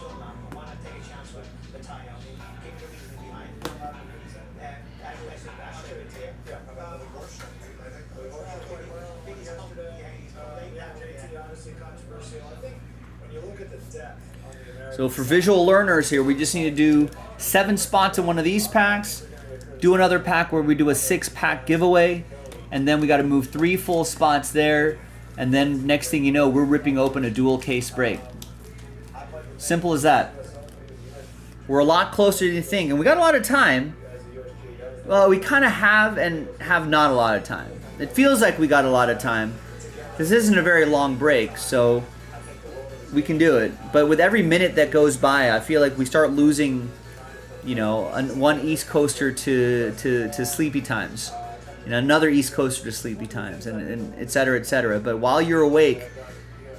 Dunlap? Why not take a chance with Mattia? I mean, keep your reason behind. So for visual learners here, we just need to do 7 spots in one of these packs, do another pack where we do a 6-pack giveaway, and then we got to move 3 full spots there, and then next thing you know, we're ripping open a dual case break. Simple as that. We're a lot closer than you think, and we got a lot of time. Well, we kind of have and have not a lot of time. It feels like we got a lot of time. This isn't a very long break, so we can do it. But with every minute that goes by, I feel like we start losing, you know, one East Coaster to sleepy times, you know, another East Coaster to sleepy times, and et cetera, et cetera. But while you're awake,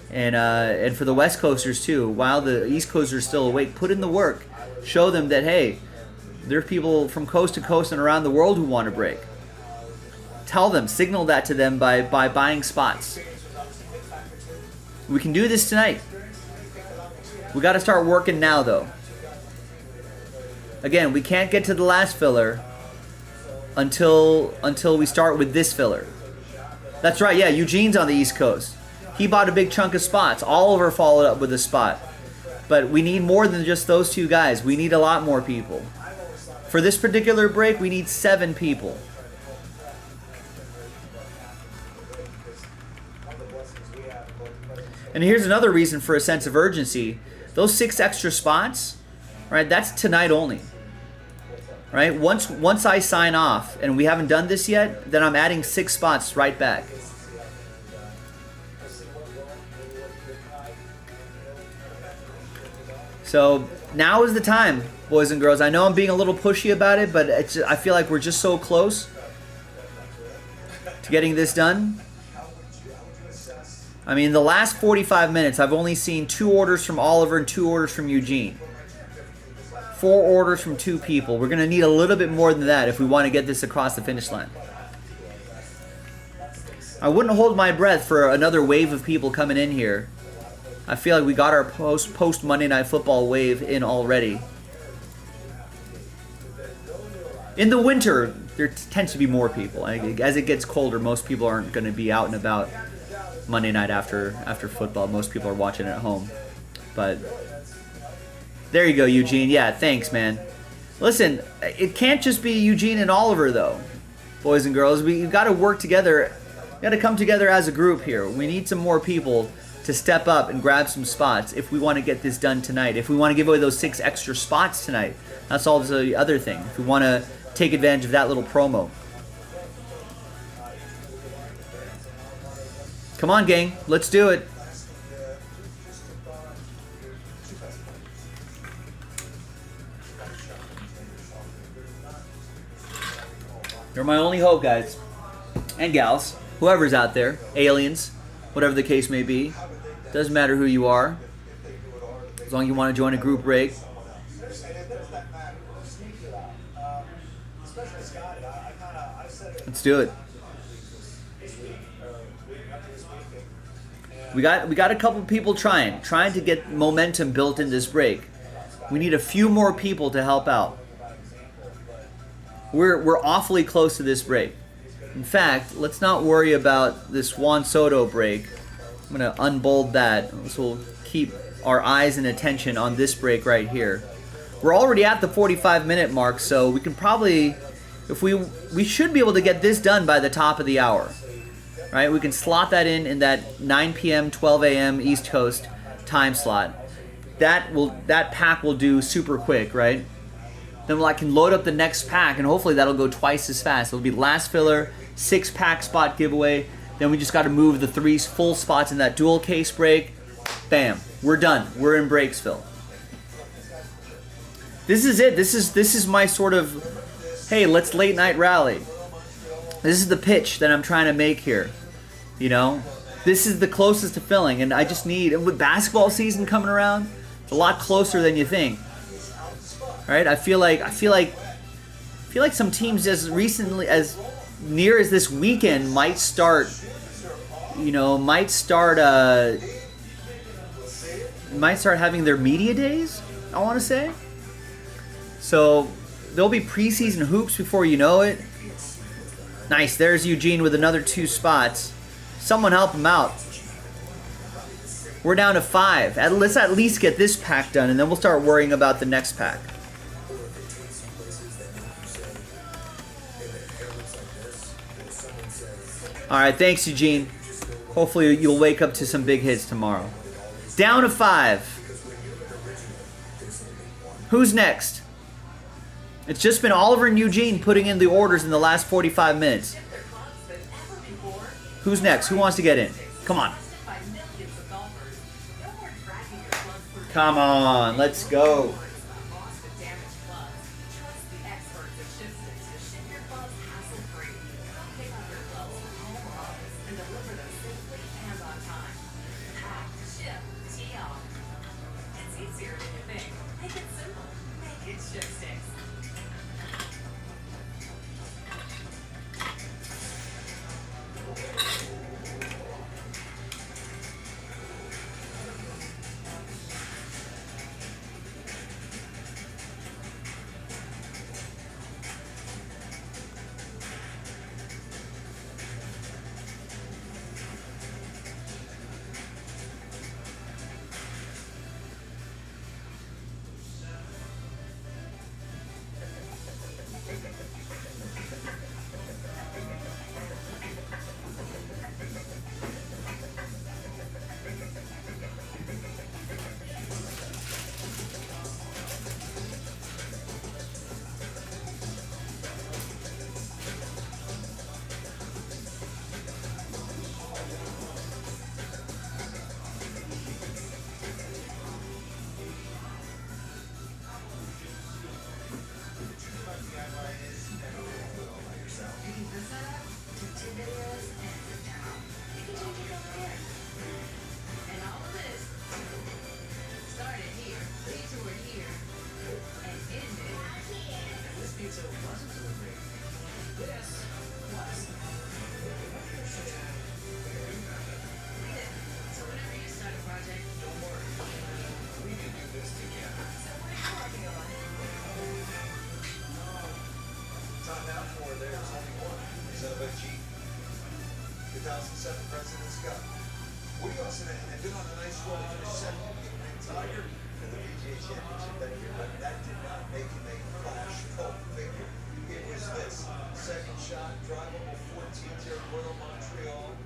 and for the West Coasters too, while the East Coasters are still awake, put in the work. Show them that, hey, there's people from coast to coast and around the world who want to break. Tell them, signal that to them by buying spots. We can do this tonight. We got to start working now, though. Again, we can't get to the last filler until we start with this filler. That's right, yeah, Eugene's on the East Coast. He bought a big chunk of spots. Oliver followed up with a spot. But we need more than just those 2 guys. We need a lot more people. For this particular break, we need 7 people. And here's another reason for a sense of urgency. Those 6 extra spots, right, that's tonight only. Right? Once I sign off, and we haven't done this yet, then I'm adding 6 spots right back. So now is the time, boys and girls. I know I'm being a little pushy about it, but I feel like we're just so close to getting this done. I mean, the last 45 minutes, I've only seen 2 orders from Oliver and 2 orders from Eugene. 4 orders from 2 people. We're going to need a little bit more than that if we want to get this across the finish line. I wouldn't hold my breath for another wave of people coming in here. I feel like we got our post Monday Night Football wave in already. In the winter, there tends to be more people. As it gets colder, most people aren't going to be out and about Monday night after football. Most people are watching at home. But there you go, Eugene. Yeah, thanks, man. Listen, it can't just be Eugene and Oliver, though, boys and girls. We've got to work together. We've got to come together as a group here. We need some more people to step up and grab some spots if we want to get this done tonight. If we want to give away those 6 extra spots tonight, that's all the other thing. If we want to take advantage of that little promo. Come on, gang. Let's do it. You're my only hope, guys. And gals. Whoever's out there. Aliens. Whatever the case may be. Doesn't matter who you are. As long as you want to join a group break. Let's do it. We got a couple people trying to get momentum built in this break. We need a few more people to help out. We're awfully close to this break. In fact, let's not worry about this Juan Soto break. I'm going to unbold that. So we'll keep our eyes and attention on this break right here. We're already at the 45-minute mark, so we can probably, if we should be able to get this done by the top of the hour. Right? We can slot that in that 9 p.m., 12 a.m. East Coast time slot. That pack will do super quick, right? Then I can load up the next pack, and hopefully that'll go twice as fast. It'll be last filler, 6-pack spot giveaway. Then we just got to move the 3 full spots in that dual case break. Bam, we're done. We're in Breaksville. This is it. This is my sort of, hey, let's late night rally. This is the pitch that I'm trying to make here. You know, this is the closest to filling, and I just need, with basketball season coming around, it's a lot closer than you think. Right? I feel like some teams as recently as near as this weekend might start having their media days, I want to say. So there'll be preseason hoops before you know it. Nice. There's Eugene with another 2 spots. Someone help him out. We're down to 5. Let's at least get this pack done, and then we'll start worrying about the next pack. All right, thanks, Eugene. Hopefully you'll wake up to some big hits tomorrow. Down to 5. Who's next? It's just been Oliver and Eugene putting in the orders in the last 45 minutes. Who's next? Who wants to get in? Come on. Come on, let's go. Pizza plus was really great. This was So whenever you start a project, Don't worry. We can do this together. so what are you working on? Time out for there's only one. Elizabeth G. 2007 President's Cup. Woody Austin had been on a nice roll for his second Tiger in the PGA Championship that year, but that did not make him a flash cult figure. It was this second shot, drivable 14th here at Royal Montreal.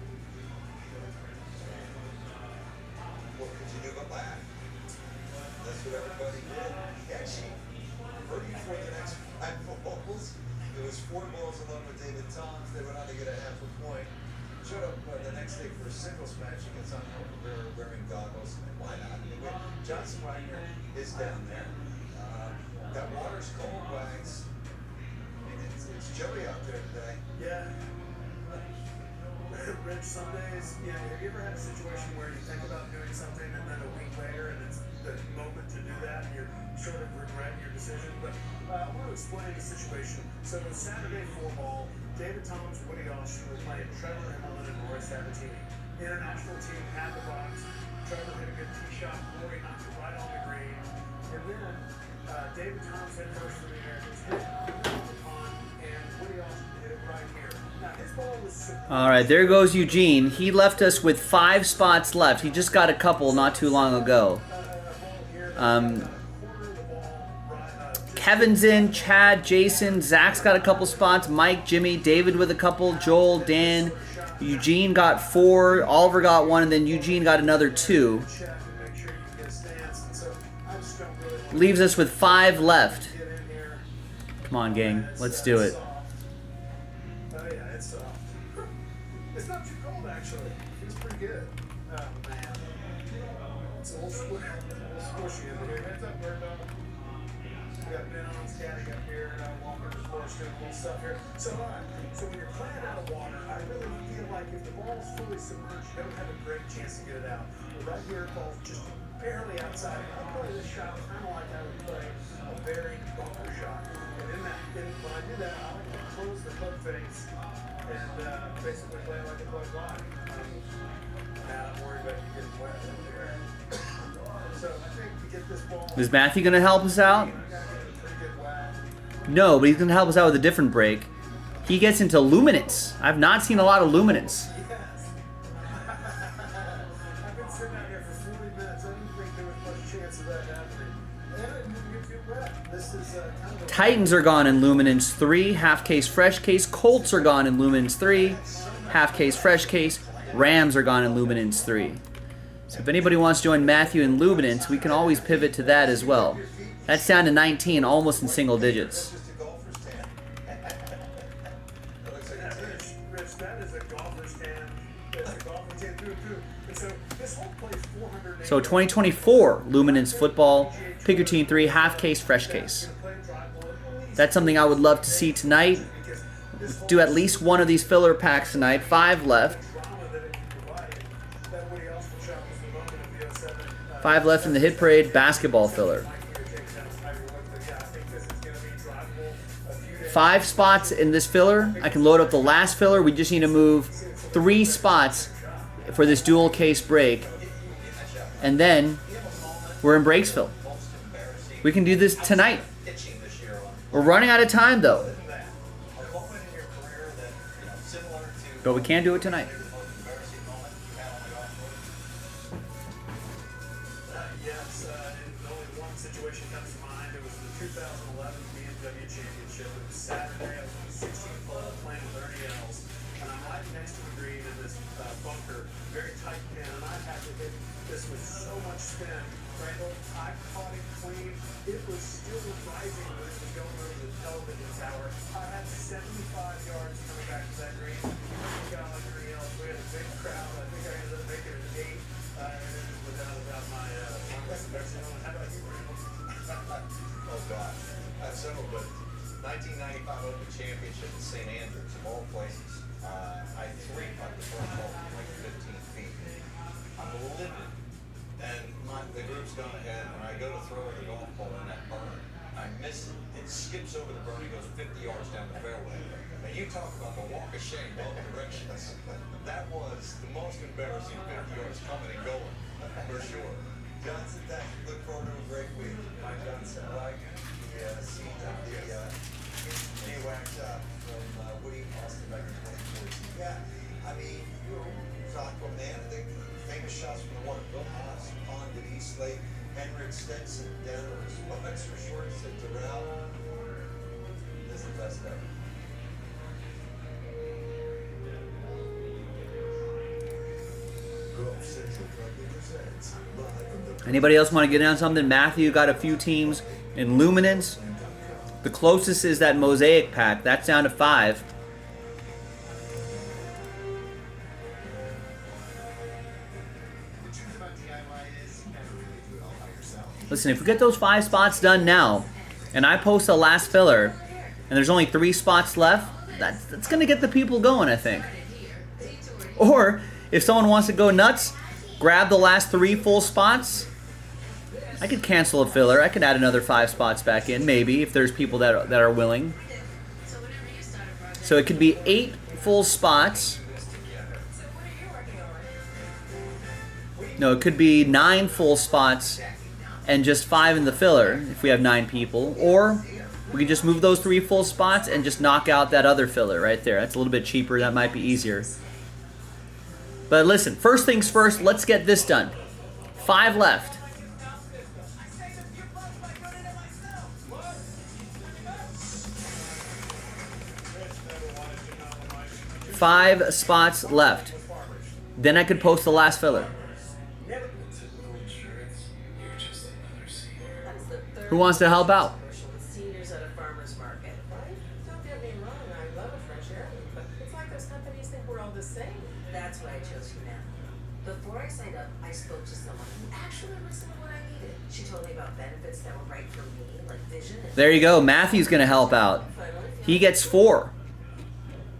What could you do but laugh? That's what everybody did. He actually birdie for the next 5 balls. It was 4 balls along with David Toms. They went on to get a half a point. Showed up the next day for a singles match against Angel Rivera wearing goggles. Why not? I mean, Johnson Wagner is down there. That water's cold, Wags. I mean, it's chilly out there today. Yeah. Rich, some days, you know, have you ever had a situation where you think about doing something and then a week later and it's the moment to do that and you're sort of regretting your decision? But I want to explain the situation. So it was Saturday 4-ball. David Toms, Woody Austin were playing Trevor Hamlin and Roy Sabatini. International team had the box. Trevor hit a good tee shot. Roy knocked it right on the green. And then David Toms hit first for the air. It was hit on the pond, and Woody Austin hit it right here. Now his ball was All right, there goes Eugene. He left us with 5 spots left. He just got a couple not too long ago. Kevin's in, Chad, Jason, Zach's got a couple spots, Mike, Jimmy, David with a couple, Joel, Dan, Eugene got 4, Oliver got 1, and then Eugene got another 2. Leaves us with 5 left. Come on, gang, let's do it. Oh yeah, it's it's not too cold actually. It's pretty good. Oh man, it's a little squishy in here. Heads up, bird dog. We got Ben on scatting up here, walking the course, doing a little stuff here. So so when you're playing out of water, I really feel like if the ball's fully submerged, you don't have a great chance to get it out. But right here, the ball's just barely outside. I play this shot kind of like I would play a very bunker shot. And when I do that, I like to close the hook face and basically play like a plug line. Now I'm worried about you getting wet in there. So I think to get this ball. Is Matthew going to help us out? No, but he's going to help us out with a different break. He gets into luminance. I've not seen a lot of luminance. Yes. I've been sitting out here for 40 minutes. I didn't think there was much chance of that happening. And I didn't even get too wet. This is kind of a Titans are gone in luminance 3, half case, fresh case. Colts are gone in luminance 3, half case, fresh case. Rams are gone in luminance 3. So if anybody wants to join Matthew in luminance, we can always pivot to that as well. That's down to 19, almost in single digits. Rich, that is a golfer's tan. That's a golfer's tan through and through. And so this whole plays 400. So 2024 luminance football, pick your team 3, half case, fresh case. That's something I would love to see tonight. Do at least one of these filler packs tonight. 5 left. 5 left in the hit parade basketball filler. 5 spots in this filler. I can load up the last filler. We just need to move 3 spots for this dual case break. And then we're in Breaksville. We can do this tonight. We're running out of time though. But we can do it tonight. Yes, and only one situation comes to mind. It was the 2011 BMW Championship. It was Saturday. I was on the 16th hole playing with Ernie Els. And I'm right next to the green in this bunker, very tight pin. And I had to hit this with so much spin. Randall, I caught it clean. It was still rising when it was going over the television tower. I had 75 yards coming back to that green. We got like Ernie Els. We had a big crowd. I think I ended up making it 8. Without my how about you, Randall? Oh gosh, I have several, but 1995 Open Championship in St. Andrews, of all places. I 3-putt the first hole from like 15 feet. I'm livid. And the group's gone ahead, and I go to throw the golf ball in that burn. I miss it. It skips over the berm and goes 50 yards down the fairway. Now you talk about the walk of shame both directions. That was the most embarrassing 50 yards coming and going, for sure. Johnson, thank you. Look forward to a great week. Mike Johnson, like the scene of the wax from Woody Austin back in 2014. Yeah, I mean, Rocco Man, the famous shots from the water. Bill Haas, Pond at East Lake, Henrik Stenson, Denver, Spencer Schwartz at Terrell. This is the best ever. Anybody else want to get down something? Matthew got a few teams in Luminance. The closest is that Mosaic pack. That's down to 5. Listen, if we get those 5 spots done now, and I post a last filler, and there's only 3 spots left, that's going to get the people going, I think. Or, if someone wants to go nuts, grab the last 3 full spots. I could cancel a filler. I could add another 5 spots back in, maybe, if there's people that are willing. So it could be 8 full spots. No, it could be 9 full spots and just 5 in the filler if we have 9 people. Or we could just move those 3 full spots and just knock out that other filler right there. That's a little bit cheaper. That might be easier. But listen, first things first, let's get this done. 5 left. 5 spots left. Then I could post the last filler. Who wants to help out? Seniors at a farmer's market, right? Don't get me wrong, I love a fresh air, but it's like those companies think we're all the same. That's why I chose humanity. Before I signed up, I spoke to someone who actually listened to what I needed. She told me about benefits that were right for me, like vision and... There you go. Matthew's going to help out. He gets 4.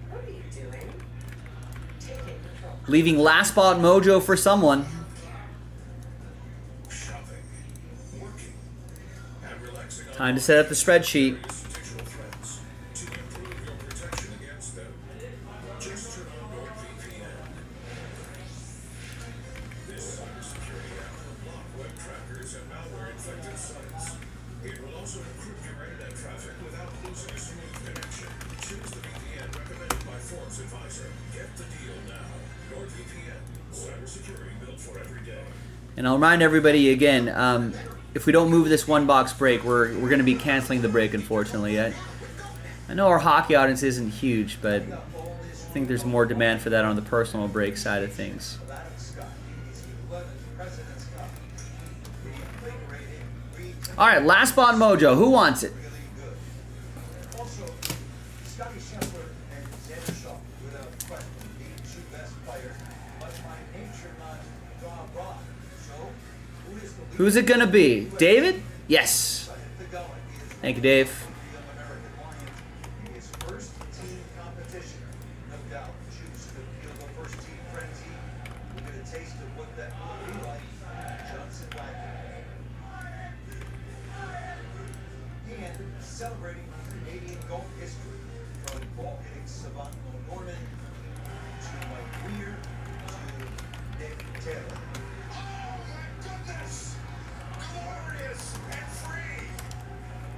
What are you doing? Taking control. Leaving last spot mojo for someone. Time to set up the spreadsheet. And I'll remind everybody again, if we don't move this 1-box break, we're going to be canceling the break, unfortunately. I know our hockey audience isn't huge, but I think there's more demand for that on the personal break side of things. All right, last spot mojo. Who wants it? Who's it gonna be? David? Yes. Thank you, Dave. Celebrating Canadian golf history from ball hitting savant Norman to Mike Weir to Nick Taylor. Glorious and free.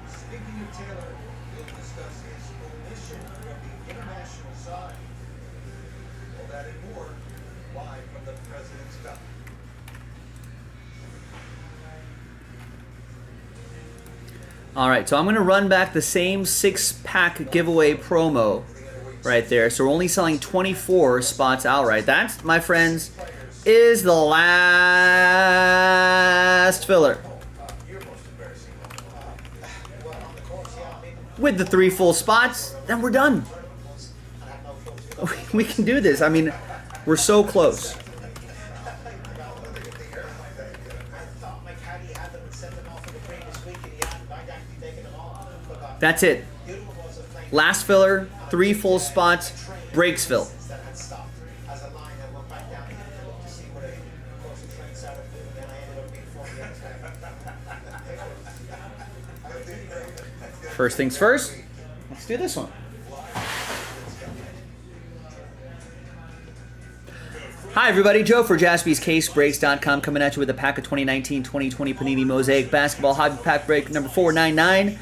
Speaking of Taylor, we'll discuss his omission from the international side. All that and more live from the President's Cup. All right, so I'm going to run back the same 6-pack giveaway promo right there. So we're only selling 24 spots outright. That, my friends, is the last filler. With the 3 full spots, then we're done. We can do this. I mean, we're so close. That's it. Last filler, 3 full spots, Breaksville. First things first, let's do this one. Hi everybody, Joe for JaspysCaseBreaks.com coming at you with a pack of 2019-2020 Panini Mosaic Basketball Hobby Pack break number 499.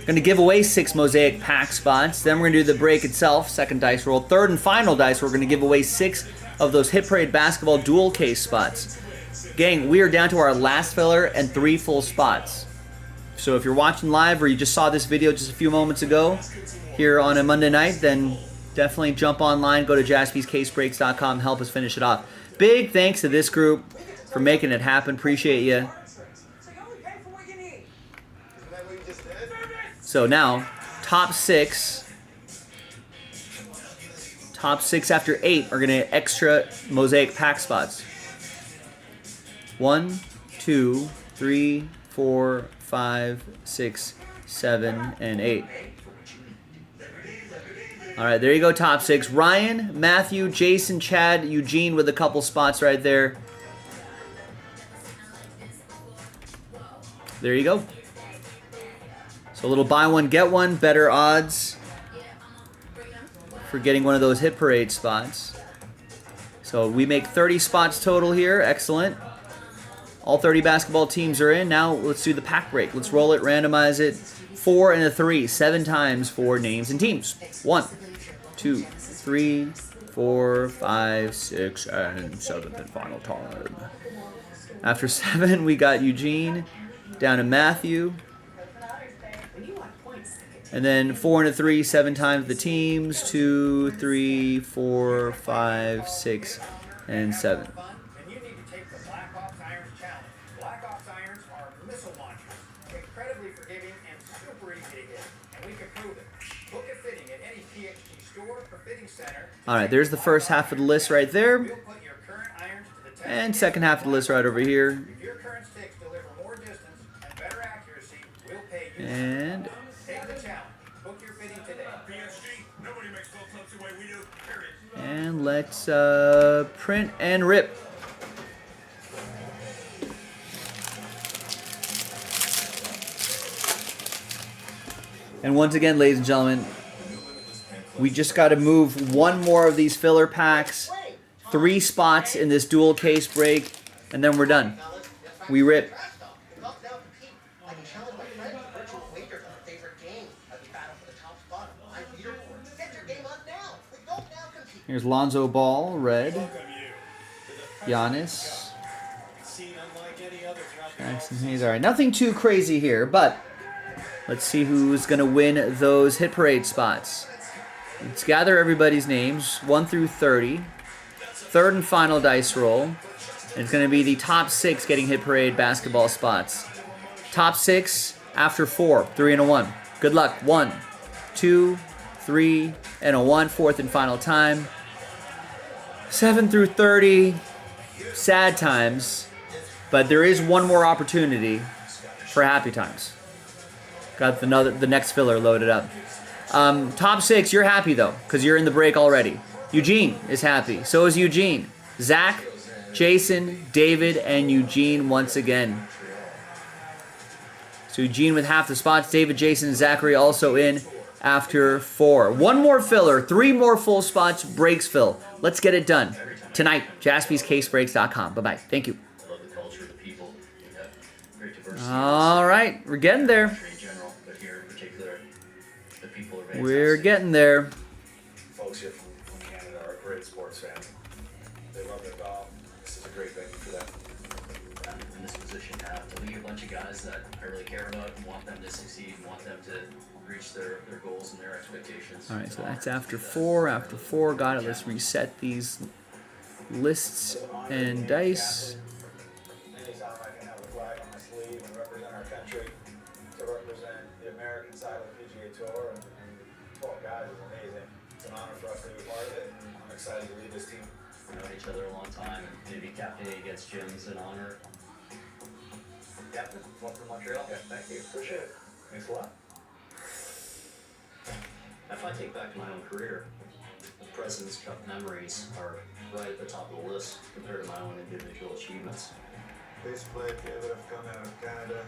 Going to give away 6 Mosaic pack spots. Then we're going to do the break itself, second dice roll. Third and final dice, we're going to give away 6 of those Hit Parade Basketball dual case spots. Gang, we are down to our last filler and 3 full spots. So if you're watching live or you just saw this video just a few moments ago here on a Monday night, then definitely jump online, go to JaspysCaseBreaks.com, help us finish it off. Big thanks to this group for making it happen. Appreciate you. So now, top 6 after 8 are going to get extra Mosaic pack spots. 1, 2, 3, 4, 5, 6, 7, and 8. All right, there you go, top 6. Ryan, Matthew, Jason, Chad, Eugene with a couple spots right there. There you go. So a little buy one, get one, better odds for getting one of those Hit Parade spots. So we make 30 spots total here. Excellent. All 30 basketball teams are in. Now let's do the pack break. Let's roll it, randomize it. 4 and a 3, 7 times for names and teams. 1, 2, 3, 4, 5, 6, and 7th and final time. After 7, we got Eugene down to Matthew. And then 4 and a 3, 7 times the teams. 2, 3, 4, 5, 6, and 7. All right, there's the first half of the list right there. And second half of the list right over here. And let's print and rip. And once again, ladies and gentlemen, we just got to move one more of these filler packs, 3 spots in this dual case break, and then we're done. We rip. Here's Lonzo Ball, red. Giannis. Jackson Hayes. All right, nothing too crazy here, but let's see who's going to win those Hit Parade spots. Let's gather everybody's names, 1 through 30. Third and final dice roll. And it's going to be the top 6 getting Hit Parade basketball spots. Top 6 after 4, 3 and a 1. Good luck. 1, 2, 3, and a 1. Fourth and final time. 7 through 30. Sad times. But there is one more opportunity for happy times. Got the next filler loaded up. Top 6, you're happy though, because you're in the break already. Eugene is happy. So is Eugene. Zach, Jason, David, and Eugene once again. So Eugene with half the spots. David, Jason, and Zachary also in after 4. One more filler, 3 more full spots, breaks fill. Let's get it done. Tonight, JaspysCaseBreaks.com. Bye-bye. Thank you. All right, we're getting there. We're getting there. Folks here from Canada are great sports fans. They love their golf. This is a great venue for them. I'm in this position now to lead a bunch of guys that I really care about and want them to succeed and want them to reach their goals and their expectations. All right, so that's after 4. After 4, got it. Let's reset these lists and dice. Anytime I can have a flag on my sleeve and represent our country, to represent the American side of the PGA Tour and 12 guys is amazing. It's an honor for us to be a part of it, and I'm excited to lead this team. We've known each other a long time, and maybe captaining against Jim's an honor. Captain, welcome to Montreal. Yeah, thank you. Appreciate it. Thanks a lot. If I think back to my own career, the President's Cup memories are right at the top of the list compared to my own individual achievements. Bass player, David, I've come out of Canada.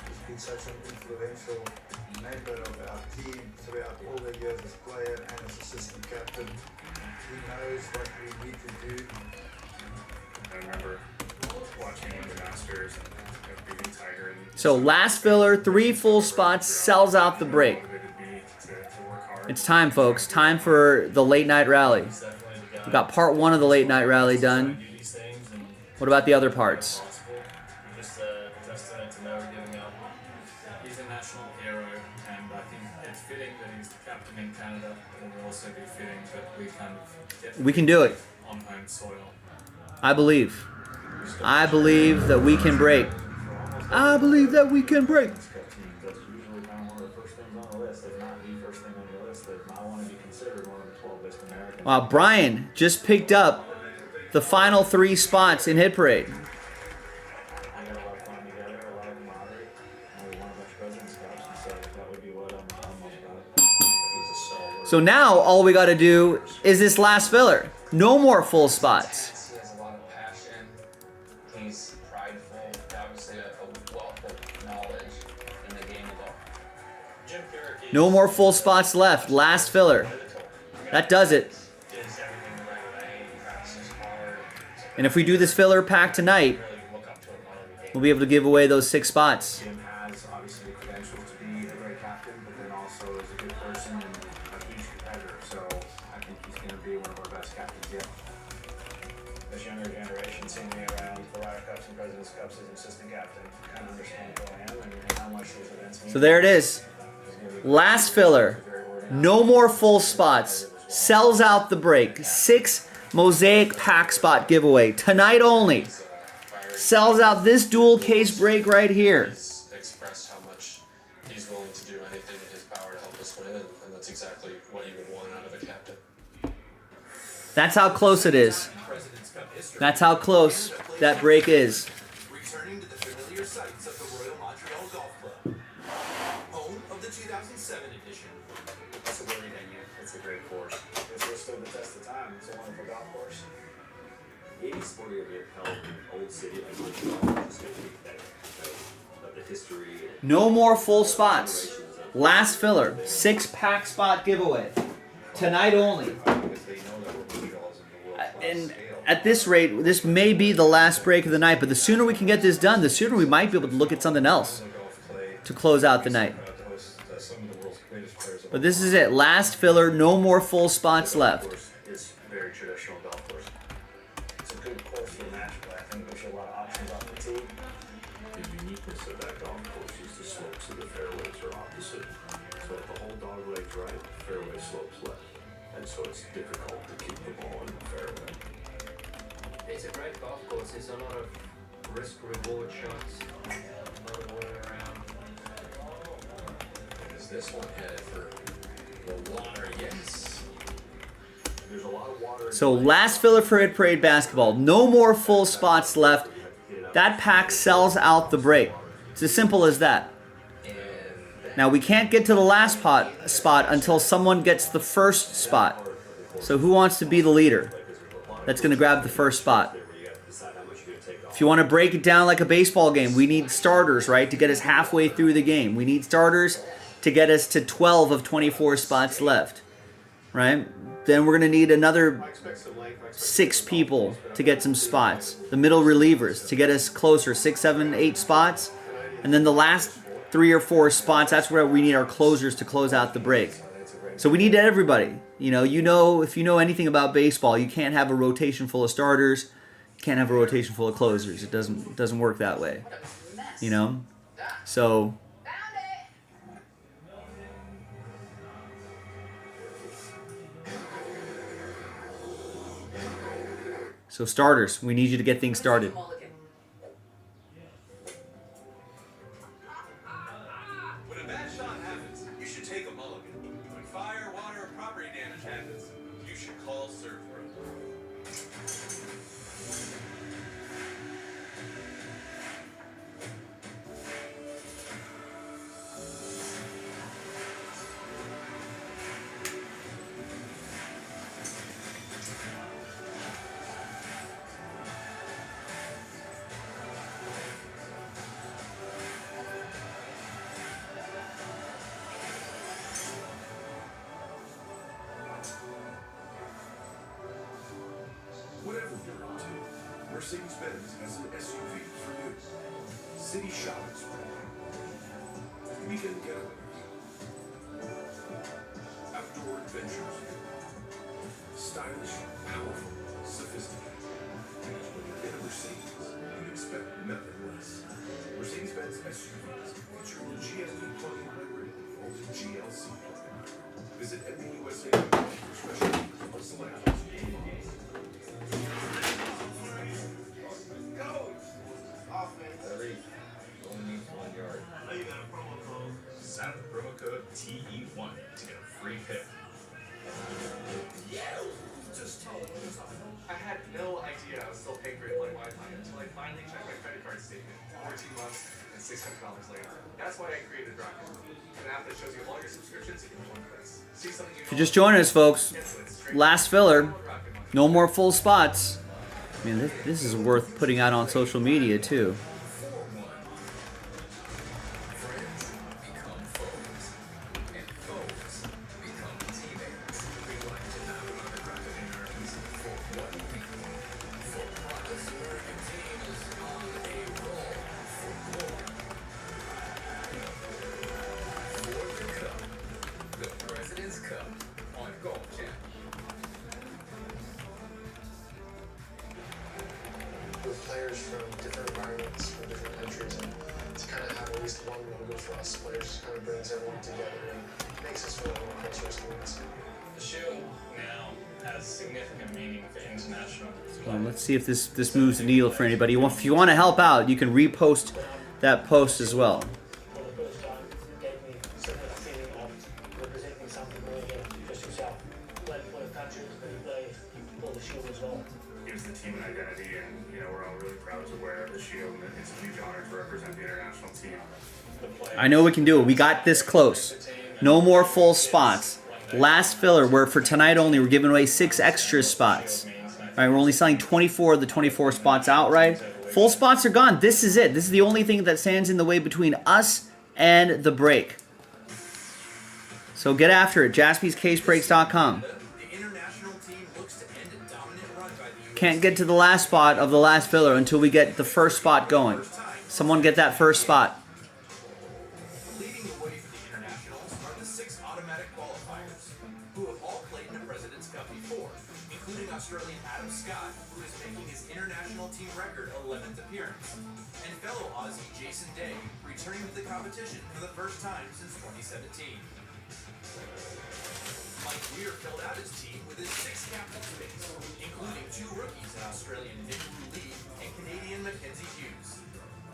Just been such an influential member of our team throughout all the years as player and as assistant captain. He knows what we need to do. I remember watching him in the Masters and beating Tiger. And So last filler, 3 full spots, sells out the break. It's time, folks. Time for the late night rally. We got part 1 of the late night rally done. What about the other parts? Just a testament to never giving up. He's a national hero, and I think it's fitting that he's the captain in Canada, but it will also be fitting that we kind of get We can do it. on home soil. I believe. I believe that we can break. I believe that we can break. That's usually kind of one of the first things on the list, if not the first thing on your list, that I want to be considered one of the 12 best Americans. Wow, Brian just picked up the final 3 spots in Hit Parade. I got a lot of fun together, a lot of camaraderie, and we won a bunch of President's Cups, and so that would be what I'm most proud of. He's a stalwart. So now all we got to do is this last filler. No more full spots. He has a lot of passion. He's prideful. Obviously, a wealth of knowledge in the game of golf. Jim Carrick No more full spots left. Last filler. That does it. does everything the right way, he practices hard. And if we do this filler pack tonight, we'll be able to give away those 6 spots. Jim has obviously the credentials to be a great captain, but then also is a good person and a huge competitor. So I think he's going to be one of our best captains yet. This younger generation seeing me around the Ryder Cups and President's Cups as an assistant captain, kind of understand who I am and how much these events mean. So there it is. Last filler. No more full spots. Sells out the break. 6 Mosaic pack spot giveaway. Tonight only. Sells out this dual case break right here. Expressed how much he's willing to do anything in his power to help us win, and that's exactly what you would want out of a captain. That's how close it is. That's how close that break is. Returning to the familiar sights of the Royal Montreal Golf Club, home of the 2007 edition. It's a great venue. It's a great course. It's withstood the test of time. It's a wonderful golf course. The 80s sporting event held in Old City like Montreal is going to be better of the history. No more full spots. Last filler. 6 pack spot giveaway. Tonight only. And at this rate, this may be the last break of the night, but the sooner we can get this done, the sooner we might be able to look at something else to close out the night. But this is it. Last filler. No more full spots left. It's a very traditional golf course. It's a good course for a match play. I think there's a lot of options off the tee. The uniqueness of that golf course is the slopes of the fairways are opposite. So if the whole dog leg's right, the fairway slopes left. And so it's difficult to keep the ball in the fairway. It's a great golf course. There's a lot of risk-reward shots, a lot of water around. Is this one headed for the water? Yes. There's a lot of water. So last filler for Hit Parade basketball. No more full spots left. That pack sells out the break. It's as simple as that. Now we can't get to the last spot until someone gets the first spot. So who wants to be the leader that's going to grab the first spot? If you want to break it down like a baseball game, we need starters, right, to get us halfway through the game. We need starters to get us to 12 of 24 spots left, right? Then we're going to need another 6 people to get some spots. The middle relievers to get us closer, 6, 7, 8 spots. And then the last 3 or 4 spots, that's where we need our closers to close out the break. So we need everybody. You know, if you know anything about baseball, you can't have a rotation full of starters. You can't have a rotation full of closers. It doesn't work that way. You know? So starters, we need you to get things started. When a bad shot happens, you should take a mulligan. When fire, water, or property damage happens, you should call Surfbro. Mercedes-Benz has an SUV for you. City shopping spree. Weekend getaway. Outdoor adventures. Stylish, powerful, sophisticated. When you get a Mercedes, you expect nothing less. Mercedes-Benz SUVs featuring the GSP plug-in hybrid or the GLC plug-in hybrid. Visit MBUSA.com for special deals on select. Now you got a promo code. Sign up the promo code TE1 to get a free pick. I had no idea I was still paying for it like Wi-Fi until I finally checked my credit card statement 14 months and $600 later. That's why I created Rocket, an app that shows you all your subscriptions in one place. See something you If you're just joining us, folks, last filler, no more full spots. I mean, this is worth putting out on social media too. With players from different environments, from different countries, and to kind of have at least one logo for us players kind of brings everyone together and makes us feel a little closer as teammates. The shield now has significant meaning for international. Let's see if this moves the needle for anybody. If you want to help out, you can repost that post as well. For the first time, gave me certainly a feeling of representing something more than just yourself. Play for the country, but you play for the shield as well. Gives the team an identity, and we're all really proud to wear the shield, and it's a huge honor to represent the international team. I know we can do it. We got this close. No more full spots. Last filler, where for tonight only, we're giving away 6 extra spots. All right, we're only selling 24 of the 24 spots outright. Full spots are gone. This is it. This is the only thing that stands in the way between us and the break. So get after it. JaspysCaseBreaks.com. Can't get to the last spot of the last filler until we get the first spot going. Someone get that first spot. Leading the way for the internationals are the 6 automatic qualifiers, who have all played in a President's Cup before, including Australian Adam Scott, who is making his international team record 11th appearance, and fellow Aussie Jason Day, returning to the competition for the first time since 2017. Mike Weir filled out his team with his 6 captain space, including 2 rookies in Australian Nick Lee and Canadian Mackenzie Hughes.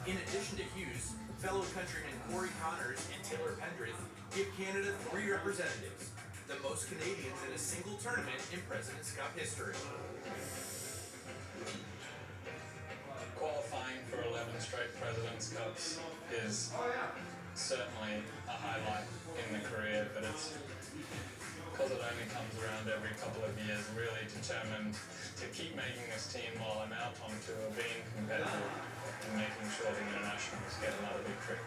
In addition to Hughes, fellow countrymen Corey Connors and Taylor Pendrith give Canada 3 representatives, the most Canadians in a single tournament in President's Cup history. Qualifying for 11 straight President's Cups is certainly a highlight in the career, but it's because it only comes around every couple of years, really determined to keep making this team while I'm out on tour, being competitive and making sure the internationals get another big trip.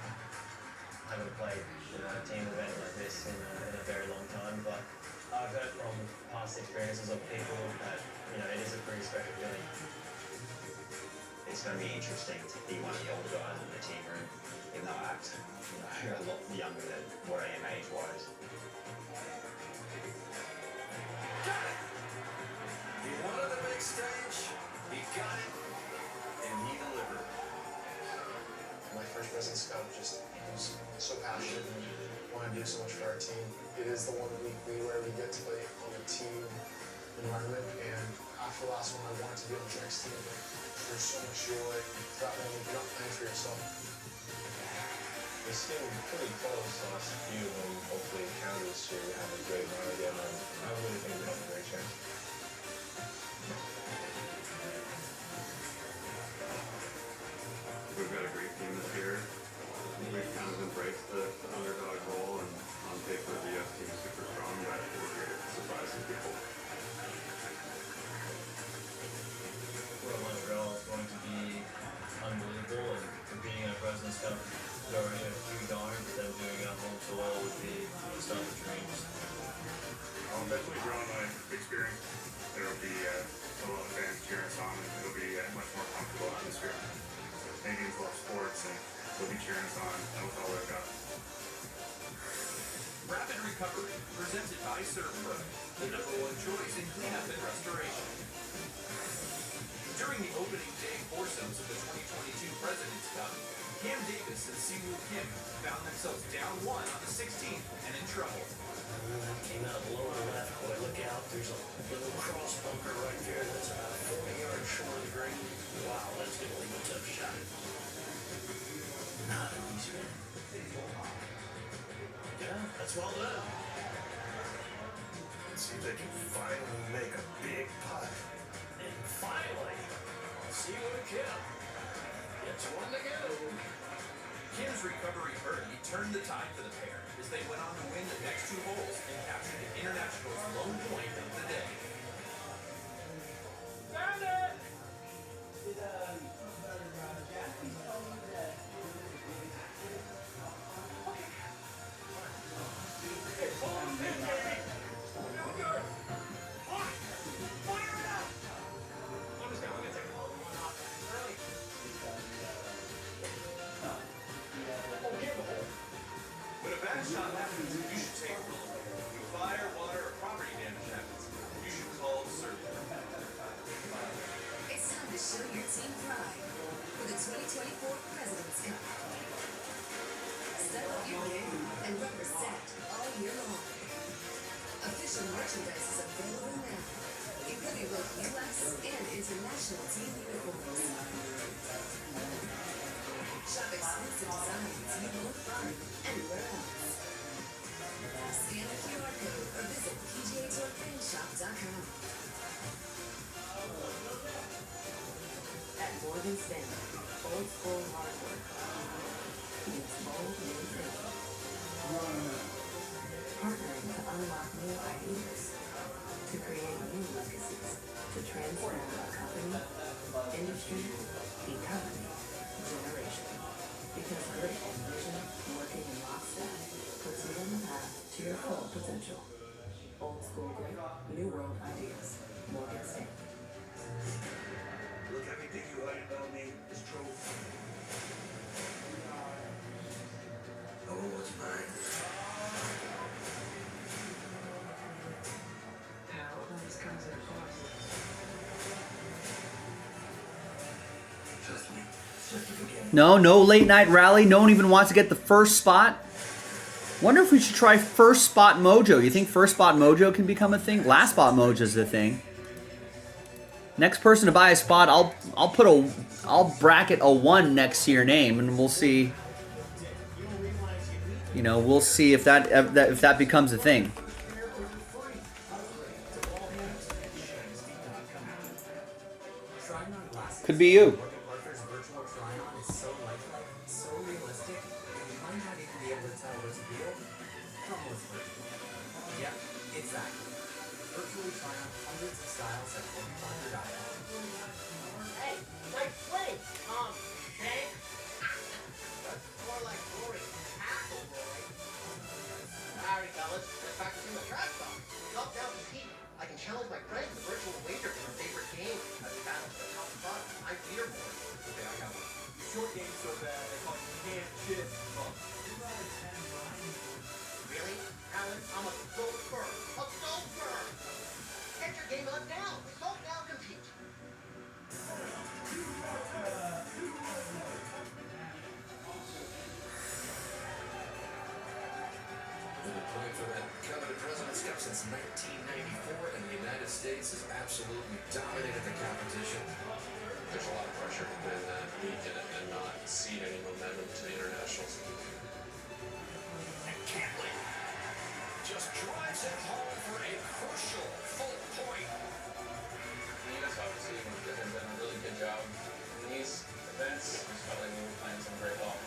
I haven't played a team event like this in a very long time, but I've heard from past experiences of people that it is a pretty special feeling. It's going to be interesting to be one of the older guys in the team room, even though I act a lot younger than what I am age-wise. He wanted the big stage, he got it, and he delivered. My first President's Cup, just was so passionate and wanted to do so much for our team. It is the one week where we get to play on a team environment, and after the last one, I wanted to be on the next team. There's so much joy that when you're not playing for yourself. We seem pretty close last few, and hopefully Canada this year we have a great run again, and I really think we have a great chance. We've got a great team this year. We've kind of embraced the underdog role, and on paper the US team is super strong, but we're here to surprise some people. Well, Montreal is going to be unbelievable, and competing in a President's Cup is already a huge honor, but then doing it at home so well would be the stuff of dreams. I'll definitely draw on my experience. There will be a lot of fans cheering us on, and it'll be much more fun. and they'll be cheering us on with all they've got. Rapid Recovery, presented by Servpro, the #1 choice in cleanup and restoration. During the opening day foursomes of the 2022 President's Cup, Cam Davis and Siwoo Kim found themselves down 1 on the 16th and in trouble. Came out low to the left, boy, look out. There's a little cross bunker right there that's about 40 yards short of the green. Wow, that's going to leave a tough shot. Not an easy one. Yeah, that's well done. Let's see if they can finally make a big putt. And finally, Siwoo Kim gets one to go. Kim's recovery birdie turned the tide for the pair as they went on to win the next 2 holes and capture the International's lone point of the day. Found it! Did Jaspy tell you that? When a bad shot happens, you should take it. When fire, water, or property damage happens, you should call Servpro. It's time to show your team pride for the 2024 President's Cup. Step up your game and represent all year long. Official merchandise is available now, including both U.S. and international team uniforms. Shop exclusive designs you won't find anywhere else. Scan the QR code or visit PGATourFanshop.com. At Morgan Stanley, old school hard work meets bold new thinking. Partnering to unlock new ideas, to create new legacies, to transform a company, industry, economy, generation. Because grit and vision working in lockstep puts you on the path to your full potential. Old school grit, new world ideas. Morgan Stanley. Look, everything you heard about me is true. Oh, it's mine. How always comes at a cost. Trust me. Just to forget. No late night rally. No one even wants to get the first spot. Wonder if we should try first spot mojo. You think first spot mojo can become a thing? Last spot mojo is the thing. Next person to buy a spot, I'll bracket a 1 next to your name, and we'll see. You know, we'll see if that becomes a thing. Could be you. Virtual try-on is so lifelike, so realistic, you might not even be able to tell what's real from what's virtual. Yep, exactly. Virtually try on hundreds of styles at $45. Hey, like Flynn, Shank. More like Rory, Tackleboy. Alright, fellas, get back to the track talk. Up down the heat. I can challenge my friends in the virtual wager for my favorite game. As a battle for the top spot, I'm leaderboard. Okay, I got one. Short game so bad, they call you can't shit. Really? Alan, I'm a gopher. A gopher! Get your game on down. Go now compete. We've been playing for that coveted President's Cup since 1994, and the United States has absolutely dominated the competition. There's a lot of pressure to win that league and not cede any momentum to the internationals. And Cantley just drives it home for a crucial full point. The U.S. obviously has done a really good job in these events. I just felt like we were playing some great ball.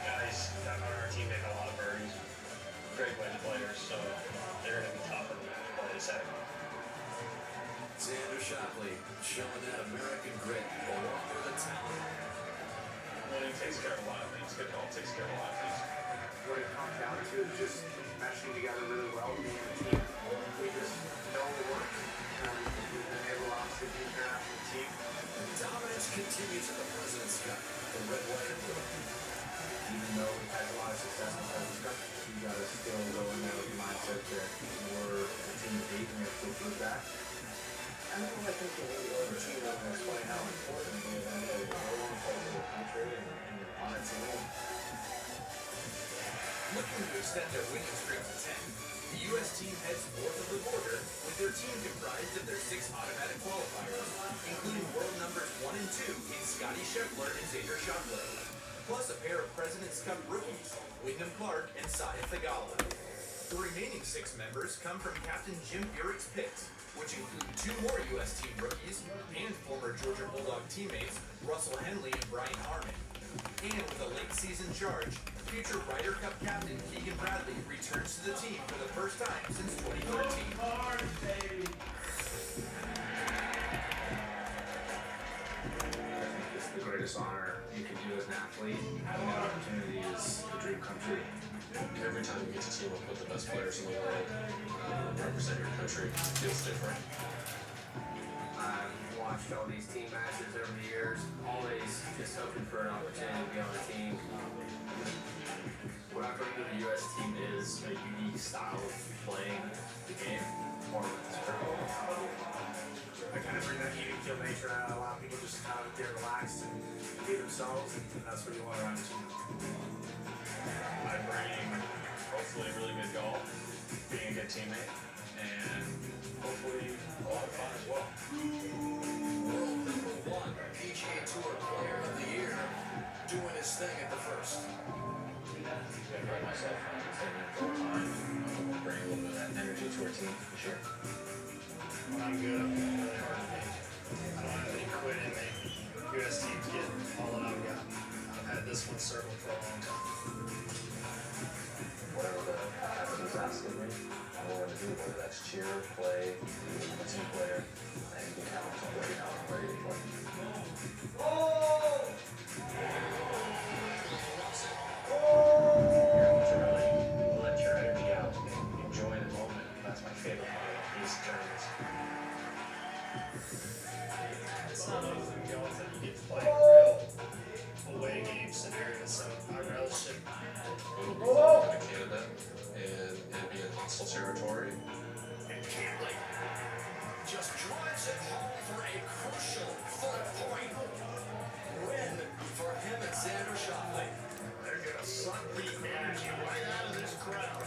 Guys that on our team make a lot of birdies. Great wedge players, so they're going to be tough in the play set. Xander Shotley showing that American grit along with the talent. Winning takes care of a lot of things. Good ball takes care of a lot of things. What it comes down to is just meshing together really well, being a team. We just know the work. We've been able to obviously be an international team. Dominance continues in the President's Cup. The think you need to go to the team and explain how important the event is. Everyone plays for the country and you're on a team. Looking to extend their winning streak to 10, the U.S. team heads north of the border with their team comprised of their 6 automatic qualifiers, including world numbers 1 and 2 in Scotty Scheffler and Xavier Schauffele, plus a pair of President's Cup rookies, Wyndham Clark and Saeed Theegala. The remaining 6 members come from Captain Jim Furyk's picks, which include 2 more U.S. team rookies and former Georgia Bulldog teammates Russell Henley and Brian Harmon. And with a late season charge, future Ryder Cup captain Keegan Bradley returns to the team for the first time since 2013. It's the greatest honor you can do as an athlete. Having that opportunity is a dream come true. Every time you get to team up with the best players in the world, represent your country, feels different. I've watched all these team matches over the years, always just hoping for an opportunity to be on a team. What I bring to the U.S. team is a unique style of playing the game. I kind of bring that even kill nature out. A lot of people just kind of get relaxed and be themselves, and that's what you want around the team. I bring hopefully really good golf, being a good teammate, and hopefully a lot of fun as well. World number 1 PGA Tour Player of the Year, doing his thing at the first. I pride myself on staying full time. I'm gonna bring a little bit of that energy to our team for sure. When I'm good, I'm really hard to make. I don't have any quit in me. U.S. team's getting all that I've got. I've had this one circled for a long time. Whatever the captain's asking me, I'm willing to do, whether that's cheer, play, I'm a team player, and you can count on ready now, I'm ready to play. Let your energy out. Enjoy the moment. That's my favorite part of these tournaments. It's not always the golf that you get to play in real away game scenarios, so I relish it. We'll be going to Canada, and it'll be in hostile territory. And Cantley just drives it home for a crucial 4-point win for him and Xander Schauffele. They're going to suck the energy right out of this crowd.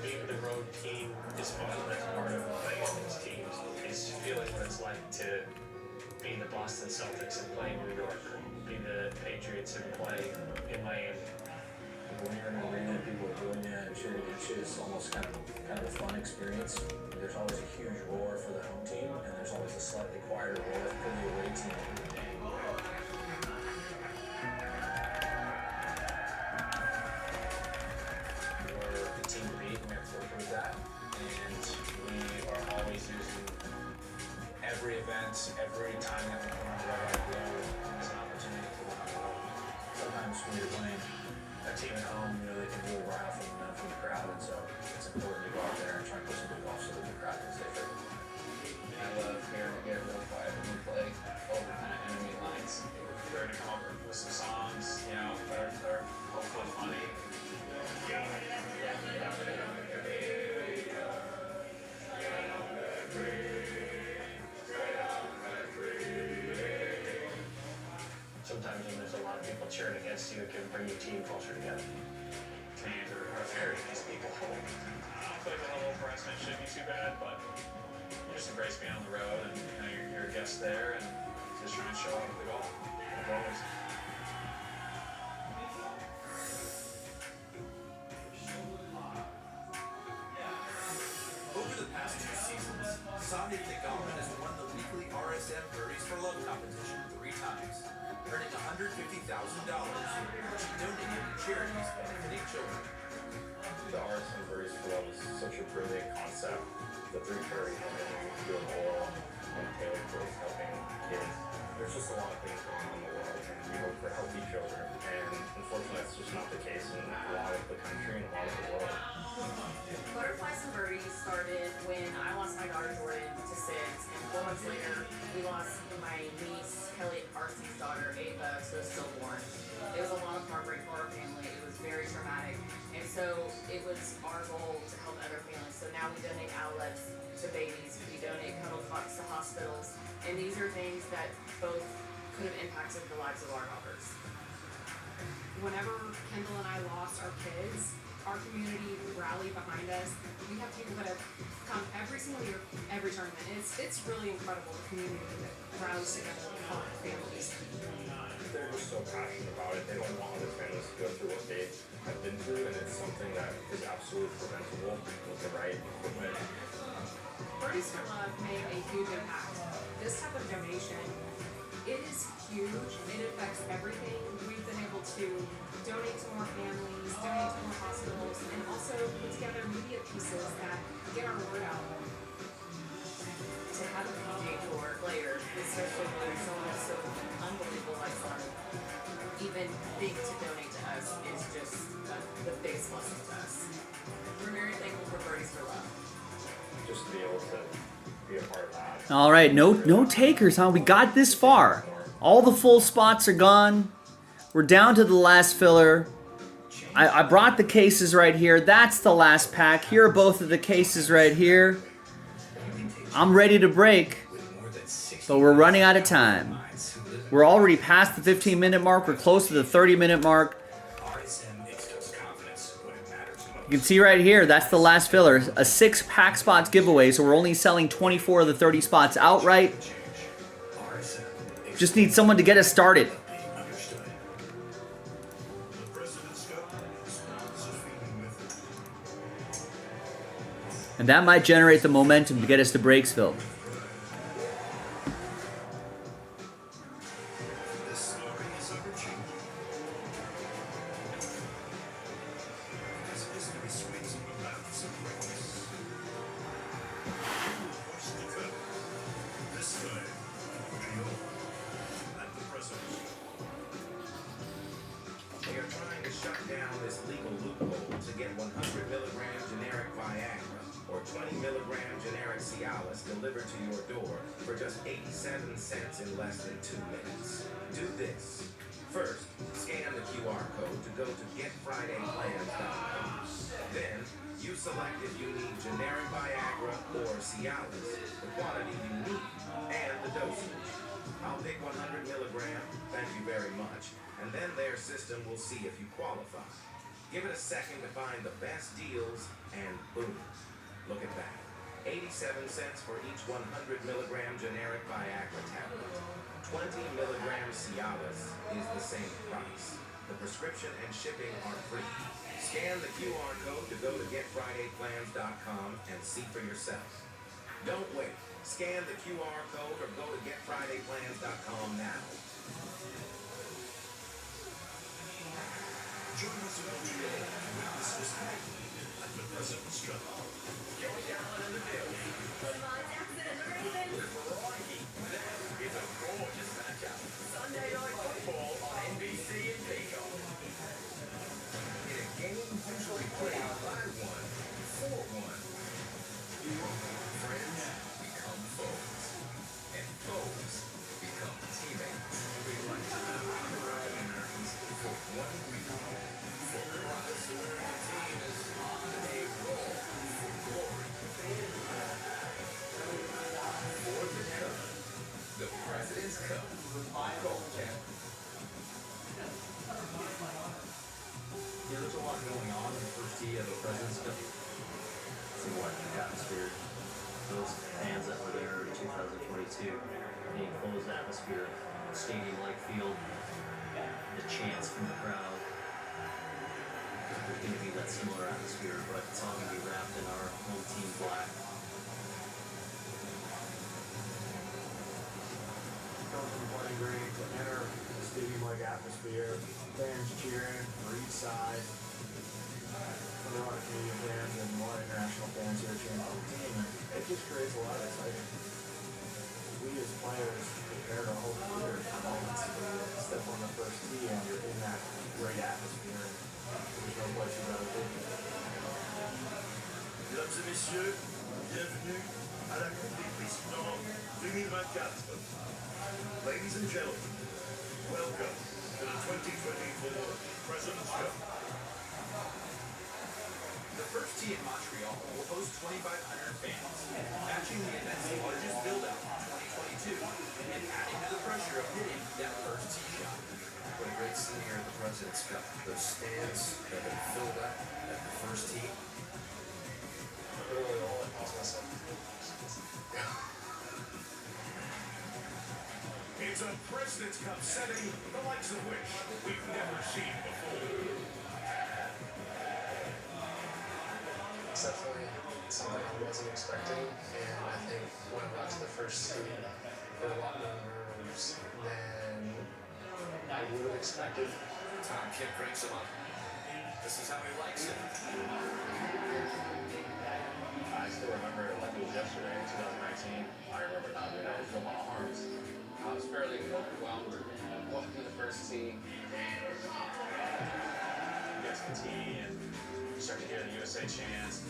Being the road team is fun. That's part of playing against teams. Is feeling what it's like to be the Boston Celtics and play in New York, be the Patriots and play in Miami. When you're in an arena and people are doing that and cheering against you, it's almost kind of a fun experience. There's always a huge roar for the home team, and there's always a slightly quieter roar for the away team. We're the team to beat, and we have to prove that. And we are always using every event, every time that we come on the red light blue as an opportunity to win the world. Sometimes when you're playing a team at home, you know, they can really rile from the crowd, and so it's important to go out there and try and put some good golf so that the crowd can stay favorable. I love hearing it get real quiet when we play over kind of enemy lines. We're ready to come over with some songs, you know, that are hopefully funny. Sometimes when there's a lot of people cheering against you, it can bring your team closer together. Teams are very nice people. I don't think a little harassment shouldn't be too bad, but you just embrace being on the road, and you know, you're a guest there, and just try and show up with the golf. Like always. Over the past 2 seasons, Saeed Theegala has won the weekly RSM Birdies for Love competition 3 times, earning $150,000, which he donated to charities benefiting children. The RSM Birdies for Love is such a brilliant concept. The 3 charities doing oral and tailored towards helping kids. There's just a lot of things going on in the world, and we hope for healthy children. And unfortunately, that's just not the case in a lot of the country and a lot of the world. Butterflies and Birdies started when I lost my daughter Jordan to SIDS, and 4 months later, we lost my niece, Kelly Arcee's daughter, Ava, to a stillborn. It was a lot of heartbreak for our family. It was very traumatic. And so it was our goal to help other families. So now we donate outlets to babies. We donate cuddle clocks to hospitals. And these are things that both could have impacted the lives of our daughters. Whenever Kendall and I lost our kids, our community rallied behind us. We have people that have come every single year, every tournament. It's really incredible, the community that rallies together to help families. They're just so passionate about it. They don't want other families to go through what they have been through, and it's something that is absolutely preventable with the right equipment. Birdies for Love made a huge impact. This type of donation, it is huge. It affects everything. We've been able to donate to more families, donate to more hospitals, and also put together media pieces that get our word out. To have a PGA Tour player, especially when someone is so unbelievable like Sonny, even think to donate to us is just the biggest blessing to us. We're very thankful for Birdies for Love. Just to be able to be a part of that. All right, no takers, huh? We got this far. All the full spots are gone. We're down to the last filler. I brought the cases right here. That's the last pack. Here are both of the cases right here. I'm ready to break, but we're running out of time. We're already past the 15-minute mark. We're close to the 30-minute mark. You can see right here, that's the last filler. A 6 pack spots giveaway, so we're only selling 24 of the 30 spots outright. Just need someone to get us started. And that might generate the momentum to get us to Breaksville. They are trying to shut down this legal loophole to get 100 milligram generic Viagra or 20 milligram generic Cialis delivered to your door for just 87 cents in less than 2 minutes. Do this. First, scan the QR code to go to getfridayplans.com. Then, you select if you need generic Viagra or Cialis, the quantity you need, and the dosage. I'll pick 100 milligram, thank you very much, and then their system will see if you qualify. Give it a second to find the best deals, and boom, look at that. 87 cents for each 100 milligram generic Viagra tablet. 20 milligram Cialis is the same price. The prescription and shipping are free. Scan the QR code to go to getfridayplans.com and see for yourself. Don't wait. Scan the QR code or go to getfridayplans.com now. Join us in Montreal to witness this happening at the President's Cup. Joey Allen in the building. With variety. This is a gorgeous matchup. Sunday Night Football on NBC and Peacock. In a game usually played 5-1, 4-1. Friends become foes, and foes become teammates. We like to have Americans for 1 week. For Christ, our team is on a roll for glory. For the cup, the President's Cup, Gold Cap. Yeah, there's a lot going on in the first tee of the President's Cup. It's a electric atmosphere. Those fans that were there in 2022, the enclosed atmosphere, stadium-like field, the chants from the crowd. There's going to be that similar atmosphere, but it's all going to be wrapped in our home team black. Comes from playing great to enter the stadium-like atmosphere, fans cheering for each side. A lot of Canadian fans and a lot of international fans here cheering for the team, and it just creates a lot of excitement. We as players prepare our whole career for moments where you step on the first tee and you're in that great atmosphere, and there's no place you'd rather be. Mesdames et messieurs, bienvenue à la Coupe des Présidents 2024. Ladies and gentlemen, welcome to the 2024 President's Cup. The first tee in Montreal will host 2,500 fans, matching the event's largest build-out in 2022 and adding to the pressure of hitting that first tee shot. What a great scene here at the President's Cup. Those stands that have been filled up at the first tee. Literally all I pause myself. It's a President's Cup setting, the likes of which we've never seen before. It's definitely something I wasn't expecting, and I think when I got to the first tee, there were a lot more nerves than I would have expected. Tom Kim cranks him up. This is how he likes it. I still remember it like it was yesterday in 2019. I remember not being able to feel my arms. I was fairly overwhelmed walking the first tee. You get to the tee and you start to hear the USA chants.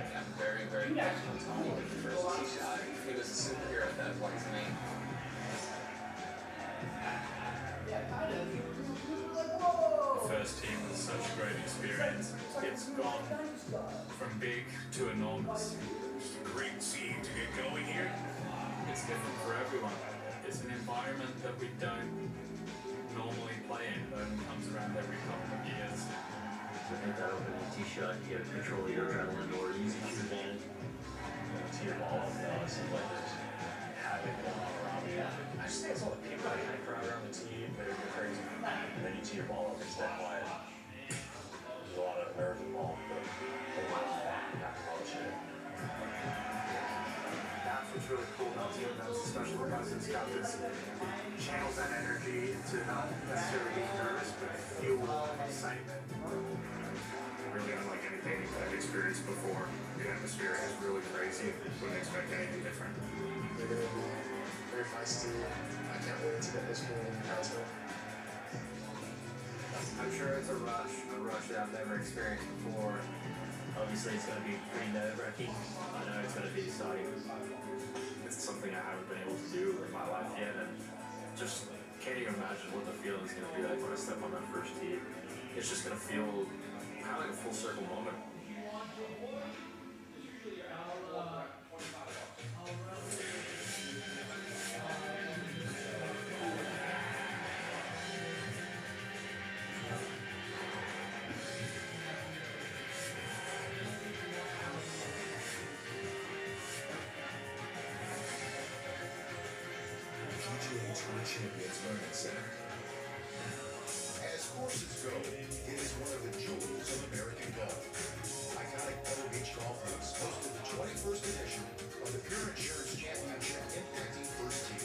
I'm very, very grateful to Tony with the first tee shot. He was a superhero at that point to me. The first team was such a great experience. It's gone from big to enormous. It's a great scene to get going here. It's different for everyone. It's an environment that we don't normally play in. It only comes around every couple of years. I think that opening tee shot, you get control of your adrenaline or easy to advantage. Tee your ball up now. It seems like there's havoc going on around you. I just think it's all the people that hang around the tee that are crazy. And then you tee your ball up, it's dead quiet. There's a lot of nerves involved, but a lot of polish it. That's what's really cool about team events, especially the President's Cup, is channels that energy into not necessarily being nervous, but fuel excitement. Really unlike anything I've experienced before. The atmosphere is really crazy. Wouldn't expect anything different. They're going to be very feisty. I can't wait to get this feeling in Cosmo. I'm sure it's a rush that I've never experienced before. Obviously, it's going to be pretty nerve-wracking. I know it's going to be exciting. It's something I haven't been able to do in my life yet, and just can't even imagine what the feeling is going to be like when I step on that first tee. It's just going to feel kind of like a full circle moment. PGA Tour Champions Learning Center. As courses go, it is one of the jewels of American golf. Iconic Pebble Beach Golf Links hosted the 21st edition of the Pure Insurance Championship impacting first tee.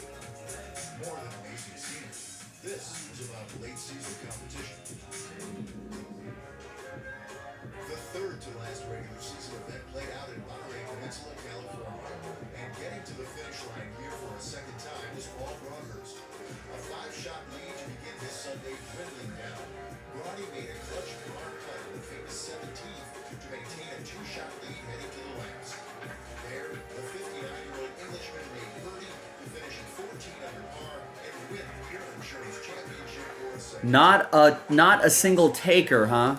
More than amazing scenery, this was about late season competition. The third to last regular season event played out in Monterey Peninsula, California. And getting to the finish line here for a second time was Paul Broadhurst. A 5-shot lead to begin this Sunday dwindling down. Bronny made a clutch par putt in the famous 17th to maintain a 2-shot lead heading to the last. There, the 59-year-old Englishman made birdie to finish at 14 under par and win the Pure Insurance Championship for a second. Not a single taker, huh?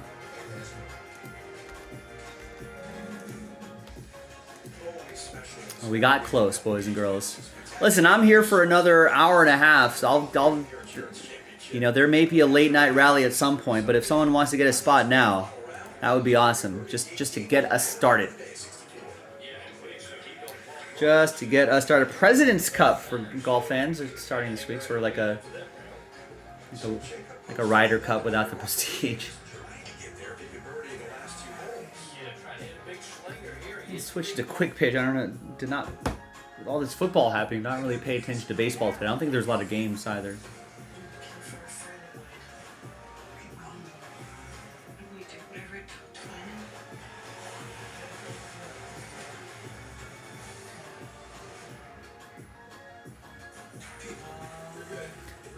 We got close, boys and girls. Listen, I'm here for another hour and a half, so I'll you know, there may be a late night rally at some point, but if someone wants to get a spot now, that would be awesome. Just to get us started. Just to get us started. President's Cup for golf fans is starting this week, sort of like a Ryder Cup without the prestige. He switched to quick pitch. I don't know. Did not, with all this football happening, not really pay attention to baseball today. I don't think there's a lot of games either.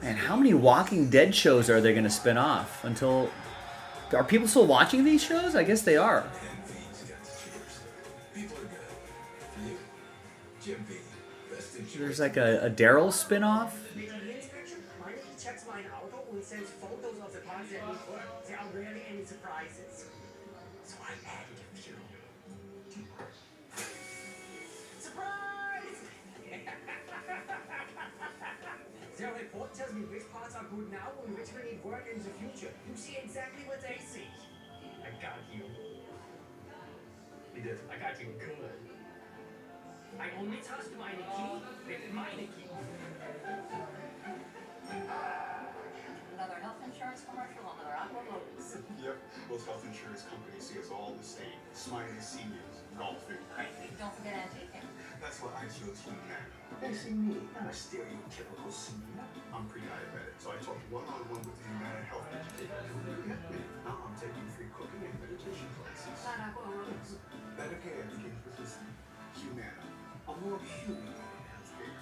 And how many Walking Dead shows are they going to spin off until? Are people still watching these shows? I guess they are. There's like a Daryl spin-off. Checks mine out. only sends photos of the parts that need work. There are rarely any surprises. So I added a few. Surprise! Their report tells me which parts are good now and which will need work in the future. You see exactly what they see. I got you. He did. I got you good. I only trust my key with my key. Another health insurance commercial, another aqua lotus. Yep, most health insurance companies see us all the same. Smiling seniors, golfing. Don't forget antiquing. That's what I chose you now. Facing me, not a stereotypical senior. I'm pre-diabetic, so I talked one-on-one with the Humana Health Educator. Now I'm taking free cooking and meditation classes. Not aqua lotus. Better care begins with this Humana. A more human healthcare.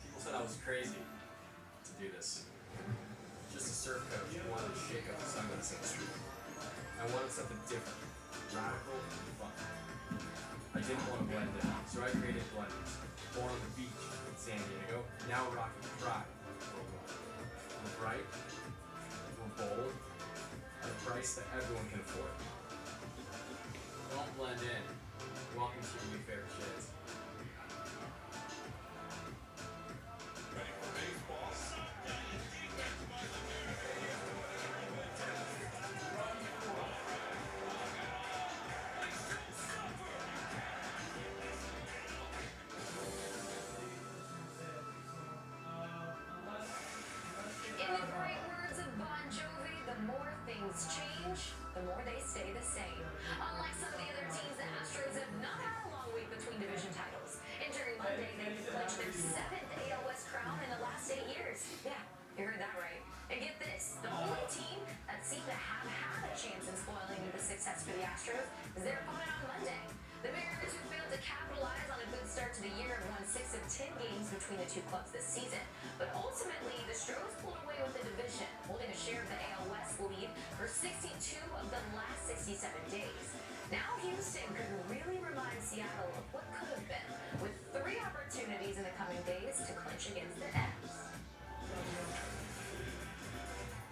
People said I was crazy to do this. Just a surf coach who wanted to shake up the sunglass industry. I wanted something different, radical, and fun. I didn't want to blend in, so I created Blenders. Born on the beach in San Diego, now rocking pride worldwide. We're bright, we're bold, at a price that everyone can afford. Don't blend in. Welcome to your new favorite shades. Ready for baseball? In the great words of Bon Jovi, the more things change, the more they stay the same. Unlike some of the other teams, the Astros have not had a long wait between division titles. Entering Monday, they clinched their 7th AL West crown in the last 8 years. Yeah, you heard that right. And get this, the only team that seemed to have had a chance in spoiling the success for the Astros is their opponent on Monday. The Mariners, who failed to capitalize on a good start to the year, have won 6 of 10 games between the two clubs this season. But ultimately, the Stros pulled away with the division, holding a share of the AL West lead for 62 of the last 67 days. Now Houston could really remind Seattle of what could have been, with 3 opportunities in the coming days to clinch against the M's.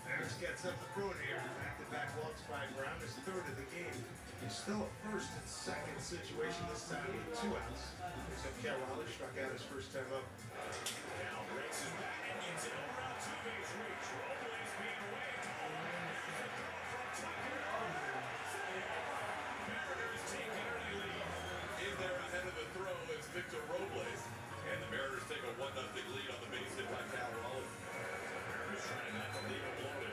Mariners got something brewing here. Back-to-back walks by Brown is third of the game. It's still a first and second situation this time with 2 outs. Except Cal Raleigh struck out his first time up. Now races back and gets it over on 2-base reach. Robles being waved. Mariners take an early lead. In there ahead of the throw is Victor Robles. And the Mariners take a 1-0 lead on the base hit by Cal Raleigh. Mariners trying not to leave him loaded.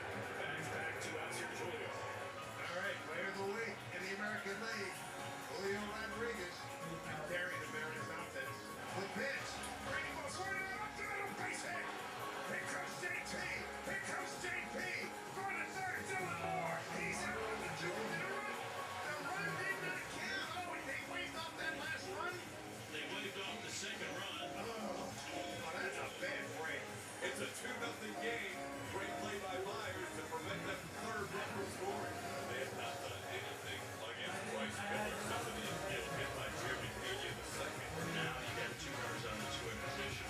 Back, 2 outs here, Julio. All right, player of the week in the American League, Julio Rodriguez. Carrying the Mariners offense. The pitch. Brady ball swinging it up to the base hit. Here comes JT. Here comes JP. Going to third, Dylan Moore. He's out on the jewel. Did a run. The run did not count. Oh, and they waved off that last run. They waved off the second run. Oh, that's a bad break. It's a 2-0 game. Great play by Myers to prevent them third run from scoring. They have not done anything against Bryce Miller since an infield hit by Jeremy Pena in the second. Now you got 2 runners on the scoring position.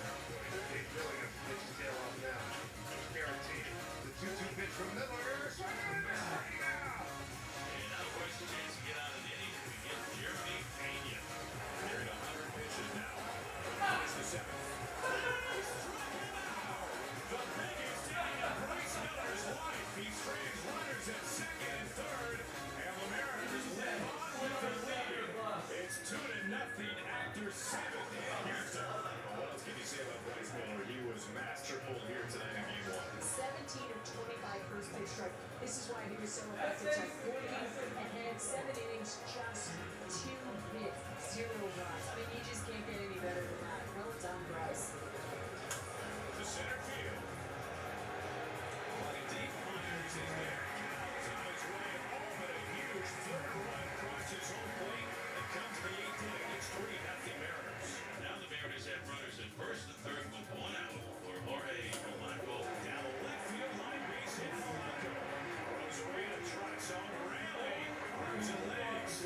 He's really going to pitch his tail off now. Guaranteed. The 2-2 pitch from Miller. Swing on and strike out. And now Bryce a chance to get out of the inning and get Jeremy Pena. They're at 100 pitches now. It's the 7th. The biggest inning of Bryce Miller's life. He strands runners at second and third. And the Mariners live on with the lead. It's 2-0 after 7. Here's Doug. What else can you say about Bryce Miller? He was masterful here tonight in game 1. 17 of 25 first pitch strike. This is why he was so effective. Took 40 ahead, 7 innings, just 2 hits, 0 runs. I mean, you just can't get any better than that. Well done, Bryce. To center field. Playing deep, Myers is there. Cow's on his way home, but a huge third run crosses home plate. It comes to the 8th inning. It's 3-0 Mariners. Now the Mariners have runners at first and third with 1 out for Jorge Polanco. Down the left field line, base hit Polanco. Rosarito trots on Raleigh. Cruising legs.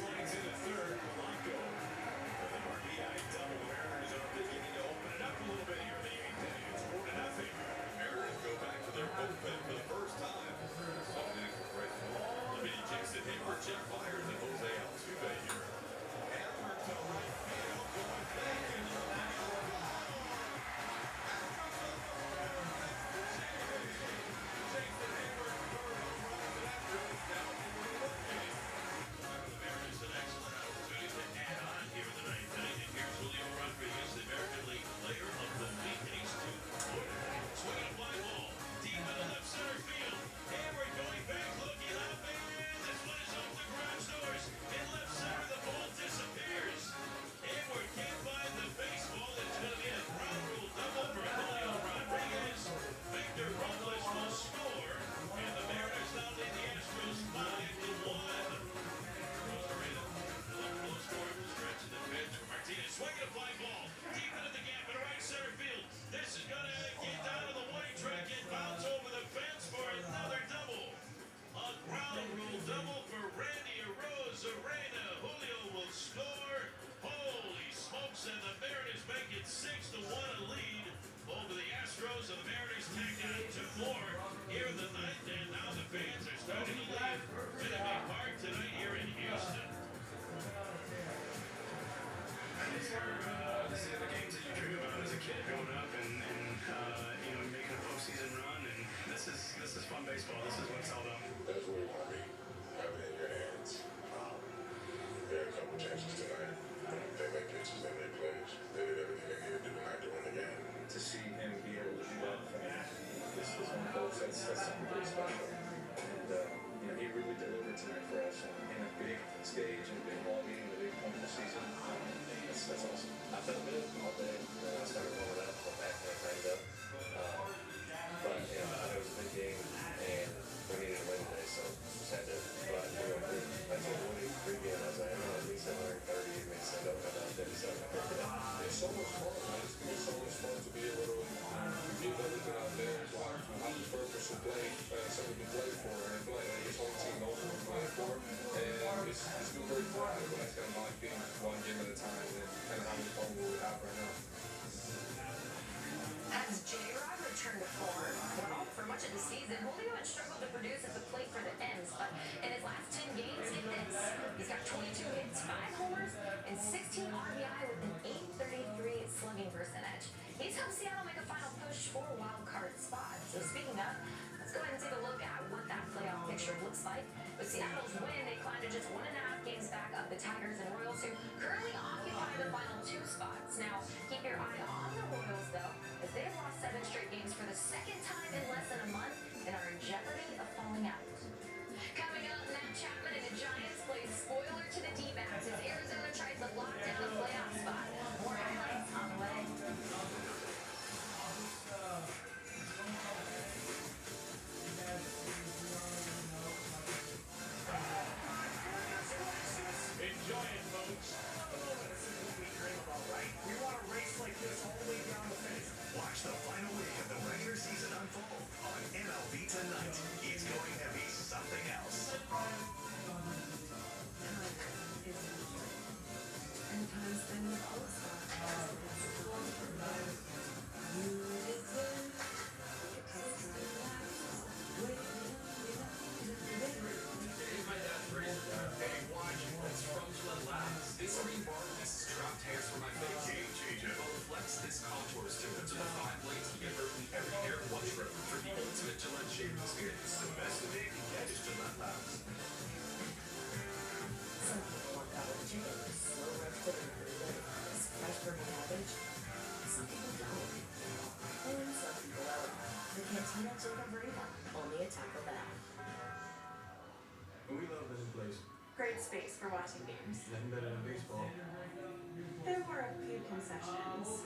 floor here in the ninth, and now the fans are starting to leave Minute Maid Park tonight here in Houston. And these are the games that you dream about as a kid growing up and making a postseason run, and this is fun baseball. This is what it's all about. That's where you want to be. Have it in your hands. There are a couple chances tonight. They make pitches, they make plays. They did everything they needed to do tonight to win the game. To see him be able to do that, this is one of those that's something pretty special. And he really delivered tonight for us in a big stage, in a big ball game, in a big point of the season. That's awesome. I felt good all day. I started warming up, went back and tightened up. But you know, it was a big game, and we needed to win today, so just had to go out and do it. I told Woody pregame, I was like, at least 730, it makes sense to come out there. So It's so much fun, man. It's so much fun to be able to give everything out there. I prefer for some play, something to play for, and play like his whole team knows what we're playing for. And it's been very fun. That's kind of my opinion, one game at a time, and kind of how much fun we have right now. As J-Rod returned to form, well, for much of the season, Julio had struggled to produce at the plate for the M's, but in his last 10 games, get this, he's got 22 hits, 5 homers, and 16 RBI with an .833 slugging percentage. He's helped Seattle make a final push for a wild card spot. So speaking of, let's go ahead and take a look at what that playoff picture looks like. With Seattle's win, they climbed to just 1.5 games back of the Tigers and Royals, who currently occupy the final 2 spots. Now, keep your eye on the Royals, though, as they have lost 7 straight games for the second time in less than a month and are in jeopardy of falling out. Coming up, Matt Chapman and the Giants play spoiler to the D-backs as Arizona tries to lock down the playoff spot. More highlights on the way. Enjoy it, folks. This is what we dream about, right? We want a race like this all the way down the finish. Watch the final week of the regular season unfold on MLB Tonight. It's going to be something else. And time spent with all the stuff. You deserve Hey, my dad's racing. Hey, watch. It's from Gillette Labs. It's a rebar pieces trap tears for my face. Game changer. I'll flex this contours to it. So the 5 blades to get rid from every hair in one trip for the ultimate Gillette shaving experience. The best of it, get is Gillette Labs. Some people want collard chicken with slow roasted and burrito, fresh burger cabbage. Some people don't. And some people will. The Cantina Chicken Burrito, only at Taco Bell. We love this place. Great space for watching games. Nothing better than baseball. There were a few concessions.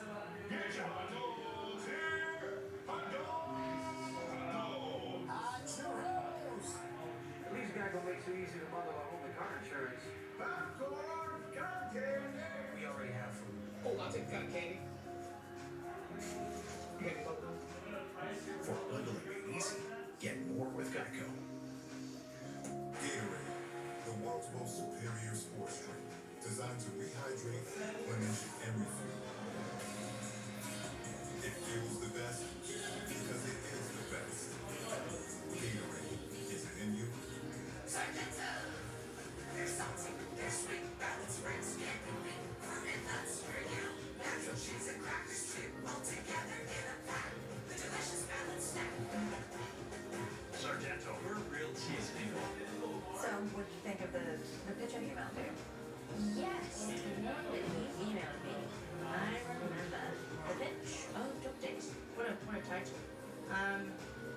Here's your hot dogs here. Hot dogs. Hot churros. At least guy gonna make it so easy to bundle our home and car insurance. Popcorn, cotton candy. We already have food. Oh, I'll take cotton candy. You got any popcorn? For bundling made easy, get more with Geico. Gatorade, the world's most superior sports drink, designed to rehydrate, replenish, and refuel. It fuels the best because it is the best. Gatorade, is it in you? They're salty, they're sweet, balanced rice, can't compete. Ferment nuts for you. Natural cheese and crackers too, all together in a pack. The delicious balanced snack. Sargento, we're real cheese people. So, what did you think of the pitch I emailed you? Yes, the one that he emailed me. I remember. The pitch of Dope Days. What a title.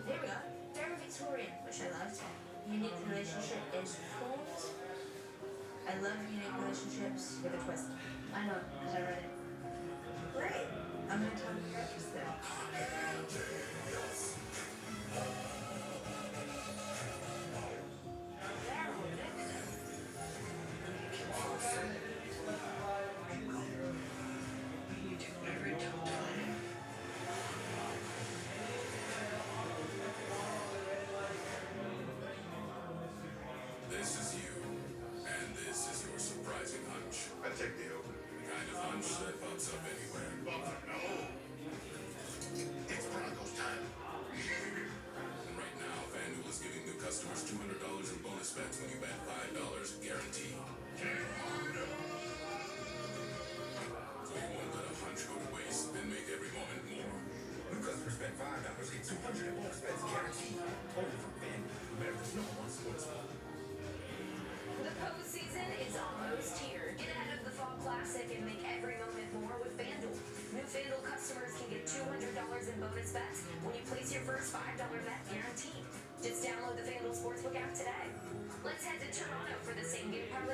Here we go. Very Victorian, which I loved. Unique relationship is formed. I love unique relationships with a twist. I know, because I read it. Great. I'm gonna tell you you're interested. This is you, and this is your surprising hunch. I take the open. The kind of hunch that bumps up anywhere. No. It's Broncos time.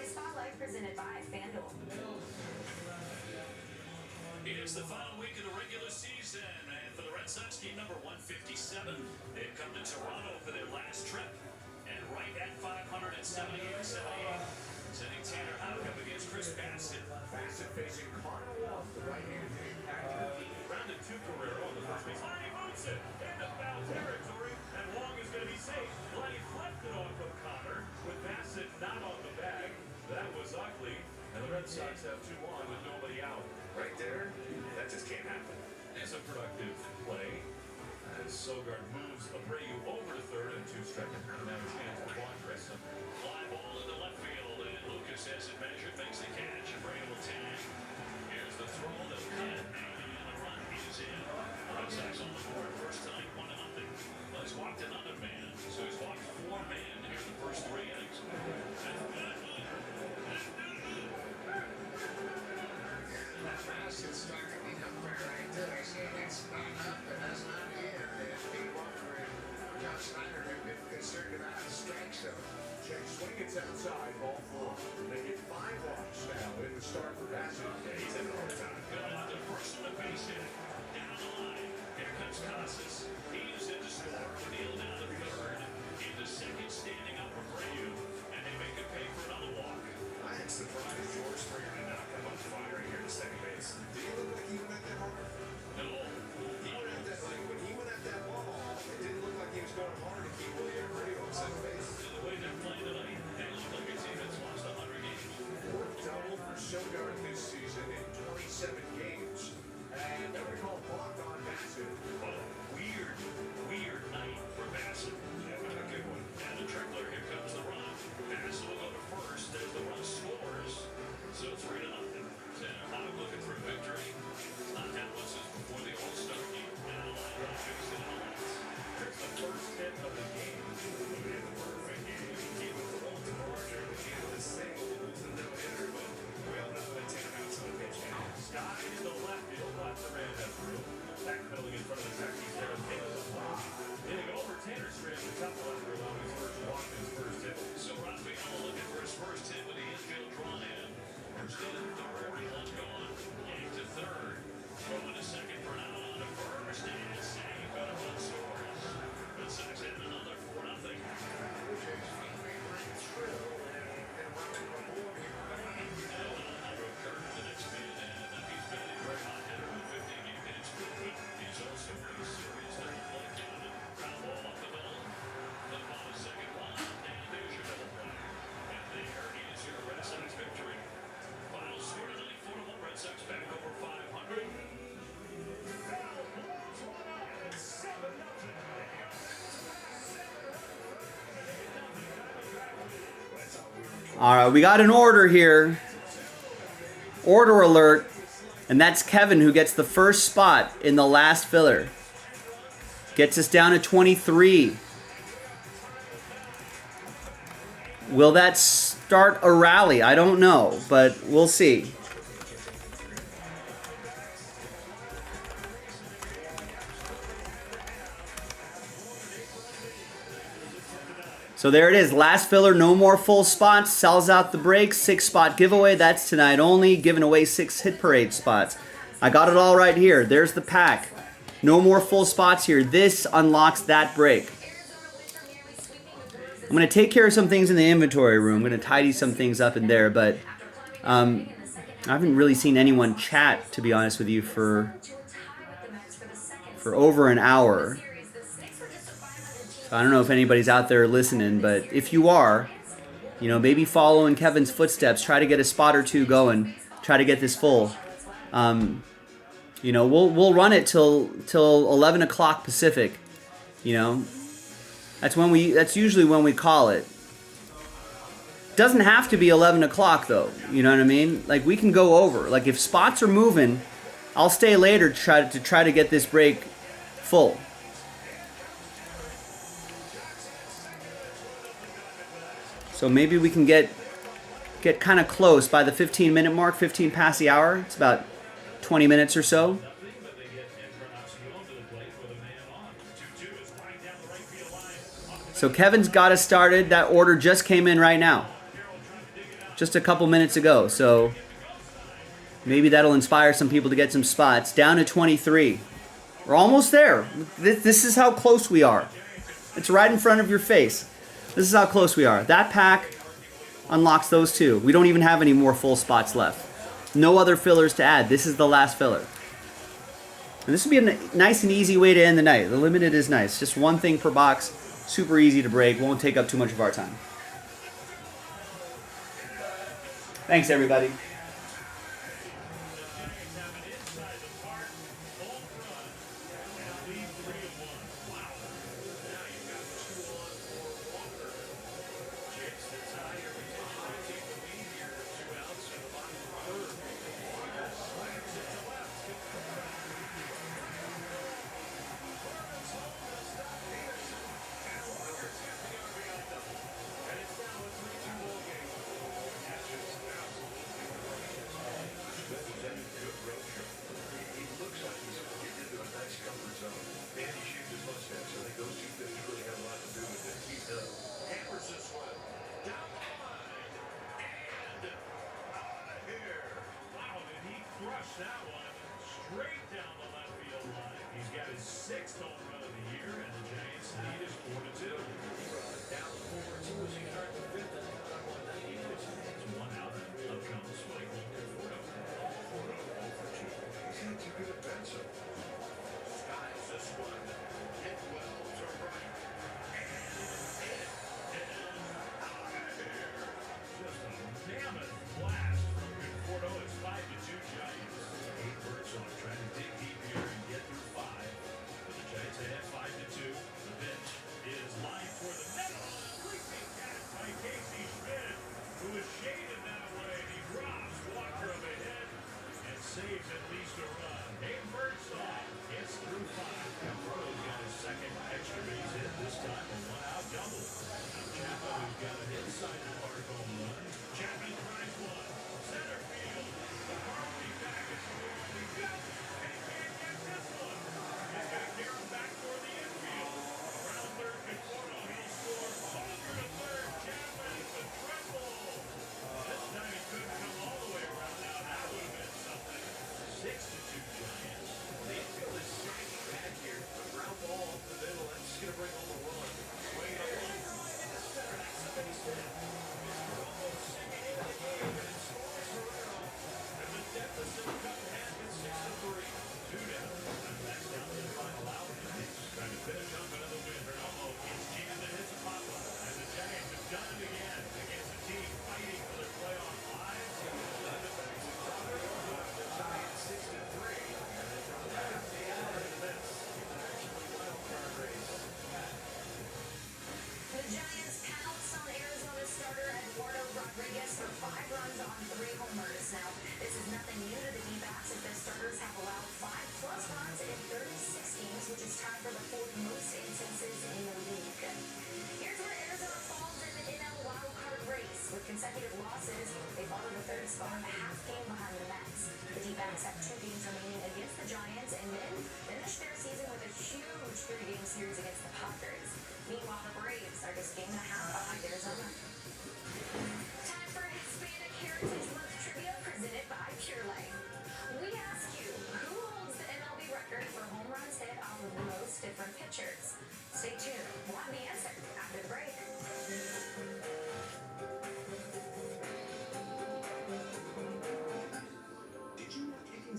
Daily Spotlight presented by FanDuel. It's the final week of the regular season, and for the Red Sox, game number 157. They've come to Toronto for their last trip, and right at 578, sending Tanner Houck up against Chris Bassett. Bassett facing Connor Wong, the right-handed hitting actor. Grounded to Guerrero on the first base. Lenny moves it into foul territory, and Wong is going to be safe. Lenny flipped it off of Connor with Bassett not on the bag. That was ugly, and the Red Sox have 2 on with nobody out. Right there, that just can't happen. It's a productive play as Sogard moves Abreu over to third and 2 strike. Now a chance for Wander. Fly ball into left field, and Lucas has it measured, makes the catch. Abreu will tag. Here's the throw, they'll cut, and the run is in. Red Sox on the board, first time, 1-0. Well, he's walked another man, so he's walked 4 men here in the first 3 innings. Bassett's starting the umpire right there. He's saying it's not enough, but that's not the end. And Pete Walker and John Snyder have been concerned about the strike zone. Check swing, it's outside, ball 4. They get 5 walks now in the start for Bassett. Yeah, he's having a hard time. Going out to first on the base hit. Down the line. Here comes Casas. He's in to score. Neal down to third. Into second, standing up for Abreu. And they make it pay for another walk. I am surprised George Springer did not come up firing here to second base. Did he look like he went at that hard? No. He went at that, like, when he went at that ball, it didn't look like he was going hard to keep Willie Abreu on second base. The way they're playing tonight, they look like a team that's lost 100 games. Fourth double for Sogard this season in 27 games. And they're going to call block on Bassett. What a weird night for Bassett. Yeah, not a good one. And the trickler, here comes the run. Bassett will go to first as the run scores. So 3-0. Tanner Houck looking for a victory. Not that was before the All-Star game. Now line fixed in the left. There's the first hit of the game. It was a perfect game. He was the one to Barger. He had the single, losing no hitter, but we all know that Tanner Houck's on the pitch now. Scott is the left field. Left man has room. Backpedaling in front of the taxi there. Hitting over Tanner Strand, the top lefter, allowing his first walk and his first hit. So Rafael looking for his first hit with the infield drawn in. First hit at third, one gone. Yanked to third. Throwing to second for an out on to first. And a save. Got a run scores. Red Sox had another 4-0. The next man, and he's been a very hot hitter with 15 game hits. He's also pretty serious. Now he played down and ground ball up the middle. Then on the second one, and there's your double play. And there is your Red Sox victory. Final score tonight, 4-1. Red Sox back over 500. All right, we got an order here. Order alert. And that's Kevin who gets the first spot in the last filler. Gets us down to 23. Will that start a rally? I don't know, but we'll see. So there it is. Last filler, no more full spots. Sells out the break. 6-spot giveaway. That's tonight only. Giving away 6 hit parade spots. I got it all right here. There's the pack. No more full spots here. This unlocks that break. I'm going to take care of some things in the inventory room. I'm going to tidy some things up in there, but I haven't really seen anyone chat, to be honest with you, for over an hour. So I don't know if anybody's out there listening, but if you are, you know, maybe follow in Kevin's footsteps. Try to get a spot or 2 going. Try to get this full. You know, we'll run it till 11 o'clock Pacific. You know, that's usually when we call it. Doesn't have to be 11 o'clock though. You know what I mean? Like we can go over. Like if spots are moving, I'll stay later to try to get this break full. So maybe we can get kind of close by the 15-minute mark, 15 past the hour. It's about 20 minutes or so. So Kevin's got us started. That order just came in right now. just a couple minutes ago. So maybe that'll inspire some people to get some spots. Down to 23. We're almost there. This is how close we are. It's right in front of your face. This is how close we are. That pack unlocks those two. We don't even have any more full spots left. No other fillers to add. This is the last filler. And this would be a nice and easy way to end the night. The limited is nice. Just one thing per box. Super easy to break. Won't take up too much of our time. Thanks, everybody.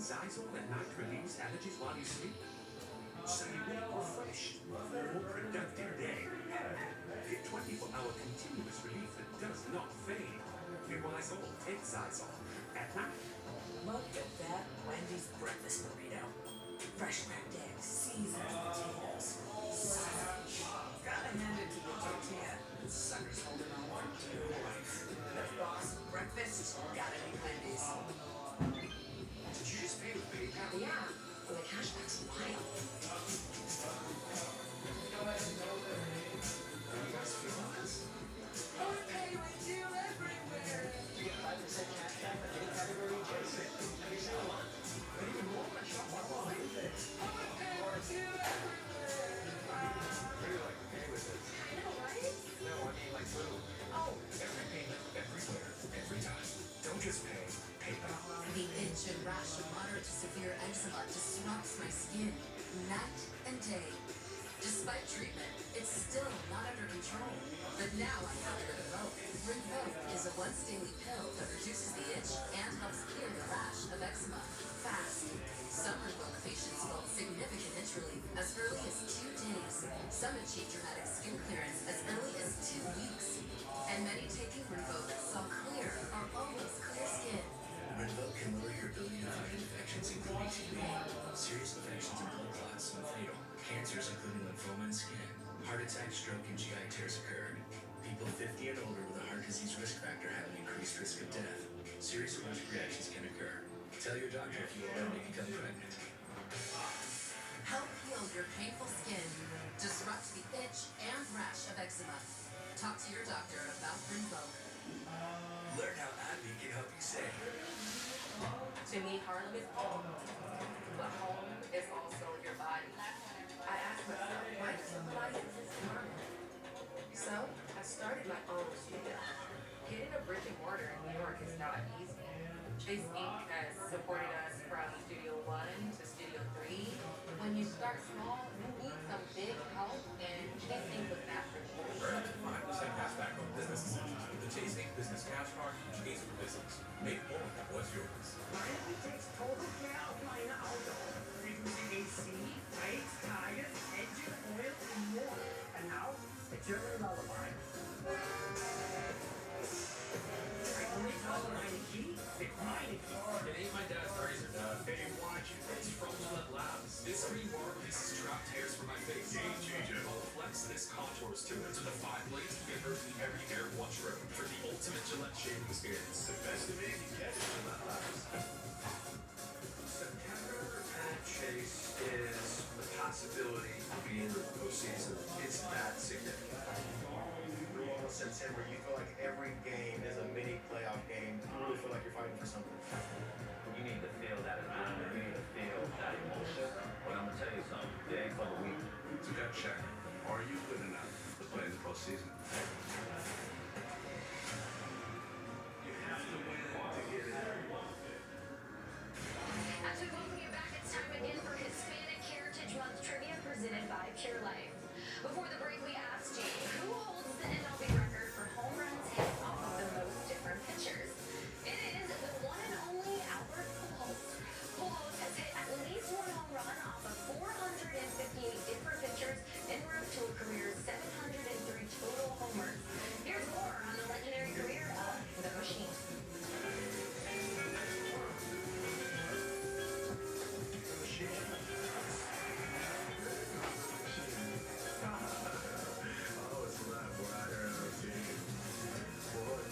Zyzol at night relieves allergies while you sleep? So you wake refreshed for a more productive day. Get 24-hour continuous relief that does not fade. Be wise all, take Zyzol at night. Look at that Wendy's breakfast burrito. Fresh cracked eggs, seasoned potatoes, sausage. Gotta hand it to the tortilla. This sucker's holding on one too. That's boss. Breakfast, gotta be Wendy's. Did you just pay with PayPal? Yeah, and the cashback's wild. You guys feeling this? Okay, with you everywhere. You get 5% cashback on any category you choose. Every single month. But even more when I shop online. Okay, with you everywhere. Really like to pay with this. I know, right? No, I mean like literally. Oh. Every payment, everywhere, every time. The itch and rash of moderate to severe eczema disrupts my skin night and day. Despite treatment, it's still not under control. But now I have Rinvoq. Rinvoq is a once daily pill that reduces the itch and helps clear the rash of eczema fast. Some Rinvoq patients felt significant itch relief as early as 2 days. Some achieved dramatic skin clearance as early as 2 weeks. And many taking Rinvoq saw clear or almost clear skin. Rinvoq can lower your ability to fight infections, including TB, serious infections and blood clots, and fatal. Cancers, including lymphoma and skin. Heart attack, stroke, and GI tears occurred. People 50 and older with a heart disease risk factor have an increased risk of death. Serious allergic reactions can occur. Tell your doctor if you already become pregnant. Help heal your painful skin. Disrupt the itch and rash of eczema. Talk to your doctor about Rinvoq. Learn how AbbVie can help you save. To me, Harlem is home. But home is also your body. I asked myself, why does somebody exist in Harlem? So, I started my own studio. Getting a brick and mortar in New York is not easy. Chase Inc. has supported us from Studio 1 to Studio 3. When you start small, you need some big help, and Chase Inc. was that for me. Earn up to 5% cash back on business essentials with the Chase Inc. Business Cash Card. Chase for business. Make more of what's yours. Miami takes total care of my auto. Reducing AC, brakes, tires, engine, oil, and more. And now, a German lullaby. I only call mine a key. It's mine a key. It ain't my dad's razor, Dad. Hey, watch it. It's from Gillette Labs. This green bar releases trapped hairs from my face. Game changer. I'll flex this contours to it. To the 5 blades to give virtually every hair one stroke. For the ultimate Gillette shaving experience. The best demand you get is Gillette Labs. September at Chase is the possibility of being in the postseason. It's that significant. September, you feel like every game is a mini playoff game. You really feel like you're fighting for something. You need to feel that adrenaline. You need to feel that emotion. But I'm gonna tell you something. It ain't for the weak. So gut check. Are you good enough to play in the postseason? You have to win to get in. As we welcome you back, it's time again for Hispanic Heritage Month trivia presented by Pure Life. Before the break, we asked you, who holds the MLB record for home runs hit off of the most different pitchers? It is the one and only Albert Pujols. Pujols has hit at least one home run off of 458 different pitchers en route to a career 703 total homers. Here's more on the legendary career of the Machine. Oh, it's alive, boy. I heard her team. Boy,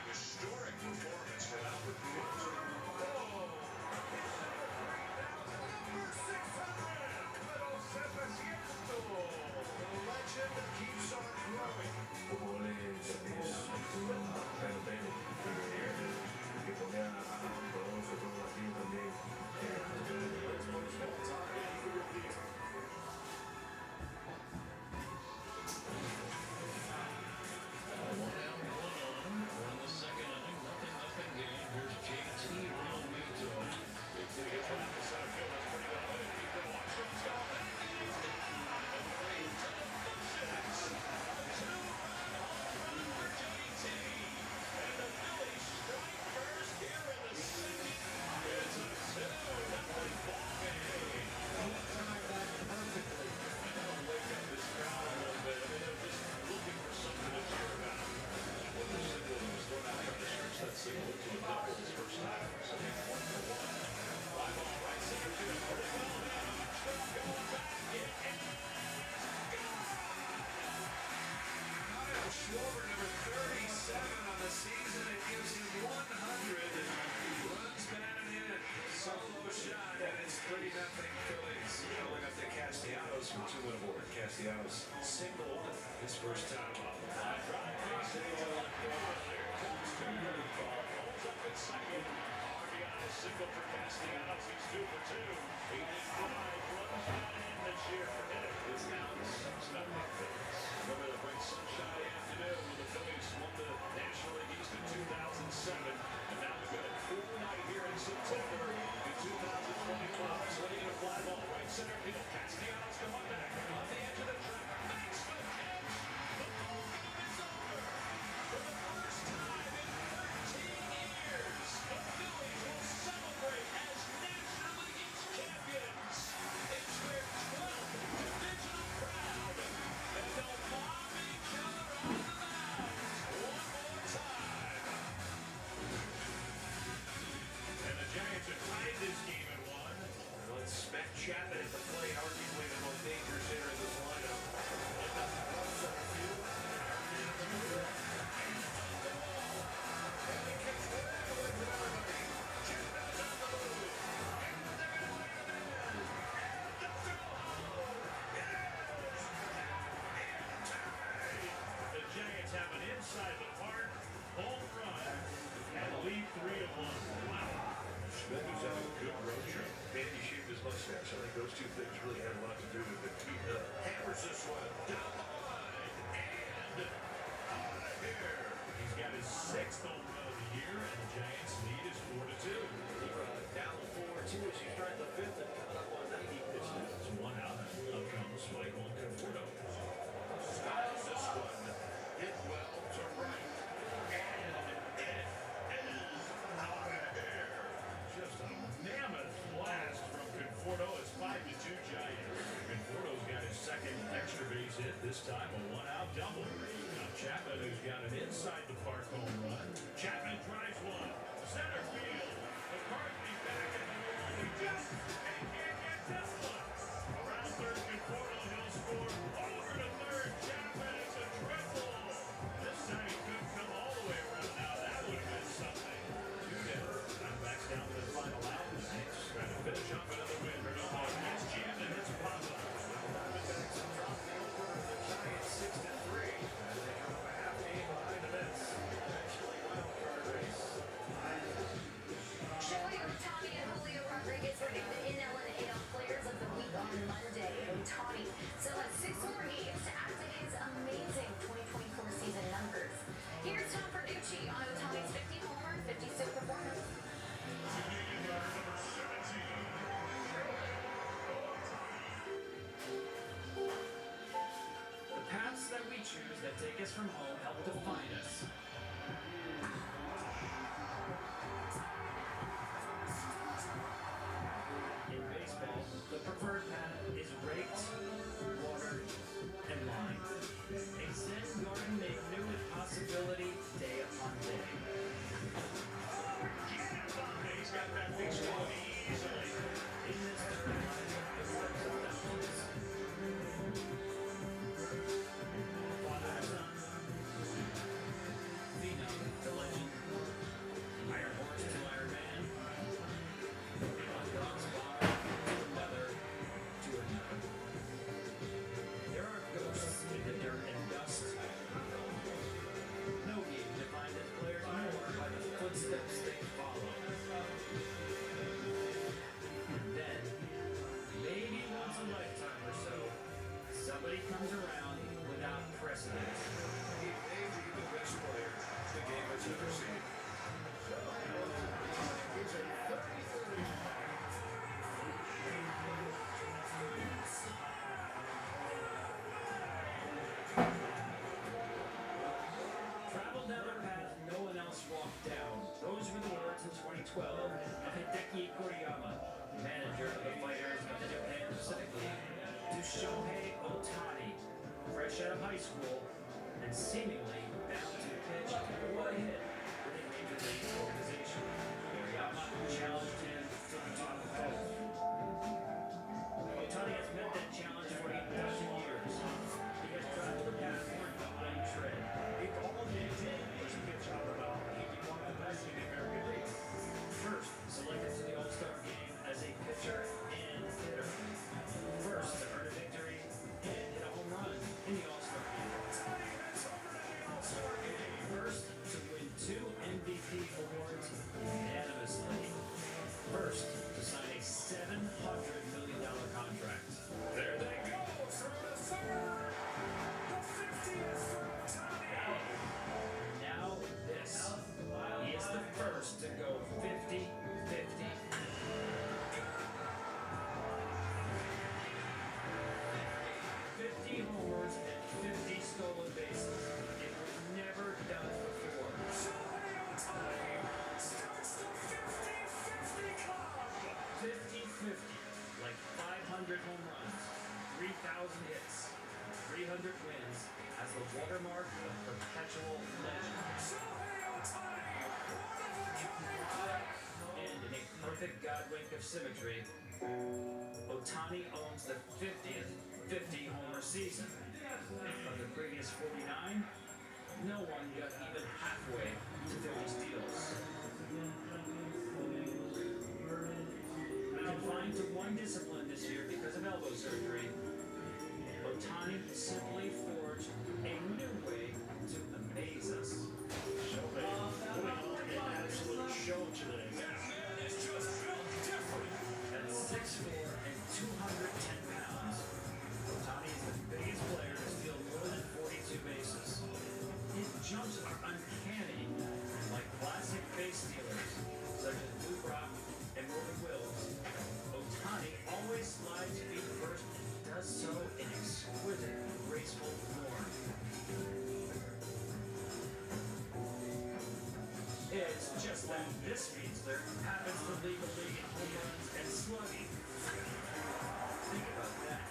Historic performance from Albert Pujols. The legend keeps on growing. Schwarber, number 37 on the season. It gives him 100. Runs batted in. Solo shot, and it's 3-0 Phillies. Calling up the Castellanos from 2 and aboard. Castellanos singled his first time up. Line drive. Base hit to left field. Here comes to Holds up at second. RBI single for Castellanos. He's 2 for 2. 8 mismatch. I think those two things really had a lot to do with it. He hammers this one down the line and out of here. He's got his 6th home run of the year, and the Giants' lead is 4-2. Down 4-2 as you start the 5th and coming up on 90 pitches. It's 1 out. Up comes Michael Conforto. Styles this one. Hit well to right. And it is out of here. Just a mammoth blast from Conforto. It's 5-2 Giants. Conforto's got his 2nd extra base hit, this time a 1-out double. Now Chapman, who's got an inside the park home run. Chapman drives one. Center field. McCarthy back in the middle. He just can't get this one. Around third, Conforto, he'll score. Over to third, Chapman. It's a triple. This time he couldn't come all the way around. Now that would have been something. 2 down. Diamondbacks down to the final out. Knights trying to finish off another win. Hermosa hits Jim and hits Papa. Diamondbacks drop the opener of the Giants 6-3. And they come up a half game behind the Mets. Actually, wild card race. Shohei Ohtani and Julio Rodriguez were named the NL and AL Players of the Week on Monday. Ohtani still has 6 more games to add to his amazing 2024 season numbers. Here's Tom Verducci on Ohtani's 50 homer, 50 steal performance. The paths that we choose that take us from home help define us. In baseball, the preferred path is raked, watered, and lined. A Zen garden made new with possibility day upon day. He's got that big squad easily. In this third line, the works of thousands. Father and son. Phenom to legend. Iron Horse to Iron Man. Dog's bar to another to another. There are ghosts in the dirt and dust. No game defined as players more by the footsteps they follow. And then, maybe once a lifetime or so, somebody comes around without precedent. He may be the best player the game has ever seen. He's a 30-30. Travel down a path no one else walked down. Those were the words in 2012 of Hideki Koriyama, manager of the fighters of the Japan Pacific League, to Shohei Ohtani, fresh out of high school and seemingly bound to pitch or hit with a major league organization. Koriyama challenged him to the top of both. Ohtani has met that challenge for 8 dozen years. He has traveled a path where no one tread. If all they did was pitch out the mound, he'd be one of the best in the American League. First, selected to the All-Star game as a pitcher and hitter. First, to earn a victory and hit a home run in the All-Star game. First, to win 2 MVP awards unanimously. First, to sign a $700 million contract. There they go through the third. The 50th for Ohtani. Now this. He is the first to go 50-50. 50 homers and 50 stolen bases. It was never done before. Shohei Ohtani starts the 50-50 club. 50-50, like 500 home runs, 3,000 hits, 300 wins as the watermark of perpetual legend. Shohei Ohtani, one of a kind. And in a perfect God wink of symmetry, Ohtani owns the 50th 50 homer season. From the previous 49, no one got even halfway to 50 steals. Confined to one discipline this year because of elbow surgery, Ohtani simply forged a new way to amaze us. Shohei putting on an absolute show today. That man is just built different. At 6'4" and glides feet first and does so in exquisite, graceful form. It's just that this speedster happens to lead the league in home runs and slugging. Think about that.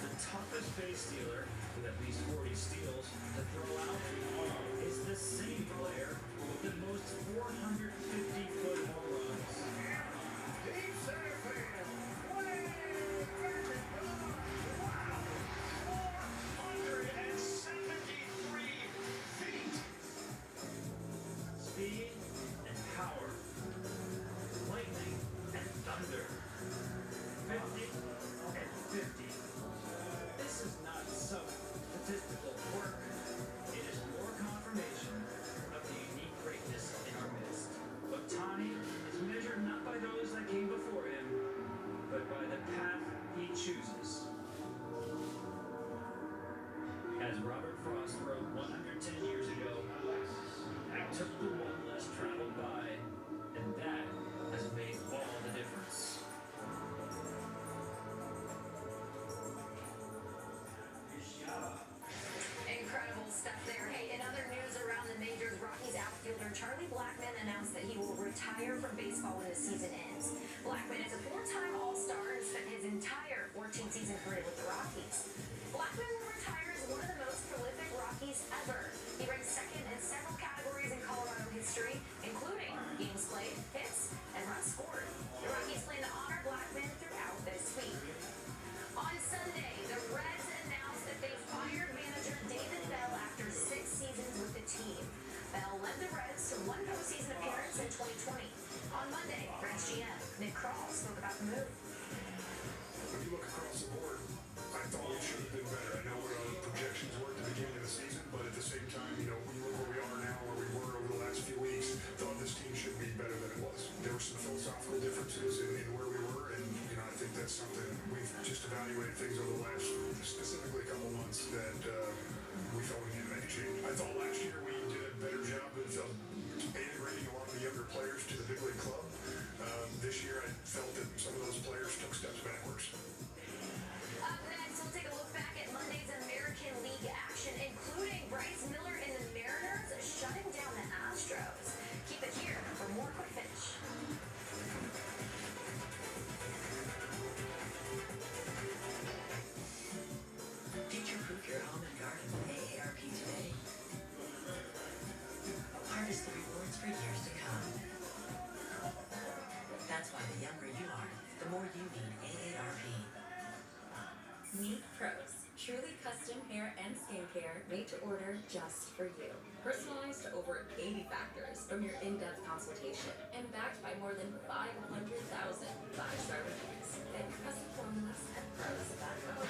The toughest base stealer, with at least 40 steals to throw out, is the same player with the most 450-foot home runs. Deep center field. Way back and gone. Wow. 473 feet. Speed and power. Lightning and thunder. 50 and 50. This is not some statistical quirk. It is more confirmation of the unique greatness in our midst. Ohtani is measured not by those that came before him, but by the path he chooses. As Robert Frost wrote 110 years ago, I took the one less traveled by, and that has made all the difference. Incredible stuff there. Hey, in other news around the majors, Rockies outfielder Charlie Blackmon announced that he will retire from baseball when the season ends. Blackmon is a four-time All-Star and spent his entire 14-season career with the Rockies. Blackmon will retire as one of the most prolific Rockies ever. He ranks second in several categories in Colorado history, including games played, hits, and runs scored. The Rockies plan to honor Blackmon throughout this week. On Sunday, the Reds announced that they fired manager David Bell after 6 seasons with the team. Bell led the Reds to one postseason appearance in 2020. On Monday, Reds GM Nick Krall spoke about the move. When you look across the board, I thought we should have been better. I know what our projections were at the beginning of the season, but at the same time, when you look where we are now, where we were over the last few weeks, thought this team should be better than it was. There were some philosophical differences in where we were, and I think that's something we've just evaluated things over the last, specifically a couple months, that we felt we needed to make a change. I thought last year we did a better job of integrating a lot of the younger players to the big league club. This year, I felt that some of those players took steps backwards. Up next, we'll take a look back at Monday's American League action, including Bryce Miller and the Mariners shutting down the Astros. Keep it here for more Quick Finish. Future-proof your home and garden with AARP today. Harvest the rewards for years to come. That's why the younger you are, the more you need AARP. Meet Pros, truly custom hair and skincare made to order just for you. Personalized to over 80 factors from your in-depth consultation and backed by more than 500,000 five-star reviews. Get custom formulas at pros.com.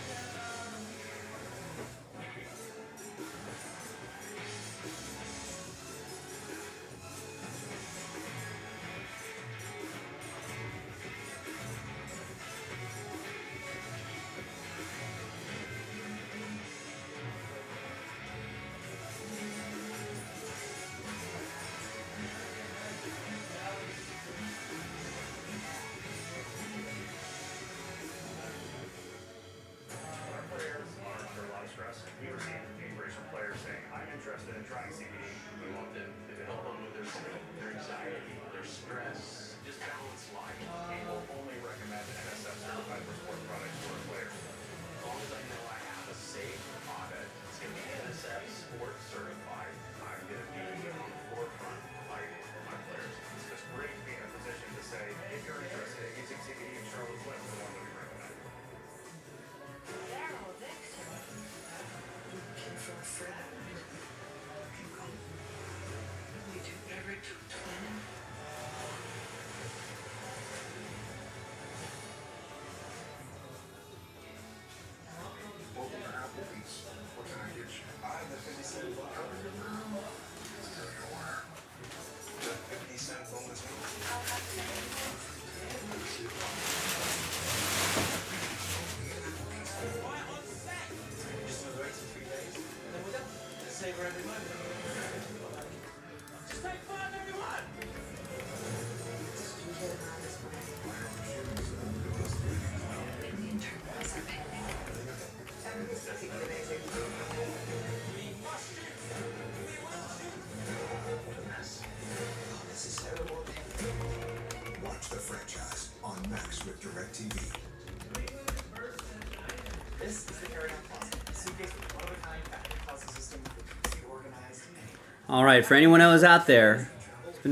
This is the carry-on closet. A suitcase with one-of-a-kind factory closet system that keeps you organized anywhere. All right, for anyone else out there, I've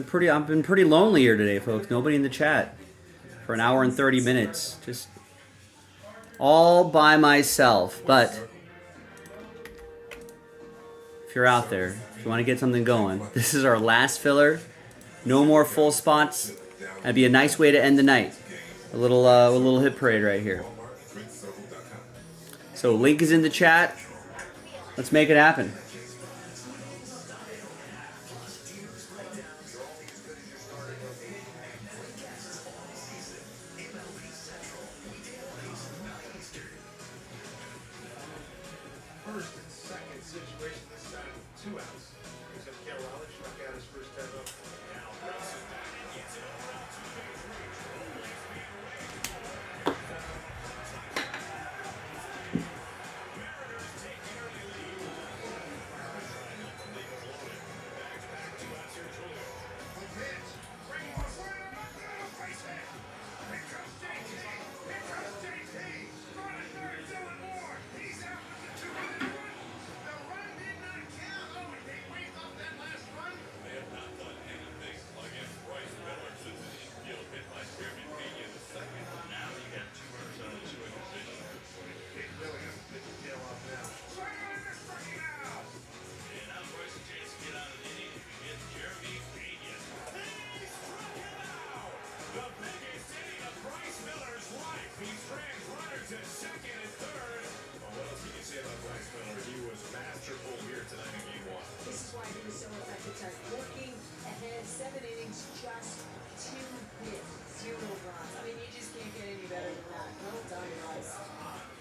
been pretty lonely here today, folks. Nobody in the chat for an hour and 30 minutes, just all by myself. But if you're out there, if you want to get something going, this is our last filler. No more full spots. That'd be a nice way to end the night. A little hit parade right here. So link is in the chat. Let's make it happen. First and second situation this time with 2 outs. He's going to kill Raleigh, struck out his first time up. Now races back and gets it over out to Mariners take the early lead. Back-to-back 2 outs here, Julio. The pitch. Bringing the swing on the base hit. Here comes JT. Here comes JT. Running third, doing more. He's out with the 2-run. The run did not count. Oh, and they waved off that last run. They have not done anything against Bryce Miller since the infield hit by Jeremy Pena in the second. Now you got 2 runners on a 2-in position. Big Billy has to pick the tail off now. Swing on this strike out. And now Bryce a chance to get out of the inning against Jeremy Pena. He struck him out. The biggest inning of Bryce Miller's life. He strands runners at second and third. Well, what else can you say about Bryce Miller? He was masterful here tonight in Game 1. This is why he was so effective tonight. Working ahead, 7 innings, just 2 hits, 0 runs. I mean, you just can't get any better than that. Well done, Bryce.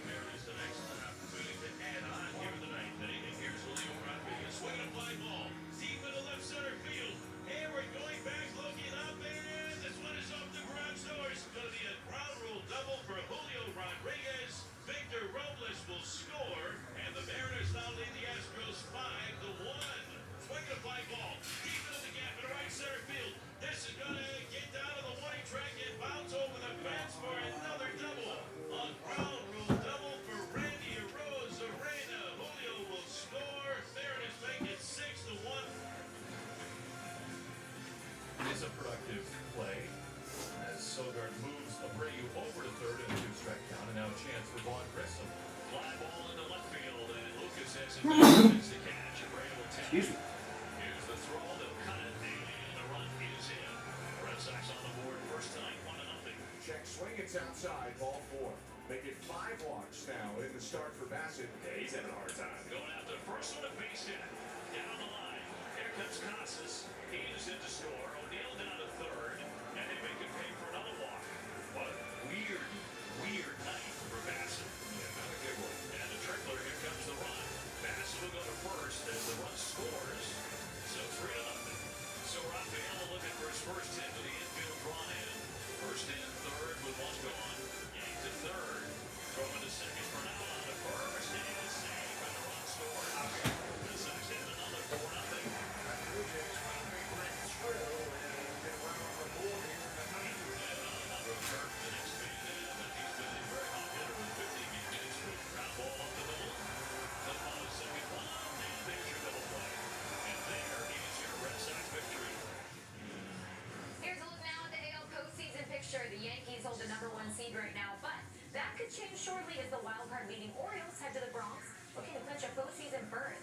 Mariners an excellent opportunity to add on here in the ninth inning. And here's Julio Rodriguez swinging a fly ball deep into left center field. Hayward going back, looking up, and this one is off the garage door. It's going to be a ground rule double for Julio Rodriguez. Victor Robles will score, and the Mariners now lead the Astros 5-1. Swinging a fly ball deep into the gap in right center field. This is going to get down to the warning track and bounce over the fence for another double. A ground rule double for Randy Arozarena. Julio will score. Mariners make it 6-1. It is a productive play as Sogard moves Abreu over to third in a 2-strike count, and now a chance for Vaughn Grissom. Fly ball into left field, and Lucas has it down. It's the catch. Abreu will tap. Excuse me. Here's the throw. They'll cut it, and the run is in. Red Sox on the board. First time, 1-0. Check swing, it's outside, ball 4. Make it 5 walks now in the start for Bassett. Yeah, he's having a hard time. Going out the first one, a base hit. Down the line. Here comes Casas. He is into score. O'Neill down to third. And they make him pay for another walk. What a weird night for Bassett. Yeah, not a good one. And the trickler, here comes the run. Bassett will go to first as the run scores. So 3-0. So Rafael looking for his first hit with the infield drawn in. First in, third with one gone. Yanked to third. Throwing to second for now on the first. And the save and the run scored. The Sox have another 4-0. Blue Jays finally break through and get right on the board here in the ninth. Another Kirk, the next man in, and he's been a very hot hitter with 15 game innings. Ground ball up the middle. Up on the second one, and there's your double play. And there is your Red Sox victory. Here's a look now at the AL postseason picture. The Yankees hold the #1 seed right now, but that could change shortly as the wildcard leading Orioles head to the Bronx, looking to clinch a postseason berth.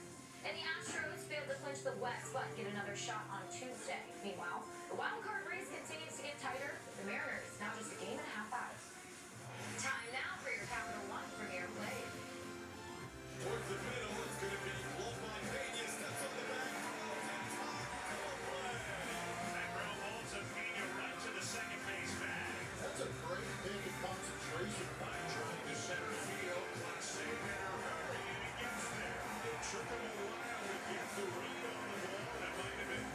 And the Astros failed to clinch the West, but get another shot on Tuesday. Meanwhile, the wildcard race continues to get tighter. The Mariners now just a game and a half out. Time now for your Capital One Premier Play. Towards the middle, it's going to be Lomontaña steps on the back. That ground ball to Pena right to the second base bag. That's a great big concentration. Line drive to center field. Classic hitter. He gets there. It took him a while to get the read on the ball. That might have been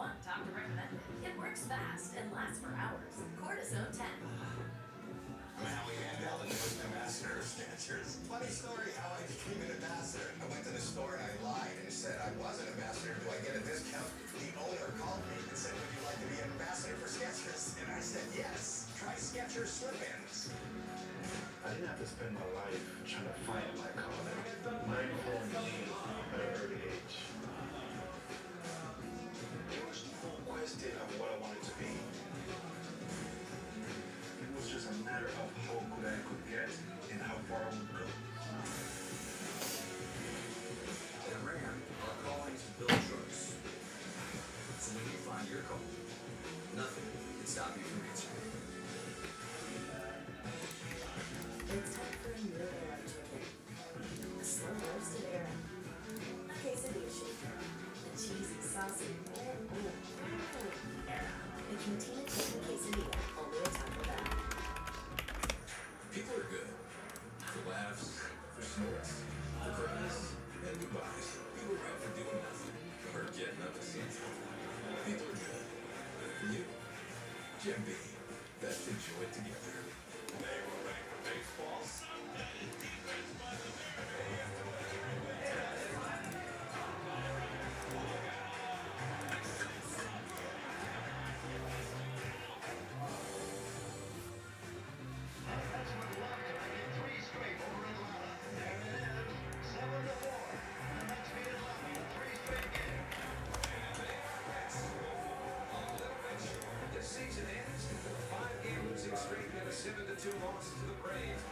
1, doctor recommended. It works fast and lasts for hours. Cortisone 10. Maui Mandel, the newest ambassador of Skechers. Funny story how I became an ambassador. I went to the store and I lied and said I was an ambassador. Do I get a discount? The owner called me and said, would you like to be an ambassador for Skechers? And I said, yes. Try Skechers slip-ins. I didn't have to spend my life trying to find my calling. Mine formed me at an early age. It was no question of what I wanted to be. It was just a matter of how good I could get and how far I would go. At Ram, our calling is to build trucks. So when you find your call, nothing can stop you from answering. It's time for a meal I like to eat. A slow roasted era. A quesadilla shaker. A cheesy, saucy, era. A cantina chicken quesadilla. Only a Taco Bell. People are good. For laughs, for snorts, for cries, and goodbyes. People are out for doing nothing or getting up to something. People are good. Good for you. Jim B. Let's enjoy it together. They were ready for baseball Sunday. Defense by the The season ends with a 5-game losing streak and a 7-2 loss to the Braves.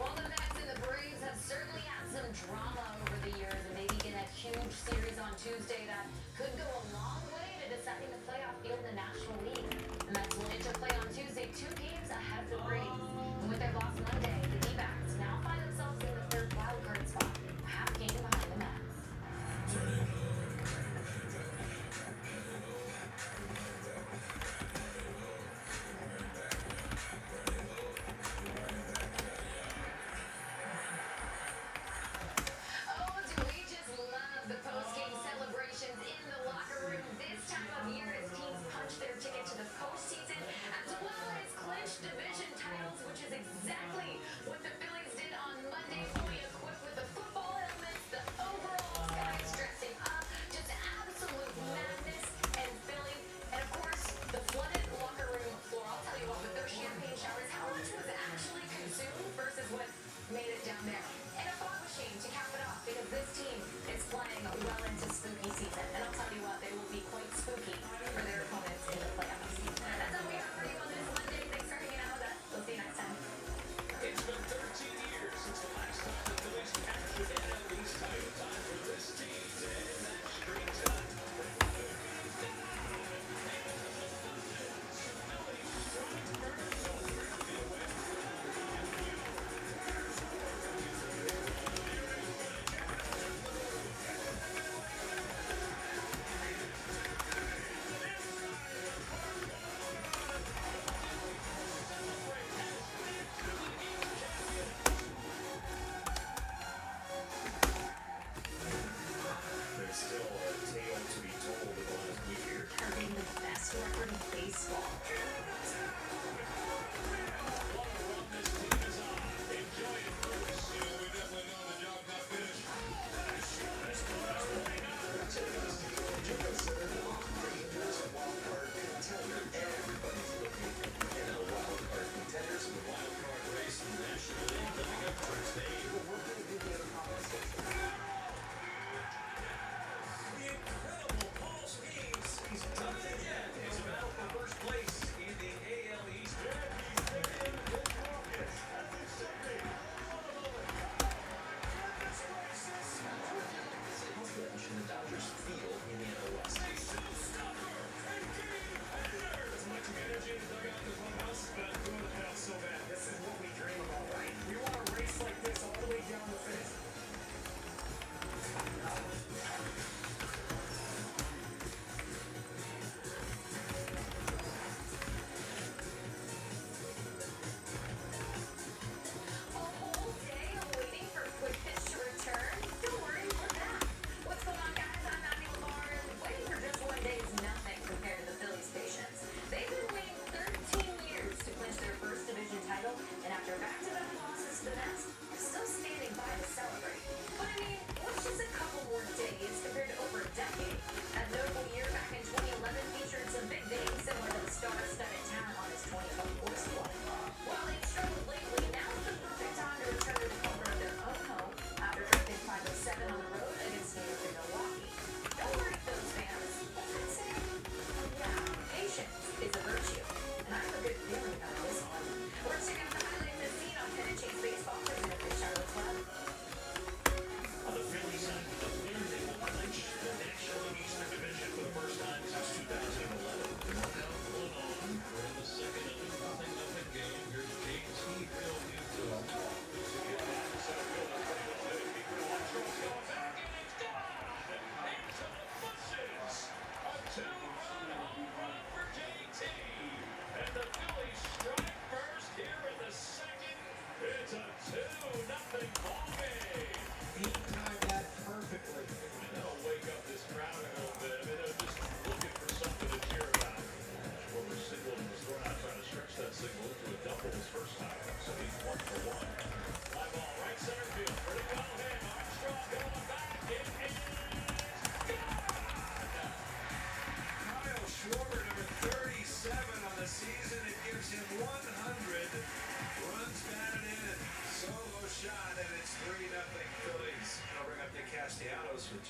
Well, the Mets and the Braves have certainly had some drama over the years, and maybe in that huge series on Tuesday that could go a long way to deciding the playoff field in the National League. The Mets will enter play on Tuesday 2 games ahead of the Braves. And with their loss Monday, the D-backs now find themselves in the third wildcard spot, a half game behind the Mets. Oh, do we just love the post-game celebrations in the locker room this time of year as teams punch their ticket to the postseason, as well as clinch division titles, which is exactly what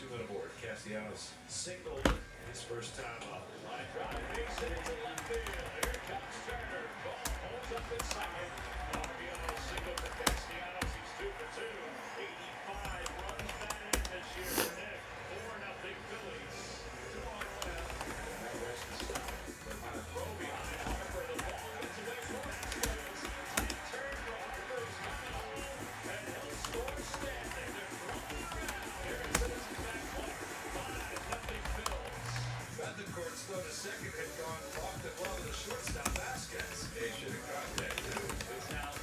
went aboard. Castellanos signaled his first time up. Line drive, makes it into left field. Here comes Turner. Ball holds up in second. RBI single for Castellanos. He's 2 for 2. 85 runs that in this year for Nick. 4-0 Phillies. 2 on left. And that rest is stopped. But on a throw behind Harper, the ball gets away from Astros. High turn for Harper is coming home. And he'll score standing. They're throwing around. Here is Citizens Bank Park. 5-0 Phillies. Bethencourt's throw to second had gone off the glove of the shortstop Vasquez. He should have caught that too. It's now 6-0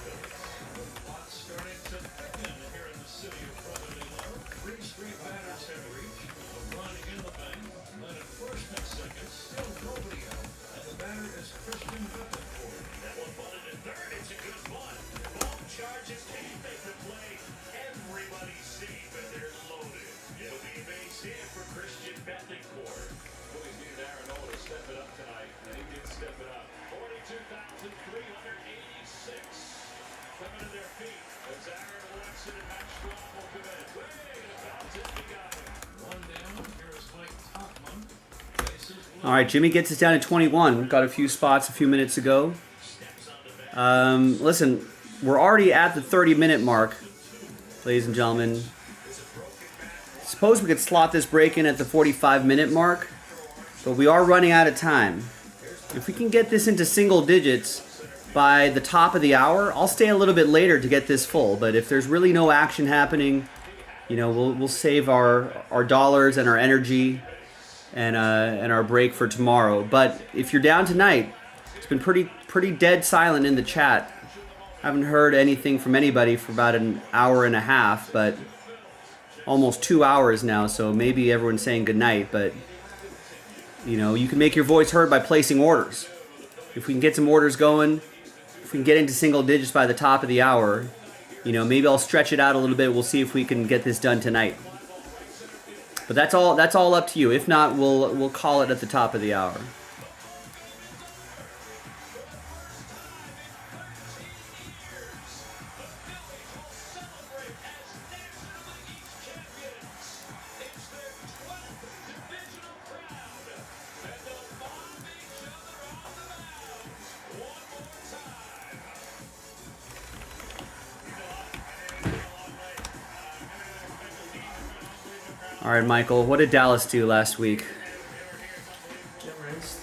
Phillies. The clock starting to thicken here in the city of brotherly love. 3 straight batters have reached. A run in the bank. Led at first and second. Still nobody out. And the batter is Christian Bethencourt. That one bunted at third. It's a good one. Ball charges. Can't make the play. Everybody's safe and they're loaded. It'll be a base hit for Christian Bethencourt. Phillies needed Aaron Nola to step it up tonight, and he did step it up. 42,386 coming to their feet as Aaron Watson and Max Strahm will come in. Way about it, we got him. One down. Here is Mike Topman. All right, Jimmy gets us down to 21. Got a few spots a few minutes ago. Listen, we're already at the 30-minute mark, ladies and gentlemen. Suppose we could slot this break in at the 45-minute mark, but we are running out of time. If we can get this into single digits by the top of the hour, I'll stay a little bit later to get this full. But if there's really no action happening, you know, we'll save our dollars and our energy and our break for tomorrow. But if you're down tonight, it's been pretty dead silent in the chat. Haven't heard anything from anybody for about an hour and a half, but almost 2 hours now, so maybe everyone's saying goodnight, but you know, you can make your voice heard by placing orders. If we can get some orders going, if we can get into single digits by the top of the hour, you know, maybe I'll stretch it out a little bit. We'll see if we can get this done tonight. But that's all up to you. If not, we'll call it at the top of the hour. All right, Michael, what did Dallas do last week? Get rinsed.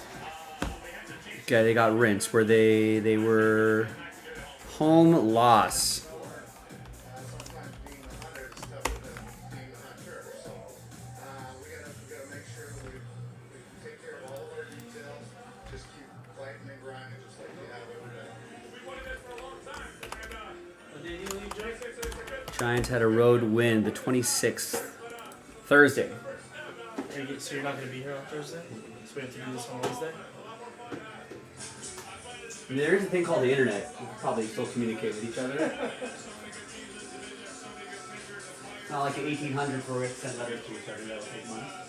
Okay, they got rinsed. Where they were home loss. Giants had a road win the 26th. Thursday. So you're not going to be here on Thursday? So we have to do this on Wednesday? There is a thing called the internet. We can probably still communicate with each other. It's not like the 1800s where we have to send letters to each other. That would take months.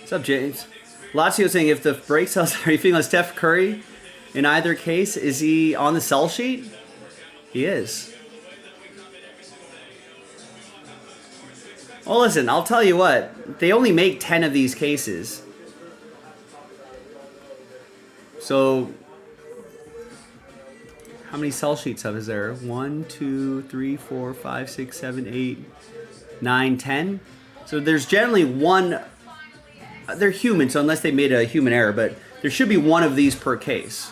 What's up, James? Lazio saying if the break sells, are you feeling like Steph Curry? In either case, is he on the sell sheet? He is. Well, listen, I'll tell you what. They only make 10 of these cases. So, how many sell sheets is there? 1, 2, 3, 4, 5, 6, 7, 8, 9, 10. So there's generally one. They're human, so unless they made a human error, but there should be one of these per case.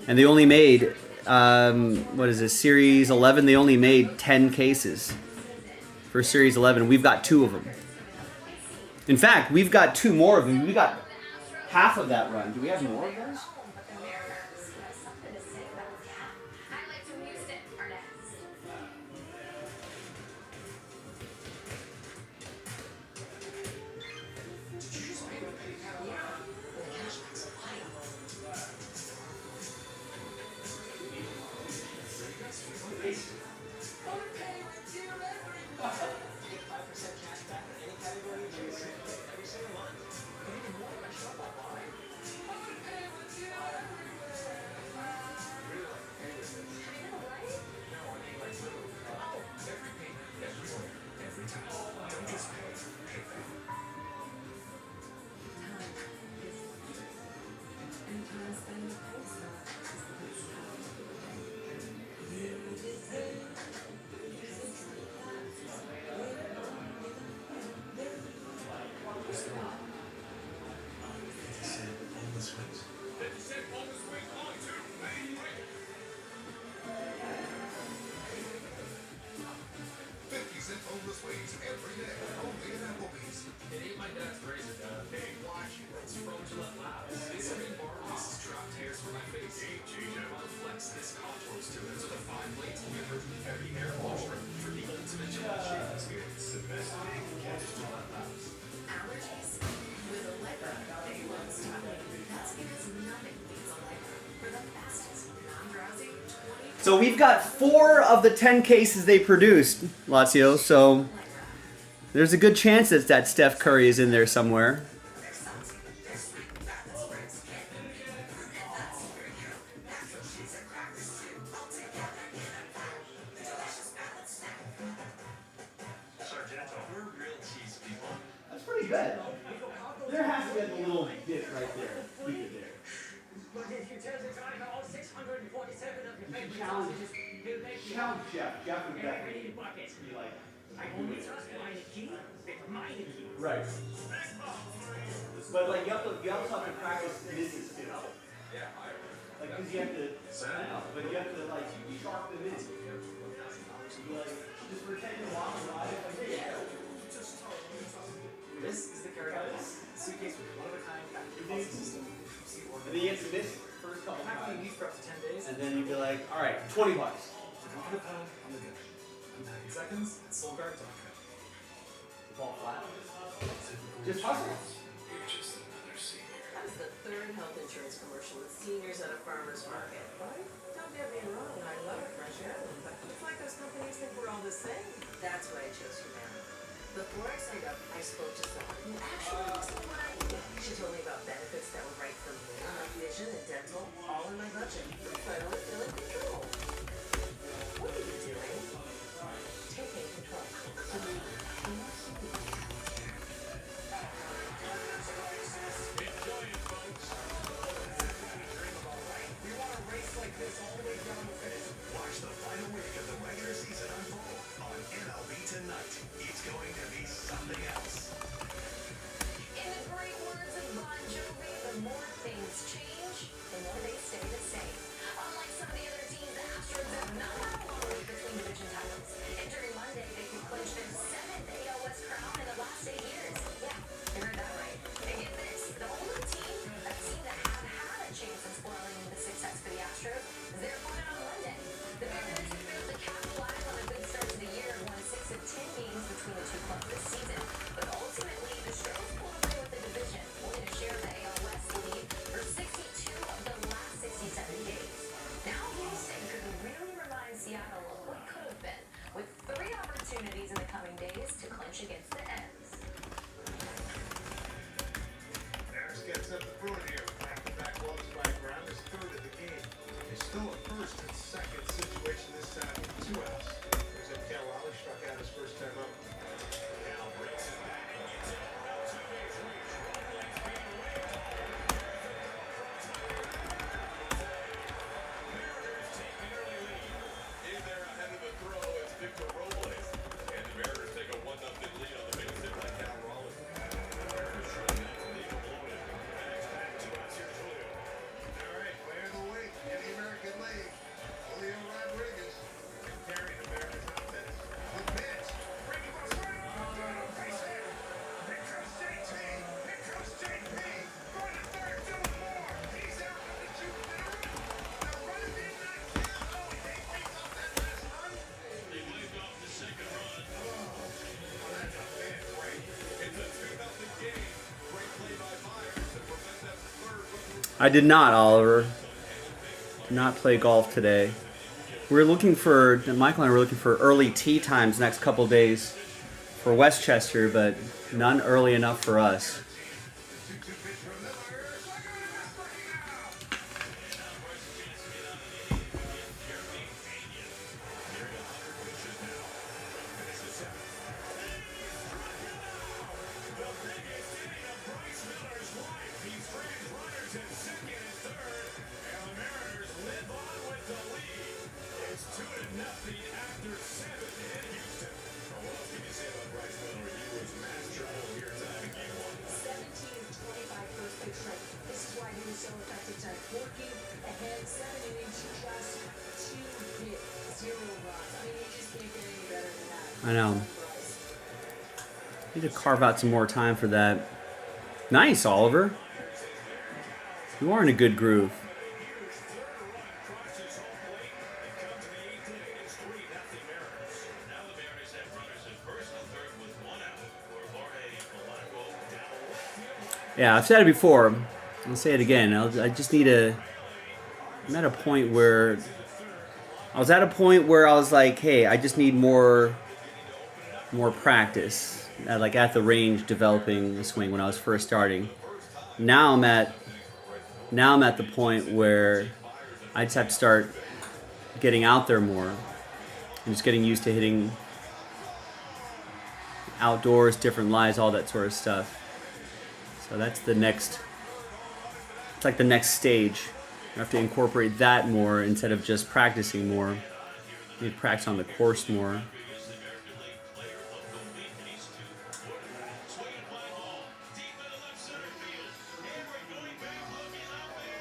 And they only made, what is this, Series 11? They only made 10 cases for Series 11. We've got 2 of them. In fact, we've got 2 more of them. We got half of that run. Do we have more of those? So we've got 4 of the 10 cases they produced, Lazio. So there's a good chance that Steph Curry is in there somewhere. We're real cheese people. That's pretty good. There has to be a little bit right there. Keep it there. But if you tell the guy all 647 of your favorite Challenge. sausages, he'll make you Challenge Jeff. Jeff would every definitely bucket. be like, I only trust my key. It's my key. right. But like you also have to practice misses too. Yeah, Like because you have to, I know, but you have to like sharp them in. You like just pretend you're walking by it. Like, yeah. This is the carry-on suitcase with one-of-a-kind factory system. And then you have to miss first couple Packed times. these for up to 10 days. And then you'd be like, all right, $20. Don't put a pound on the dish. In 90 seconds, it's soulguard.com. Fall flat. Just hustle. That is the 3rd health insurance commercial with seniors at a farmer's market, right? Don't get me wrong, I love fresh air, but it's like those companies think we're all the same. That's why I chose Humana. Before I signed up, I spoke to someone who actually was the one I needed. She told me about benefits that were right for me, like vision and dental, all in my budget. Finally feeling control. What are you doing? Taking control. We want to race like this all the way down the finish. Watch the final week of the regular season unfold on MLB Tonight. It's going to be something else. In the great words of Bon Jovi, the more things change, the more they stay the same. Unlike some of the other teams, the Astros have not had a long wait between division titles. Entering Monday, they could clinch their 7th AL West crown in the last 8 years. Yeah, you heard that right. And get this, the only team that seemed to have had a chance in spoiling the success for the Astros is their opponent on Monday. The Mariners have failed to capitalize on a good start to the year and won 6 of 10 games between the two clubs this season. But ultimately, the Stros pulled away with the division, holding a share of the AL West lead for 62 of the last 67 days. Now Houston could really remind Seattle of what could have been, with 3 opportunities in the coming days to clinch against the Ends. Mariners gets up the front here. Back-to-back walks by ground is 3rd of the game. It's still a 1st and 2nd situation this time with 2 outs. There's a Cal Raleigh struck out his first time up. Cal brings it back and gets it around 2 base reach. One left being away. Mariners take the early lead. In there ahead of the throw is Victor Robles. And the Mariners take a 1-0 lead on the base hit by Cal Raleigh. Mariners trying not to leave them alone. Back to us here, Julio. All right, player of the week in the American League, Julio Rodriguez. Carrying the Mariners offense. The pitch. Breaking ball swing. Base hit. Here comes JT. Here comes JP. Going to 3rd, doing more. He's out on the juke in a row. The run did not count. Oh, he takes off that last run. He waved off the second run. Oh, that's a bad break. It's a 2-0 game. Great play by Myers to prevent that 3rd run. I did not, Oliver. Did not play golf today. We're looking for, Michael and I were looking for early tee times next couple days for Westchester, but none early enough for us. I know. Need to carve out some more time for that. Nice, Oliver. You are in a good groove. Yeah, I've said it before. I'll say it again. I just need a... I'm at a point where I was at a point where I was like, hey, I just need more practice, like at the range developing the swing when I was first starting. Now I'm at the point where I just have to start getting out there more and just getting used to hitting outdoors, different lies, all that sort of stuff. So that's the next. It's like the next stage. You have to incorporate that more instead of just practicing more. You need to practice on the course more.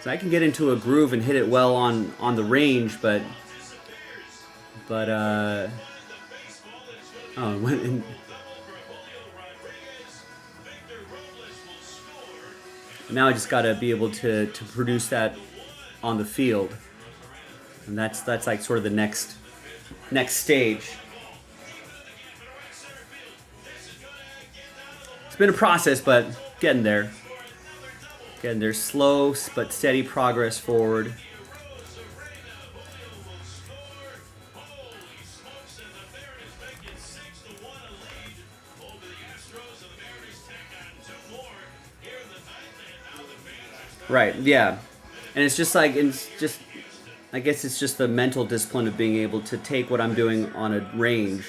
So I can get into a groove and hit it well on the range, but oh, it went in. Now I just gotta be able to produce that on the field, and that's like sort of the next stage. It's been a process, but getting there. Getting there, slow but steady progress forward. Right, yeah. And it's just like, I guess it's just the mental discipline of being able to take what I'm doing on a range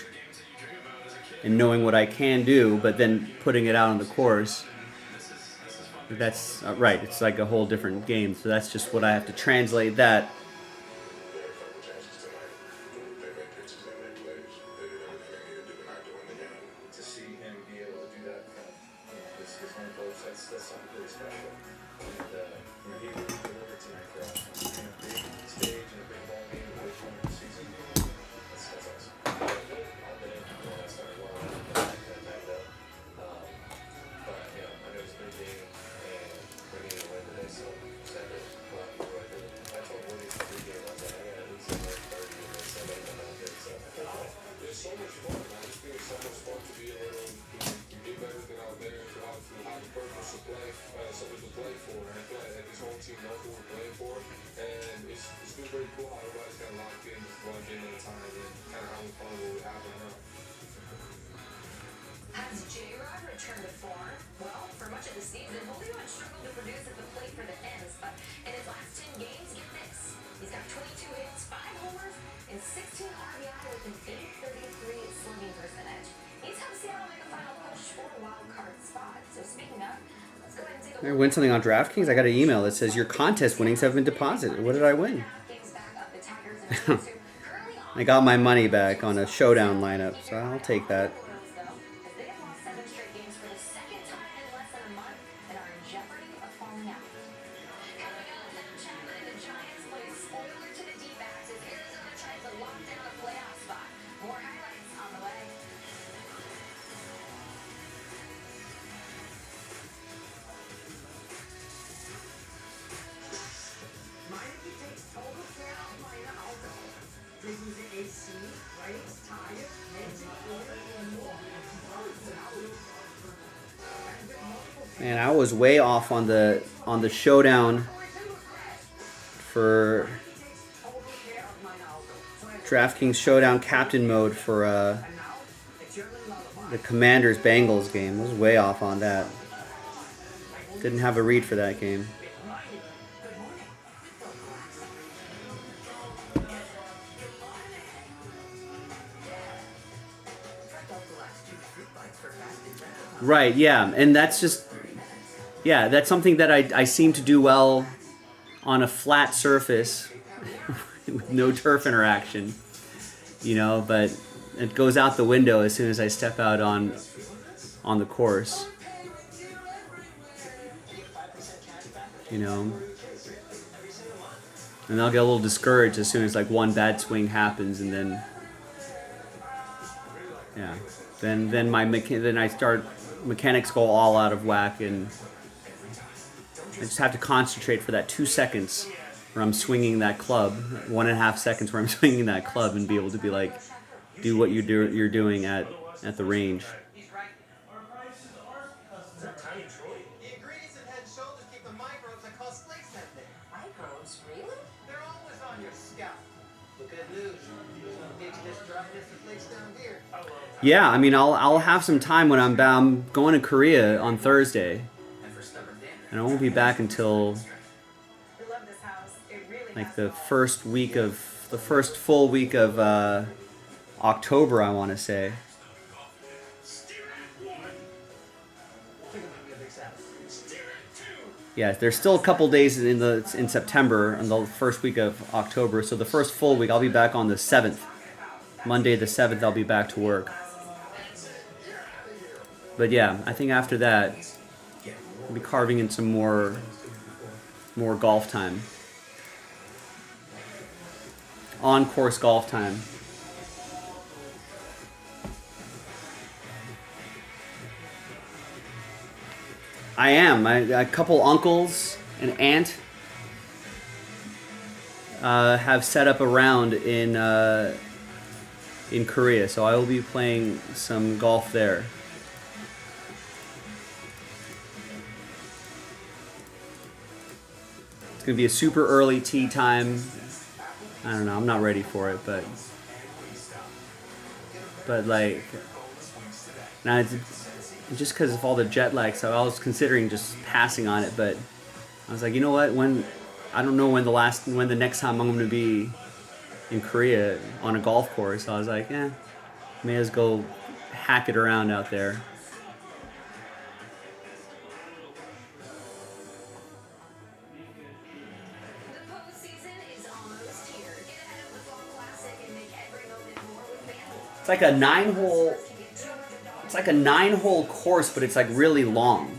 and knowing what I can do, but then putting it out on the course. That's right, it's like a whole different game. So that's just what I have to translate that. To see him be able to do that from his home coach, that's something pretty special. And he really delivered tonight for us in a big stage and a big ball game in the first one of the season. That's awesome. I've been in when I started warming up and backed up. But I know it's a big game and we're getting a win today, so excited. But I told Woody for the game, I was like, I got at least another 30 and then 7 out there. So it's so much fun, man. It's been so much fun to be able to give everything out there, to have the purpose to play, something to play for. And I feel like this whole team knows who we're playing for. And it's been very cool how everybody's kind of locked in just one game at a time and kind of having fun with what we have right now. Has J-Rod returned to form? Well, for much of the season, Julio had struggled to produce at the plate for the Ends, but in his last 10 games, get this. He's got 22 hits, 5 homers, and 16 RBI with an .833 slugging percentage. He's helped Seattle make a final push for a wild card spot. So speaking of, let's go ahead and take a I win something on DraftKings. I got an email that says your contest winnings have been deposited. What did I win? I got my money back on a showdown lineup, so I'll take that. They have lost 7 straight games for the second time in less than a month and are in jeopardy of falling out. Coming up, Matt Chapman and the Giants play spoiler to the D-backs as Arizona tries to lock down a playoff spot. More highlights on the way. Meineke takes total care of meine Auto. Taking the AC, brakes, tires, engine, oil, and more. Man, I was way off on the showdown for DraftKings showdown captain mode for the Commanders Bengals game. I was way off on that. Didn't have a read for that game. Right, yeah, and that's just, yeah, that's something that I seem to do well on a flat surface with no turf interaction, but it goes out the window as soon as I step out on the course, and I'll get a little discouraged as soon as like one bad swing happens, and then, yeah, then I start. Mechanics go all out of whack, and I just have to concentrate for that 2 seconds where I'm swinging that club, 1.5 seconds where I'm swinging that club, and be able to be like, do what you're doing at the range. The ingredients in Head & Shoulders keep the microbes that cause flakes that day. Microbes, really? They're always on your scalp. But good news. Nick's just dropping us the place down here. Yeah, I mean, I'll have some time when I'm bound. I'm going to Korea on Thursday, and I won't be back until like the first full week of October, I want to say. Yeah, there's still a couple days in September and the first week of October. So the first full week, I'll be back on the 7th. Monday the 7th, I'll be back to work. But yeah, I think after that, I'll be carving in some more golf time. On-course golf time. I am. A couple uncles, an aunt, have set up a round in Korea, so I will be playing some golf there. It's gonna be a super early tee time. I don't know. I'm not ready for it, but like, now it's just because of all the jet lag. So I was considering just passing on it, but I was like, you know what? I don't know when the next time I'm going to be in Korea on a golf course. So I was like, may as well go hack it around out there. It's like a 9-hole. It's like a 9-hole course, but it's like really long.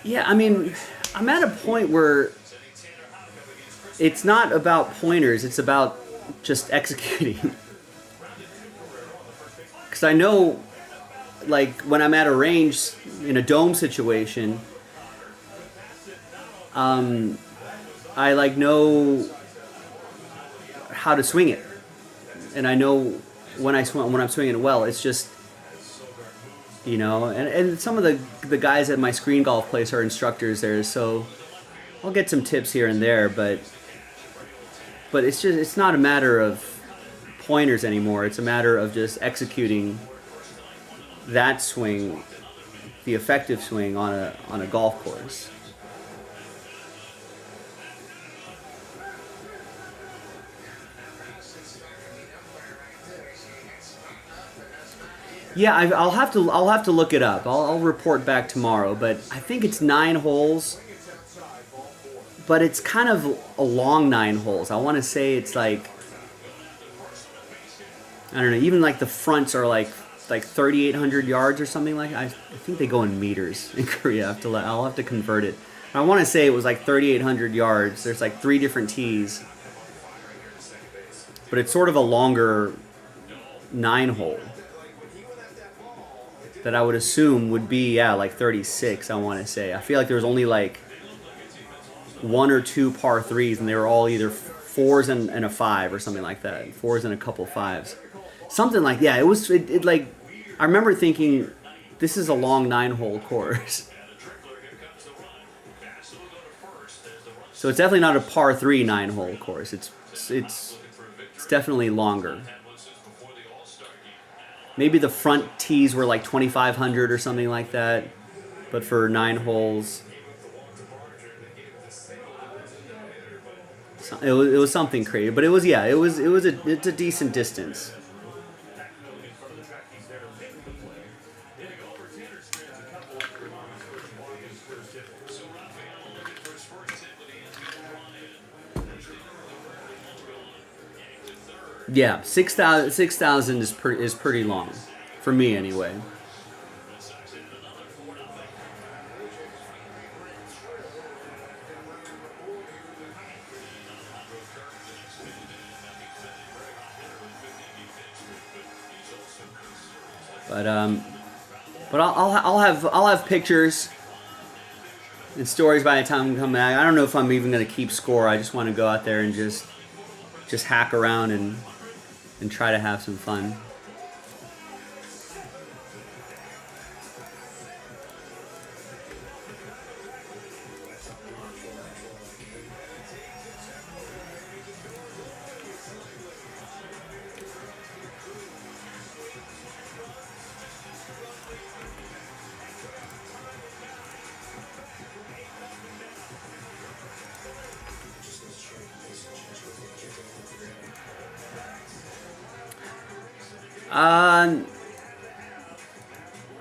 Yeah, I mean, I'm at a point where it's not about pointers, it's about just executing. Because I know, like, when I'm at a range in a dome situation, I like know how to swing it, and I know when I'm swinging it well. It's just, you know, and some of the guys at my screen golf place are instructors there, so I'll get some tips here and there, but it's not a matter of pointers anymore. It's a matter of just executing that swing, the effective swing on a golf course. Yeah, I'll have to look it up. I'll report back tomorrow, but I think it's 9 holes. But it's kind of a long 9 holes. I want to say it's like, I don't know, even like the fronts are like 3,800 yards or something like that. I think they go in meters in Korea. I'll have to convert it. I want to say it was like 3,800 yards. There's like 3 different tees. But it's sort of a longer 9 hole that I would assume would be, like 36, I want to say. I feel like there was only like 1 or 2 par 3s, and they were all either 4s and a 5 or something like that. 4s and a couple 5s. Something like that. It like, I remember thinking, this is a long 9-hole course. So it's definitely not a par 3 9-hole course. It's definitely longer. Maybe the front tees were like 2,500 or something like that, but for 9 holes, it was something crazy. But it's a decent distance. Yeah, 6,000 is pretty long, for me anyway. But I'll have pictures and stories by the time we come back. I don't know if I'm even going to keep score. I just want to go out there and just hack around and try to have some fun.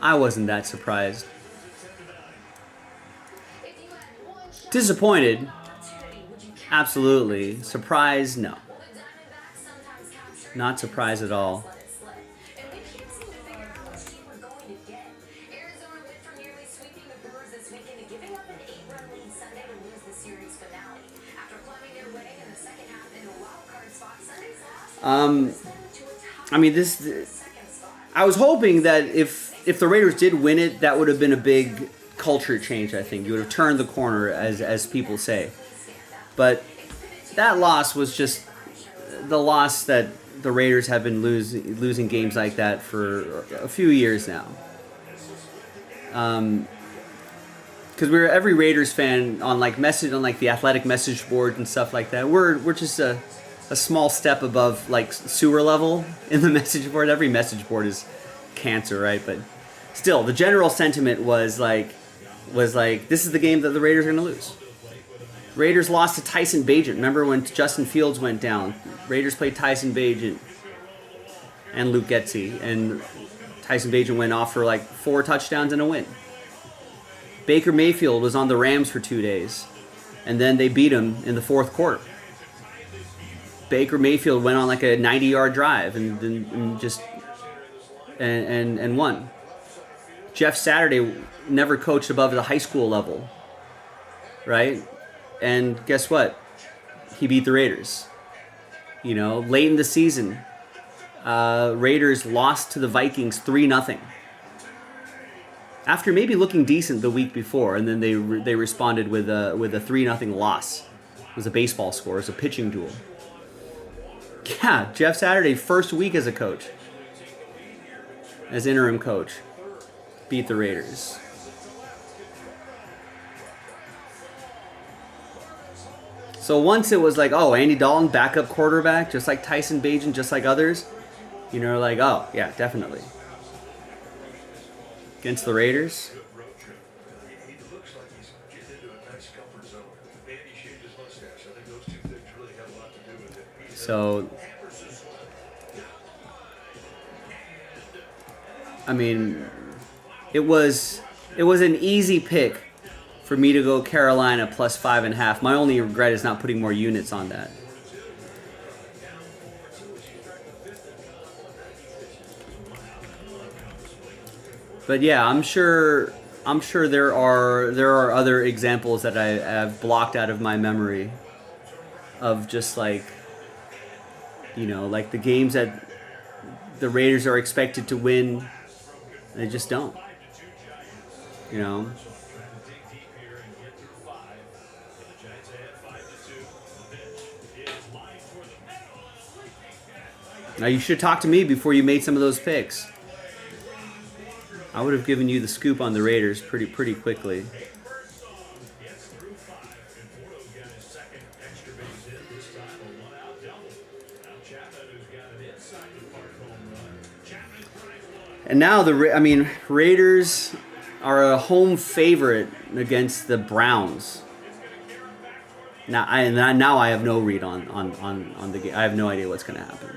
I wasn't that surprised. Disappointed? Absolutely. Surprised? No. Not surprised at all. I mean, I was hoping that if the Raiders did win it, that would have been a big culture change, I think. You would have turned the corner, as people say. But that loss was just the loss that the Raiders have been losing games like that for a few years now. Because every Raiders fan on the athletic message board and stuff like that. We're just a small step above like sewer level in the message board. Every message board is cancer, right? But still, the general sentiment was like this is the game that the Raiders are going to lose. Raiders lost to Tyson Bagent. Remember when Justin Fields went down? Raiders played Tyson Bagent and Luke Getsy, and Tyson Bagent went off for like 4 touchdowns and a win. Baker Mayfield was on the Rams for 2 days, and then they beat him in the fourth quarter. Baker Mayfield went on like a 90-yard drive and won. Jeff Saturday never coached above the high school level, right? And guess what? He beat the Raiders. Late in the season, Raiders lost to the Vikings 3-0. After maybe looking decent the week before, and then they responded with a 3-0 loss. It was a baseball score. It was a pitching duel. Yeah, Jeff Saturday, first week as a coach, as interim coach, beat the Raiders. So once it was like, oh, Andy Dalton, backup quarterback, just like Tyson Bagent, just like others, like, oh, yeah, definitely. Against the Raiders. So, I mean, it was an easy pick for me to go Carolina plus 5.5. My only regret is not putting more units on that. But yeah, I'm sure there are other examples that I have blocked out of my memory of just like, like the games that the Raiders are expected to win, they just don't. Now you should talk to me before you made some of those picks. I would have given you the scoop on the Raiders pretty quickly. And now Raiders are a home favorite against the Browns. Now I have no read on the game. I have no idea what's going to happen.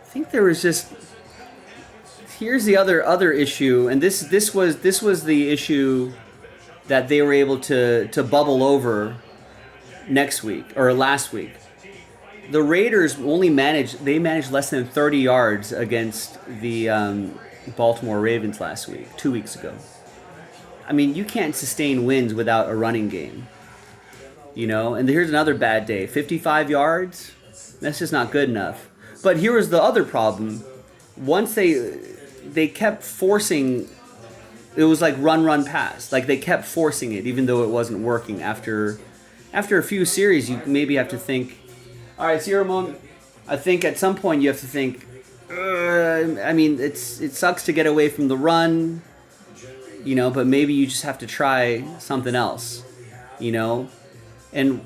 I think there was just, here's the other issue, and this was the issue that they were able to bubble over next week or last week. The Raiders managed less than 30 yards against the Baltimore Ravens last week, 2 weeks ago. I mean, you can't sustain wins without a running game. You know, and here's another bad day. 55 yards? That's just not good enough. But here was the other problem. Once they kept forcing, it was like run, pass. Like they kept forcing it, even though it wasn't working. After a few series, you maybe have to think, all right, Sierra Mom, I think at some point you have to think, I mean, it sucks to get away from the run, you know, but maybe you just have to try something else, you know? And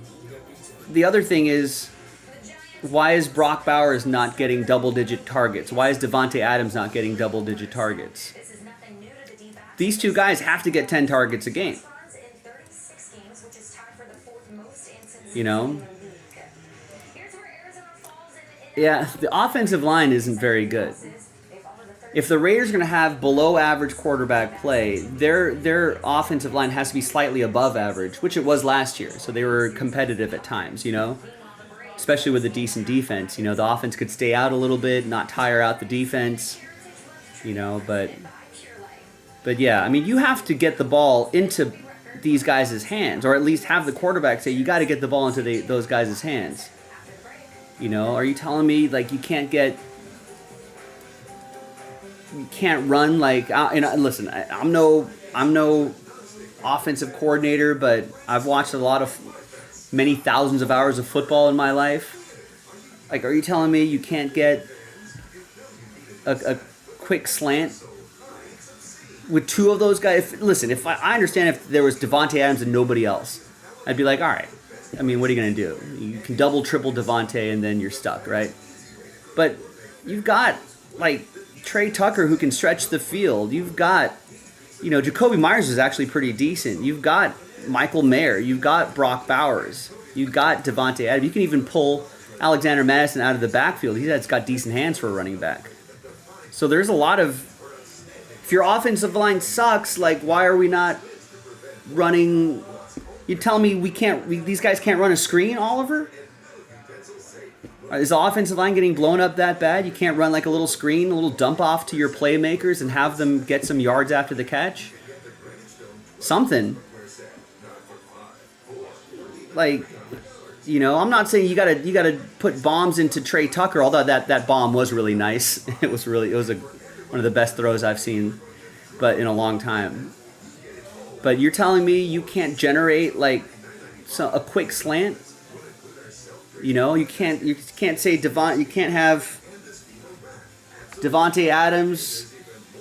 the other thing is, why is Brock Bowers not getting double-digit targets? Why is Devontae Adams not getting double-digit targets? These two guys have to get 10 targets a game. You know? Yeah, the offensive line isn't very good. If the Raiders are going to have below-average quarterback play, their offensive line has to be slightly above average, which it was last year. So they were competitive at times, you know? Especially with a decent defense. You know, the offense could stay out a little bit, not tire out the defense, you know, but yeah, I mean, you have to get the ball into these guys' hands, or at least have the quarterback say, you got to get the ball into those guys' hands. You know, are you telling me, like, you can't run like, and listen, I'm no offensive coordinator, but I've watched many thousands of hours of football in my life. Like, are you telling me you can't get a quick slant with two of those guys? If I understand if there was Devontae Adams and nobody else, I'd be like, all right. I mean, what are you going to do? You can double, triple Devontae, and then you're stuck, right? But you've got, like, Trey Tucker who can stretch the field. You've got, you know, Jacoby Myers is actually pretty decent. You've got Michael Mayer. You've got Brock Bowers. You've got Devontae Adams. You can even pull Alexander Madison out of the backfield. He's got decent hands for a running back. So there's a lot of... If your offensive line sucks, like, why are we not running... You tell me these guys can't run a screen, Oliver? Is the offensive line getting blown up that bad? You can't run like a little screen, a little dump off to your playmakers and have them get some yards after the catch? Something. Like, you know, I'm not saying you gotta put bombs into Trey Tucker, although that bomb was really nice. It was one of the best throws I've seen, but in a long time. But you're telling me you can't generate like a quick slant? You know, you can't say you can't have Devontae Adams,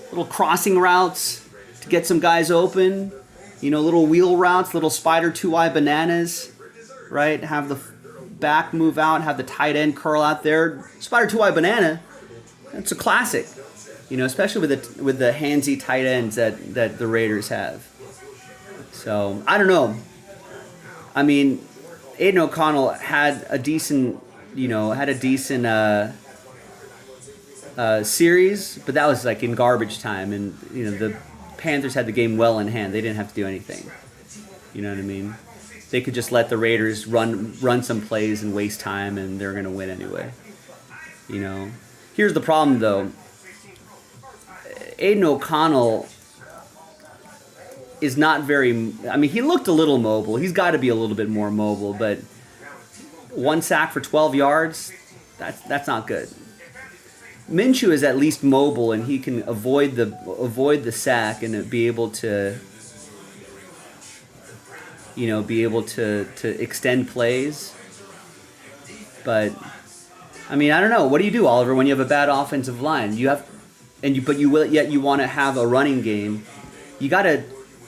little crossing routes to get some guys open. You know, little wheel routes, little spider two-eye bananas, right? Have the back move out, have the tight end curl out there. Spider two-eye banana, that's a classic. You know, especially with the handsy tight ends that the Raiders have. So, I don't know. I mean, Aiden O'Connell had a decent series, but that was like in garbage time, and you know the Panthers had the game well in hand. They didn't have to do anything. You know what I mean? They could just let the Raiders run some plays and waste time, and they're gonna win anyway. You know. Here's the problem, though. Aiden O'Connell is not very... I mean, he looked a little mobile. He's got to be a little bit more mobile, but one sack for 12 yards, that's not good. Minshew is at least mobile, and he can avoid the sack and be able to, you know, to extend plays. But I mean, I don't know. What do you do, Oliver, when you have a bad offensive line? You want to have a running game. You got to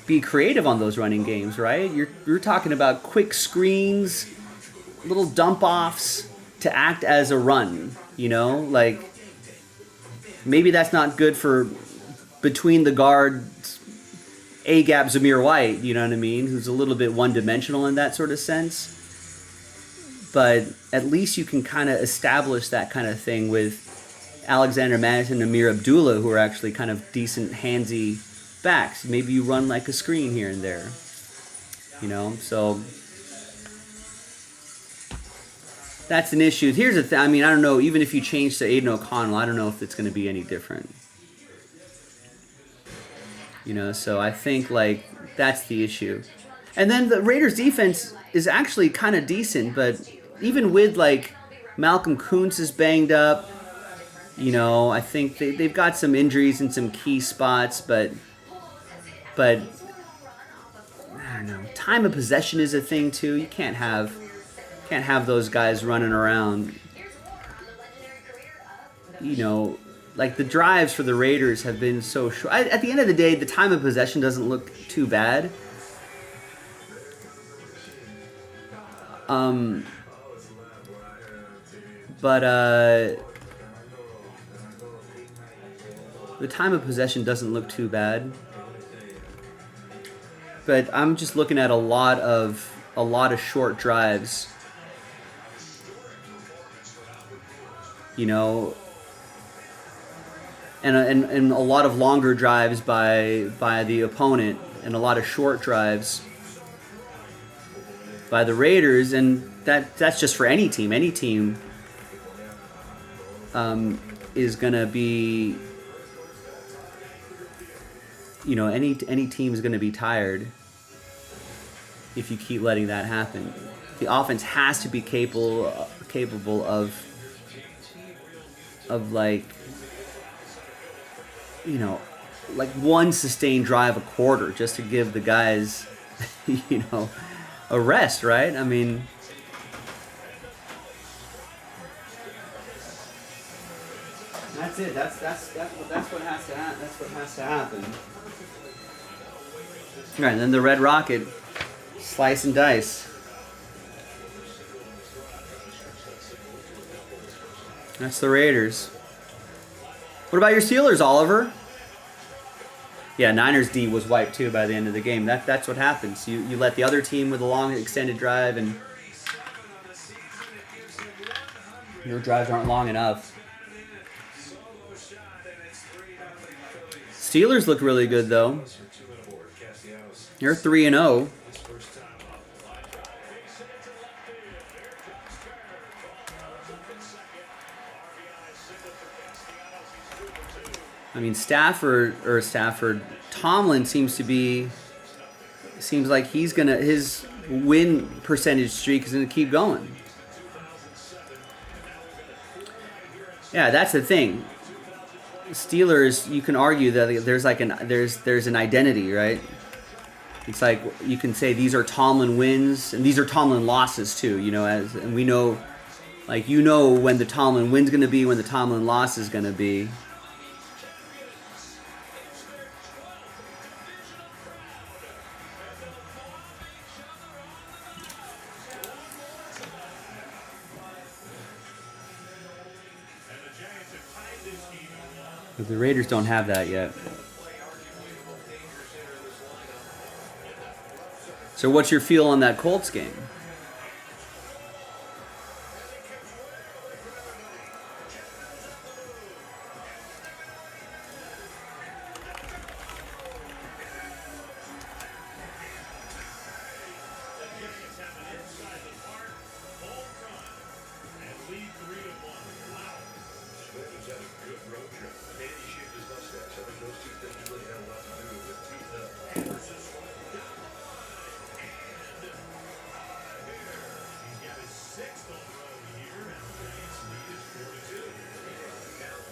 be creative on those running games, right? You're talking about quick screens, little dump offs to act as a run, you know? Like, maybe that's not good for between the guards, A-gap Zamir White, you know what I mean? Who's a little bit one-dimensional in that sort of sense. But at least you can kind of establish that kind of thing with Alexander Madison and Amir Abdullah, who are actually kind of decent, handsy backs. Maybe you run like a screen here and there, you know. So that's an issue. Here's the thing. I mean, I don't know. Even if you change to Aiden O'Connell, I don't know if it's going to be any different. You know, so I think like that's the issue. And then the Raiders defense is actually kind of decent, but even with like Malcolm Kuntz is banged up, you know, I think they've got some injuries in some key spots, but I don't know. Time of possession is a thing too. You can't have those guys running around. You know, like the drives for the Raiders have been so short. At the end of the day, the time of possession doesn't look too bad. But the time of possession doesn't look too bad. But I'm just looking at a lot of short drives. You know, and a lot of longer drives by the opponent, and a lot of short drives by the Raiders, and that's just for any team. Any team is gonna be, you know, any team is gonna be tired if you keep letting that happen. The offense has to be capable of like, you know, like one sustained drive a quarter just to give the guys, you know, a rest, right? I mean, that's it. That's what has to happen. That's what has to happen. All right, and then the Red Rocket, slice and dice. That's the Raiders. What about your Steelers, Oliver? Yeah, Niners D was wiped too by the end of the game. That's what happens. You let the other team with a long extended drive, and your drives aren't long enough. Steelers look really good though. They're 3-0. I mean, Tomlin seems like his win percentage streak is gonna keep going. Yeah, that's the thing. Steelers, you can argue that there's an identity, right? It's like you can say these are Tomlin wins and these are Tomlin losses too, you know, and we know, like, you know when the Tomlin win's gonna be, when the Tomlin loss is gonna be. But the Raiders don't have that yet. So what's your feel on that Colts game?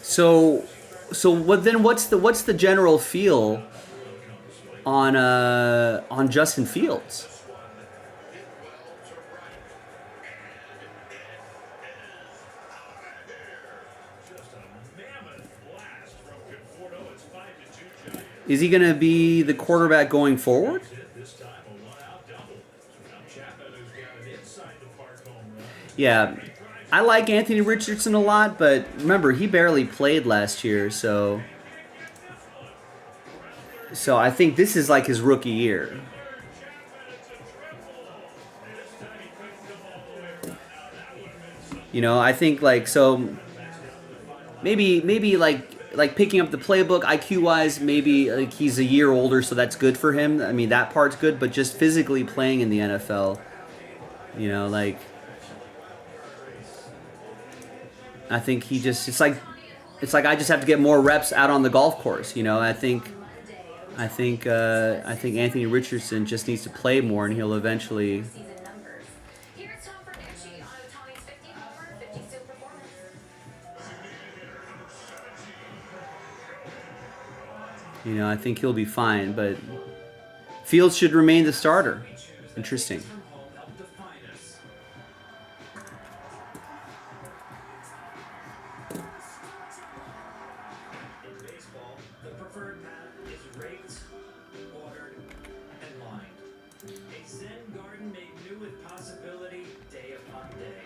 So what's the general feel on Justin Fields? Is he going to be the quarterback going forward? Yeah. I like Anthony Richardson a lot, but remember, he barely played last year, so I think this is like his rookie year. You know, I think like, so maybe like picking up the playbook IQ-wise, maybe like he's a year older, so that's good for him. I mean, that part's good, but just physically playing in the NFL, you know, like, I think he just, it's like I just have to get more reps out on the golf course, you know. I think I think Anthony Richardson just needs to play more, and he'll eventually. I think he'll be fine, but Fields should remain the starter. Interesting. In baseball, the preferred path is raked, watered, and lined. A Zen garden made new with possibility day upon day.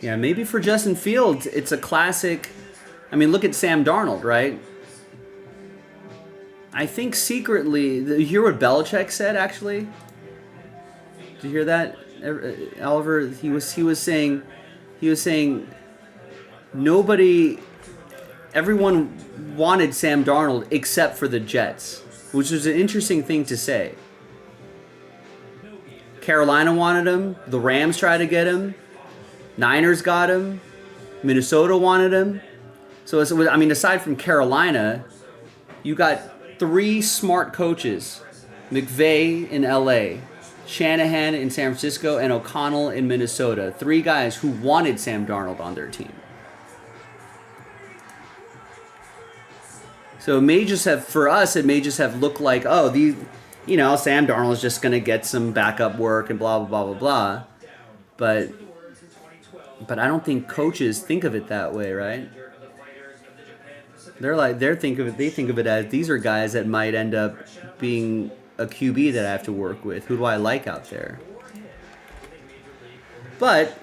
Yeah, maybe for Justin Fields, it's a classic. I mean, look at Sam Darnold, right? I think secretly, you hear what Belichick said, actually? Did you hear that, Oliver? He was saying everyone wanted Sam Darnold except for the Jets, which is an interesting thing to say. Carolina wanted him. The Rams tried to get him. Niners got him. Minnesota wanted him. So, aside from Carolina, you got 3 smart coaches. McVay in LA, Shanahan in San Francisco, and O'Connell in Minnesota. 3 guys who wanted Sam Darnold on their team. So it may just have looked like, oh, Sam Darnold is just going to get some backup work and blah, blah, blah, blah, blah. But I don't think coaches think of it that way, right? They think of it as these are guys that might end up being a QB that I have to work with. Who do I like out there? But,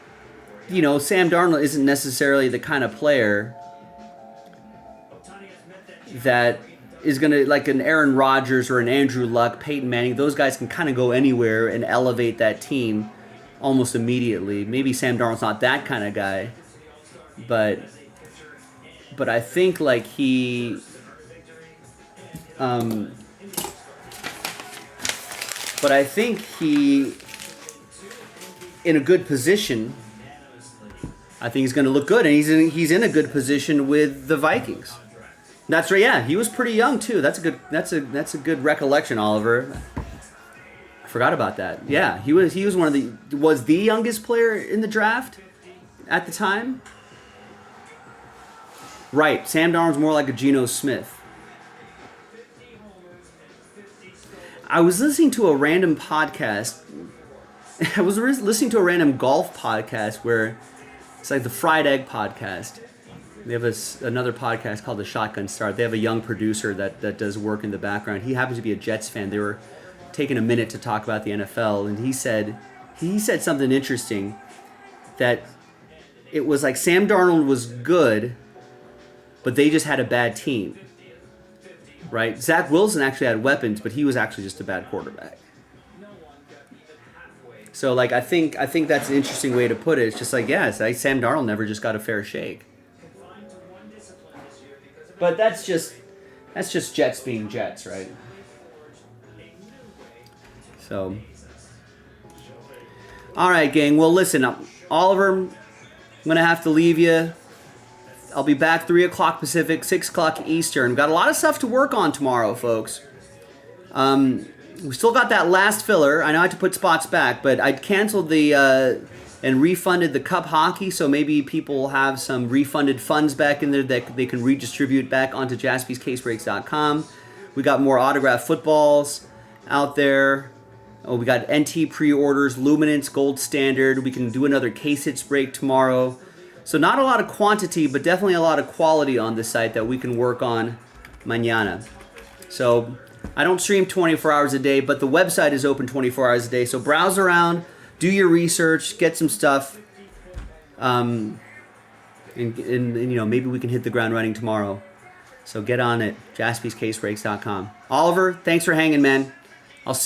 Sam Darnold isn't necessarily the kind of player that is going to, like an Aaron Rodgers or an Andrew Luck, Peyton Manning, those guys can kind of go anywhere and elevate that team almost immediately. Maybe Sam Darnold's not that kind of guy, but I think like he in a good position. I think he's going to look good, and he's in a good position with the Vikings. That's right. Yeah, he was pretty young too. That's a good recollection, Oliver. I forgot about that. Yeah, he was the youngest player in the draft at the time. Right. Sam Darnold's more like a Geno Smith. I was listening to a random podcast. I was listening to a random golf podcast where it's like the Fried Egg podcast. They have another podcast called The Shotgun Start. They have a young producer that does work in the background. He happens to be a Jets fan. They were taking a minute to talk about the NFL, and he said something interesting, that it was like Sam Darnold was good, but they just had a bad team. Right? Zach Wilson actually had weapons, but he was actually just a bad quarterback. So like I think that's an interesting way to put it. It's just like, yeah, it's like Sam Darnold never just got a fair shake. But that's just Jets being Jets, right? So, all right, gang. Well, listen, Oliver, I'm gonna have to leave you. I'll be back 3 o'clock Pacific, 6 o'clock Eastern. Got a lot of stuff to work on tomorrow, folks. We still got that last filler. I know I had to put spots back, but I canceled and refunded the Cup hockey, so maybe people have some refunded funds back in there that they can redistribute back onto JaspysCaseBreaks.com. We got more autographed footballs out there. Oh, we got NT pre-orders, Luminance, Gold Standard. We can do another Case Hits break tomorrow. So not a lot of quantity, but definitely a lot of quality on the site that we can work on mañana. So I don't stream 24 hours a day, but the website is open 24 hours a day. So browse around, do your research, get some stuff, and maybe we can hit the ground running tomorrow. So get on it, JaspysCaseBreaks.com. Oliver, thanks for hanging, man. I'll see.